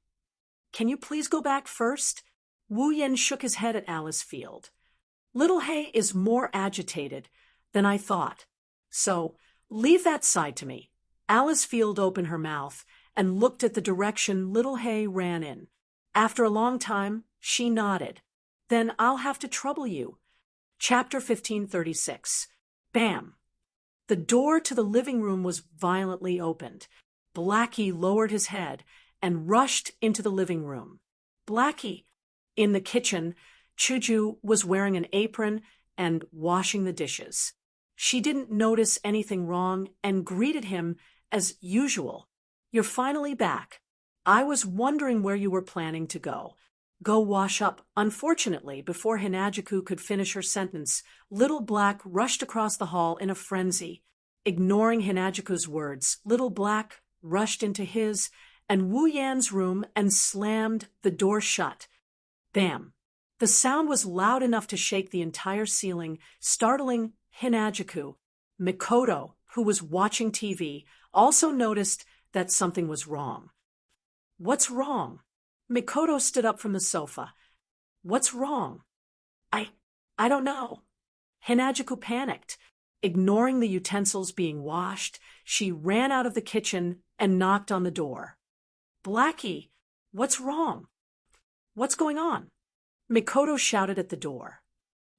Can you please go back first? Wu Yan shook his head at Alice Field. Little Hay is more agitated than I thought. So, leave that side to me. Alice Field opened her mouth and looked at the direction little Hay ran in. After a long time, she nodded. Then I'll have to trouble you. Chapter 1536. Bam! The door to the living room was violently opened. Blackie lowered his head and rushed into the living room. Blackie. In the kitchen, Shoujo was wearing an apron and washing the dishes. She didn't notice anything wrong and greeted him as usual. You're finally back. I was wondering where you were planning to go. Go wash up. Unfortunately, before Hinajuku could finish her sentence, Little Black rushed across the hall in a frenzy. Ignoring Hinajuku's words, Little Black rushed into his and Wu Yan's room and slammed the door shut. Bam! The sound was loud enough to shake the entire ceiling, startling Hinajuku. Mikoto, who was watching TV, also noticed that something was wrong. What's wrong? Mikoto stood up from the sofa. What's wrong? I don't know. Hinajuku panicked. Ignoring the utensils being washed, she ran out of the kitchen and knocked on the door. Blackie, what's wrong? What's going on? Mikoto shouted at the door.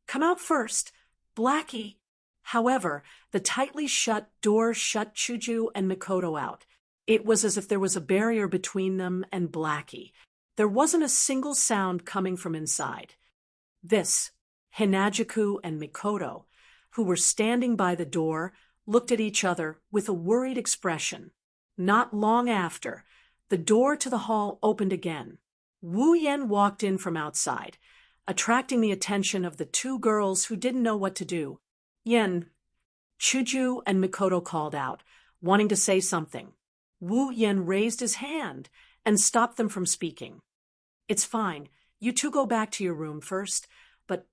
Come out first, Blackie. However, the tightly shut door shut Shoujo and Mikoto out. It was as if there was a barrier between them and Blackie. There wasn't a single sound coming from inside. Hinajuku and Mikoto, who were standing by the door, looked at each other with a worried expression. Not long after, the door to the hall opened again. Wu Yan walked in from outside, attracting the attention of the two girls who didn't know what to do. Yen, Shoujo and Mikoto called out, wanting to say something. Wu Yan raised his hand and stopped them from speaking. It's fine. You two go back to your room first,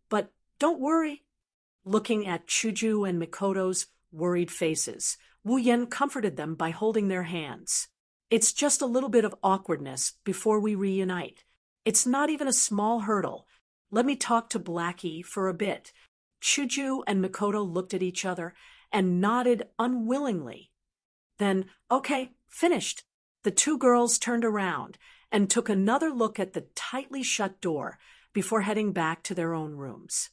but don't worry. Looking at Shoujo and Mikoto's worried faces, Wu Yan comforted them by holding their hands. It's just a little bit of awkwardness before we reunite. It's not even a small hurdle. Let me talk to Blackie for a bit. Shoujo and Mikoto looked at each other and nodded unwillingly. Then, okay, finished. The two girls turned around and took another look at the tightly shut door before heading back to their own rooms.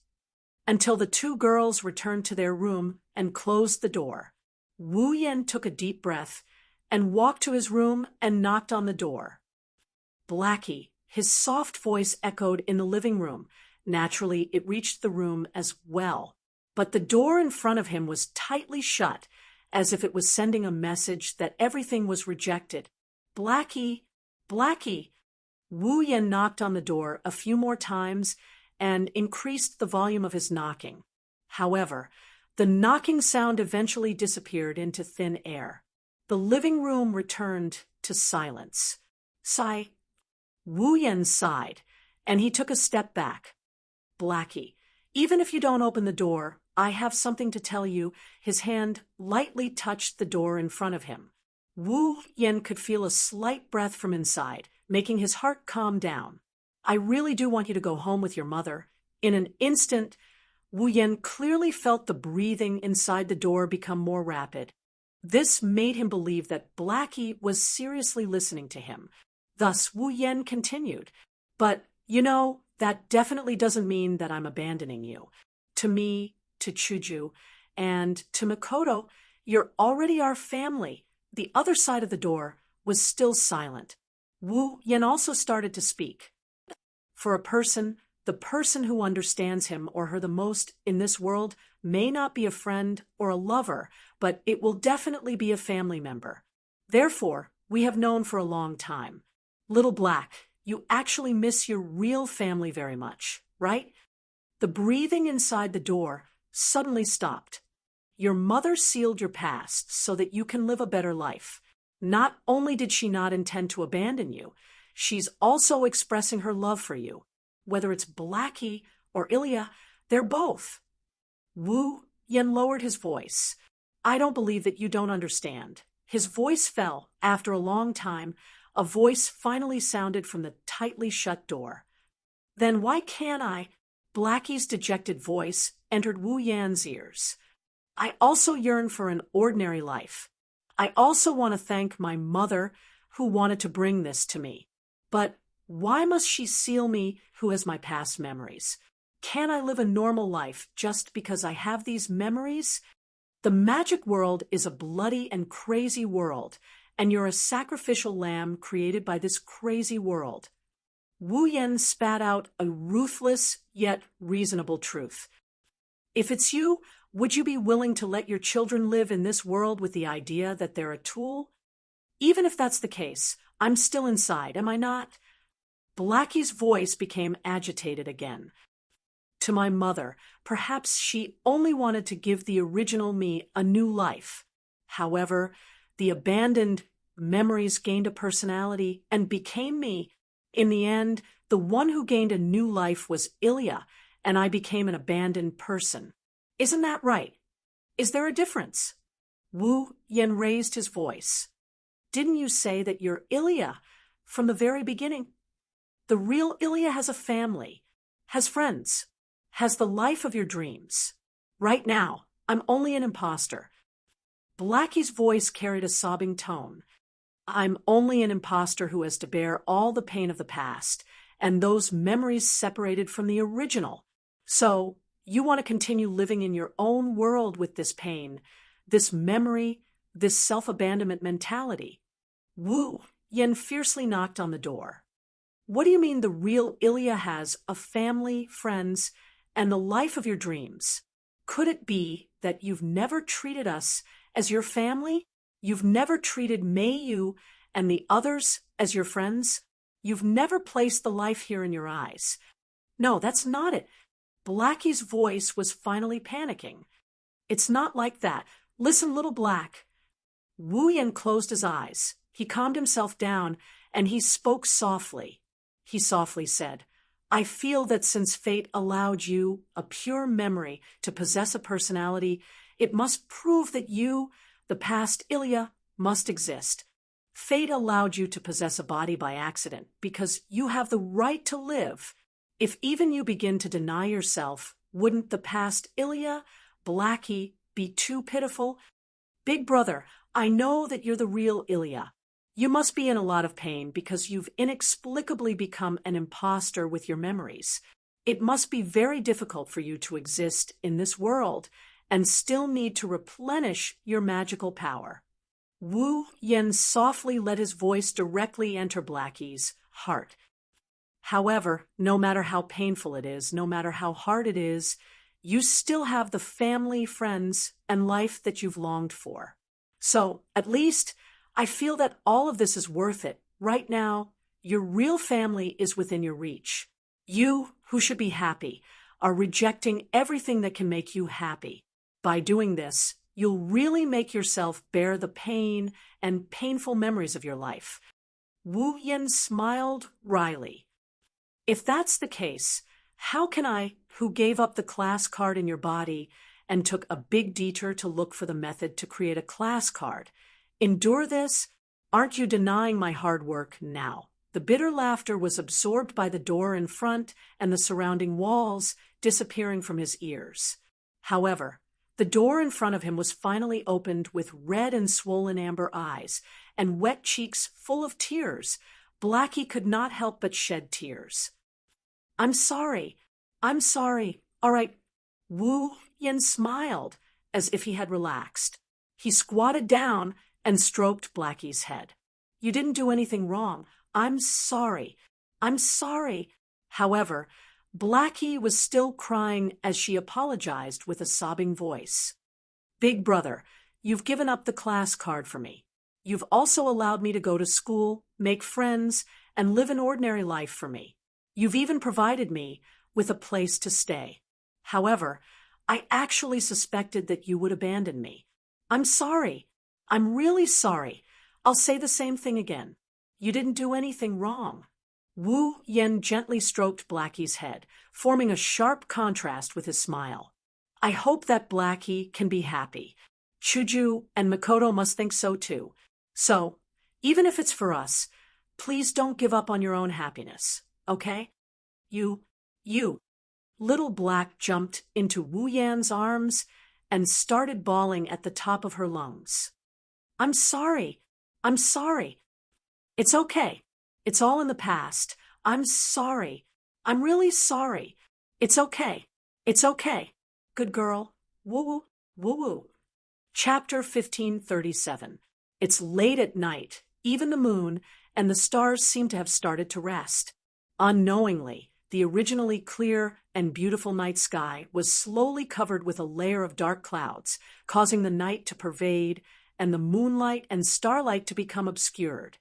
Until the two girls returned to their room and closed the door. Wu Yan took a deep breath and walked to his room and knocked on the door. Blackie, his soft voice echoed in the living room. Naturally, it reached the room as well. But the door in front of him was tightly shut, as if it was sending a message that everything was rejected. Blackie, Blackie. Wu Yan knocked on the door a few more times and increased the volume of his knocking. However, the knocking sound eventually disappeared into thin air. The living room returned to silence. Sigh. Wu Yan sighed, and he took a step back. Blackie, even if you don't open the door, I have something to tell you. His hand lightly touched the door in front of him. Wu Yan could feel a slight breath from inside, making his heart calm down. I really do want you to go home with your mother. In an instant, Wu Yan clearly felt the breathing inside the door become more rapid. This made him believe that Blackie was seriously listening to him. Thus, Wu Yan continued, but, that definitely doesn't mean that I'm abandoning you. To me, to Shoujo, and to Mikoto, you're already our family. The other side of the door was still silent. Wu Yan also started to speak. For a person, the person who understands him or her the most in this world may not be a friend or a lover, but it will definitely be a family member. Therefore, we have known for a long time. Little Black, you actually miss your real family very much, right? The breathing inside the door suddenly stopped. Your mother sealed your past so that you can live a better life. Not only did she not intend to abandon you, she's also expressing her love for you. Whether it's Blackie or Ilya, they're both. Wu Yan lowered his voice. I don't believe that you don't understand. His voice fell. After a long time, a voice finally sounded from the tightly shut door. Then why can't I? Blackie's dejected voice entered Wu Yan's ears. I also yearn for an ordinary life. I also want to thank my mother who wanted to bring this to me. But why must she seal me who has my past memories? Can't I live a normal life just because I have these memories? The magic world is a bloody and crazy world, and you're a sacrificial lamb created by this crazy world. Wu Yan spat out a ruthless yet reasonable truth. If it's you, would you be willing to let your children live in this world with the idea that they're a tool? Even if that's the case, I'm still inside, am I not? Blackie's voice became agitated again. To my mother, perhaps she only wanted to give the original me a new life. However, the abandoned memories gained a personality and became me. In the end, the one who gained a new life was Ilya, and I became an abandoned person. Isn't that right? Is there a difference? Wu Yen raised his voice. Didn't you say that you're Ilya from the very beginning? The real Ilya has a family, has friends, has the life of your dreams. Right now, I'm only an imposter. Blackie's voice carried a sobbing tone. I'm only an imposter who has to bear all the pain of the past, and those memories separated from the original. So, you want to continue living in your own world with this pain, this memory, this self-abandonment mentality. Wu Yen fiercely knocked on the door. What do you mean the real Ilya has a family, friends, and the life of your dreams? Could it be that you've never treated us as your family? You've never treated Meiyu and the others as your friends? You've never placed the life here in your eyes. No, that's not it. Blackie's voice was finally panicking. It's not like that. Listen, little Black. Wu Yen closed his eyes. He calmed himself down, and he spoke softly. He softly said, I feel that since fate allowed you, a pure memory, to possess a personality, it must prove that you, the past Ilya, must exist. Fate allowed you to possess a body by accident because you have the right to live. If even you begin to deny yourself, wouldn't the past Ilya, Blackie, be too pitiful? Big brother, I know that you're the real Ilya. You must be in a lot of pain because you've inexplicably become an imposter with your memories. It must be very difficult for you to exist in this world and still need to replenish your magical power. Wu Yen softly let his voice directly enter Blackie's heart. However, no matter how painful it is, no matter how hard it is, you still have the family, friends, and life that you've longed for. So, at least, I feel that all of this is worth it. Right now, your real family is within your reach. You, who should be happy, are rejecting everything that can make you happy. By doing this, you'll really make yourself bear the pain and painful memories of your life. Wu Yen smiled wryly. If that's the case, how can I, who gave up the class card in your body and took a big detour to look for the method to create a class card, endure this? Aren't you denying my hard work now? The bitter laughter was absorbed by the door in front and the surrounding walls, disappearing from his ears. However, the door in front of him was finally opened with red and swollen amber eyes and wet cheeks full of tears. Blackie could not help but shed tears. I'm sorry. I'm sorry. All right. Wu Yen smiled as if he had relaxed. He squatted down and stroked Blackie's head. You didn't do anything wrong. I'm sorry. I'm sorry. However, Blackie was still crying as she apologized with a sobbing voice. Big brother, you've given up the class card for me. You've also allowed me to go to school, make friends, and live an ordinary life for me. You've even provided me with a place to stay. However, I actually suspected that you would abandon me. I'm sorry. I'm really sorry. I'll say the same thing again. You didn't do anything wrong. Wu Yen gently stroked Blackie's head, forming a sharp contrast with his smile. I hope that Blackie can be happy. Shoujo and Makoto must think so too. So, even if it's for us, please don't give up on your own happiness, okay? You. Little Black jumped into Wu Yan's arms and started bawling at the top of her lungs. I'm sorry. I'm sorry. It's okay. It's all in the past. I'm sorry. I'm really sorry. It's okay. It's okay. Good girl. Woo-woo. Woo-woo. Chapter 1537. It's late at night. Even the moon and the stars seem to have started to rest. Unknowingly, the originally clear and beautiful night sky was slowly covered with a layer of dark clouds, causing the night to pervade and the moonlight and starlight to become obscured.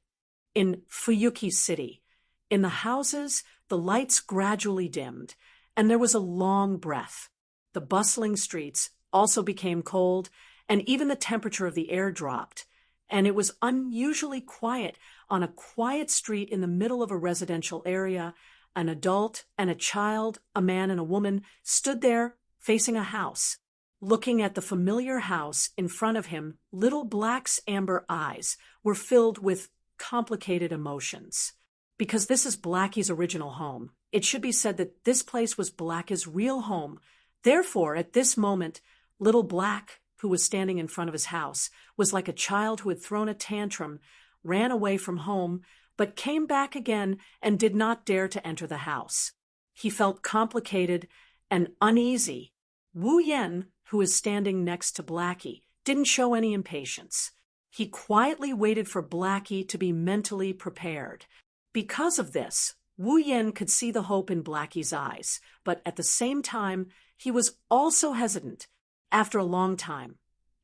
in Fuyuki City. In the houses, the lights gradually dimmed, and there was a long breath. The bustling streets also became cold, and even the temperature of the air dropped, and it was unusually quiet on a quiet street in the middle of a residential area. An adult and a child, a man and a woman, stood there facing a house. Looking at the familiar house in front of him, little Black's amber eyes were filled with complicated emotions. Because this is Blackie's original home, it should be said that this place was Blackie's real home. Therefore, at this moment, little Black, who was standing in front of his house, was like a child who had thrown a tantrum, ran away from home, but came back again and did not dare to enter the house. He felt complicated and uneasy. Wu Yan, who was standing next to Blackie, didn't show any impatience. He quietly waited for Blackie to be mentally prepared. Because of this, Wu Yan could see the hope in Blackie's eyes, but at the same time, he was also hesitant. After a long time,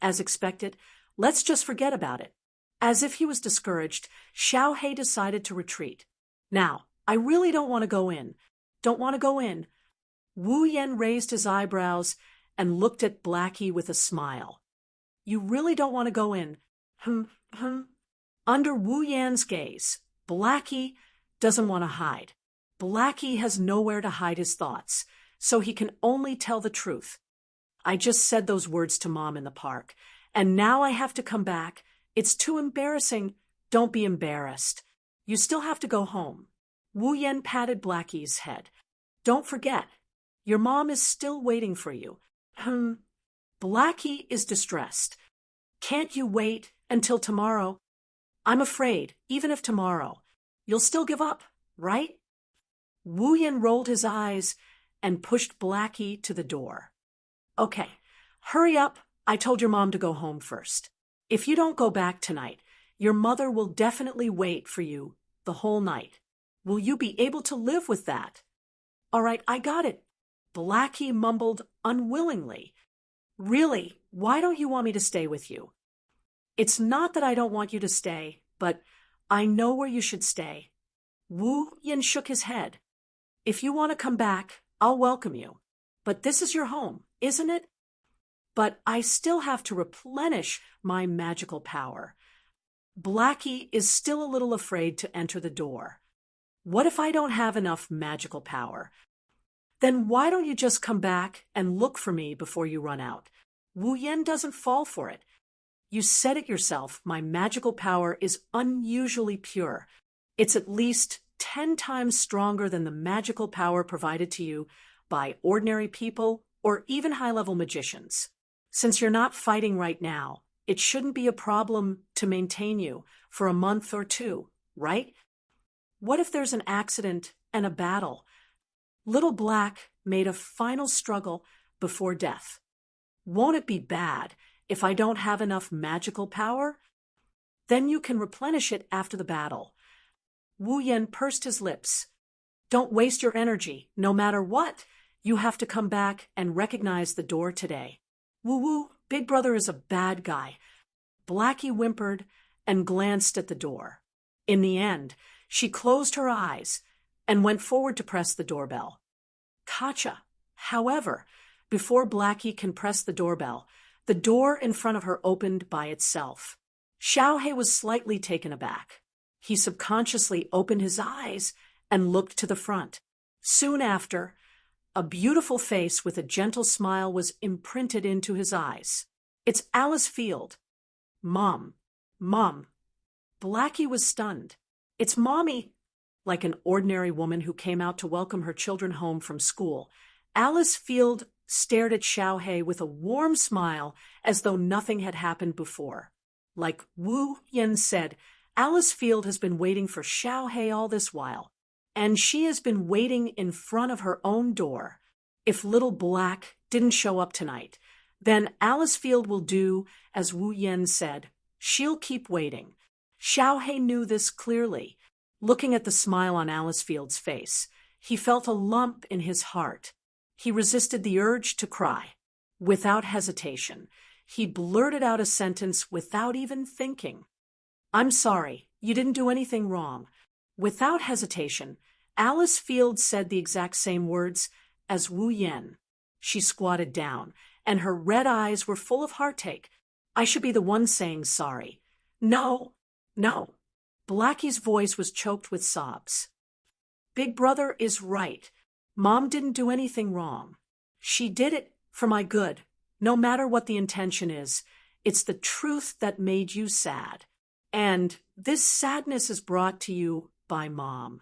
as expected, let's just forget about it. As if he was discouraged, Shoujo decided to retreat. Now, I really don't want to go in. Don't want to go in. Wu Yan raised his eyebrows and looked at Blackie with a smile. You really don't want to go in? Under Wu Yan's gaze, Blackie doesn't want to hide. Blackie has nowhere to hide his thoughts, so he can only tell the truth. I just said those words to Mom in the park, and now I have to come back. It's too embarrassing. Don't be embarrassed. You still have to go home. Wu Yan patted Blackie's head. Don't forget, your mom is still waiting for you. Blackie is distressed. Can't you wait until tomorrow? I'm afraid, even if tomorrow, you'll still give up, right? Wu Yan rolled his eyes and pushed Blackie to the door. Okay, hurry up. I told your mom to go home first. If you don't go back tonight, your mother will definitely wait for you the whole night. Will you be able to live with that? All right, I got it. Blackie mumbled unwillingly. Really, why don't you want me to stay with you? It's not that I don't want you to stay, but I know where you should stay. Wu Yan shook his head. If you want to come back, I'll welcome you. But this is your home, isn't it? But I still have to replenish my magical power. Blackie is still a little afraid to enter the door. What if I don't have enough magical power? Then why don't you just come back and look for me before you run out? Wu Yan doesn't fall for it. You said it yourself, my magical power is unusually pure. It's at least 10 times stronger than the magical power provided to you by ordinary people or even high-level magicians. Since you're not fighting right now, it shouldn't be a problem to maintain you for a month or two, right? What if there's an accident and a battle? Little Black made a final struggle before death. Won't it be bad if I don't have enough magical power? Then you can replenish it after the battle. Wu Yan pursed his lips. Don't waste your energy. No matter what, you have to come back and recognize the door today. Woo-woo, Big Brother is a bad guy. Blackie whimpered and glanced at the door. In the end, she closed her eyes and went forward to press the doorbell. Gotcha. However, before Blackie can press the doorbell, the door in front of her opened by itself. Shoujo was slightly taken aback. He subconsciously opened his eyes and looked to the front. Soon after, a beautiful face with a gentle smile was imprinted into his eyes. It's Alice Field. Mom. Mom. Blackie was stunned. It's Mommy. Like an ordinary woman who came out to welcome her children home from school, Alice Field stared at Shoujo with a warm smile as though nothing had happened before. Like Wu Yan said, Alice Field has been waiting for Shoujo all this while, and she has been waiting in front of her own door. If little Black didn't show up tonight, then Alice Field will do as Wu Yan said. She'll keep waiting. Shoujo knew this clearly. Looking at the smile on Alice Field's face, he felt a lump in his heart. He resisted the urge to cry. Without hesitation, he blurted out a sentence without even thinking. I'm sorry, You didn't do anything wrong. Without hesitation, Alice Field said the exact same words as Wu Yen. She squatted down, and her red eyes were full of heartache. I should be the one saying sorry. No, no. Blackie's voice was choked with sobs. Big Brother is right. Mom didn't do anything wrong. She did it for my good. No matter what the intention is, it's the truth that made you sad. And this sadness is brought to you by Mom.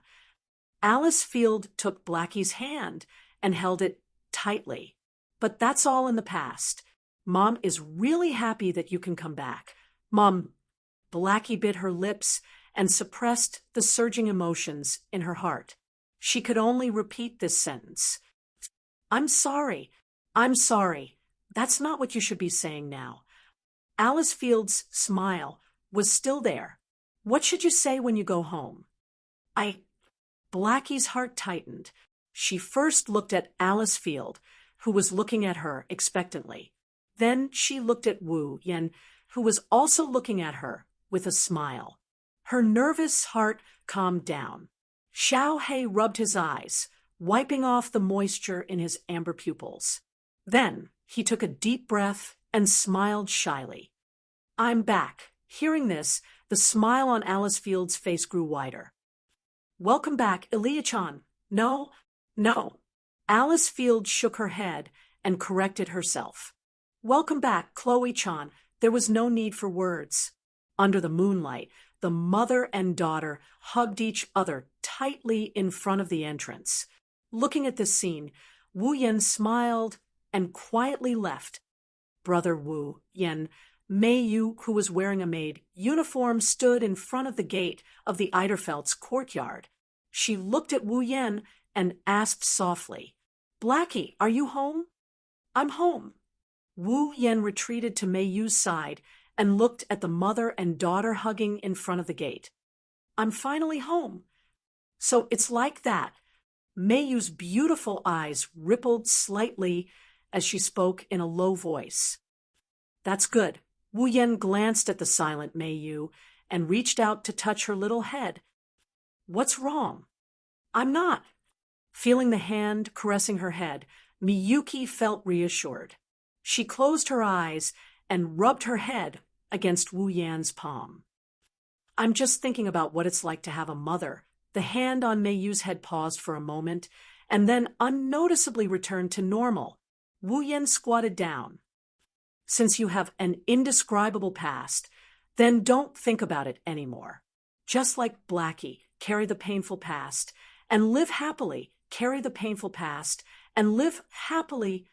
Alice Field took Blackie's hand and held it tightly. But that's all in the past. Mom is really happy that you can come back. Mom. Blackie bit her lips and suppressed the surging emotions in her heart. She could only repeat this sentence. I'm sorry. I'm sorry. That's not what you should be saying now. Alice Field's smile was still there. What should you say when you go home? Blackie's heart tightened. She first looked at Alice Field, who was looking at her expectantly. Then she looked at Wu Yen, who was also looking at her with a smile. Her nervous heart calmed down. Xiao He rubbed his eyes, wiping off the moisture in his amber pupils. Then he took a deep breath and smiled shyly. I'm back. Hearing this, the smile on Alice Field's face grew wider. Welcome back, Elia-chan. No. Alice Field shook her head and corrected herself. Welcome back, Chloe-chan. There was no need for words. Under the moonlight, the mother and daughter hugged each other tightly in front of the entrance. Looking at this scene, Wu Yen smiled and quietly left. Brother Wu Yen, Mei Yu, who was wearing a maid uniform, stood in front of the gate of the Eiderfeldt's courtyard. She looked at Wu Yen and asked softly, Blackie, are you home? I'm home. Wu Yen retreated to Mei Yu's side and looked at the mother and daughter hugging in front of the gate. I'm finally home. So it's like that. Mei Yu's beautiful eyes rippled slightly as she spoke in a low voice. That's good. Wu Yen glanced at the silent Mei Yu and reached out to touch her little head. What's wrong? I'm not. Feeling the hand caressing her head, Miyuki felt reassured. She closed her eyes and rubbed her head against Wu Yan's palm. I'm just thinking about what it's like to have a mother. The hand on Mei Yu's head paused for a moment and then unnoticeably returned to normal. Wu Yan squatted down. Since you have an indescribable past, then don't think about it anymore. Just like Blackie, carry the painful past and live happily. Carry the painful past and live happily.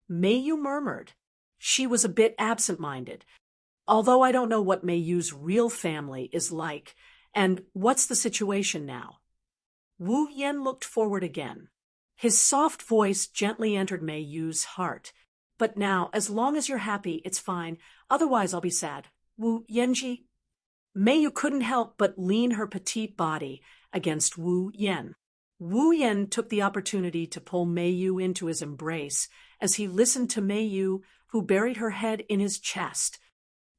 Mei Yu murmured. She was a bit absent-minded. Although I don't know what Mei Yu's real family is like, and what's the situation now? Wu Yen looked forward again. His soft voice gently entered Mei Yu's heart. But now, as long as you're happy, it's fine. Otherwise, I'll be sad. Wu Yenji? Mei Yu couldn't help but lean her petite body against Wu Yen. Wu Yen took the opportunity to pull Mei Yu into his embrace as he listened to Mei Yu, who buried her head in his chest.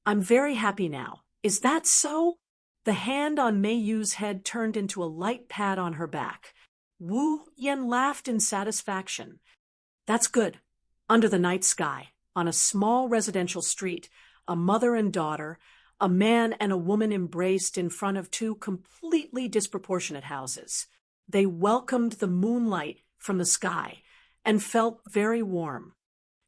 I'm very happy now. Is that so? The hand on Mei Yu's head turned into a light pat on her back. Wu Yen laughed in satisfaction. That's good. Under the night sky, on a small residential street, a mother and daughter, a man and a woman embraced in front of two completely disproportionate houses. They welcomed the moonlight from the sky and felt very warm.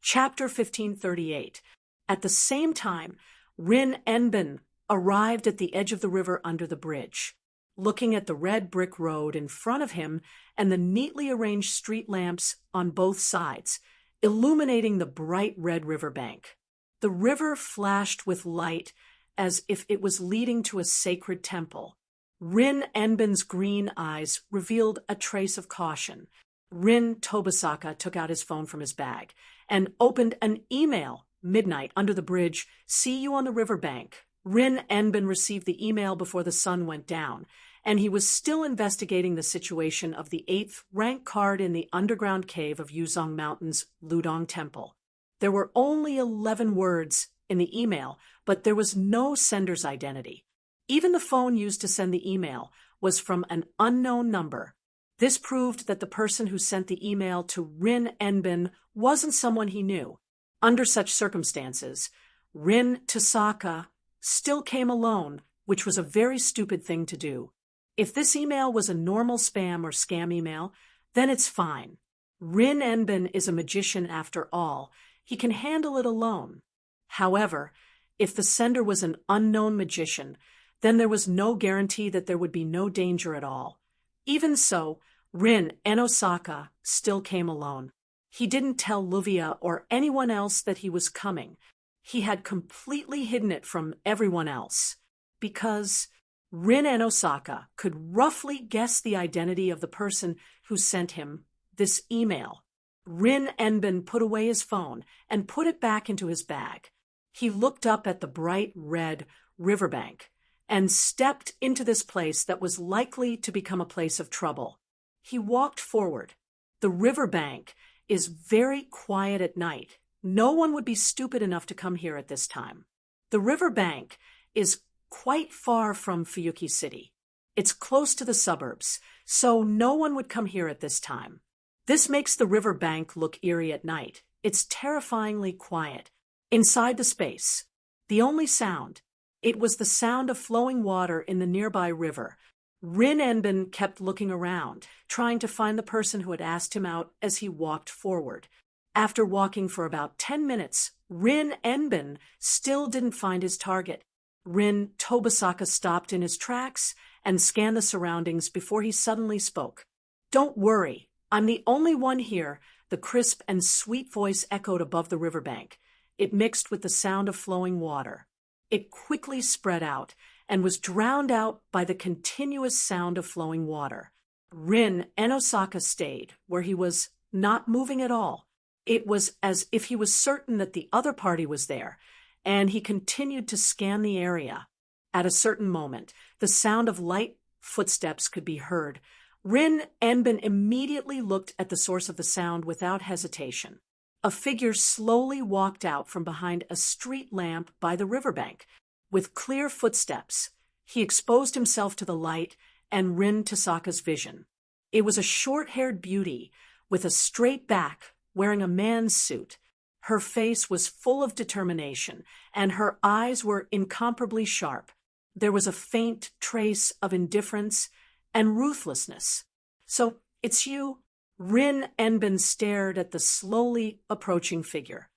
Chapter 1538. At the same time, Rin Enbin arrived at the edge of the river under the bridge. Looking at the red brick road in front of him and the neatly arranged street lamps on both sides, illuminating the bright red riverbank. The river flashed with light as if it was leading to a sacred temple. Rin Enbin's green eyes revealed a trace of caution. Rin Tobasaka took out his phone from his bag and opened an email. Midnight under the bridge. See you on the riverbank. Rin Enbin received the email before the sun went down, and he was still investigating the situation of the 8th rank card in the underground cave of Yuzong Mountain's Ludong Temple. There were only 11 words in the email, but there was no sender's identity. Even the phone used to send the email was from an unknown number. This proved that the person who sent the email to Rin Enbin wasn't someone he knew. Under such circumstances, Rin Tasaka still came alone, which was a very stupid thing to do. If this email was a normal spam or scam email, then it's fine. Rin Enbin is a magician after all. He can handle it alone. However, if the sender was an unknown magician, then there was no guarantee that there would be no danger at all. Even so, Rin Enosaka still came alone. He didn't tell Luvia or anyone else that he was coming. He had completely hidden it from everyone else, because Rin Enosaka could roughly guess the identity of the person who sent him this email. Rin Enbin put away his phone and put it back into his bag. He looked up at the bright red riverbank and stepped into this place that was likely to become a place of trouble. He walked forward. The riverbank is very quiet at night. No one would be stupid enough to come here at this time. The riverbank is quite far from Fuyuki City. It's close to the suburbs, so no one would come here at this time. This makes the riverbank look eerie at night. It's terrifyingly quiet. Inside the space, the only sound, it was the sound of flowing water in the nearby river. Rin Enbin kept looking around, trying to find the person who had asked him out as he walked forward. After walking for about 10 minutes, Rin Enbin still didn't find his target. Rin Tobasaka stopped in his tracks and scanned the surroundings before he suddenly spoke. "Don't worry, I'm the only one here," the crisp and sweet voice echoed above the riverbank. It mixed with the sound of flowing water. It quickly spread out and was drowned out by the continuous sound of flowing water. Rin Enosaka stayed where he was, not moving at all. It was as if he was certain that the other party was there, and he continued to scan the area. At a certain moment, the sound of light footsteps could be heard. Rin Enbin immediately looked at the source of the sound without hesitation. A figure slowly walked out from behind a street lamp by the riverbank. With clear footsteps, he exposed himself to the light and Rin Tasaka's vision. It was a short-haired beauty with a straight back, wearing a man's suit. Her face was full of determination, and her eyes were incomparably sharp. There was a faint trace of indifference and ruthlessness. "So, it's you?" Rin Enbin stared at the slowly approaching figure.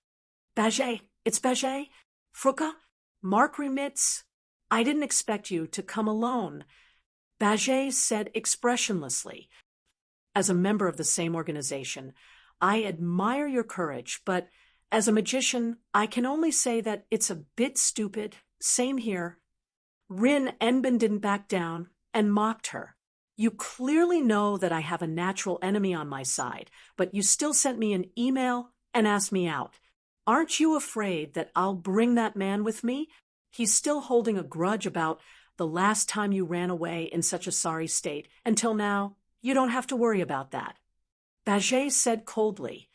"Baget, it's Baget? Fruka? Mark remits? I didn't expect you to come alone," Baget said expressionlessly. "As a member of the same organization, I admire your courage, but as a magician, I can only say that it's a bit stupid. Same here." Rin Enbin didn't back down and mocked her. "You clearly know that I have a natural enemy on my side, but you still sent me an email and asked me out. Aren't you afraid that I'll bring that man with me? He's still holding a grudge about the last time you ran away in such a sorry state. Until now, you don't have to worry about that." Baget said coldly,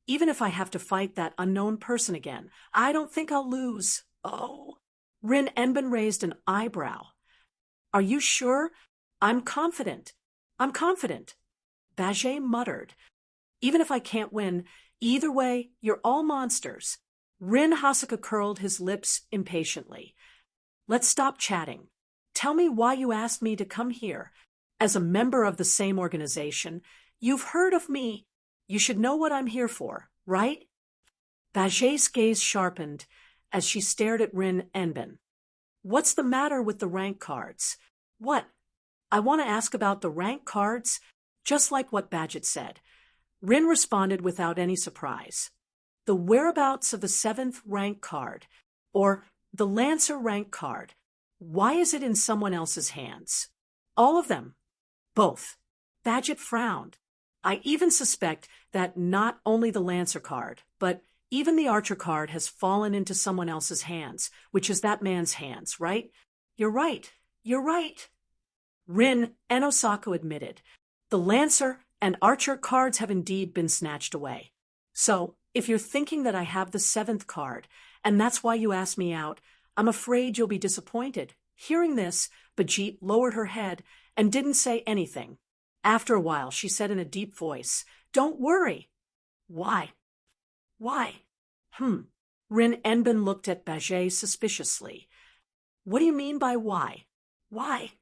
"Even if I have to fight that unknown person again, I don't think I'll lose." "Oh." Rin Enbin raised an eyebrow. "Are you sure?" I'm confident. Baget muttered. "Even if I can't win, either way, you're all monsters." Rin Hasaka curled his lips impatiently. "Let's stop chatting. Tell me why you asked me to come here. As a member of the same organization, you've heard of me. You should know what I'm here for, right?" Baget's gaze sharpened as she stared at Rin Enbin. "What's the matter with the rank cards?" "What? I want to ask about the rank cards," just like what Baget said. Rin responded without any surprise. "The whereabouts of the 7th rank card, or the Lancer rank card, why is it in someone else's hands?" "All of them." "Both." Baget frowned. "I even suspect that not only the Lancer card, but even the Archer card has fallen into someone else's hands, which is that man's hands, right?" You're right. Rin Enosaka admitted. "The Lancer and Archer cards have indeed been snatched away. So, if you're thinking that I have the 7th card, and that's why you asked me out, I'm afraid you'll be disappointed. Hearing this, Bajit lowered her head and didn't say anything. After a while, she said in a deep voice, "Don't worry." "Why? Why?" Rin Enbin looked at Bajie suspiciously. "What do you mean by why? Why?"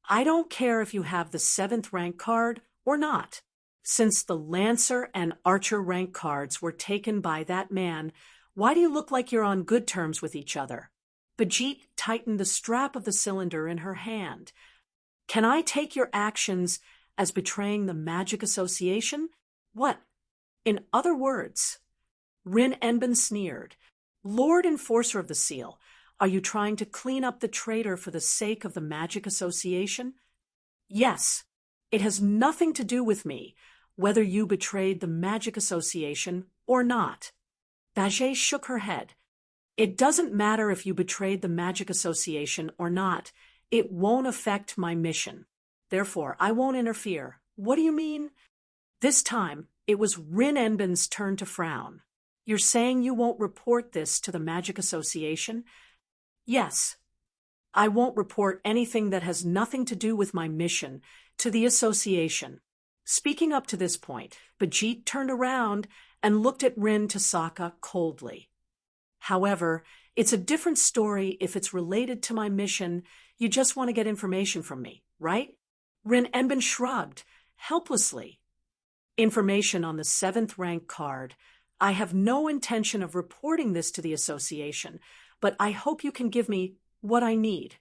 "I don't care if you have the 7th rank card or not. Since the Lancer and Archer rank cards were taken by that man, why do you look like you're on good terms with each other?" Bajit tightened the strap of the cylinder in her hand. "Can I take your actions as betraying the magic association? What? In other words?" Rin Enbin sneered. "Lord Enforcer of the Seal, are you trying to clean up the traitor for the sake of the magic association?" "Yes. It has nothing to do with me, whether you betrayed the magic association or not." Bajie shook her head. "It doesn't matter if you betrayed the magic association or not. It won't affect my mission. Therefore, I won't interfere." "What do you mean?" This time, it was Rin Enbin's turn to frown. "You're saying you won't report this to the magic association?" "Yes. I won't report anything that has nothing to do with my mission to the association." Speaking up to this point, Bajit turned around and looked at Rin Tasaka coldly. "However, it's a different story if it's related to my mission. You just want to get information from me, right?" Rin Enbin shrugged, helplessly. "Information on the 7th rank card. I have no intention of reporting this to the association, but I hope you can give me what I need."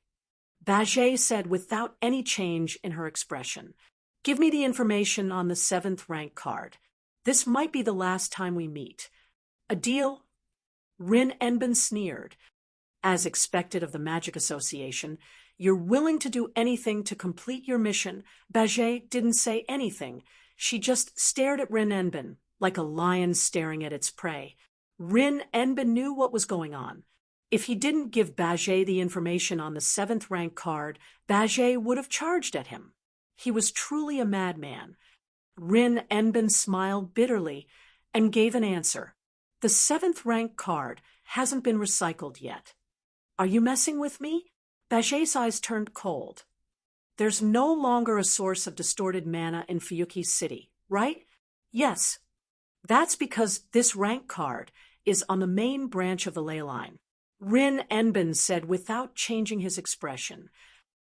Bajie said without any change in her expression, "Give me the information on the 7th rank card. This might be the last time we meet. A deal?" Rin Enbin sneered. "As expected of the Magic Association, you're willing to do anything to complete your mission." Bajie didn't say anything. She just stared at Rin Enbin, like a lion staring at its prey. Rin Enbin knew what was going on. If he didn't give Bajie the information on the 7th rank card, Bajie would have charged at him. He was truly a madman. Rin Enbin smiled bitterly and gave an answer. "The 7th rank card hasn't been recycled yet." "Are you messing with me?" Bajie's eyes turned cold. "There's no longer a source of distorted mana in Fuyuki City, right?" "Yes. That's because this rank card is on the main branch of the ley line." Rin Enbin said without changing his expression.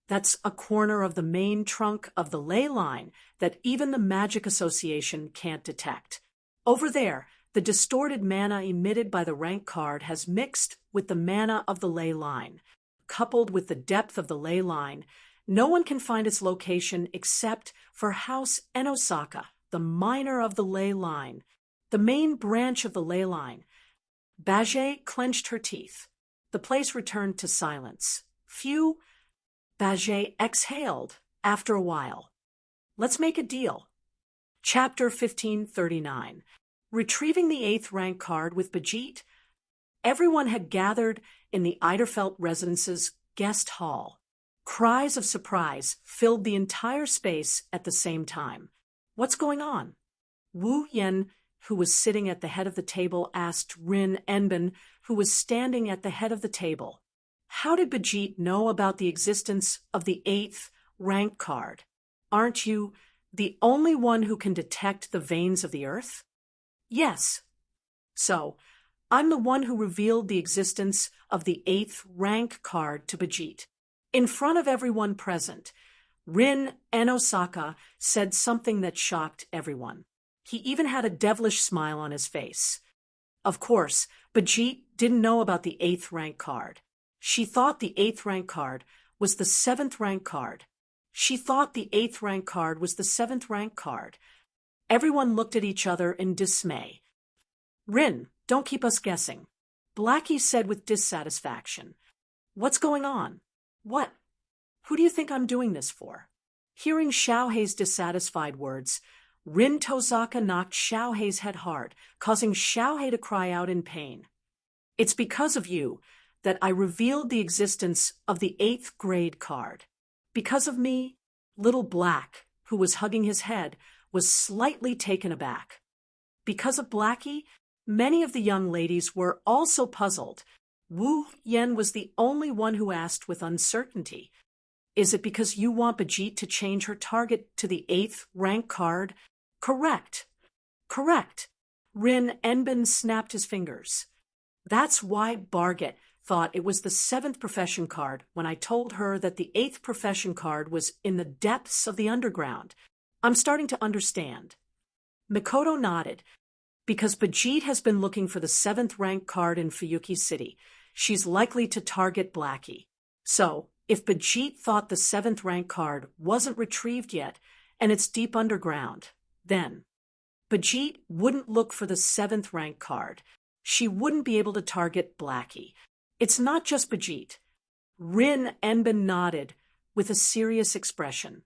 "That's a corner of the main trunk of the ley line that even the Magic Association can't detect. Over there, the distorted mana emitted by the rank card has mixed with the mana of the ley line. Coupled with the depth of the ley line, no one can find its location except for House Enosaka, the miner of the ley line, the main branch of the ley line." Bajie clenched her teeth. The place returned to silence. "Phew." Bajie exhaled after a while. "Let's make a deal." Chapter 1539. Retrieving the 8th rank card with Bajit. Everyone had gathered in the Eiderfeld residence's guest hall. Cries of surprise filled the entire space at the same time. "What's going on?" Wu Yen, who was sitting at the head of the table, asked Rin Enbin, who was standing at the head of the table. "How did Bajit know about the existence of the 8th rank card? Aren't you the only one who can detect the veins of the earth?" "Yes." "So, I'm the one who revealed the existence of the 8th rank card to Bajit." In front of everyone present, Rin Enosaka said something that shocked everyone. He even had a devilish smile on his face. Of course, Bajit didn't know about the 8th rank card. She thought the 8th rank card was the 7th rank card. She thought the 8th rank card was the 7th rank card. Everyone looked at each other in dismay. "Rin, don't keep us guessing," Blackie said with dissatisfaction. "What's going on? What? Who do you think I'm doing this for?" Hearing Xiaohei's dissatisfied words, Rin Tozaka knocked Xiaohei's head hard, causing Xiaohei to cry out in pain. "It's because of you that I revealed the existence of the 8th grade card. Because of me, Little Black, who was hugging his head, was slightly taken aback. Because of Blackie, many of the young ladies were also puzzled. Wu Yen was the only one who asked with uncertainty. Is it because you want Bajit to change her target to the 8th rank card? Correct. Correct. Rin Enbin snapped his fingers. That's why Barget thought it was the 7th profession card when I told her that the 8th profession card was in the depths of the underground. I'm starting to understand. Mikoto nodded. Because Bajit has been looking for the 7th rank card in Fuyuki City, she's likely to target Blackie. So, if Bajit thought the 7th rank card wasn't retrieved yet, and it's deep underground, then Bajit wouldn't look for the 7th rank card. She wouldn't be able to target Blackie. It's not just Bajit. Rin Enbin nodded with a serious expression.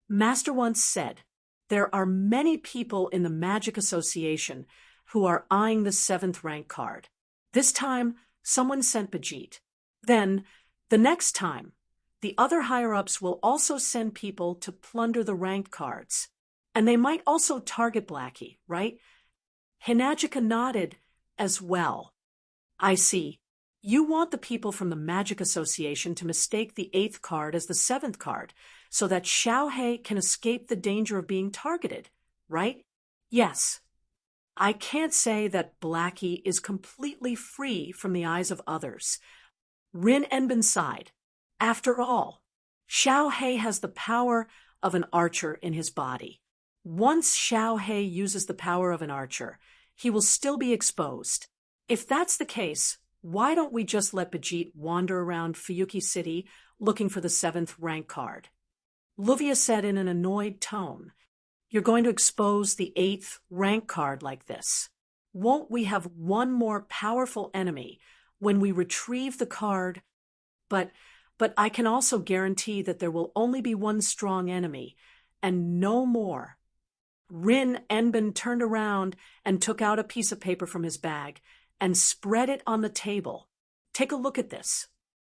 Master once said, there are many people in the Magic Association who are eyeing the 7th rank card. This time, someone sent Bajit. Then, the next time, the other higher-ups will also send people to plunder the ranked cards. And they might also target Blackie, right? Hinajika nodded as well. I see. You want the people from the Magic Association to mistake the 8th card as the 7th card, so that Xiaohei can escape the danger of being targeted, right? Yes. I can't say that Blackie is completely free from the eyes of others. Rin Enbin sighed. After all, Xiaohei has the power of an archer in his body. Once Xiaohei uses the power of an archer, he will still be exposed. If that's the case, why don't we just let Bajit wander around Fuyuki City looking for the 7th rank card? Luvia said in an annoyed tone, You're going to expose the 8th rank card like this. Won't we have one more powerful enemy when we retrieve the card? But I can also guarantee that there will only be one strong enemy, and no more. Rin Enbin turned around and took out a piece of paper from his bag and spread it on the table. Take a look at this.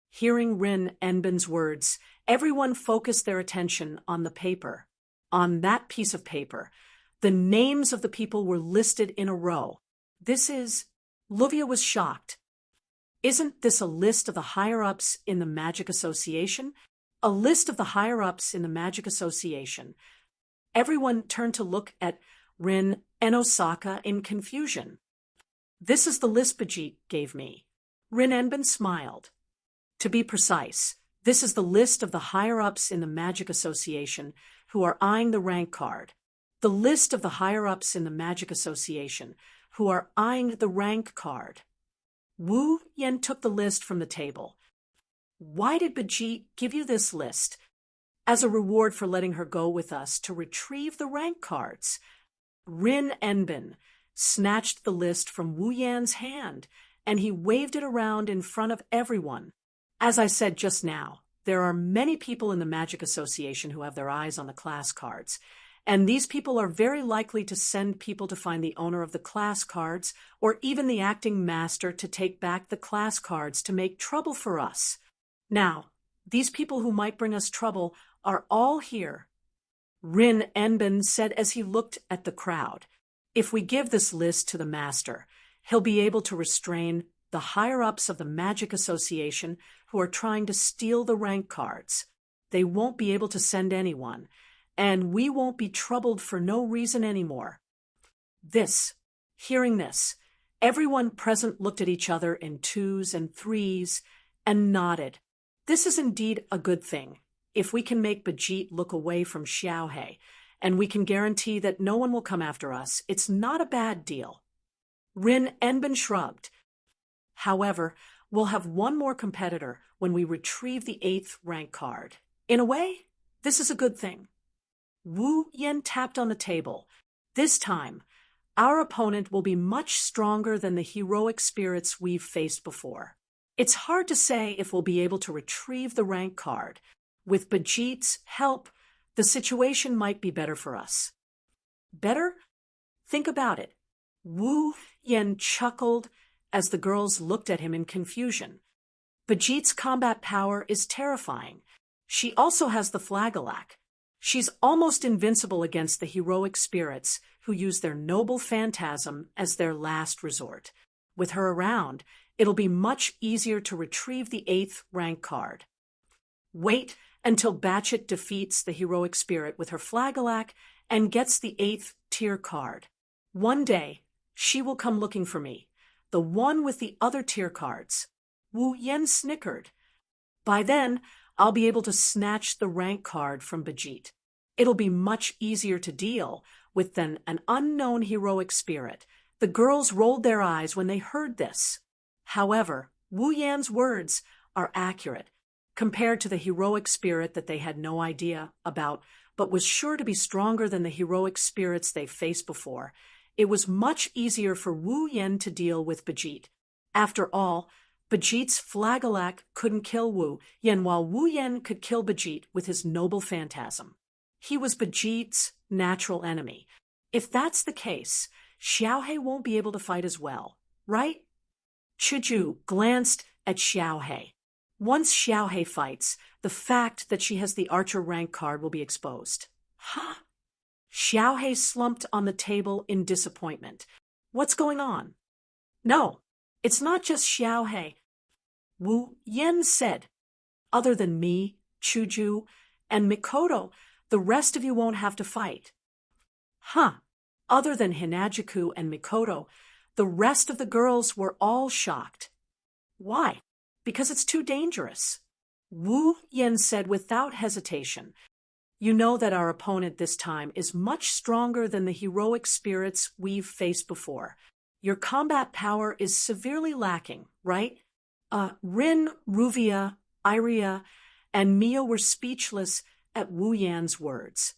Hearing Rin Enbin's words, everyone focused their attention on the paper. On that piece of paper, the names of the people were listed in a row. Luvia was shocked. Isn't this a list of the higher-ups in the Magic Association? A list of the higher-ups in the Magic Association. Everyone turned to look at Rin and Osaka in confusion. This is the list Bajit gave me. Rin Enbin smiled. To be precise, this is the list of the higher-ups in the Magic Association who are eyeing the rank card. The list of the higher-ups in the Magic Association who are eyeing the rank card. Wu Yen took the list from the table. Why did Bajit give you this list? As a reward for letting her go with us to retrieve the rank cards. Rin Enbin snatched the list from Wu Yan's hand, and he waved it around in front of everyone. As I said just now, there are many people in the Magic Association who have their eyes on the class cards, and these people are very likely to send people to find the owner of the class cards, or even the acting master to take back the class cards to make trouble for us. Now, these people who might bring us trouble are all here. Rin Enbin said as he looked at the crowd. If we give this list to the master, he'll be able to restrain the higher-ups of the Magic Association who are trying to steal the rank cards. They won't be able to send anyone, and we won't be troubled for no reason anymore. Hearing this, everyone present looked at each other in 2s and 3s and nodded. This is indeed a good thing. If we can make Bajit look away from Xiaohei, and we can guarantee that no one will come after us, it's not a bad deal. Rin Enbin shrugged. However, we'll have one more competitor when we retrieve the 8th rank card. In a way, this is a good thing. Wu Yen tapped on the table. This time, our opponent will be much stronger than the heroic spirits we've faced before. It's hard to say if we'll be able to retrieve the rank card. With Bajit's help, the situation might be better for us. Better? Think about it. Wu Yen chuckled as the girls looked at him in confusion. Bajit's combat power is terrifying. She also has the Flagelak. She's almost invincible against the heroic spirits who use their noble phantasm as their last resort. With her around, it'll be much easier to retrieve the 8th rank card. Wait until Batchet defeats the heroic spirit with her Flagalac and gets the 8th tier card. One day, she will come looking for me, the one with the other tier cards. Wu Yen snickered. By then, I'll be able to snatch the rank card from Bajit. It'll be much easier to deal with than an unknown heroic spirit. The girls rolled their eyes when they heard this. However, Wu Yan's words are accurate compared to the heroic spirit that they had no idea about, but was sure to be stronger than the heroic spirits they faced before. It was much easier for Wu Yan to deal with Bajit. After all, Bajit's Flagalac couldn't kill Wu Yan, while Wu Yan could kill Bajit with his noble phantasm. He was Bajit's natural enemy. If that's the case, Xiaohe won't be able to fight as well, right? Shoujo glanced at Xiaohe. Once Xiaohe fights, the fact that she has the archer rank card will be exposed. Huh? Xiaohe slumped on the table in disappointment. What's going on? No, it's not just Xiaohe. Wu Yan said. Other than me, Shoujo, and Mikoto, the rest of you won't have to fight. Huh. Other than Hinajuku and Mikoto, the rest of the girls were all shocked. Why? Because it's too dangerous. Wu Yan said without hesitation. You know that our opponent this time is much stronger than the heroic spirits we've faced before. Your combat power is severely lacking, right? Rin, Ruvia, Iria, and Mio were speechless at Wu Yan's words.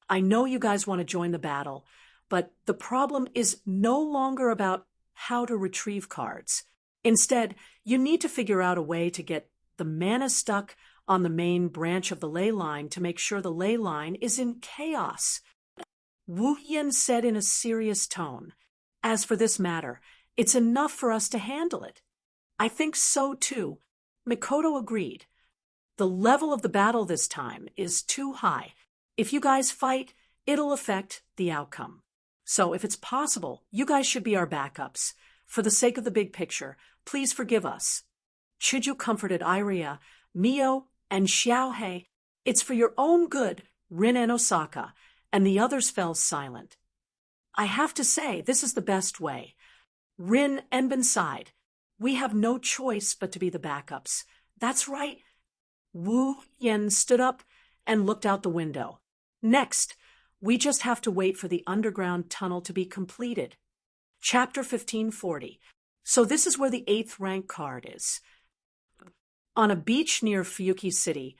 I know you guys want to join the battle, but the problem is no longer about how to retrieve cards. Instead, you need to figure out a way to get the mana stuck on the main branch of the ley line to make sure the ley line is in chaos. Wu Yan said in a serious tone. As for this matter, it's enough for us to handle it. I think so too. Mikoto agreed. The level of the battle this time is too high. If you guys fight, it'll affect the outcome. So if it's possible, you guys should be our backups. For the sake of the big picture, please forgive us. Shoujo comforted Iria, Mio, and Xiaohe. It's for your own good, Rin and Osaka, and the others fell silent. I have to say, this is the best way. Rin and Ben sighed. We have no choice but to be the backups. That's right. Wu Yan stood up and looked out the window. Next, we just have to wait for the underground tunnel to be completed. Chapter 1540. So this is where the 8th rank card is. On a beach near Fuyuki City,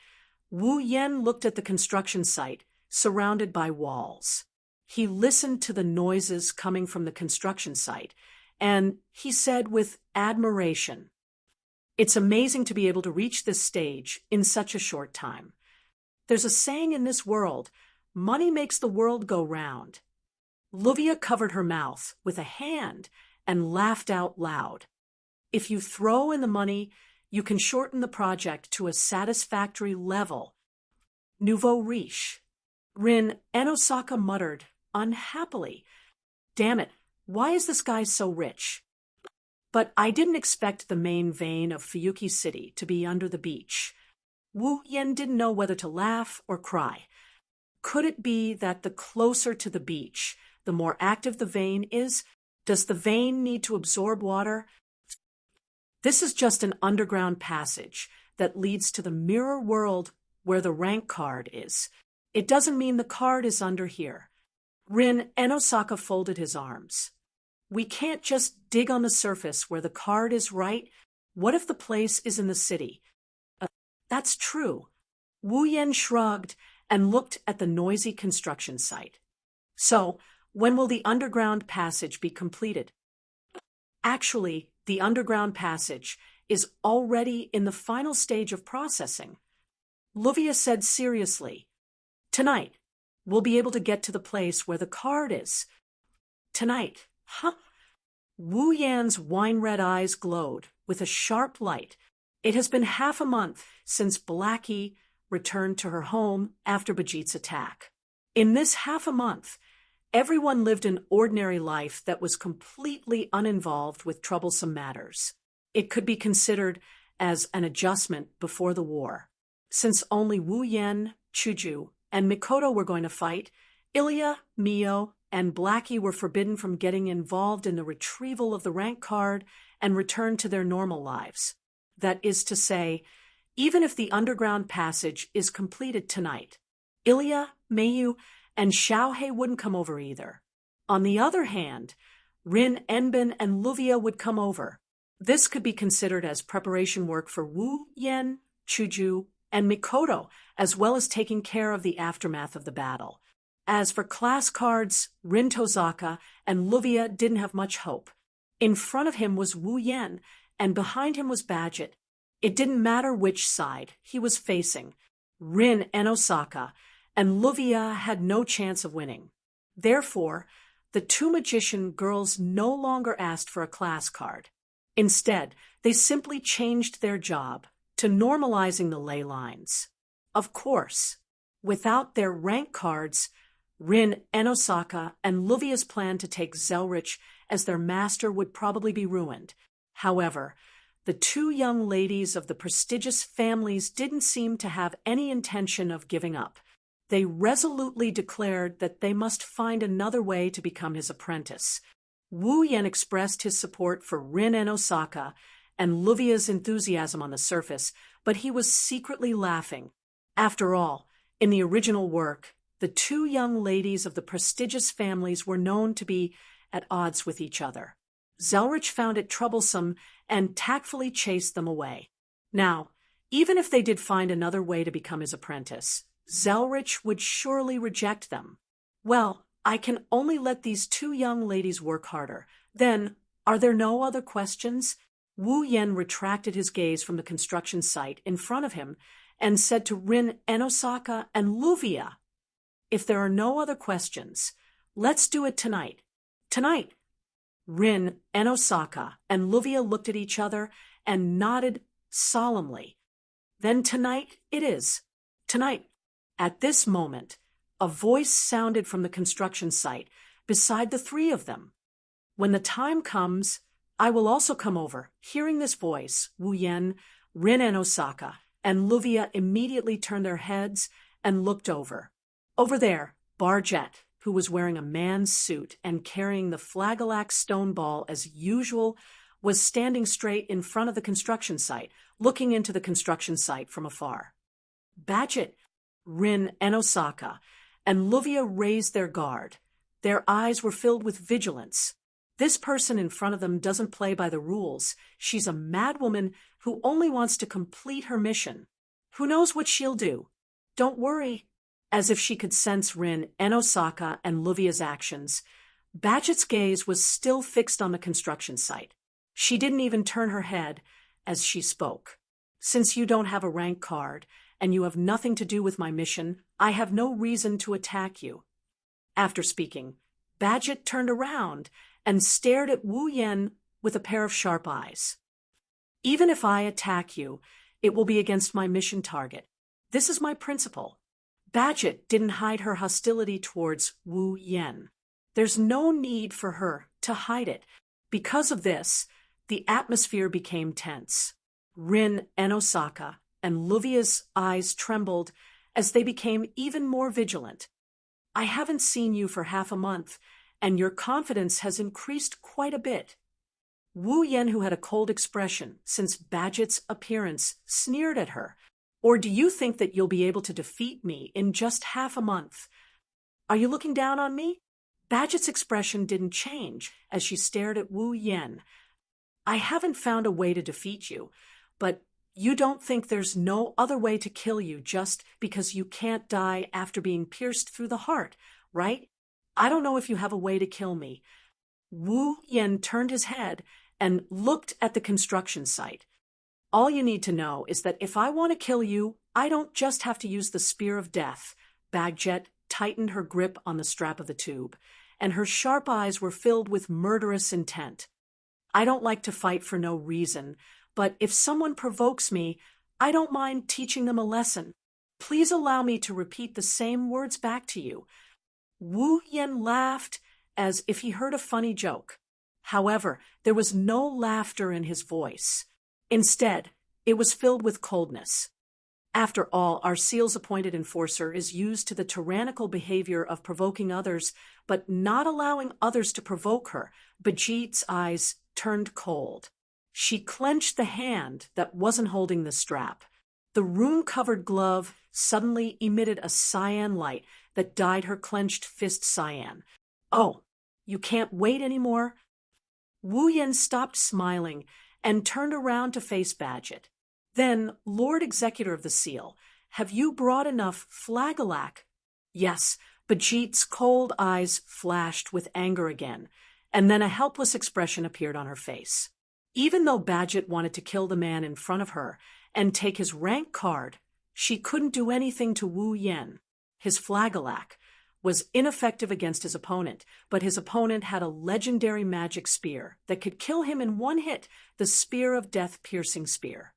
Wu Yan looked at the construction site, surrounded by walls. He listened to the noises coming from the construction site, and he said with admiration, "It's amazing to be able to reach this stage in such a short time. There's a saying in this world, money makes the world go round." Luvia covered her mouth with a hand and laughed out loud. If you throw in the money, you can shorten the project to a satisfactory level. Nouveau riche. Rin and Osaka muttered unhappily. Damn it, why is this guy so rich? But I didn't expect the main vein of Fuyuki City to be under the beach. Wu Yan didn't know whether to laugh or cry. Could it be that the closer to the beach, the more active the vein is? Does the vein need to absorb water? This is just an underground passage that leads to the mirror world where the rank card is. It doesn't mean the card is under here. Rin and Osaka folded his arms. We can't just dig on the surface where the card is, right? What if the place is in the city? That's true. Wu Yan shrugged and looked at the noisy construction site. So, when will the underground passage be completed? Actually, the underground passage is already in the final stage of processing. Luvia said seriously, Tonight, we'll be able to get to the place where the card is. Tonight, huh? Wu Yan's wine-red eyes glowed with a sharp light. It has been half a month since Blackie returned to her home after Bajit's attack. In this half a month, Everyone lived an ordinary life that was completely uninvolved with troublesome matters. It could be considered as an adjustment before the war. Since only Wu Yen, Shoujo, and Mikoto were going to fight, Ilya, Mio, and Blackie were forbidden from getting involved in the retrieval of the rank card and returned to their normal lives. That is to say, even if the underground passage is completed tonight, Ilya, Mayu, and Xiaohei wouldn't come over either. On the other hand, Rin, Enbin, and Luvia would come over. This could be considered as preparation work for Wu Yen, Shoujo, and Mikoto, as well as taking care of the aftermath of the battle. As for class cards, Rin Tozaka and Luvia didn't have much hope. In front of him was Wu Yen, and behind him was Badget. It didn't matter which side he was facing. Rin and Osaka and Luvia had no chance of winning. Therefore, the two magician girls no longer asked for a class card. Instead, they simply changed their job to normalizing the ley lines. Of course, without their rank cards, Rin and Osaka and Luvia's plan to take Zelrich as their master would probably be ruined. However, the two young ladies of the prestigious families didn't seem to have any intention of giving up. They resolutely declared that they must find another way to become his apprentice. Wu Yen expressed his support for Rin and Osaka and Luvia's enthusiasm on the surface, but he was secretly laughing. After all, in the original work, the two young ladies of the prestigious families were known to be at odds with each other. Zelrich found it troublesome and tactfully chased them away. Now, even if they did find another way to become his apprentice, Zelrich would surely reject them. Well, I can only let these two young ladies work harder. Then, are there no other questions? Wu Yen retracted his gaze from the construction site in front of him and said to Rin and Osaka and Luvia, "If there are no other questions, let's do it tonight." Tonight. Rin and Osaka and Luvia looked at each other and nodded solemnly. Then tonight it is. Tonight. At this moment, a voice sounded from the construction site beside the three of them. "When the time comes, I will also come over." Hearing this voice, Wu Yen, Rin and Osaka, and Luvia immediately turned their heads and looked over. Over there, Barjet, who was wearing a man's suit and carrying the Flagelac stone ball as usual, was standing straight in front of the construction site, looking into the construction site from afar. Badget, Rin and Osaka, and Luvia raised their guard. Their eyes were filled with vigilance. This person in front of them doesn't play by the rules. She's a madwoman who only wants to complete her mission. Who knows what she'll do? Don't worry. As if she could sense Rin and Osaka and Luvia's actions, Badget's gaze was still fixed on the construction site. She didn't even turn her head as she spoke. "Since you don't have a rank card, and you have nothing to do with my mission, I have no reason to attack you." After speaking, Badget turned around and stared at Wu Yen with a pair of sharp eyes. "Even if I attack you, it will be against my mission target. This is my principle." Badget didn't hide her hostility towards Wu Yen. There's no need for her to hide it. Because of this, the atmosphere became tense. Rin and Osaka and Luvia's eyes trembled as they became even more vigilant. "I haven't seen you for half a month, and your confidence has increased quite a bit." Wu Yen, who had a cold expression since Badget's appearance, sneered at her. "Or do you think that you'll be able to defeat me in just half a month? Are you looking down on me?" Badget's expression didn't change as she stared at Wu Yen. "I haven't found a way to defeat you, but you don't think there's no other way to kill you just because you can't die after being pierced through the heart, right? I don't know if you have a way to kill me." Wu Yen turned his head and looked at the construction site. "All you need to know is that if I want to kill you, I don't just have to use the spear of death." Badget tightened her grip on the strap of the tube, and her sharp eyes were filled with murderous intent. "I don't like to fight for no reason, but if someone provokes me, I don't mind teaching them a lesson. Please allow me to repeat the same words back to you. Wu Yen laughed as if he heard a funny joke. However, there was no laughter in his voice. Instead, it was filled with coldness. After all, our seal's appointed enforcer is used to the tyrannical behavior of provoking others, but not allowing others to provoke her. Bajit's eyes turned cold. She clenched the hand that wasn't holding the strap. The rune-covered glove suddenly emitted a cyan light that dyed her clenched fist cyan. "Oh, you can't wait anymore?" Wu Yen stopped smiling and turned around to face Badget. "Then, Lord Executor of the Seal, have you brought enough flagellac?" Yes, Bajit's cold eyes flashed with anger again, and then a helpless expression appeared on her face. Even though Badget wanted to kill the man in front of her and take his rank card, she couldn't do anything to Wu Yen. His flagellac was ineffective against his opponent, but his opponent had a legendary magic spear that could kill him in one hit, the Spear of Death piercing spear.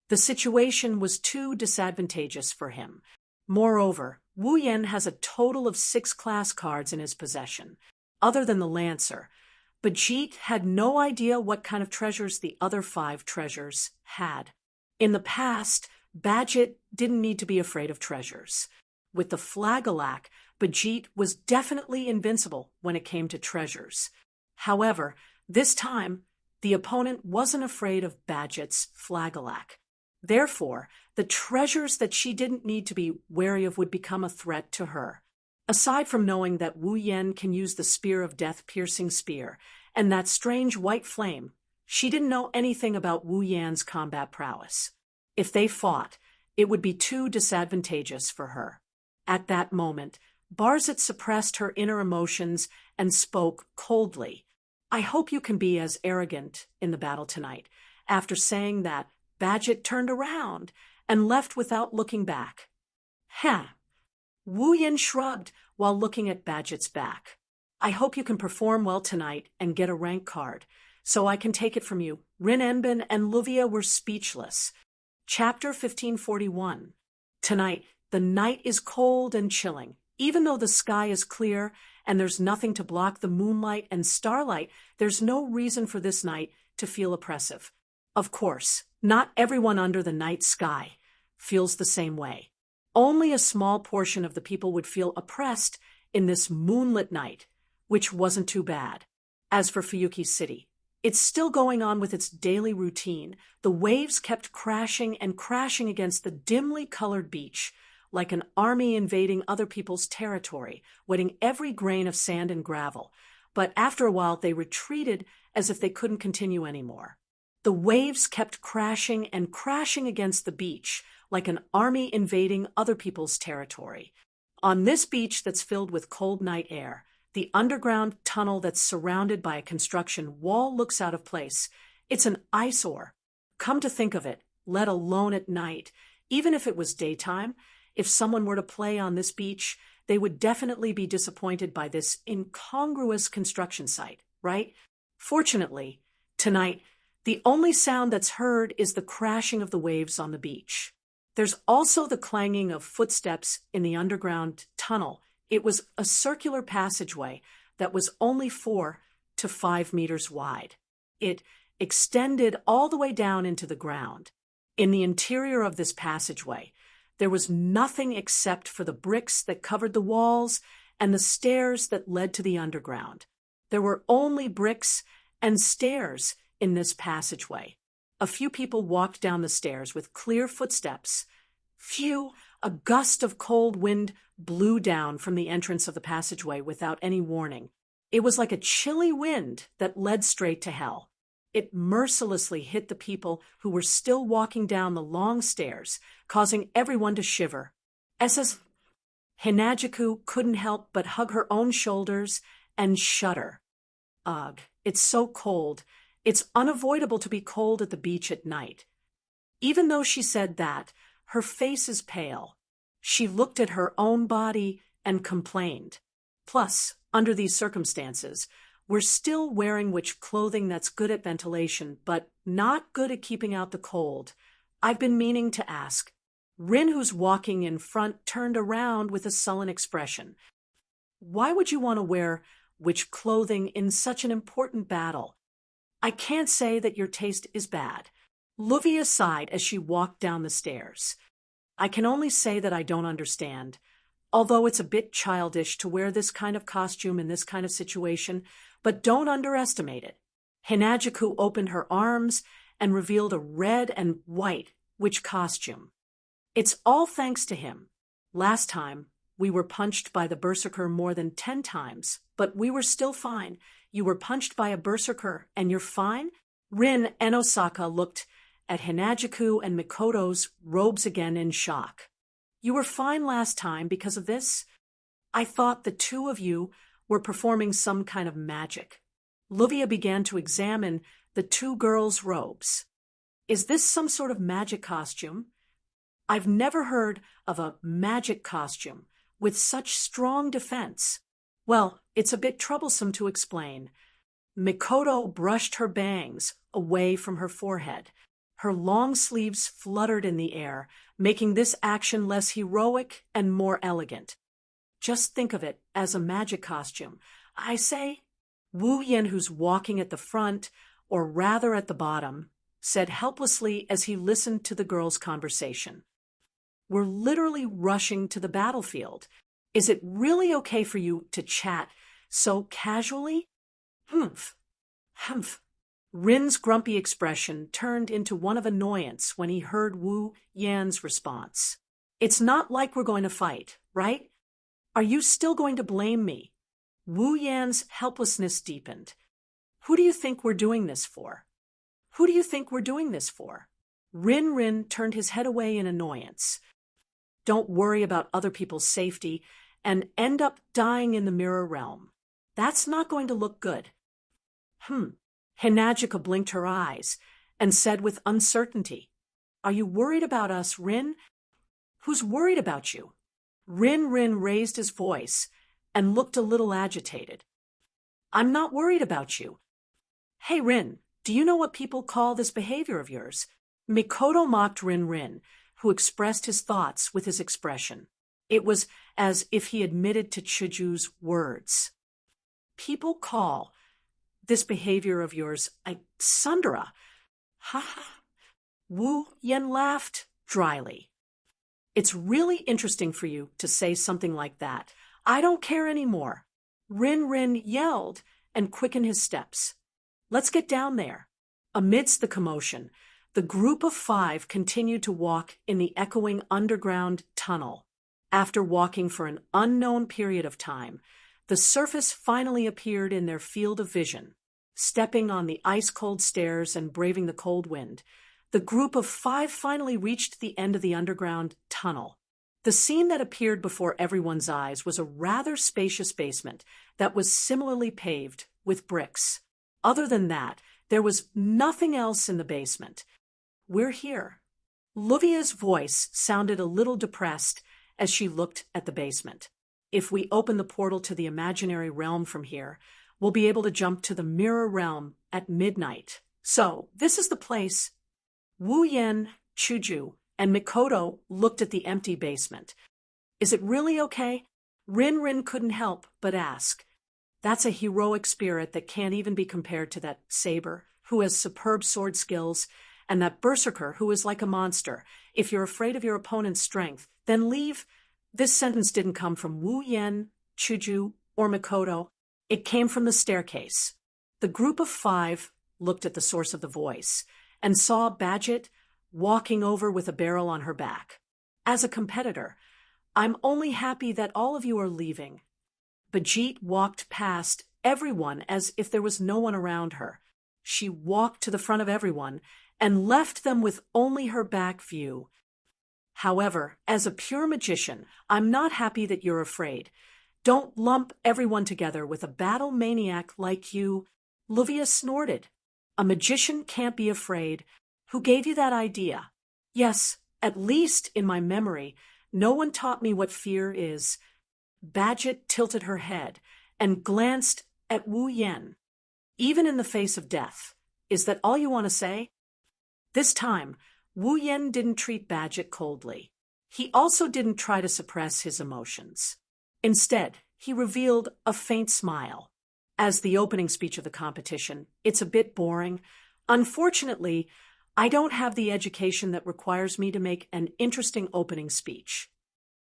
The situation was too disadvantageous for him. Moreover, Wu Yen has a total of 6 class cards in his possession. Other than the Lancer, Bajit had no idea what kind of treasures the other 5 treasures had. In the past, Badget didn't need to be afraid of treasures. With the flagellac, Bajit was definitely invincible when it came to treasures. However, this time, the opponent wasn't afraid of Badget's flagellac. Therefore, the treasures that she didn't need to be wary of would become a threat to her. Aside from knowing that Wu Yen can use the Spear of Death piercing spear and that strange white flame, she didn't know anything about Wu Yan's combat prowess. If they fought, it would be too disadvantageous for her. At that moment, Barzit suppressed her inner emotions and spoke coldly. "I hope you can be as arrogant in the battle tonight." After saying that, Badget turned around and left without looking back. "Huh." Wu Yen shrugged while looking at Badget's back. "I hope you can perform well tonight and get a rank card, so I can take it from you." Rin Enbin and Luvia were speechless. Chapter 1541. Tonight, the night is cold and chilling. Even though the sky is clear and there's nothing to block the moonlight and starlight, there's no reason for this night to feel oppressive. Of course, not everyone under the night sky feels the same way. Only a small portion of the people would feel oppressed in this moonlit night, which wasn't too bad. As for Fuyuki City, it's still going on with its daily routine. The waves kept crashing and crashing against the dimly colored beach, like an army invading other people's territory, wetting every grain of sand and gravel. But after a while, they retreated as if they couldn't continue anymore. The waves kept crashing and crashing against the beach, like an army invading other people's territory. On this beach that's filled with cold night air, the underground tunnel that's surrounded by a construction wall looks out of place. It's an eyesore. Come to think of it, let alone at night. Even if it was daytime, if someone were to play on this beach, they would definitely be disappointed by this incongruous construction site, right? Fortunately, tonight, the only sound that's heard is the crashing of the waves on the beach. There's also the clanging of footsteps in the underground tunnel. It was a circular passageway that was only 4 to 5 meters wide. It extended all the way down into the ground. In the interior of this passageway, there was nothing except for the bricks that covered the walls and the stairs that led to the underground. There were only bricks and stairs in this passageway. A few people walked down the stairs with clear footsteps. Phew! A gust of cold wind blew down from the entrance of the passageway without any warning. It was like a chilly wind that led straight to hell. It mercilessly hit the people who were still walking down the long stairs, causing everyone to shiver. SS Hinajiku couldn't help but hug her own shoulders and shudder. Ugh, it's so cold. It's unavoidable to be cold at the beach at night. Even though she said that, her face is pale. She looked at her own body and complained. Plus, under these circumstances, we're still wearing clothing that's good at ventilation, but not good at keeping out the cold. I've been meaning to ask. Rin, who's walking in front, turned around with a sullen expression. Why would you want to wear witch clothing in such an important battle? I can't say that your taste is bad. Luvia sighed as she walked down the stairs. I can only say that I don't understand. Although it's a bit childish to wear this kind of costume in this kind of situation, but don't underestimate it. Hinajiku opened her arms and revealed a red and white witch costume. It's all thanks to him. Last time, we were punched by the berserker more than 10 times, but we were still fine. You were punched by a berserker, and you're fine? Rin and Osaka looked at Hinajiku and Mikoto's robes again in shock. You were fine last time because of this? I thought the two of you were performing some kind of magic. Luvia began to examine the two girls' robes. Is this some sort of magic costume? I've never heard of a magic costume with such strong defense. Well, it's a bit troublesome to explain. Mikoto brushed her bangs away from her forehead. Her long sleeves fluttered in the air, making this action less heroic and more elegant. Just think of it as a magic costume. I say, Wu Yen, who's walking at the front, or rather at the bottom, said helplessly as he listened to the girls' conversation. We're literally rushing to the battlefield. Is it really okay for you to chat so casually? Humph. Humph. Rin's grumpy expression turned into one of annoyance when he heard Wu Yan's response. It's not like we're going to fight, right? Are you still going to blame me? Wu Yan's helplessness deepened. Who do you think we're doing this for? Who do you think we're doing this for? Rin turned his head away in annoyance. Don't worry about other people's safety and end up dying in the mirror realm. That's not going to look good. Hinajika blinked her eyes and said with uncertainty, Are you worried about us, Rin? Who's worried about you? Rin raised his voice and looked a little agitated. I'm not worried about you. Hey, Rin, do you know what people call this behavior of yours? Mikoto mocked Rin, who expressed his thoughts with his expression. It was as if he admitted to Chiju's words. People call this behavior of yours Sundara. Ha ha. Wu Yen laughed dryly. It's really interesting for you to say something like that. I don't care anymore. Rin yelled and quickened his steps. Let's get down there. Amidst the commotion, the group of 5 continued to walk in the echoing underground tunnel. After walking for an unknown period of time, the surface finally appeared in their field of vision. Stepping on the ice-cold stairs and braving the cold wind, the group of 5 finally reached the end of the underground tunnel. The scene that appeared before everyone's eyes was a rather spacious basement that was similarly paved with bricks. Other than that, there was nothing else in the basement. We're here. Luvia's voice sounded a little depressed as she looked at the basement. If we open the portal to the imaginary realm from here, we'll be able to jump to the mirror realm at midnight. So, this is the place. Wu Yen, Shoujo, and Mikoto looked at the empty basement. Is it really okay? Rin couldn't help but ask. That's a heroic spirit that can't even be compared to that saber, who has superb sword skills, and that berserker who is like a monster. If you're afraid of your opponent's strength, then leave. This sentence didn't come from Wu Yen, Shoujo, or Mikoto. It came from the staircase. The group of 5 looked at the source of the voice and saw Badget walking over with a barrel on her back. As a competitor, I'm only happy that all of you are leaving. Bajit walked past everyone as if there was no one around her. She walked to the front of everyone and left them with only her back view. However, as a pure magician, I'm not happy that you're afraid. Don't lump everyone together with a battle maniac like you. Luvia snorted. A magician can't be afraid. Who gave you that idea? Yes, at least in my memory, no one taught me what fear is. Badget tilted her head and glanced at Wu Yen. Even in the face of death, is that all you want to say? This time, Wu Yen didn't treat Badget coldly. He also didn't try to suppress his emotions. Instead, he revealed a faint smile. As the opening speech of the competition, it's a bit boring. Unfortunately, I don't have the education that requires me to make an interesting opening speech.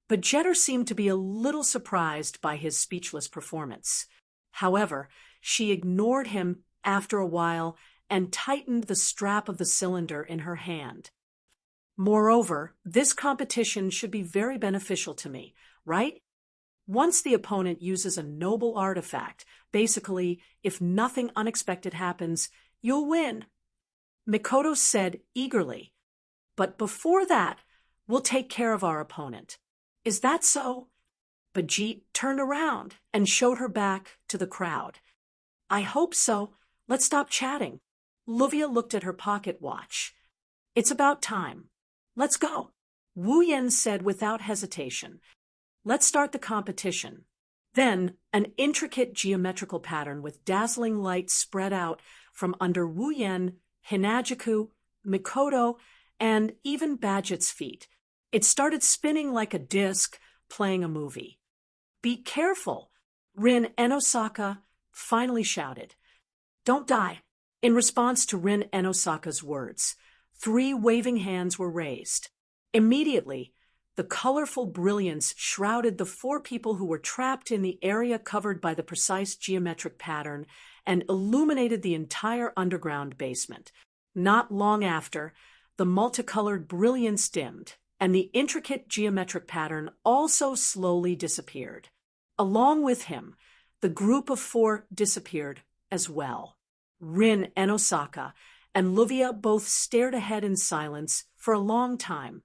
But Jeter seemed to be a little surprised by his speechless performance. However, she ignored him after a while and tightened the strap of the cylinder in her hand. Moreover, this competition should be very beneficial to me, right? Once the opponent uses a noble artifact, basically, if nothing unexpected happens, you'll win. Mikoto said eagerly. But before that, we'll take care of our opponent. Is that so? Bajit turned around and showed her back to the crowd. I hope so. Let's stop chatting. Luvia looked at her pocket watch. It's about time. Let's go. Wu Yen said without hesitation. Let's start the competition. Then, an intricate geometrical pattern with dazzling light spread out from under Wu Yen, Hinajuku, Mikoto, and even Badget's feet. It started spinning like a disc playing a movie. Be careful, Rin Enosaka finally shouted. Don't die. In response to Rin Enosaka's words, 3 waving hands were raised. Immediately, the colorful brilliance shrouded the 4 people who were trapped in the area covered by the precise geometric pattern and illuminated the entire underground basement. Not long after, the multicolored brilliance dimmed, and the intricate geometric pattern also slowly disappeared. Along with him, the group of 4 disappeared as well. Rin Enosaka and Luvia both stared ahead in silence for a long time.